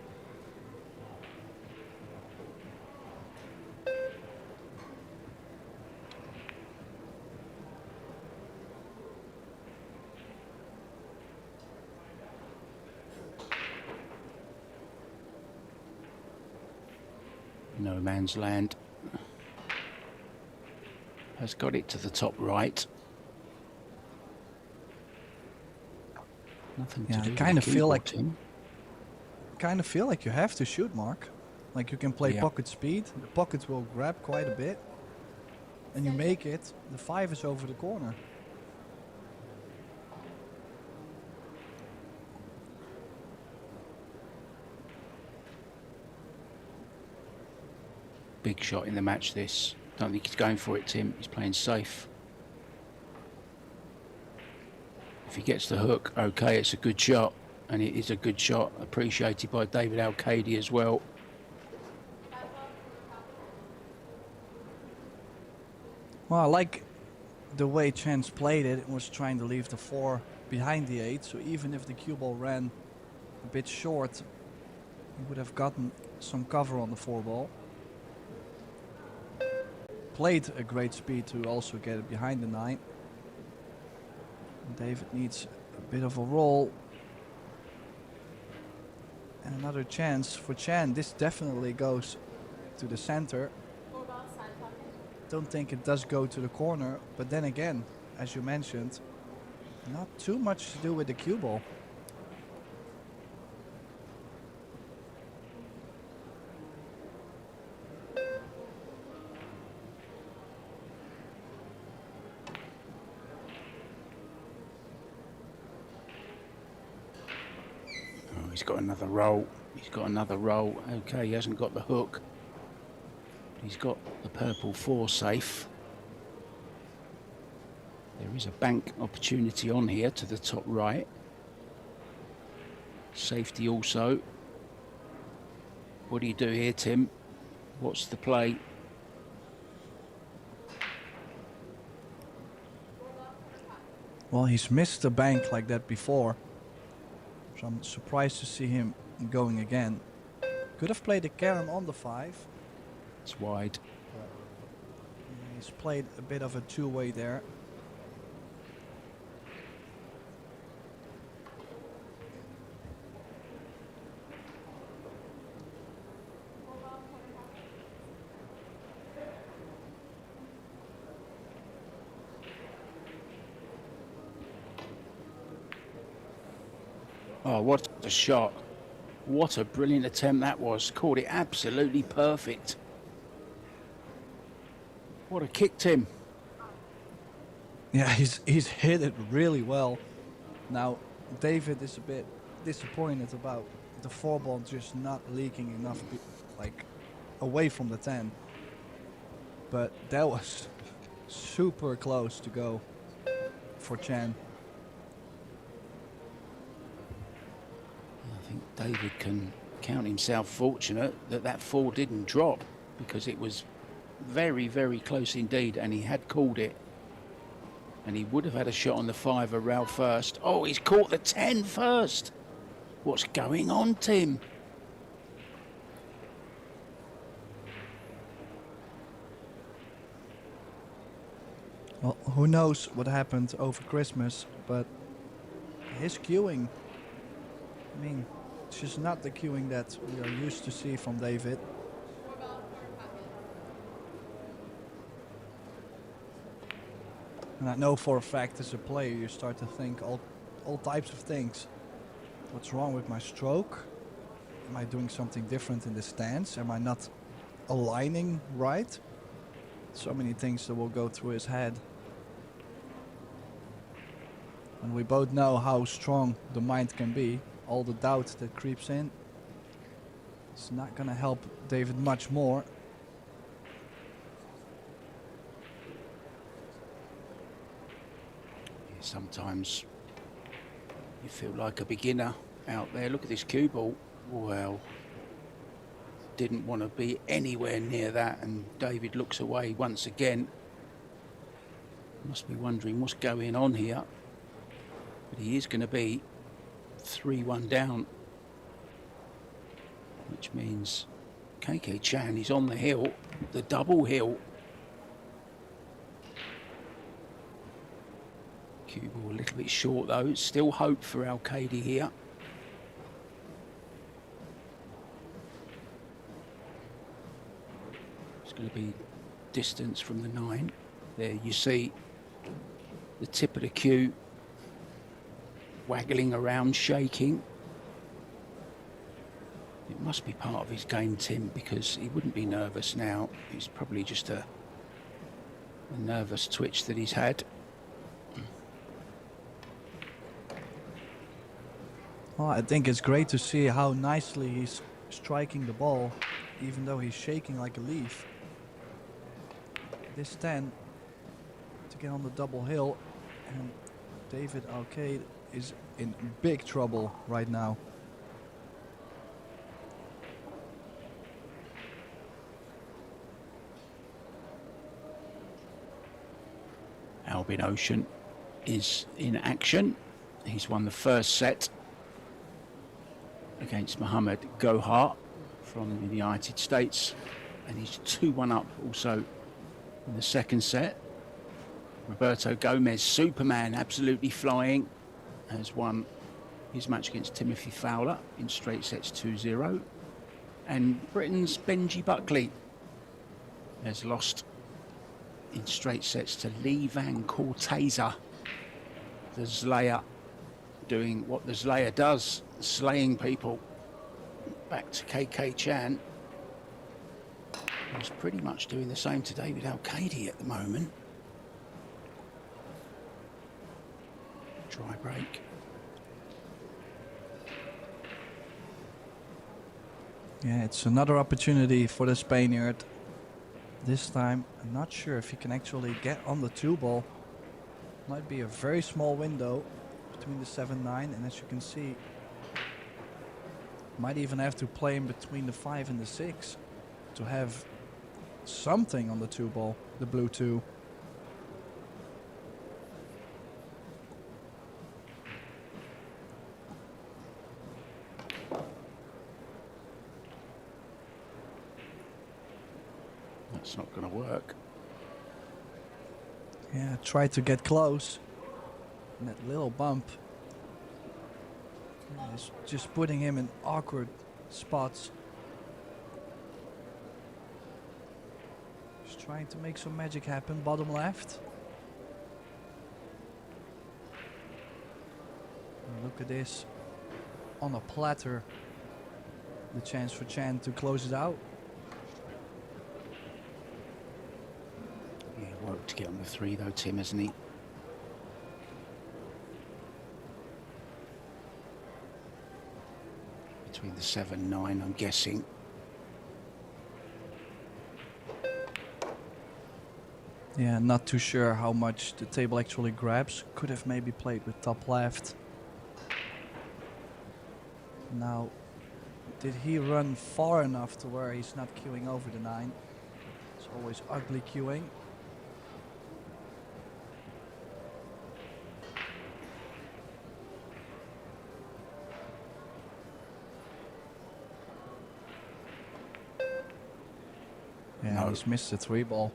No man's land. Has got it to the top right. Nothing Yeah, to do I kind of with feel like Tim. you have to shoot, Mark. Like you can play Yeah. pocket speed. The pockets will grab quite a bit, and you make it. The 5 is over the corner. Big shot in the match, this. Don't think he's going for it, Tim. He's playing safe. If he gets the hook, okay, it's a good shot. And it is a good shot, appreciated by David Al-Qaedi as well. Well, I like the way Chance played it. It was trying to leave the 4 behind the 8, so even if the cue ball ran a bit short, he would have gotten some cover on the 4 ball. Played a great speed to also get it behind the 9. And David needs a bit of a roll. And another chance for Chan. This definitely goes to the center. Don't think it does go to the corner, but then again, as you mentioned, not too much to do with the cue ball. Oh, he's got another roll. He's got another roll. Okay, he hasn't got the hook. He's got the purple 4 safe. There is a bank opportunity on here to the top right. Safety also. What do you do here, Tim? What's the play? Well, he's missed the bank like that before, so I'm surprised to see him going again. Could have played the carom on the 5. It's wide. He's played a bit of a two-way there. Oh, what a shot. What a brilliant attempt that was. Called it absolutely perfect. What a kick, Tim. Yeah, he's hit it really well. Now, David is a bit disappointed about the 4 ball just not leaking enough, like, away from the 10. But that was super close to go for Chan. I think David can count himself fortunate that that 4 didn't drop, because it was very, very close indeed, and he had called it. And he would have had a shot on the 5 around first. Oh, he's caught the 10 first. What's going on, Tim? Well, who knows what happened over Christmas, but his queuing, I mean, it's just not the queuing that we are used to see from David. And I know for a fact as a player you start to think all types of things. What's wrong with my stroke? Am I doing something different in the stance? Am I not aligning right? So many things that will go through his head. And we both know how strong the mind can be. All the doubt that creeps in. It's not gonna help David much more. Sometimes you feel like a beginner out there. Look at this cue ball. Well, didn't want to be anywhere near that, and David looks away once again. Must be wondering what's going on here. But he is going to be 3-1 down, which means KK Chan is on the hill, the double hill. Cue ball a little bit short though. Still hope for Al-Qaeda here. It's going to be distance from the 9. There you see the tip of the cue waggling around, shaking. It must be part of his game, Tim, because he wouldn't be nervous now. It's probably just a nervous twitch that he's had. Well, I think it's great to see how nicely he's striking the ball, even though he's shaking like a leaf. This 10 to get on the double hill, and David Arcade is in big trouble right now. Albin Ocean is in action. He's won the first set against Mohammed Gohar from the United States, and he's 2-1 up also in the second set. Roberto Gomez, Superman, absolutely flying, has won his match against Timothy Fowler in straight sets 2-0. And Britain's Benji Buckley has lost in straight sets to Lee Van Corteza. The Slayer doing what the Slayer does, slaying people. Back to KK Chan, who's pretty much doing the same to David Al-Qaidi at the moment. Try break. Yeah, it's another opportunity for the Spaniard. This time, I'm not sure if he can actually get on the 2-ball. Might be a very small window between the 7-9, and as you can see, might even have to play in between the 5 and the 6 to have something on the 2-ball, the blue 2. That's not going to work. Yeah, try to get close. And that little bump is just putting him in awkward spots. Just trying to make some magic happen. Bottom left. And look at this. On a platter. The chance for Chan to close it out. Yeah, worked to get on the 3 though, Tim, hasn't he? Between the 7-9, I'm guessing. Yeah, not too sure how much the table actually grabs. Could have maybe played with top left. Now, did he run far enough to where he's not queuing over the 9? It's always ugly queuing. Yeah, No. he's missed the 3-ball.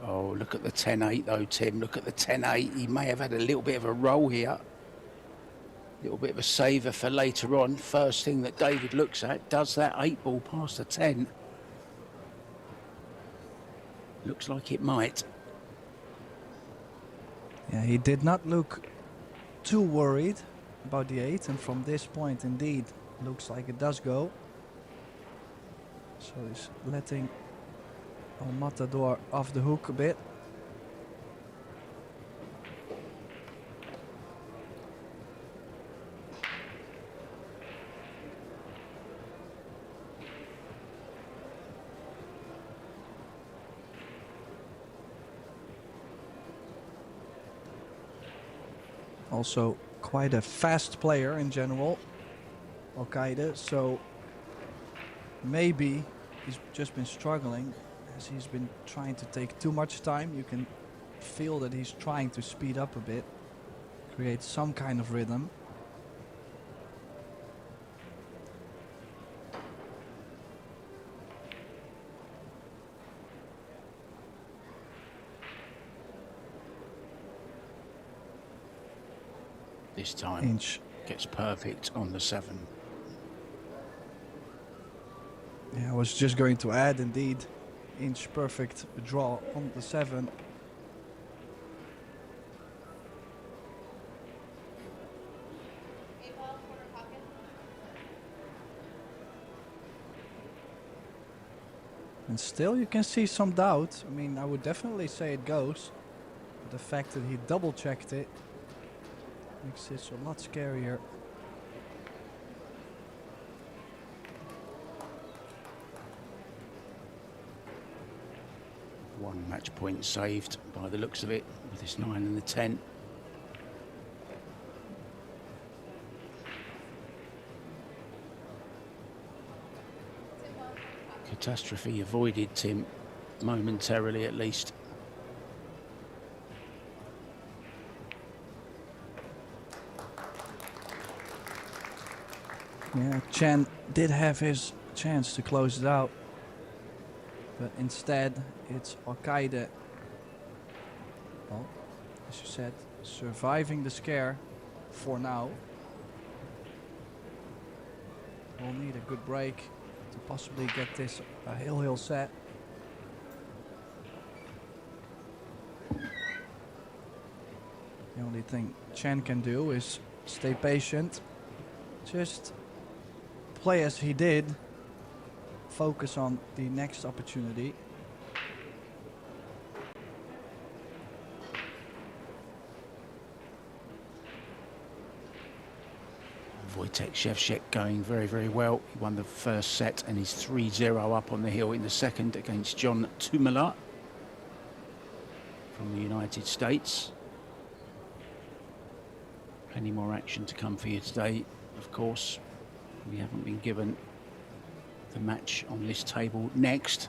Oh, look at the 10-8 though, Tim. Look at the 10-8. He may have had a little bit of a roll here. A little bit of a saver for later on. First thing that David looks at, does that 8-ball past the 10? Looks like it might. Yeah, he did not look too worried about the 8, and from this point indeed looks like it does go. So he's letting El Matador off the hook a bit. Also quite a fast player in general, Al-Qaeda, so maybe he's just been struggling as he's been trying to take too much time. You can feel that he's trying to speed up a bit, create some kind of rhythm. This time Inch. gets perfect on the 7. Yeah, I was just going to add, indeed, Inch perfect draw on the 7. And still you can see some doubt. I mean, I would definitely say it goes. But the fact that he double checked it makes it a lot scarier. One match point saved by the looks of it with this 9 and the 10. Catastrophe avoided, Tim, momentarily at least. Chen did have his chance to close it out, but instead it's Al-Qaeda, well, as you said, surviving the scare for now. We'll need a good break to possibly get this a hill set. The only thing Chen can do is stay patient, just play as he did, focus on the next opportunity. Wojtek Szewczak going very, very well. He won the first set and he's 3-0 up on the hill in the second against John Tumala from the United States. Plenty more action to come for you today, of course. We haven't been given the match on this table next.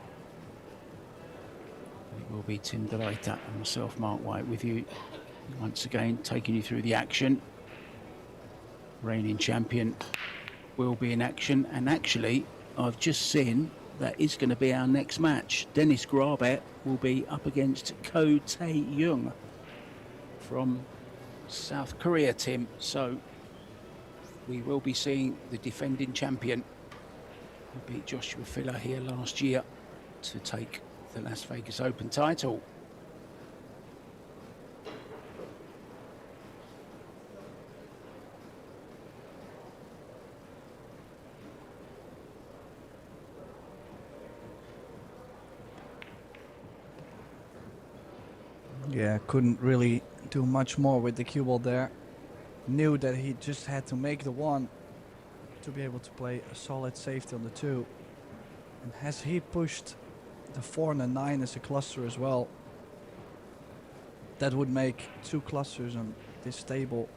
It will be Tim DeLaita and myself, Mark White, with you once again, taking you through the action. Reigning champion will be in action, and actually I've just seen that is going to be our next match. Dennis Grabet will be up against Ko Tae-young from South Korea, Tim. So we will be seeing the defending champion who beat Joshua Filler here last year to take the Las Vegas Open title. Yeah, couldn't really do much more with the cue ball there. Knew that he just had to make the one to be able to play a solid safety on the two. And as he pushed the 4 and the 9 as a cluster as well, that would make 2 clusters on this table.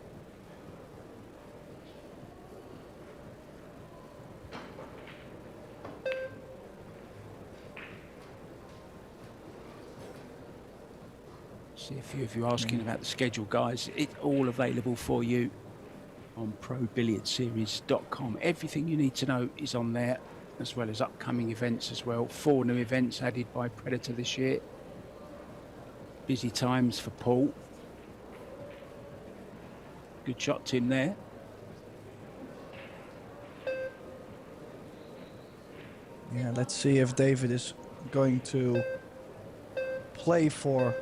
See a few of you asking about the schedule, guys. It's all available for you on ProBilliardSeries.com. Everything you need to know is on there, as well as upcoming events as well. 4 new events added by Predator this year. Busy times for Paul. Good shot, Tim, there. Yeah, let's see if David is going to play for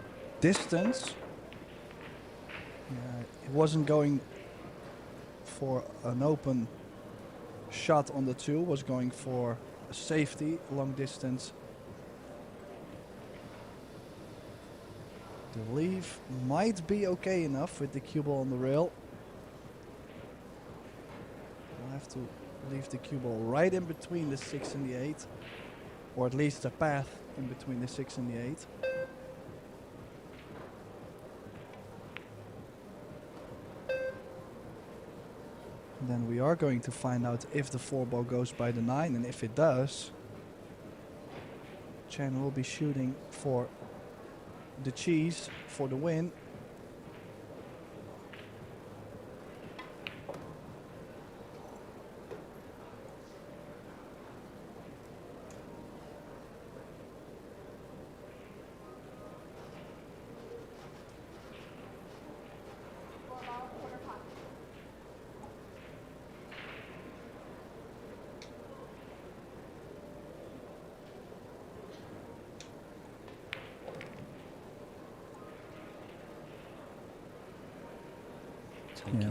distance. He wasn't going for an open shot on the 2, was going for a safety long distance. The leave might be okay enough with the cue ball on the rail. We'll have to leave the cue ball right in between the 6 and the 8, or at least a path in between the 6 and the 8. Then we are going to find out if the 4 ball goes by the 9, and if it does, Chen will be shooting for the cheese for the win.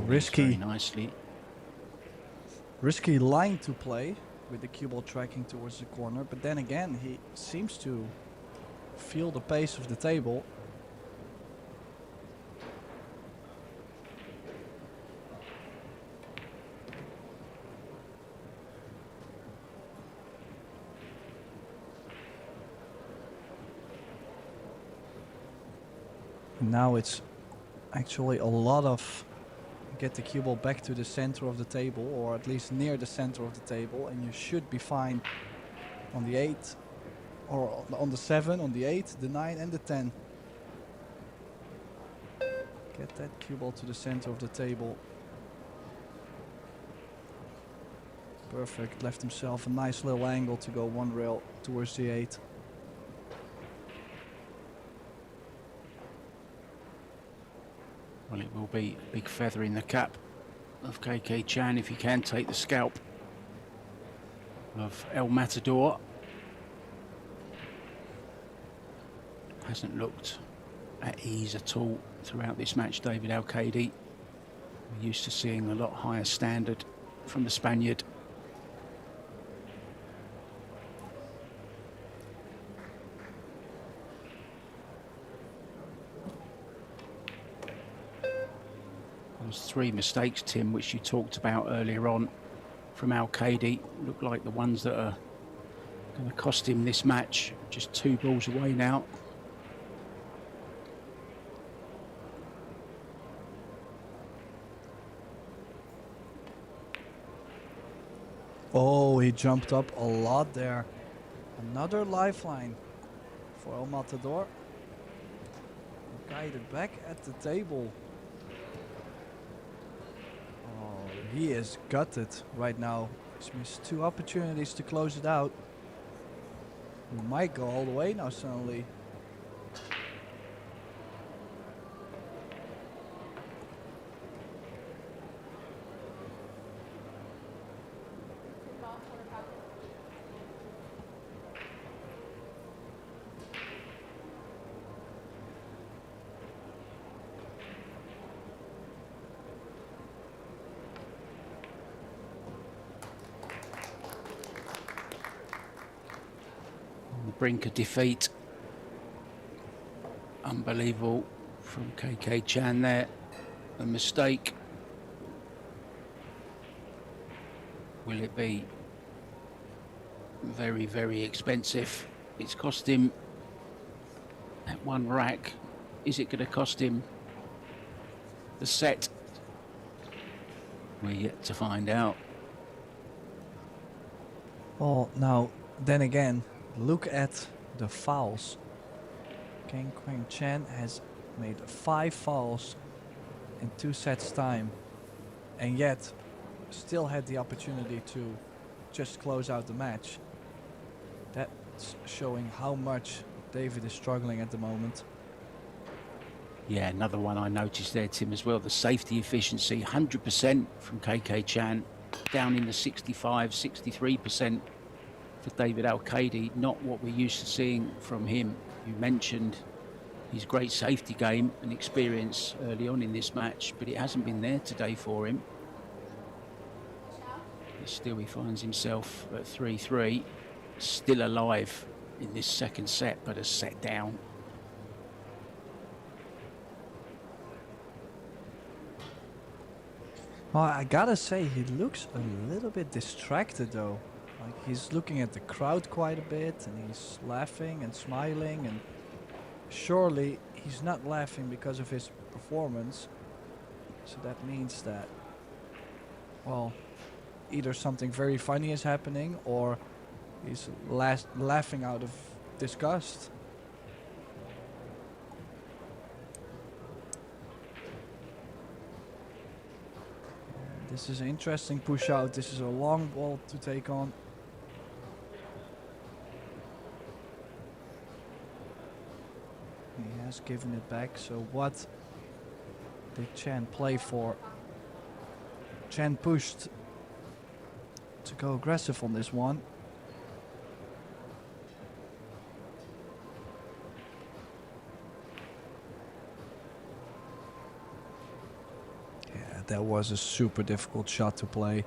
Risky. Very nicely. Risky line to play with the cue ball tracking towards the corner, but then again he seems to feel the pace of the table. Now it's actually a lot of get the cue ball back to the center of the table, or at least near the center of the table, and you should be fine on the 8, or on the 7, on the 8, the 9 and the 10. Get that cue ball to the center of the table. Perfect. Left himself a nice little angle to go one rail towards the 8. Well, it will be a big feather in the cap of KK Chan if he can take the scalp of El Matador. Hasn't looked at ease at all throughout this match, David Al-Qaedi. We're used to seeing a lot higher standard from the Spaniard. Those 3 mistakes, Tim, which you talked about earlier on from Al-Qaedi, look like the ones that are going to cost him this match. Just 2 balls away now. Oh, he jumped up a lot there. Another lifeline for El Matador. Guided back at the table. Oh, he is gutted right now. He's missed 2 opportunities to close it out. He might go all the way now suddenly. Brink of defeat. Unbelievable from KK Chan there. A mistake. Will it be very, very expensive? It's cost him at 1 rack. Is it going to cost him the set? We're yet to find out. Well, now, then again, look at the fouls. Kang Kwang Chan has made 5 fouls in 2 sets time, and yet still had the opportunity to just close out the match. That's showing how much David is struggling at the moment. Yeah, another one I noticed there, Tim, as well. The safety efficiency, 100% from KK Chan, down in the 65, 63% for David Al-Qaedi. Not what we're used to seeing from him. You mentioned his great safety game and experience early on in this match, but it hasn't been there today for him. But still, he finds himself at 3-3, still alive in this second set, but a set down. Well, I gotta say, he looks a little bit distracted though. Like, he's looking at the crowd quite a bit, and he's laughing and smiling, and surely he's not laughing because of his performance. So that means that, well, either something very funny is happening, or he's laughing out of disgust. This is an interesting push out. This is a long ball to take on. He has given it back. So what did Chan play for? Chan pushed to go aggressive on this one. Yeah, that was a super difficult shot to play.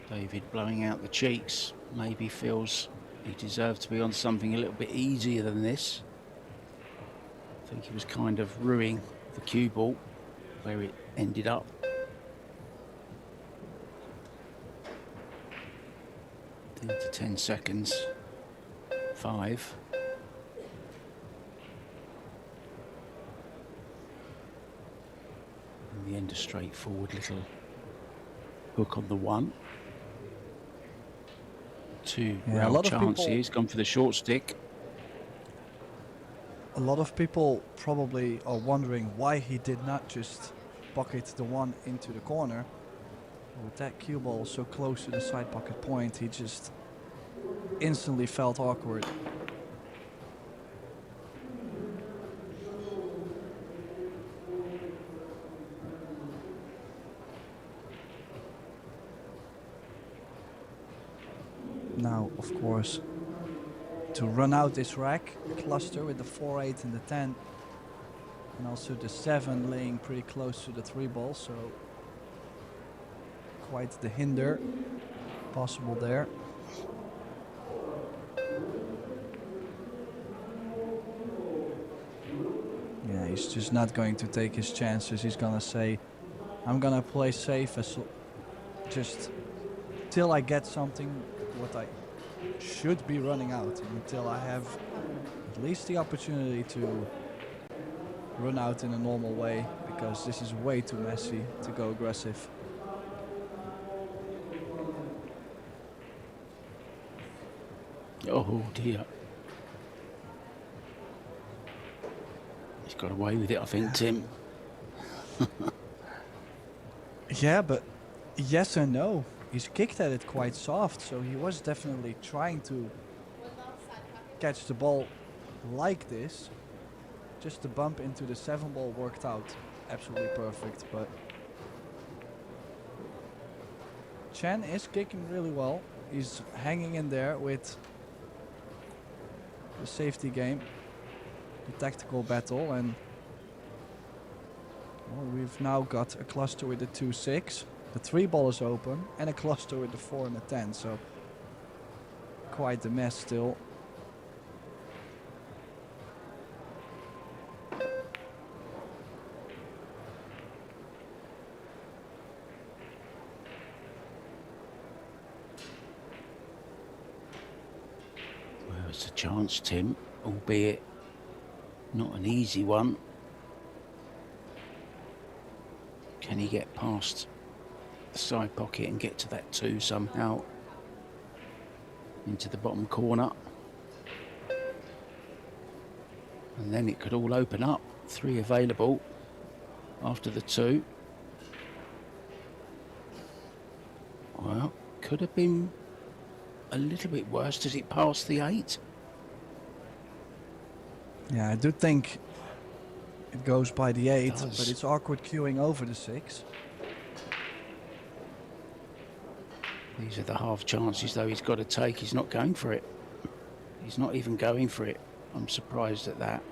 David blowing out the cheeks, maybe feels he deserved to be on something a little bit easier than this. I think he was kind of ruining the cue ball where it ended up. Into 10 seconds. 5. In the end, a straightforward little hook on the 1. 2 Yeah, a rail lot of chance people- here. He's gone for the short stick. A lot of people probably are wondering why he did not just pocket the one into the corner. With that cue ball so close to the side pocket point, he just instantly felt awkward. Now, of course, to run out this rack cluster with the 4-8 and the 10, and also the 7 laying pretty close to the 3 ball, so quite the hinder possible there. Yeah, he's just not going to take his chances. He's gonna say, I'm gonna play safe as just till I get something what I should be running out, until I have at least the opportunity to run out in a normal way, because this is way too messy to go aggressive. Oh dear. He's got away with it, I think, Tim. Yeah, but yes and no. He's kicked at it quite soft, so he was definitely trying to catch the ball like this. Just the bump into the 7 ball worked out absolutely perfect, but Chen is kicking really well. He's hanging in there with the safety game, the tactical battle, and well, we've now got a cluster with the 2-6. The 3 ball is open, and a cluster with the 4 and the 10, so quite the mess still. Well, it's a chance, Tim, albeit not an easy one. Can he get past the side pocket and get to that 2 somehow into the bottom corner? And then it could all open up. 3 available after the 2. Well, could have been a little bit worse. Does it pass the 8? Yeah, I do think it goes by the 8, does. but it's awkward queuing over the 6. These are the half chances, though, he's got to take. He's not going for it. He's not even going for it. I'm surprised at that.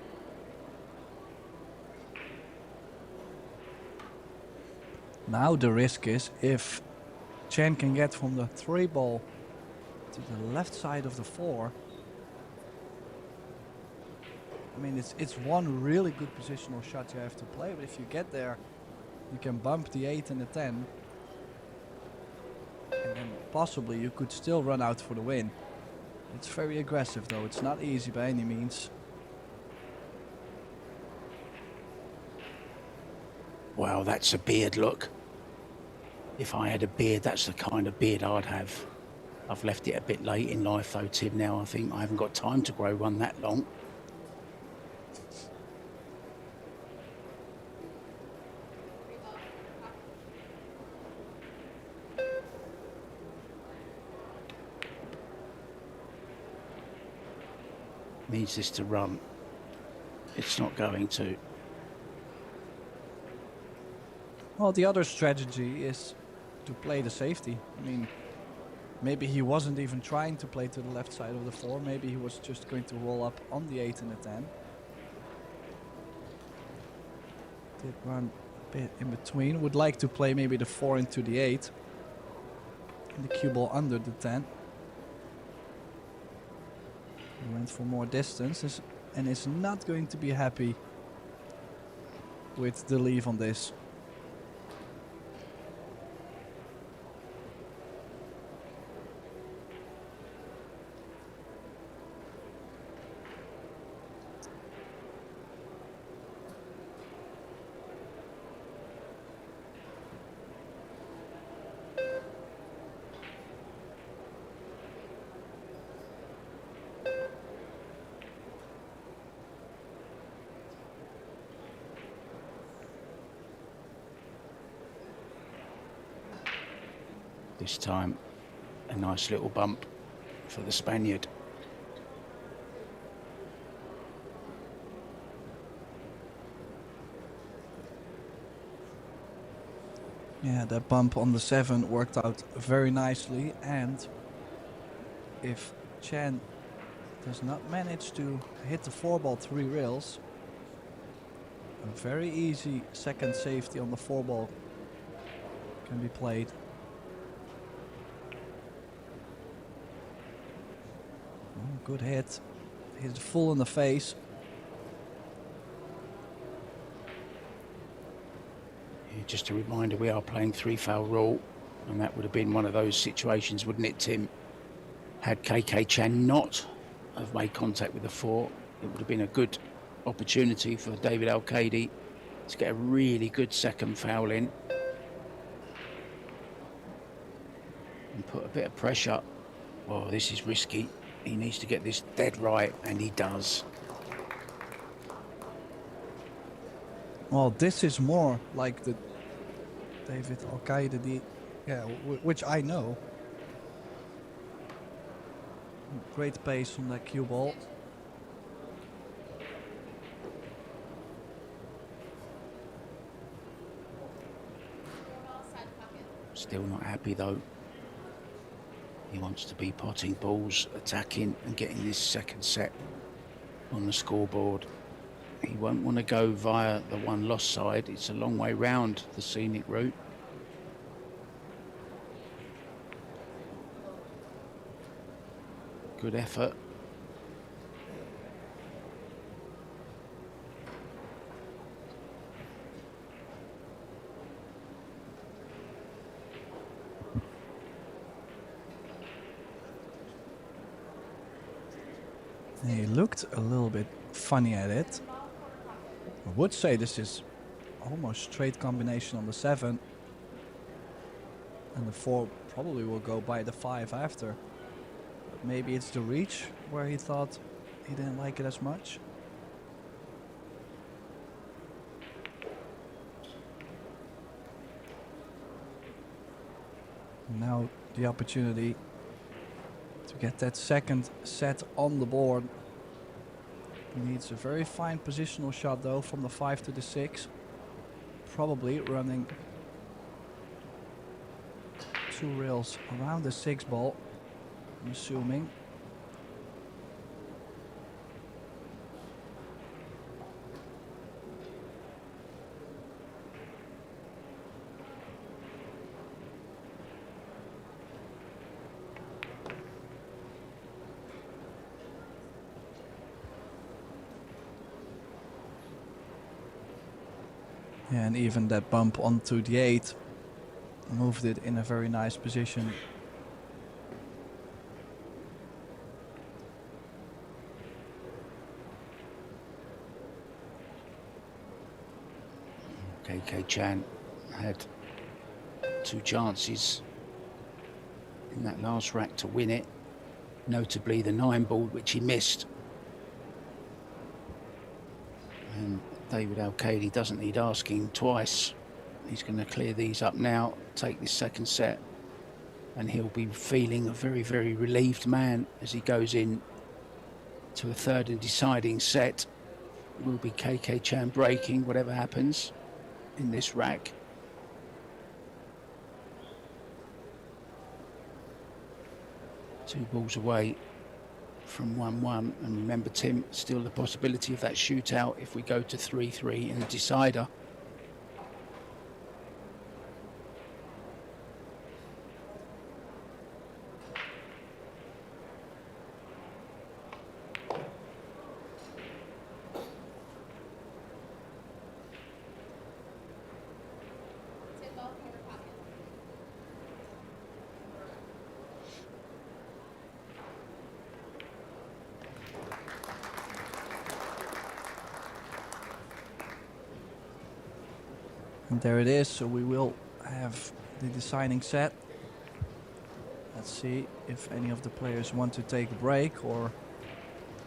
Now the risk is if Chen can get from the 3 ball to the left side of the 4. I mean, it's one really good positional shot you have to play, but if you get there, you can bump the 8 and the 10. And then possibly you could still run out for the win. It's very aggressive though, it's not easy by any means. Wow, that's a beard look. If I had a beard, that's the kind of beard I'd have. I've left it a bit late in life though, Tim, now. I think I haven't got time to grow one that long. Needs this to run. It's not going to. Well, the other strategy is to play the safety. I mean, maybe he wasn't even trying to play to the left side of the 4. Maybe he was just going to roll up on the 8 and the 10. Did run a bit in between. Would like to play maybe the 4 into the 8. And the cue ball under the 10. He went for more distance and is not going to be happy with the leave on this. This time, a nice little bump for the Spaniard. Yeah, that bump on the 7 worked out very nicely, and if Chan does not manage to hit the 4-ball 3 rails, a very easy second safety on the 4-ball can be played. Oh, good hit. Hit it full in the face. Yeah, just a reminder, we are playing 3-foul rule, and that would have been one of those situations, wouldn't it, Tim? Had KK Chan not have made contact with the 4, it would have been a good opportunity for David Al-Qaedi to get a really good second foul in and put a bit of pressure. Oh, this is risky. He needs to get this dead right, and he does. Well, this is more like the David Al-Qaeda, which I know. Great pace on that cue ball. Still not happy though. He wants to be potting balls, attacking and getting this second set on the scoreboard. He won't want to go via the one loss side. It's a long way round the scenic route. Good effort. He looked a little bit funny at it. I would say this is almost straight combination on the 7. And the 4 probably will go by the 5 after. But maybe it's the reach where he thought he didn't like it as much. Now the opportunity to get that second set on the board. He needs a very fine positional shot though from the 5 to the 6. Probably running 2 rails around the 6 ball, I'm assuming. Yeah, and even that bump onto the 8 moved it in a very nice position. KK Chan had 2 chances in that last rack to win it, notably the 9 ball which he missed. And David Al-Qaedi doesn't need asking twice. He's going to clear these up now, take this second set, and he'll be feeling a very, very relieved man as he goes in to a third and deciding set. Will be KK Chan breaking whatever happens in this rack. Two balls away from 1-1, and remember, Tim, still the possibility of that shootout if we go to 3-3 in the decider. And there it is, so we will have the deciding set. Let's see if any of the players want to take a break, or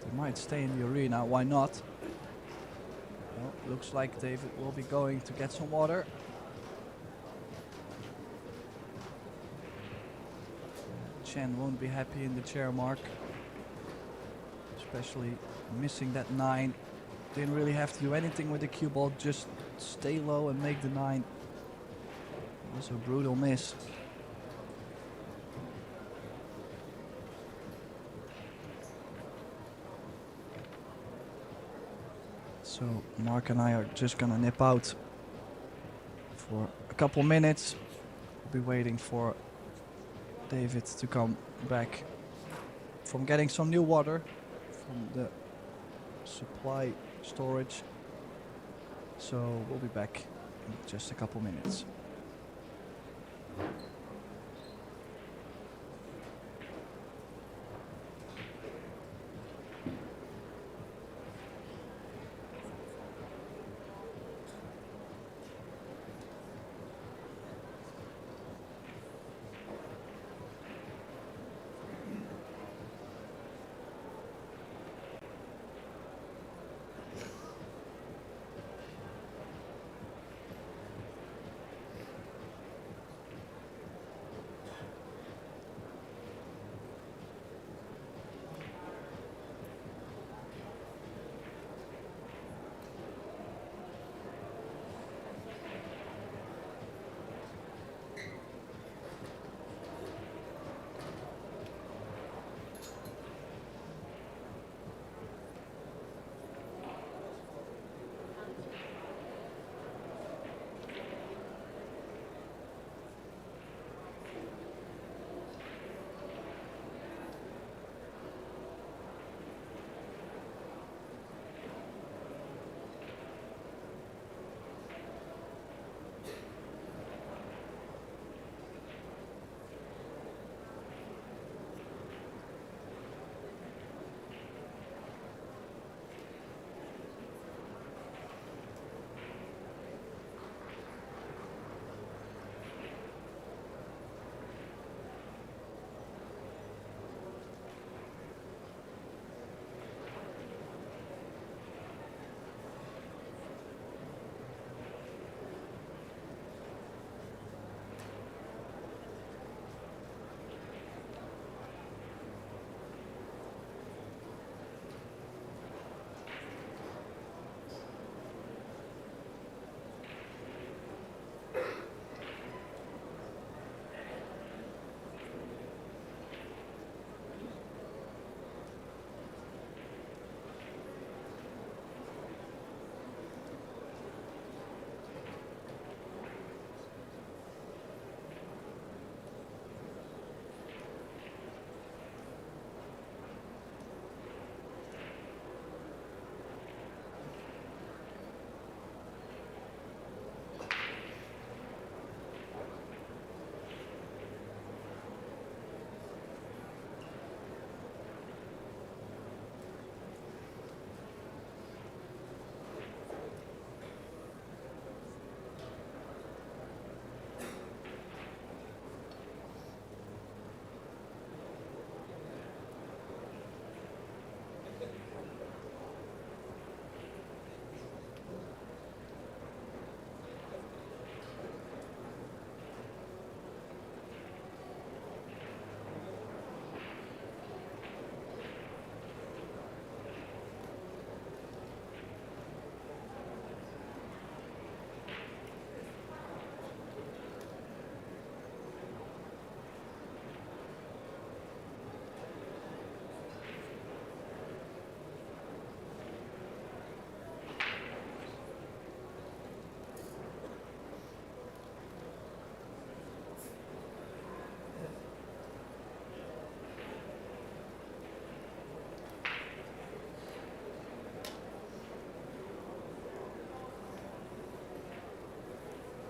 they might stay in the arena. Why not? Well, looks like David will be going to get some water. Chen won't be happy in the chair mark. Especially missing that 9. Didn't really have to do anything with the cue ball, just stay low and make the 9. It was a brutal miss. So Mark and I are just gonna nip out for a couple minutes. We'll be waiting for David to come back from getting some new water from the supply storage. So we'll be back in just a couple minutes.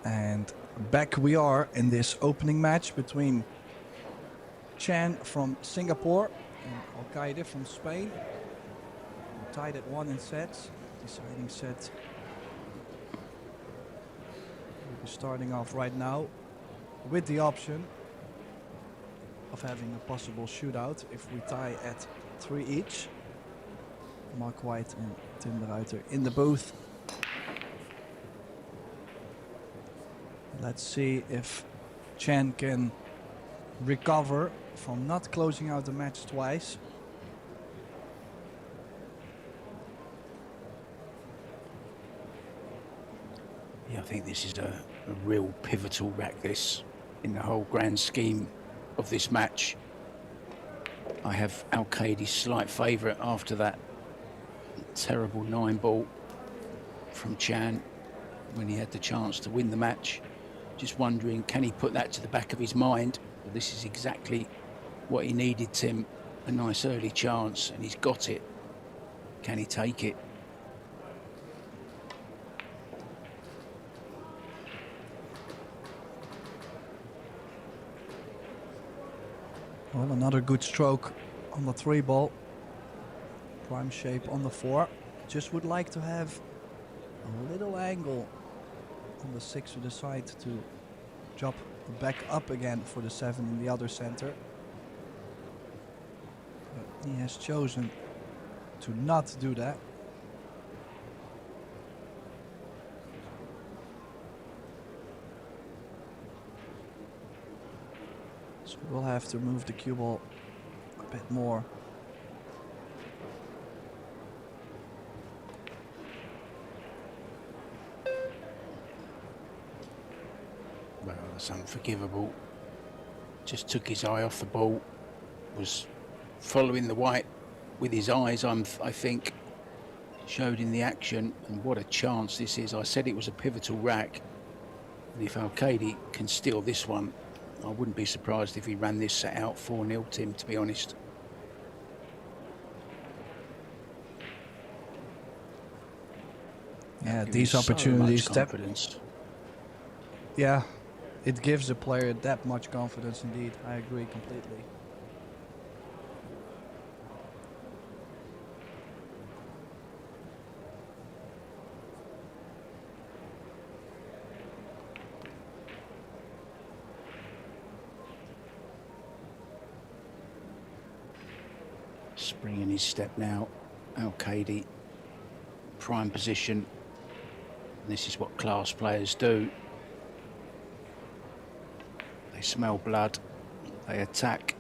And back we are in this opening match between Chan from Singapore and Al-Qaeda from Spain. We're tied at 1 in sets. Deciding set will be starting off right now with the option of having a possible shootout if we tie at 3 each. Mark White and Tim de Ruiter in the booth. Let's see if Chan can recover from not closing out the match twice. Yeah, I think this is a real pivotal rack, this, in the whole grand scheme of this match. I have Al-Qaedi's slight favourite after that terrible 9-ball from Chan when he had the chance to win the match. Just wondering, can he put that to the back of his mind? Well, this is exactly what he needed, Tim. A nice early chance, and he's got it. Can he take it? Well, another good stroke on the 3-ball. Prime shape on the 4. Just would like to have a little angle on the 6 to the side to drop back up again for the 7 in the other center. But he has chosen to not do that. So we'll have to move the cue ball a bit more. Well, that's unforgivable. Just took his eye off the ball. Was following the white with his eyes, I think. Showed in the action, and what a chance this is. I said it was a pivotal rack. And if Al-Qaedi can steal this one, I wouldn't be surprised if he ran this set out 4-0, Tim, to be honest. Yeah, Give these him so opportunities. much confidence. Yeah, it gives the player that much confidence indeed. I agree completely. Spring in his step now. Al-Qaedi, prime position. This is what class players do. They smell blood, they attack.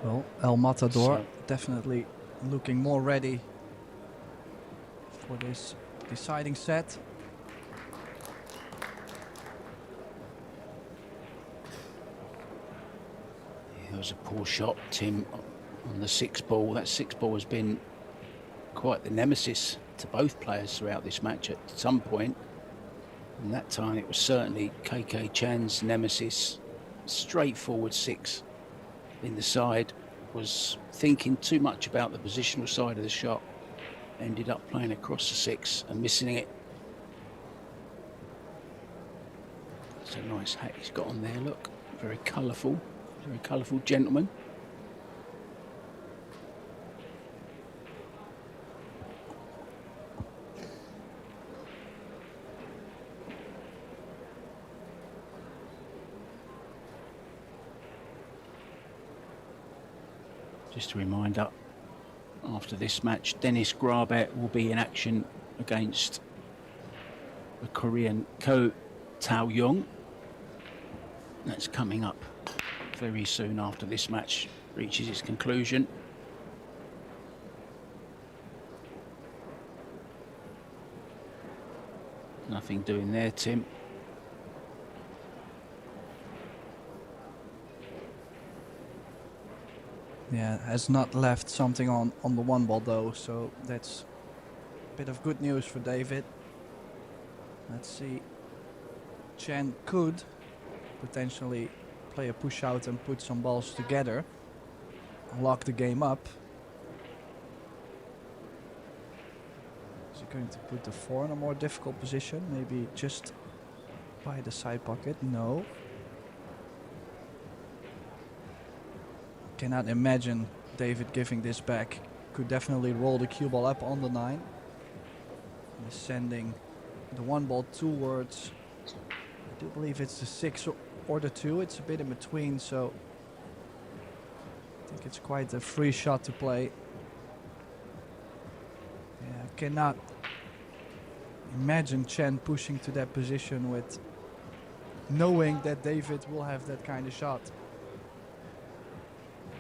Well, El Matador So- definitely looking more ready for this deciding set. It was a poor shot, Tim, on the 6-ball. That 6-ball has been quite the nemesis to both players throughout this match at some point. And that time it was certainly KK Chan's nemesis. Straightforward 6 in the side. Was thinking too much about the positional side of the shot. Ended up playing across the 6 and missing it. It's a nice hat he's got on there, look. Very colourful gentleman. Just a reminder, after this match, Dennis Grabet will be in action against the Korean Ko Tao-young. That's coming up very soon after this match reaches its conclusion. Nothing doing there, Tim. Yeah, has not left something on the 1-ball though, so that's a bit of good news for David. Let's see. Chen could potentially play a push out and put some balls together, lock the game up. Is he going to put the 4 in a more difficult position? Maybe just by the side pocket? No. Cannot imagine David giving this back. Could definitely roll the cue ball up on the 9. And sending the one ball towards, I do believe it's the 6 or the 2. It's a bit in between, so I think it's quite a free shot to play. Yeah, I cannot imagine Chen pushing to that position with knowing that David will have that kind of shot.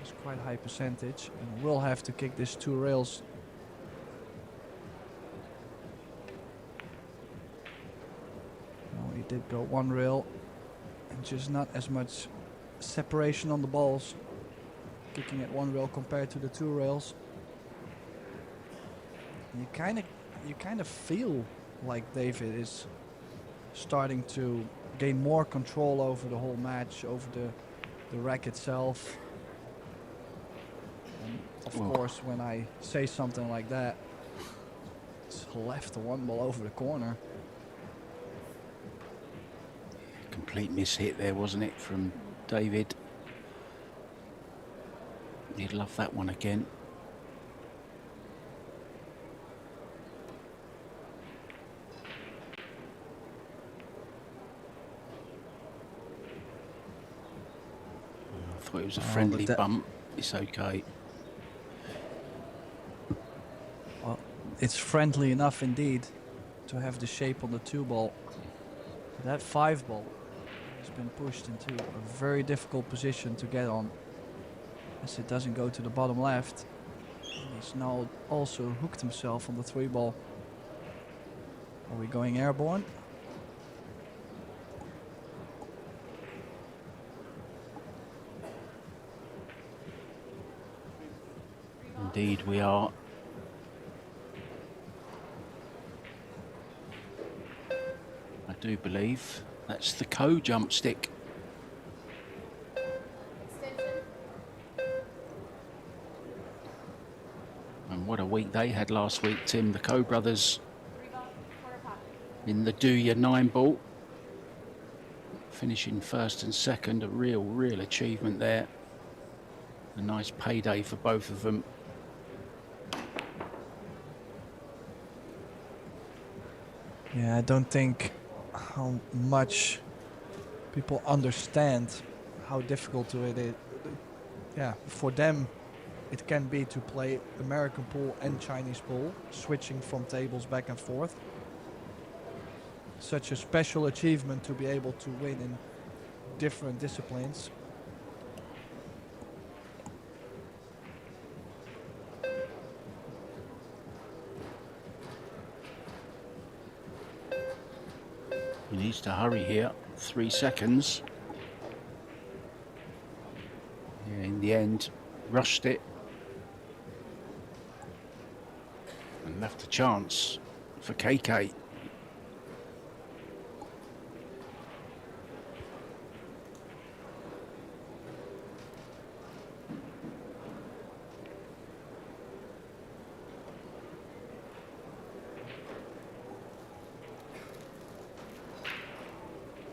It's quite a high percentage and will have to kick this 2 rails. No, he did go 1 rail and just not as much separation on the balls. Kicking at 1 rail compared to the 2 rails. And you kind of feel like David is starting to gain more control over the whole match, over the rack itself. And of course, when I say something like that, it's left the 1 ball over the corner. Complete miss-hit there, wasn't it, from David? He'd love that one again. I thought it was a friendly bump. It's okay. Well, it's friendly enough indeed to have the shape on the 2 ball. That 5 ball has been pushed into a very difficult position to get on, as it doesn't go to the bottom left. And he's now also hooked himself on the 3 ball. Are we going airborne? Indeed we are. I do believe that's the co-jump stick. And what a week they had last week, Tim. The Co brothers in the Do Your 9 ball, finishing 1st and 2nd. A real achievement there. A nice payday for both of them. Yeah, I don't think how much people understand how difficult it is. Yeah, for them it can be to play American pool and Chinese pool, switching from tables back and forth. Such a special achievement to be able to win in different disciplines. He needs to hurry here. 3 seconds. Yeah, in the end, rushed it. And left a chance for KK.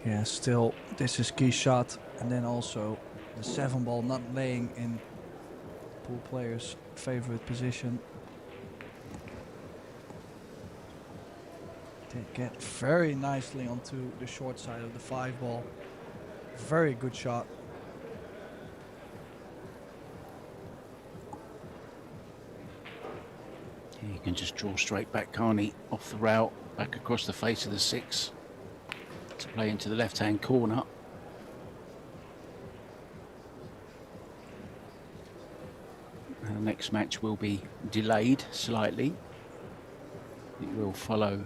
Yeah, still, this is key shot. And then also the 7 ball not laying in pool players' favorite position. They get very nicely onto the short side of the 5 ball. Very good shot. He can just draw straight back, can't he? Off the rail, back across the face of the 6. To play into the left-hand corner. And the next match will be delayed slightly. It will follow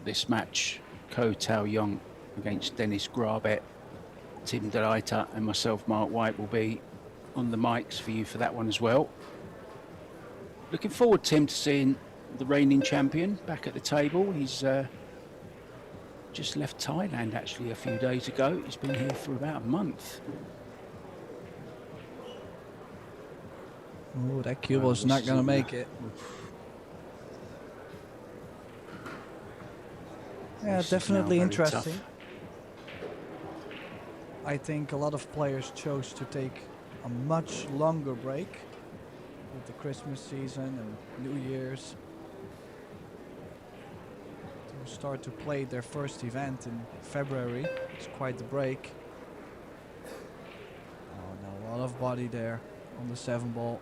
this match. Ko Tao Young against Dennis Grabet. Tim DeLeiter and myself, Mark White, will be on the mics for you for that one as well. Looking forward, Tim, to seeing the reigning champion back at the table. He's just left Thailand actually a few days ago. He's been here for about a month. Oh, that cue ball's not going to make it. Yeah, definitely interesting. Tough. I think a lot of players chose to take a much longer break with the Christmas season and New Year's. start to play their first event in February. It's quite the break. Oh no, a lot of body there on the 7 ball.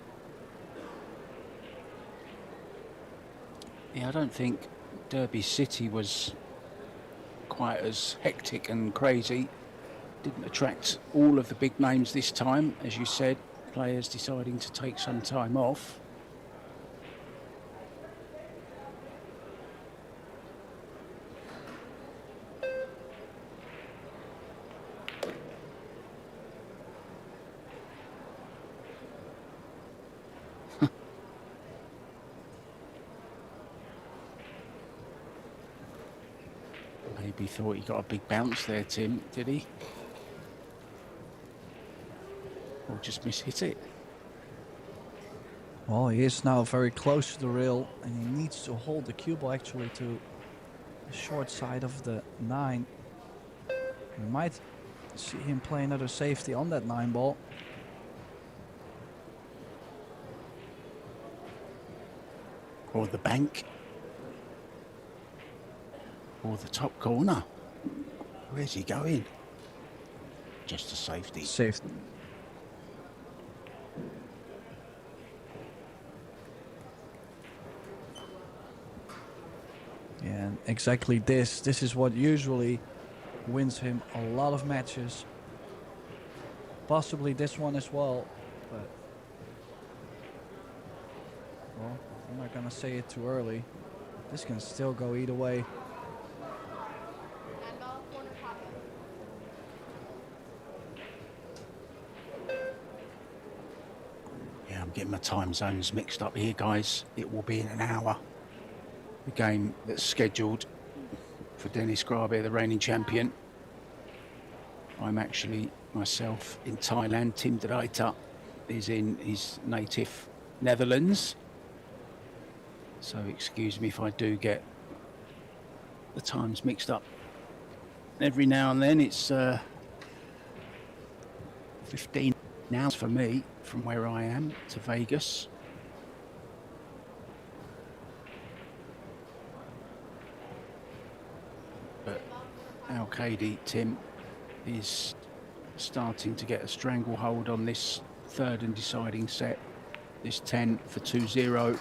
Yeah, I don't think Derby City was quite as hectic and crazy. Didn't attract all of the big names this time, as you said, players deciding to take some time off. Maybe thought he got a big bounce there, Tim, did he? Or just mishit it? Well, he is now very close to the rail, and he needs to hold the cue ball actually to the short side of the 9. We might see him play another safety on that 9 ball. Or the bank. Or the top corner. Where's he going? Just a safety. Safety. Yeah, and exactly this is what usually wins him a lot of matches. Possibly this one as well, but well, I'm not gonna say it too early. This can still go either way. Yeah, I'm getting my time zones mixed up here, guys. It will be in an hour. The game that's scheduled for Dennis Grabe, the reigning champion. I'm actually myself in Thailand. Tim de Ruyter is in his native Netherlands. So excuse me if I do get the times mixed up. Every now and then it's 15 hours for me from where I am to Vegas. But Al-Qaedi, Tim, is starting to get a stranglehold on this third and deciding set. This 10 for 2-0.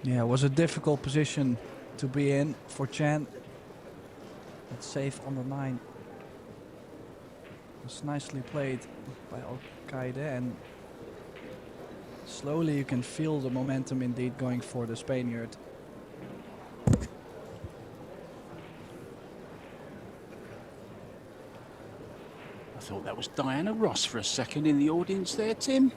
Yeah, it was a difficult position to be in for Chan. But safe on the 9. It was nicely played by Al-Qaeda, and slowly you can feel the momentum indeed going for the Spaniard. I thought that was Diana Ross for a second in the audience there, Tim.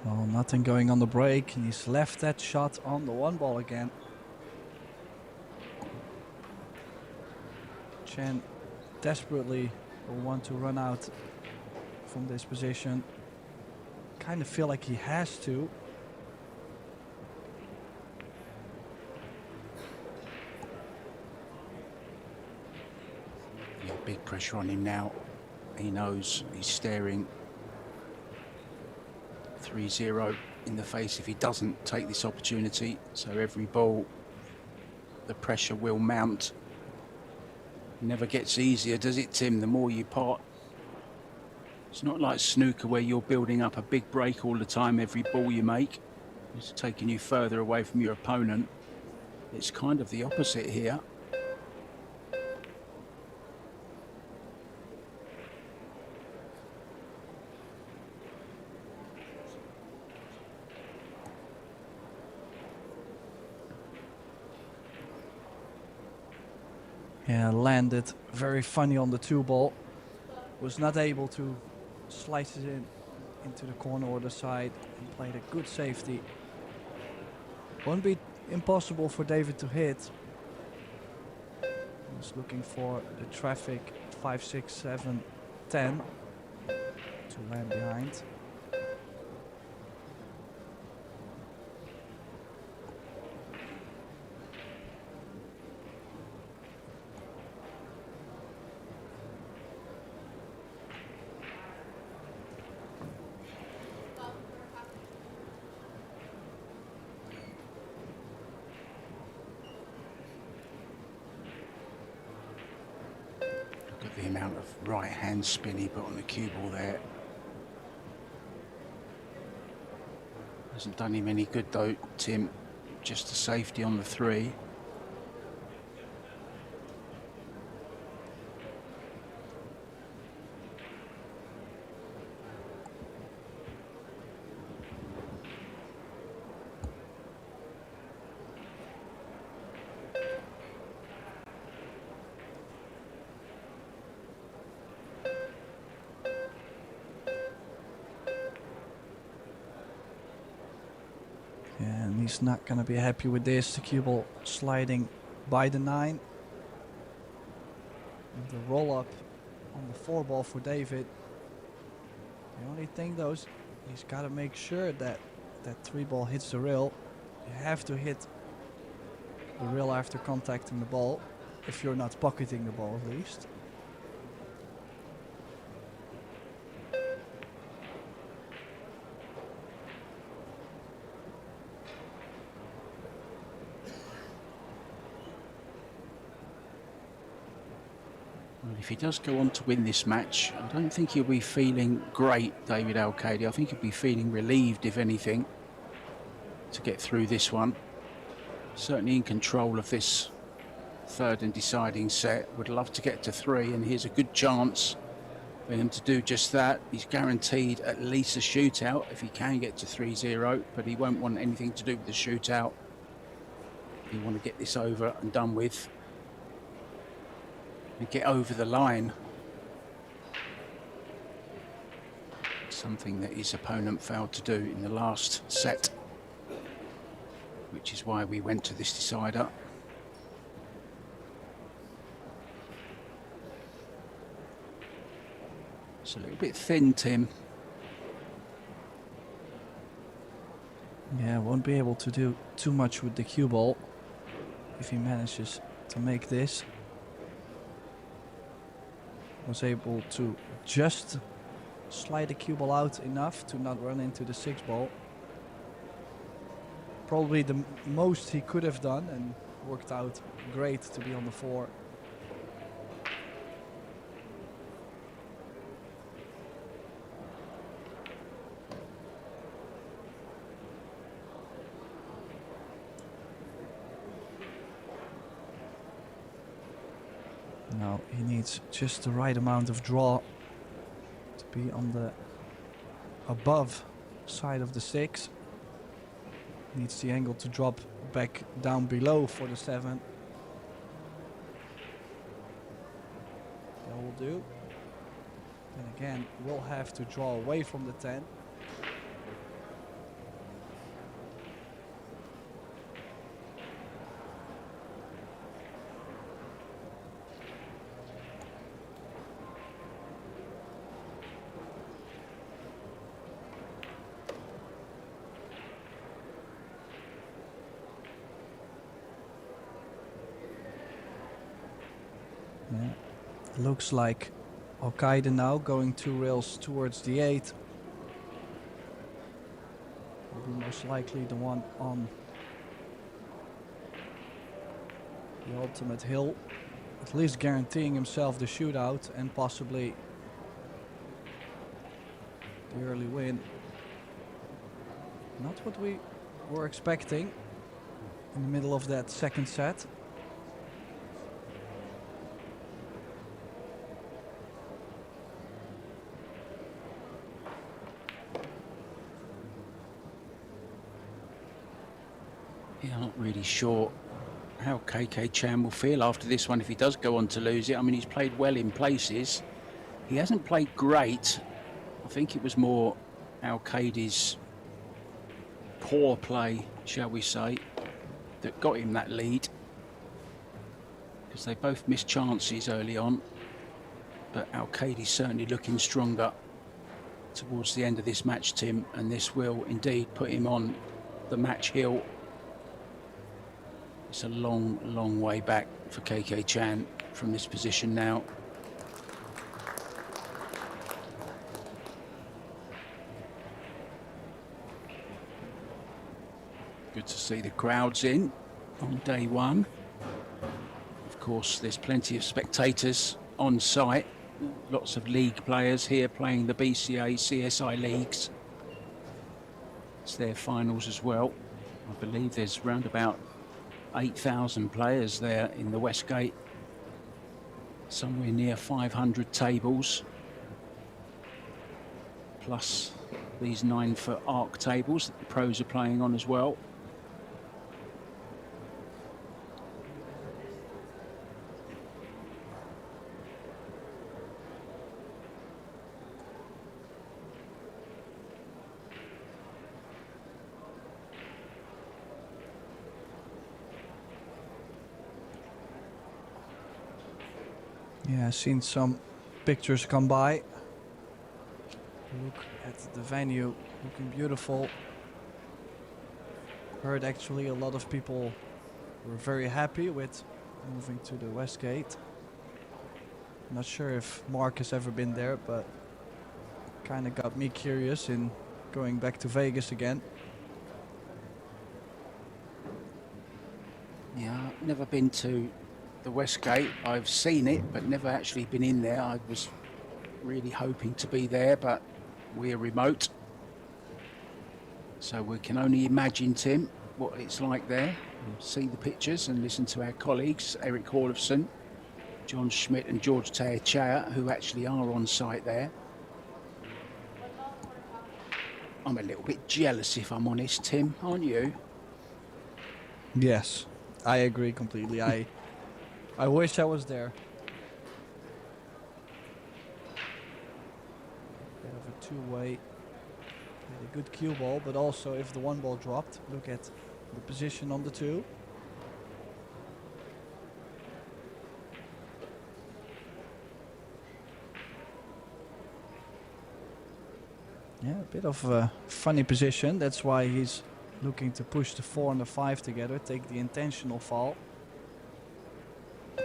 Well, nothing going on the break, and he's left that shot on the 1 ball again. Chen desperately will want to run out from this position. Kind of feel like he has to. Yeah, big pressure on him now. He knows he's staring 3-0 in the face if he doesn't take this opportunity. So every ball, the pressure will mount. Never gets easier, does it, Tim? The more you pot. It's not like snooker where you're building up a big break all the time. Every ball you make is taking you further away from your opponent. It's kind of the opposite here. Yeah, landed very funny on the 2 ball. Was not able to slice it into the corner or the side and played a good safety. Won't be impossible for David to hit. He's looking for the traffic 5, 6, 7, 10 to land behind. The amount of right hand spin he put on the cue ball there. Hasn't done him any good though, Tim. Just a safety on the 3. And he's not going to be happy with this. The cue ball sliding by the 9. And the roll up on the 4 ball for David. The only thing though is he's got to make sure that that 3 ball hits the rail. You have to hit the rail after contacting the ball, if you're not pocketing the ball at least. Well, if he does go on to win this match, I don't think he'll be feeling great, David Al-Qadi. I think he'll be feeling relieved, if anything, to get through this one. Certainly in control of this 3rd and deciding set. Would love to get to 3, and here's a good chance for him to do just that. He's guaranteed at least a shootout if he can get to 3-0, but he won't want anything to do with the shootout. He want to get this over and done with and get over the line. Something that his opponent failed to do in the last set, which is why we went to this decider. It's a little bit thin, Tim. Yeah, won't be able to do too much with the cue ball if he manages to make this. Was able to just slide the cue ball out enough to not run into the 6 ball. Probably the most he could have done, and worked out great to be on the 4. Now he needs just the right amount of draw to be on the above side of the 6. Needs the angle to drop back down below for the 7. That will do. And again, we'll have to draw away from the 10. Looks like Al-Qaeda now going 2 rails towards the 8. Will be most likely the one on the ultimate hill. At least guaranteeing himself the shootout and possibly the early win. Not what we were expecting in the middle of that 2nd set. Yeah, I'm not really sure how KK Chan will feel after this one if he does go on to lose it. I mean, he's played well in places. He hasn't played great. I think it was more Al-Qaedi's poor play, shall we say, that got him that lead. Because they both missed chances early on. But Al-Qaedi's certainly looking stronger towards the end of this match, Tim. And this will indeed put him on the match hill. It's a long, long way back for KK Chan from this position now. Good to see the crowds in on day one. Of course, there's plenty of spectators on site. Lots of league players here playing the BCA, CSI leagues. It's their finals as well. I believe there's around about 8,000 players there in the Westgate. Somewhere near 500 tables. Plus these 9-foot arc tables that the pros are playing on as well. Yeah, I've seen some pictures come by. Look at the venue, looking beautiful. Heard actually a lot of people were very happy with moving to the Westgate. Not sure if Mark has ever been there, but kind of got me curious in going back to Vegas again. Yeah, I've never been to the Westgate. I've seen it, but never actually been in there. I was really hoping to be there, but we're remote. So we can only imagine, Tim, what it's like there. We'll see the pictures and listen to our colleagues, Eric Horlifson, John Schmidt and George Teachea, who actually are on site there. I'm a little bit jealous, if I'm honest, Tim, aren't you? Yes, I agree completely. I wish I was there. Bit of a two-way. A good cue ball, but also if the one ball dropped, look at the position on the two. Yeah, a bit of a funny position. That's why he's looking to push the 4 and the 5 together, take the intentional fall.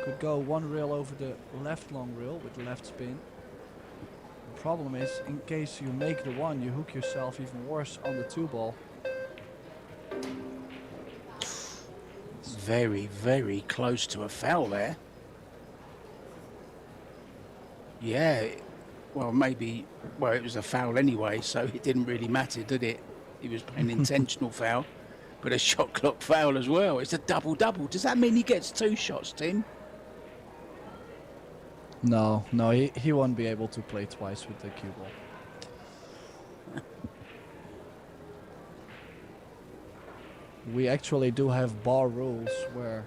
Could go one rail over the left long rail with the left spin. The problem is, in case you make the one, you hook yourself even worse on the 2 ball. It's very, very close to a foul there. Yeah, well, maybe, well, it was a foul anyway, so it didn't really matter, did it? It was an intentional foul, but a shot clock foul as well. It's a double-double. Does that mean he gets 2 shots, Tim? No, he won't be able to play twice with the cue ball. We actually do have bar rules where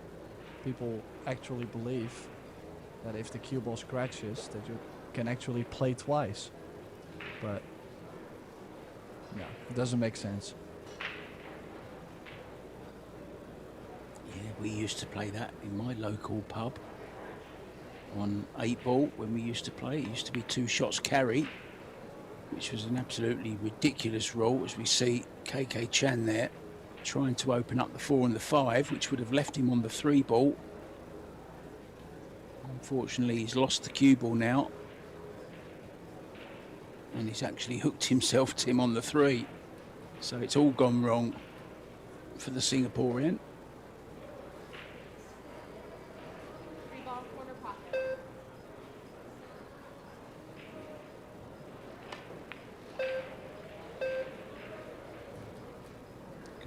people actually believe that if the cue ball scratches, that you can actually play twice. But yeah, it doesn't make sense. Yeah, we used to play that in my local pub on 8-ball when we used to play. It used to be 2 shots carry, which was an absolutely ridiculous rule, as we see KK Chan there trying to open up the 4 and the 5, which would have left him on the 3 ball. Unfortunately, he's lost the cue ball now, and he's actually hooked himself, Tim, on the 3. So it's all gone wrong for the Singaporean.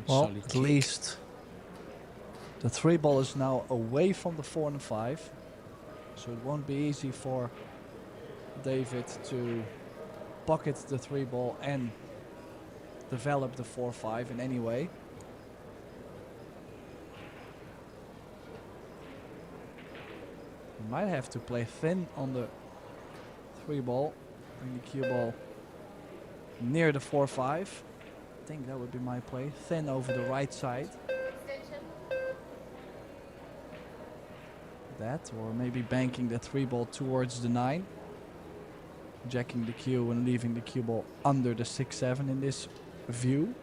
Well, at least the 3 ball is now away from the 4 and 5, so it won't be easy for David to pocket the 3 ball and develop the 4-5 in any way. He might have to play thin on the 3 ball. Bring the cue ball near the 4-5. I think that would be my play. Thin over the right side. That, or maybe banking the 3 ball towards the 9. Jacking the cue and leaving the cue ball under the 6-7 in this view.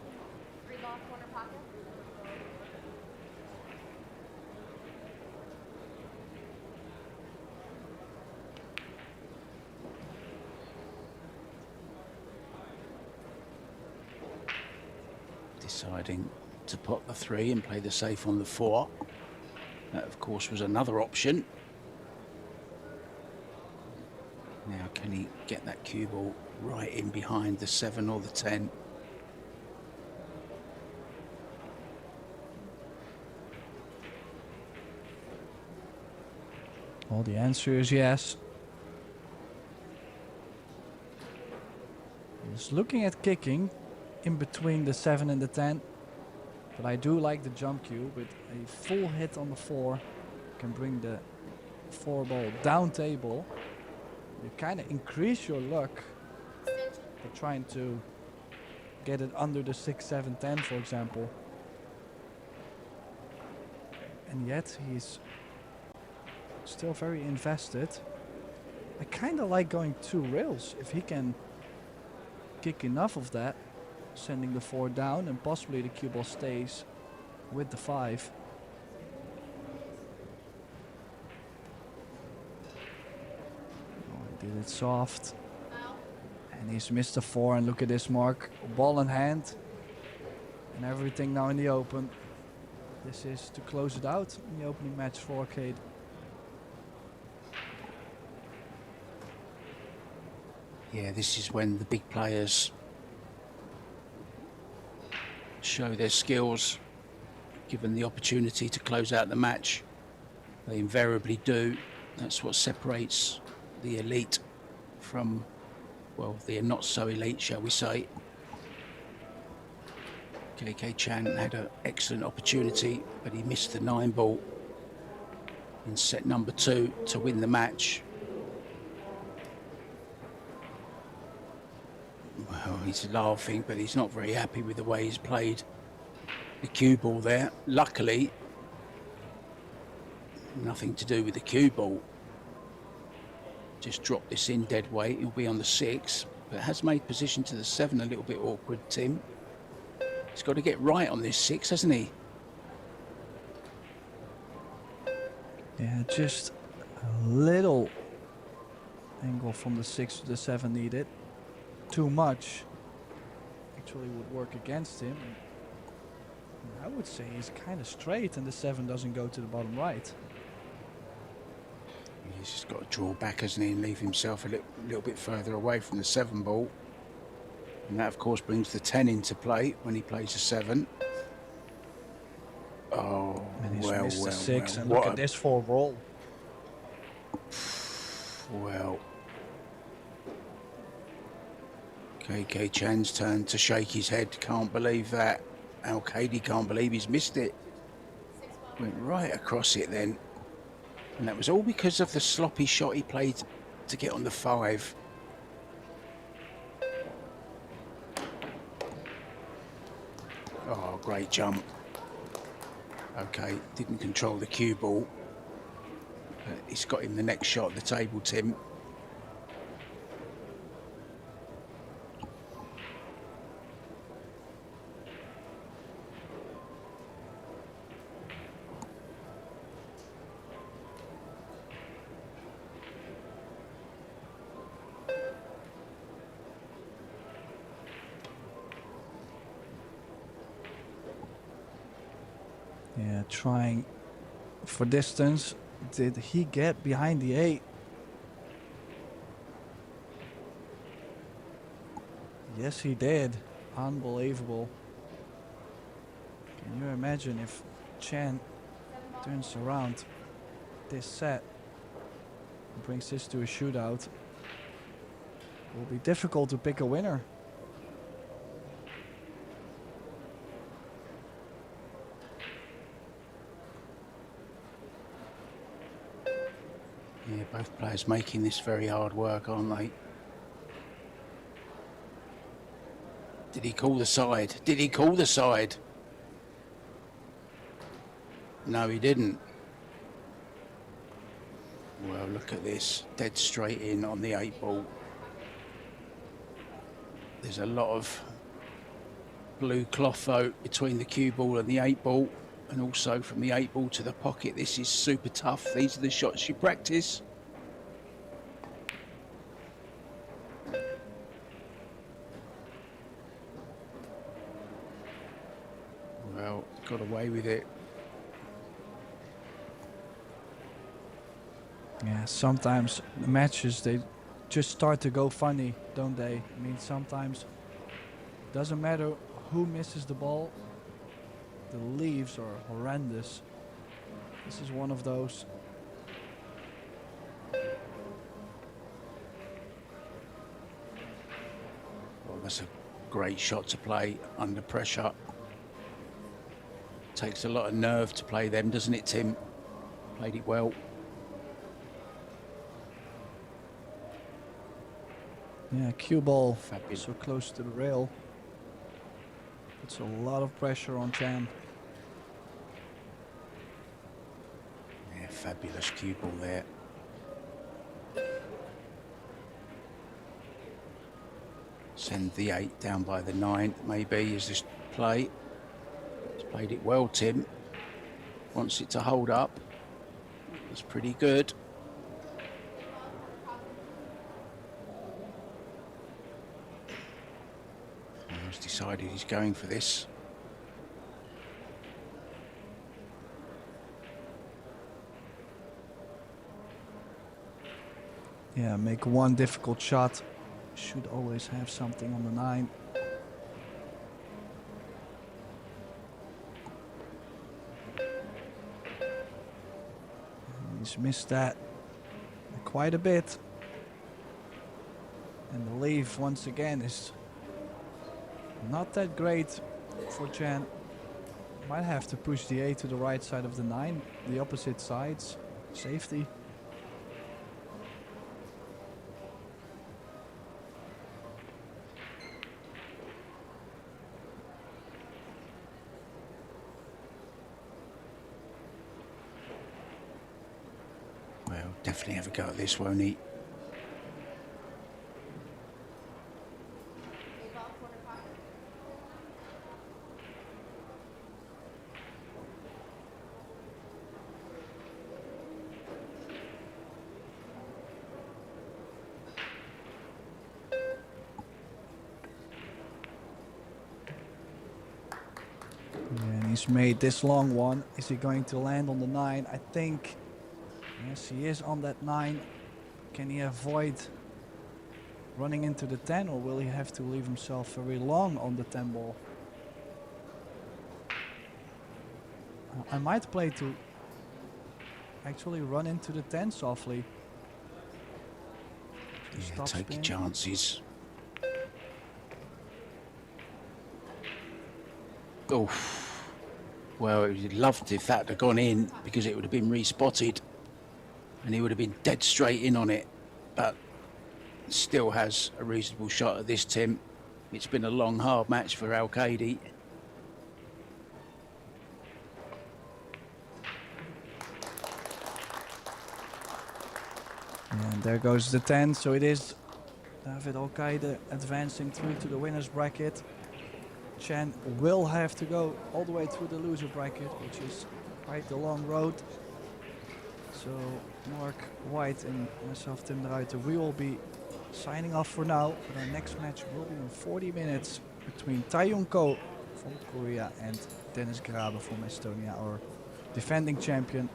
Deciding to pot the 3 and play the safe on the 4. That, of course, was another option. Now, can he get that cue ball right in behind the 7 or the 10? Well, the answer is yes. Just looking at kicking in between the 7 and the 10. But I do like the jump cue with a full hit on the 4. Can bring the 4 ball down table. You kind of increase your luck for trying to get it under the 6, 7, 10, for example. And yet he's still very invested. I kind of like going 2 rails. If he can kick enough of that, sending the 4 down, and possibly the cue ball stays with the 5. Oh, he did it soft. And he's missed the 4, and look at this mark. Ball in hand. And everything now in the open. This is to close it out in the opening match for Arcade. Yeah, this is when the big players show their skills. Given the opportunity to close out the match, they invariably do. That's what separates the elite from, well, the not so elite, shall we say. KK Chan had an excellent opportunity, but he missed the 9 ball in set number 2 to win the match. Well, he's laughing, but he's not very happy with the way he's played the cue ball there. Luckily, nothing to do with the cue ball. Just drop this in dead weight. He'll be on the 6, but has made position to the 7 a little bit awkward, Tim. He's got to get right on this 6, hasn't he? Yeah, just a little angle from the 6 to the 7 needed. Too much actually would work against him. And I would say he's kind of straight and the 7 doesn't go to the bottom right. He's just got to draw back, hasn't he, and leave himself a little bit further away from the 7 ball. And that, of course, brings the 10 into play when he plays a 7. Oh, And he's well, missed well, the 6, well. and look at this 4 roll. Well, KK Chan's turn to shake his head. Can't believe that. Al-Qaidi can't believe he's missed it. Went right across it then. And that was all because of the sloppy shot he played to get on the 5. Oh, great jump. Okay, didn't control the cue ball. But he's got him the next shot at the table, Tim. Yeah, trying for distance. Did he get behind the 8? Yes, he did. Unbelievable. Can you imagine if Chan turns around this set and brings this to a shootout? It will be difficult to pick a winner. Both players making this very hard work, aren't they? Did he call the side? Did he call the side? No, he didn't. Well, look at this. Dead straight in on the 8 ball. There's a lot of blue cloth though between the cue ball and the 8 ball, and also from the 8 ball to the pocket. This is super tough. These are the shots you practice. Well, got away with it. Yeah, sometimes the matches, they just start to go funny, don't they? I mean, sometimes doesn't matter who misses the ball, the leaves are horrendous. This is one of those. Well, that's a great shot to play under pressure. Takes a lot of nerve to play them, doesn't it, Tim? Played it well. Yeah, cue ball Fabulous. so close to the rail. Puts a lot of pressure on Chan. Yeah, fabulous cue ball there. Send the 8 down by the 9, maybe, is this play. He's played it well, Tim. Wants it to hold up. It's pretty good. He's decided he's going for this. Yeah, make one difficult shot. Should always have something on the 9. And he's missed that quite a bit. And the leave once again is not that great for Chan. Might have to push the 8 to the right side of the 9, the opposite sides. Safety. Well, definitely have a go at this, won't he? And he's made this long one. Is he going to land on the 9? I think, yes, he is on that 9. Can he avoid running into the 10, or will he have to leave himself very long on the 10 ball? I might play to actually run into the 10 softly. Yeah, Stop take spin. your chances. Oh, well, he'd loved if that had gone in, because it would have been respotted and he would have been dead straight in on it. But still has a reasonable shot at this, Tim. It's been a long, hard match for Al-Qaidi. And there goes the 10. So it is David Al-Qaeda advancing through to the winner's bracket. Chan will have to go all the way through the loser bracket, which is quite a long road. So Mark White and myself, Tim de Ruiter, we will be signing off for now. But our next match will be in 40 minutes between Taeyong Ko from Korea and Dennis Grabe from Estonia, our defending champion.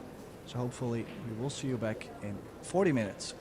So hopefully we will see you back in 40 minutes.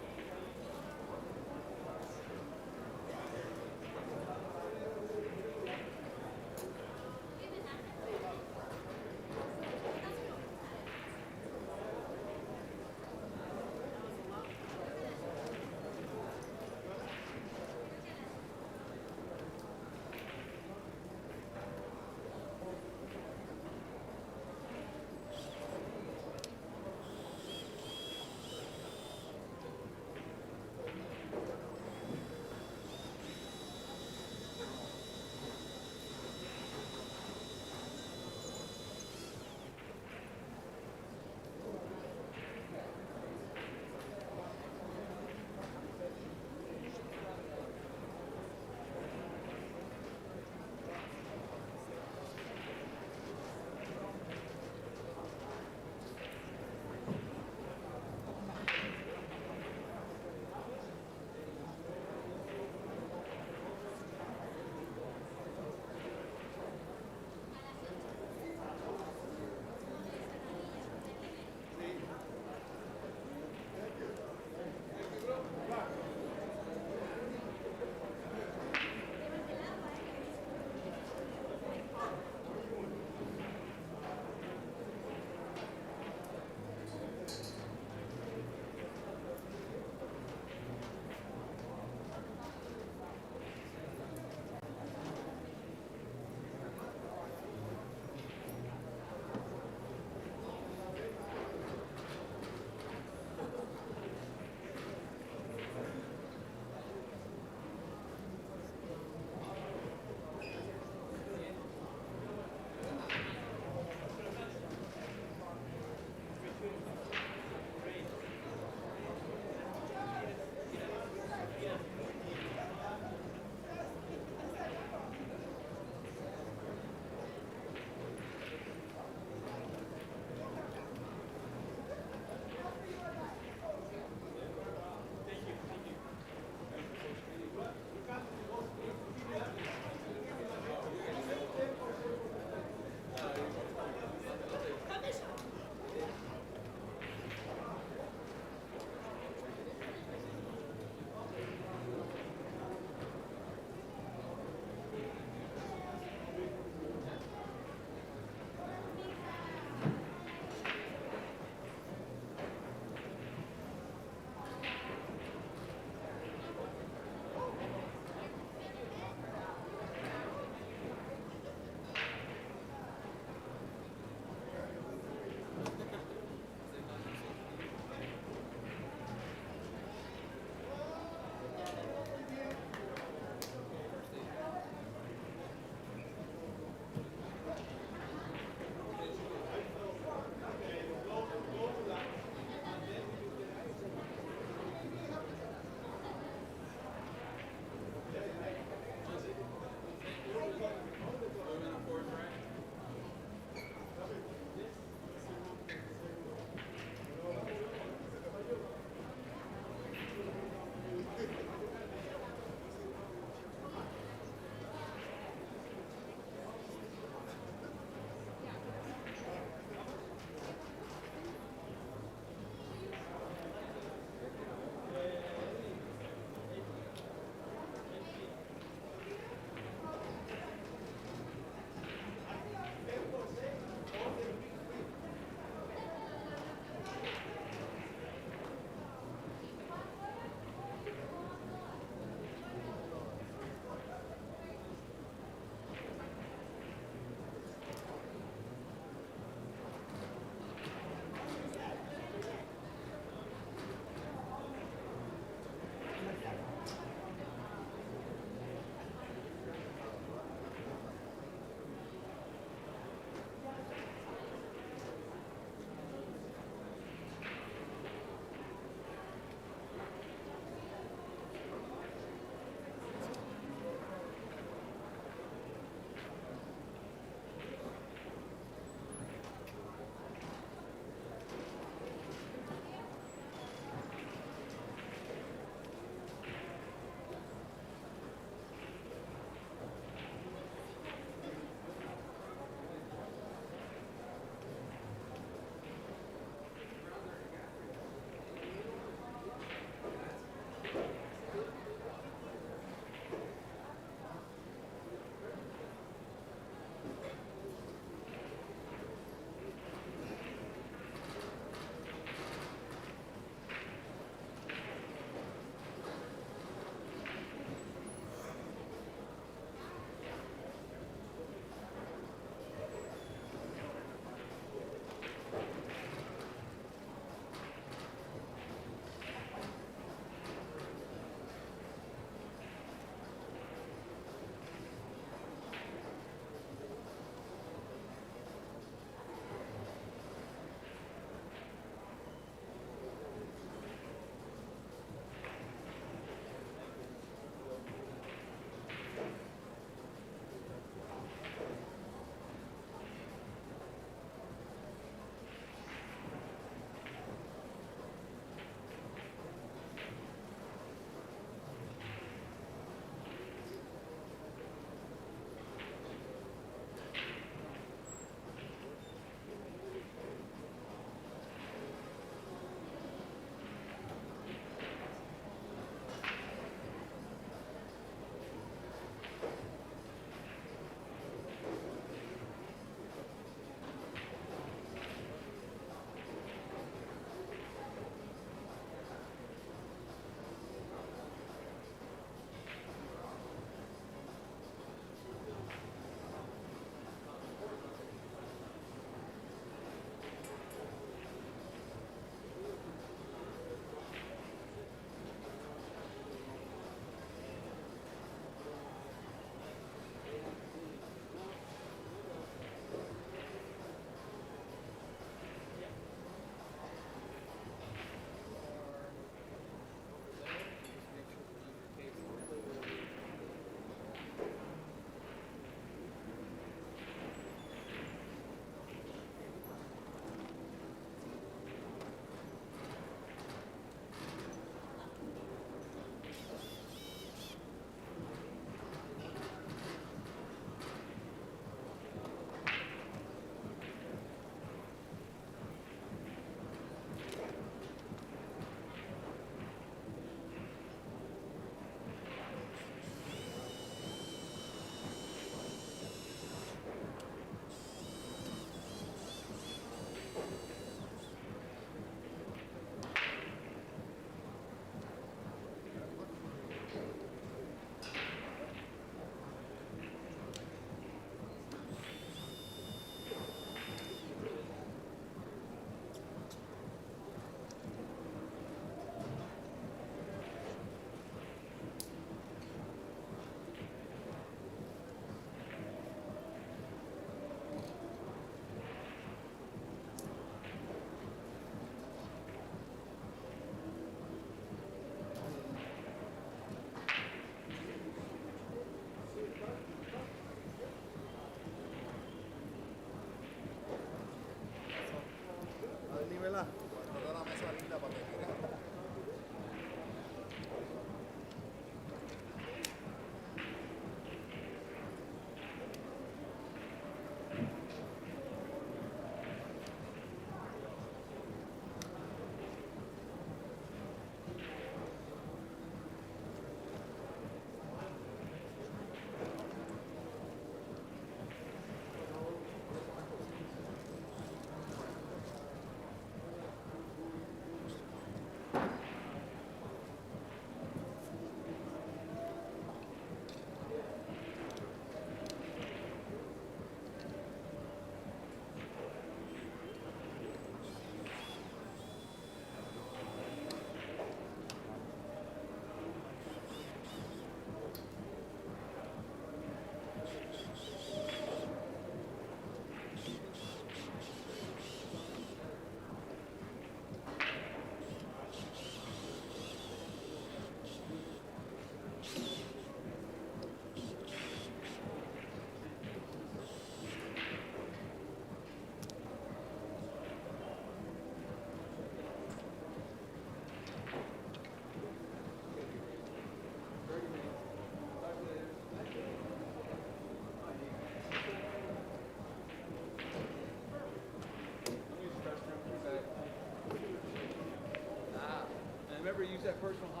that personal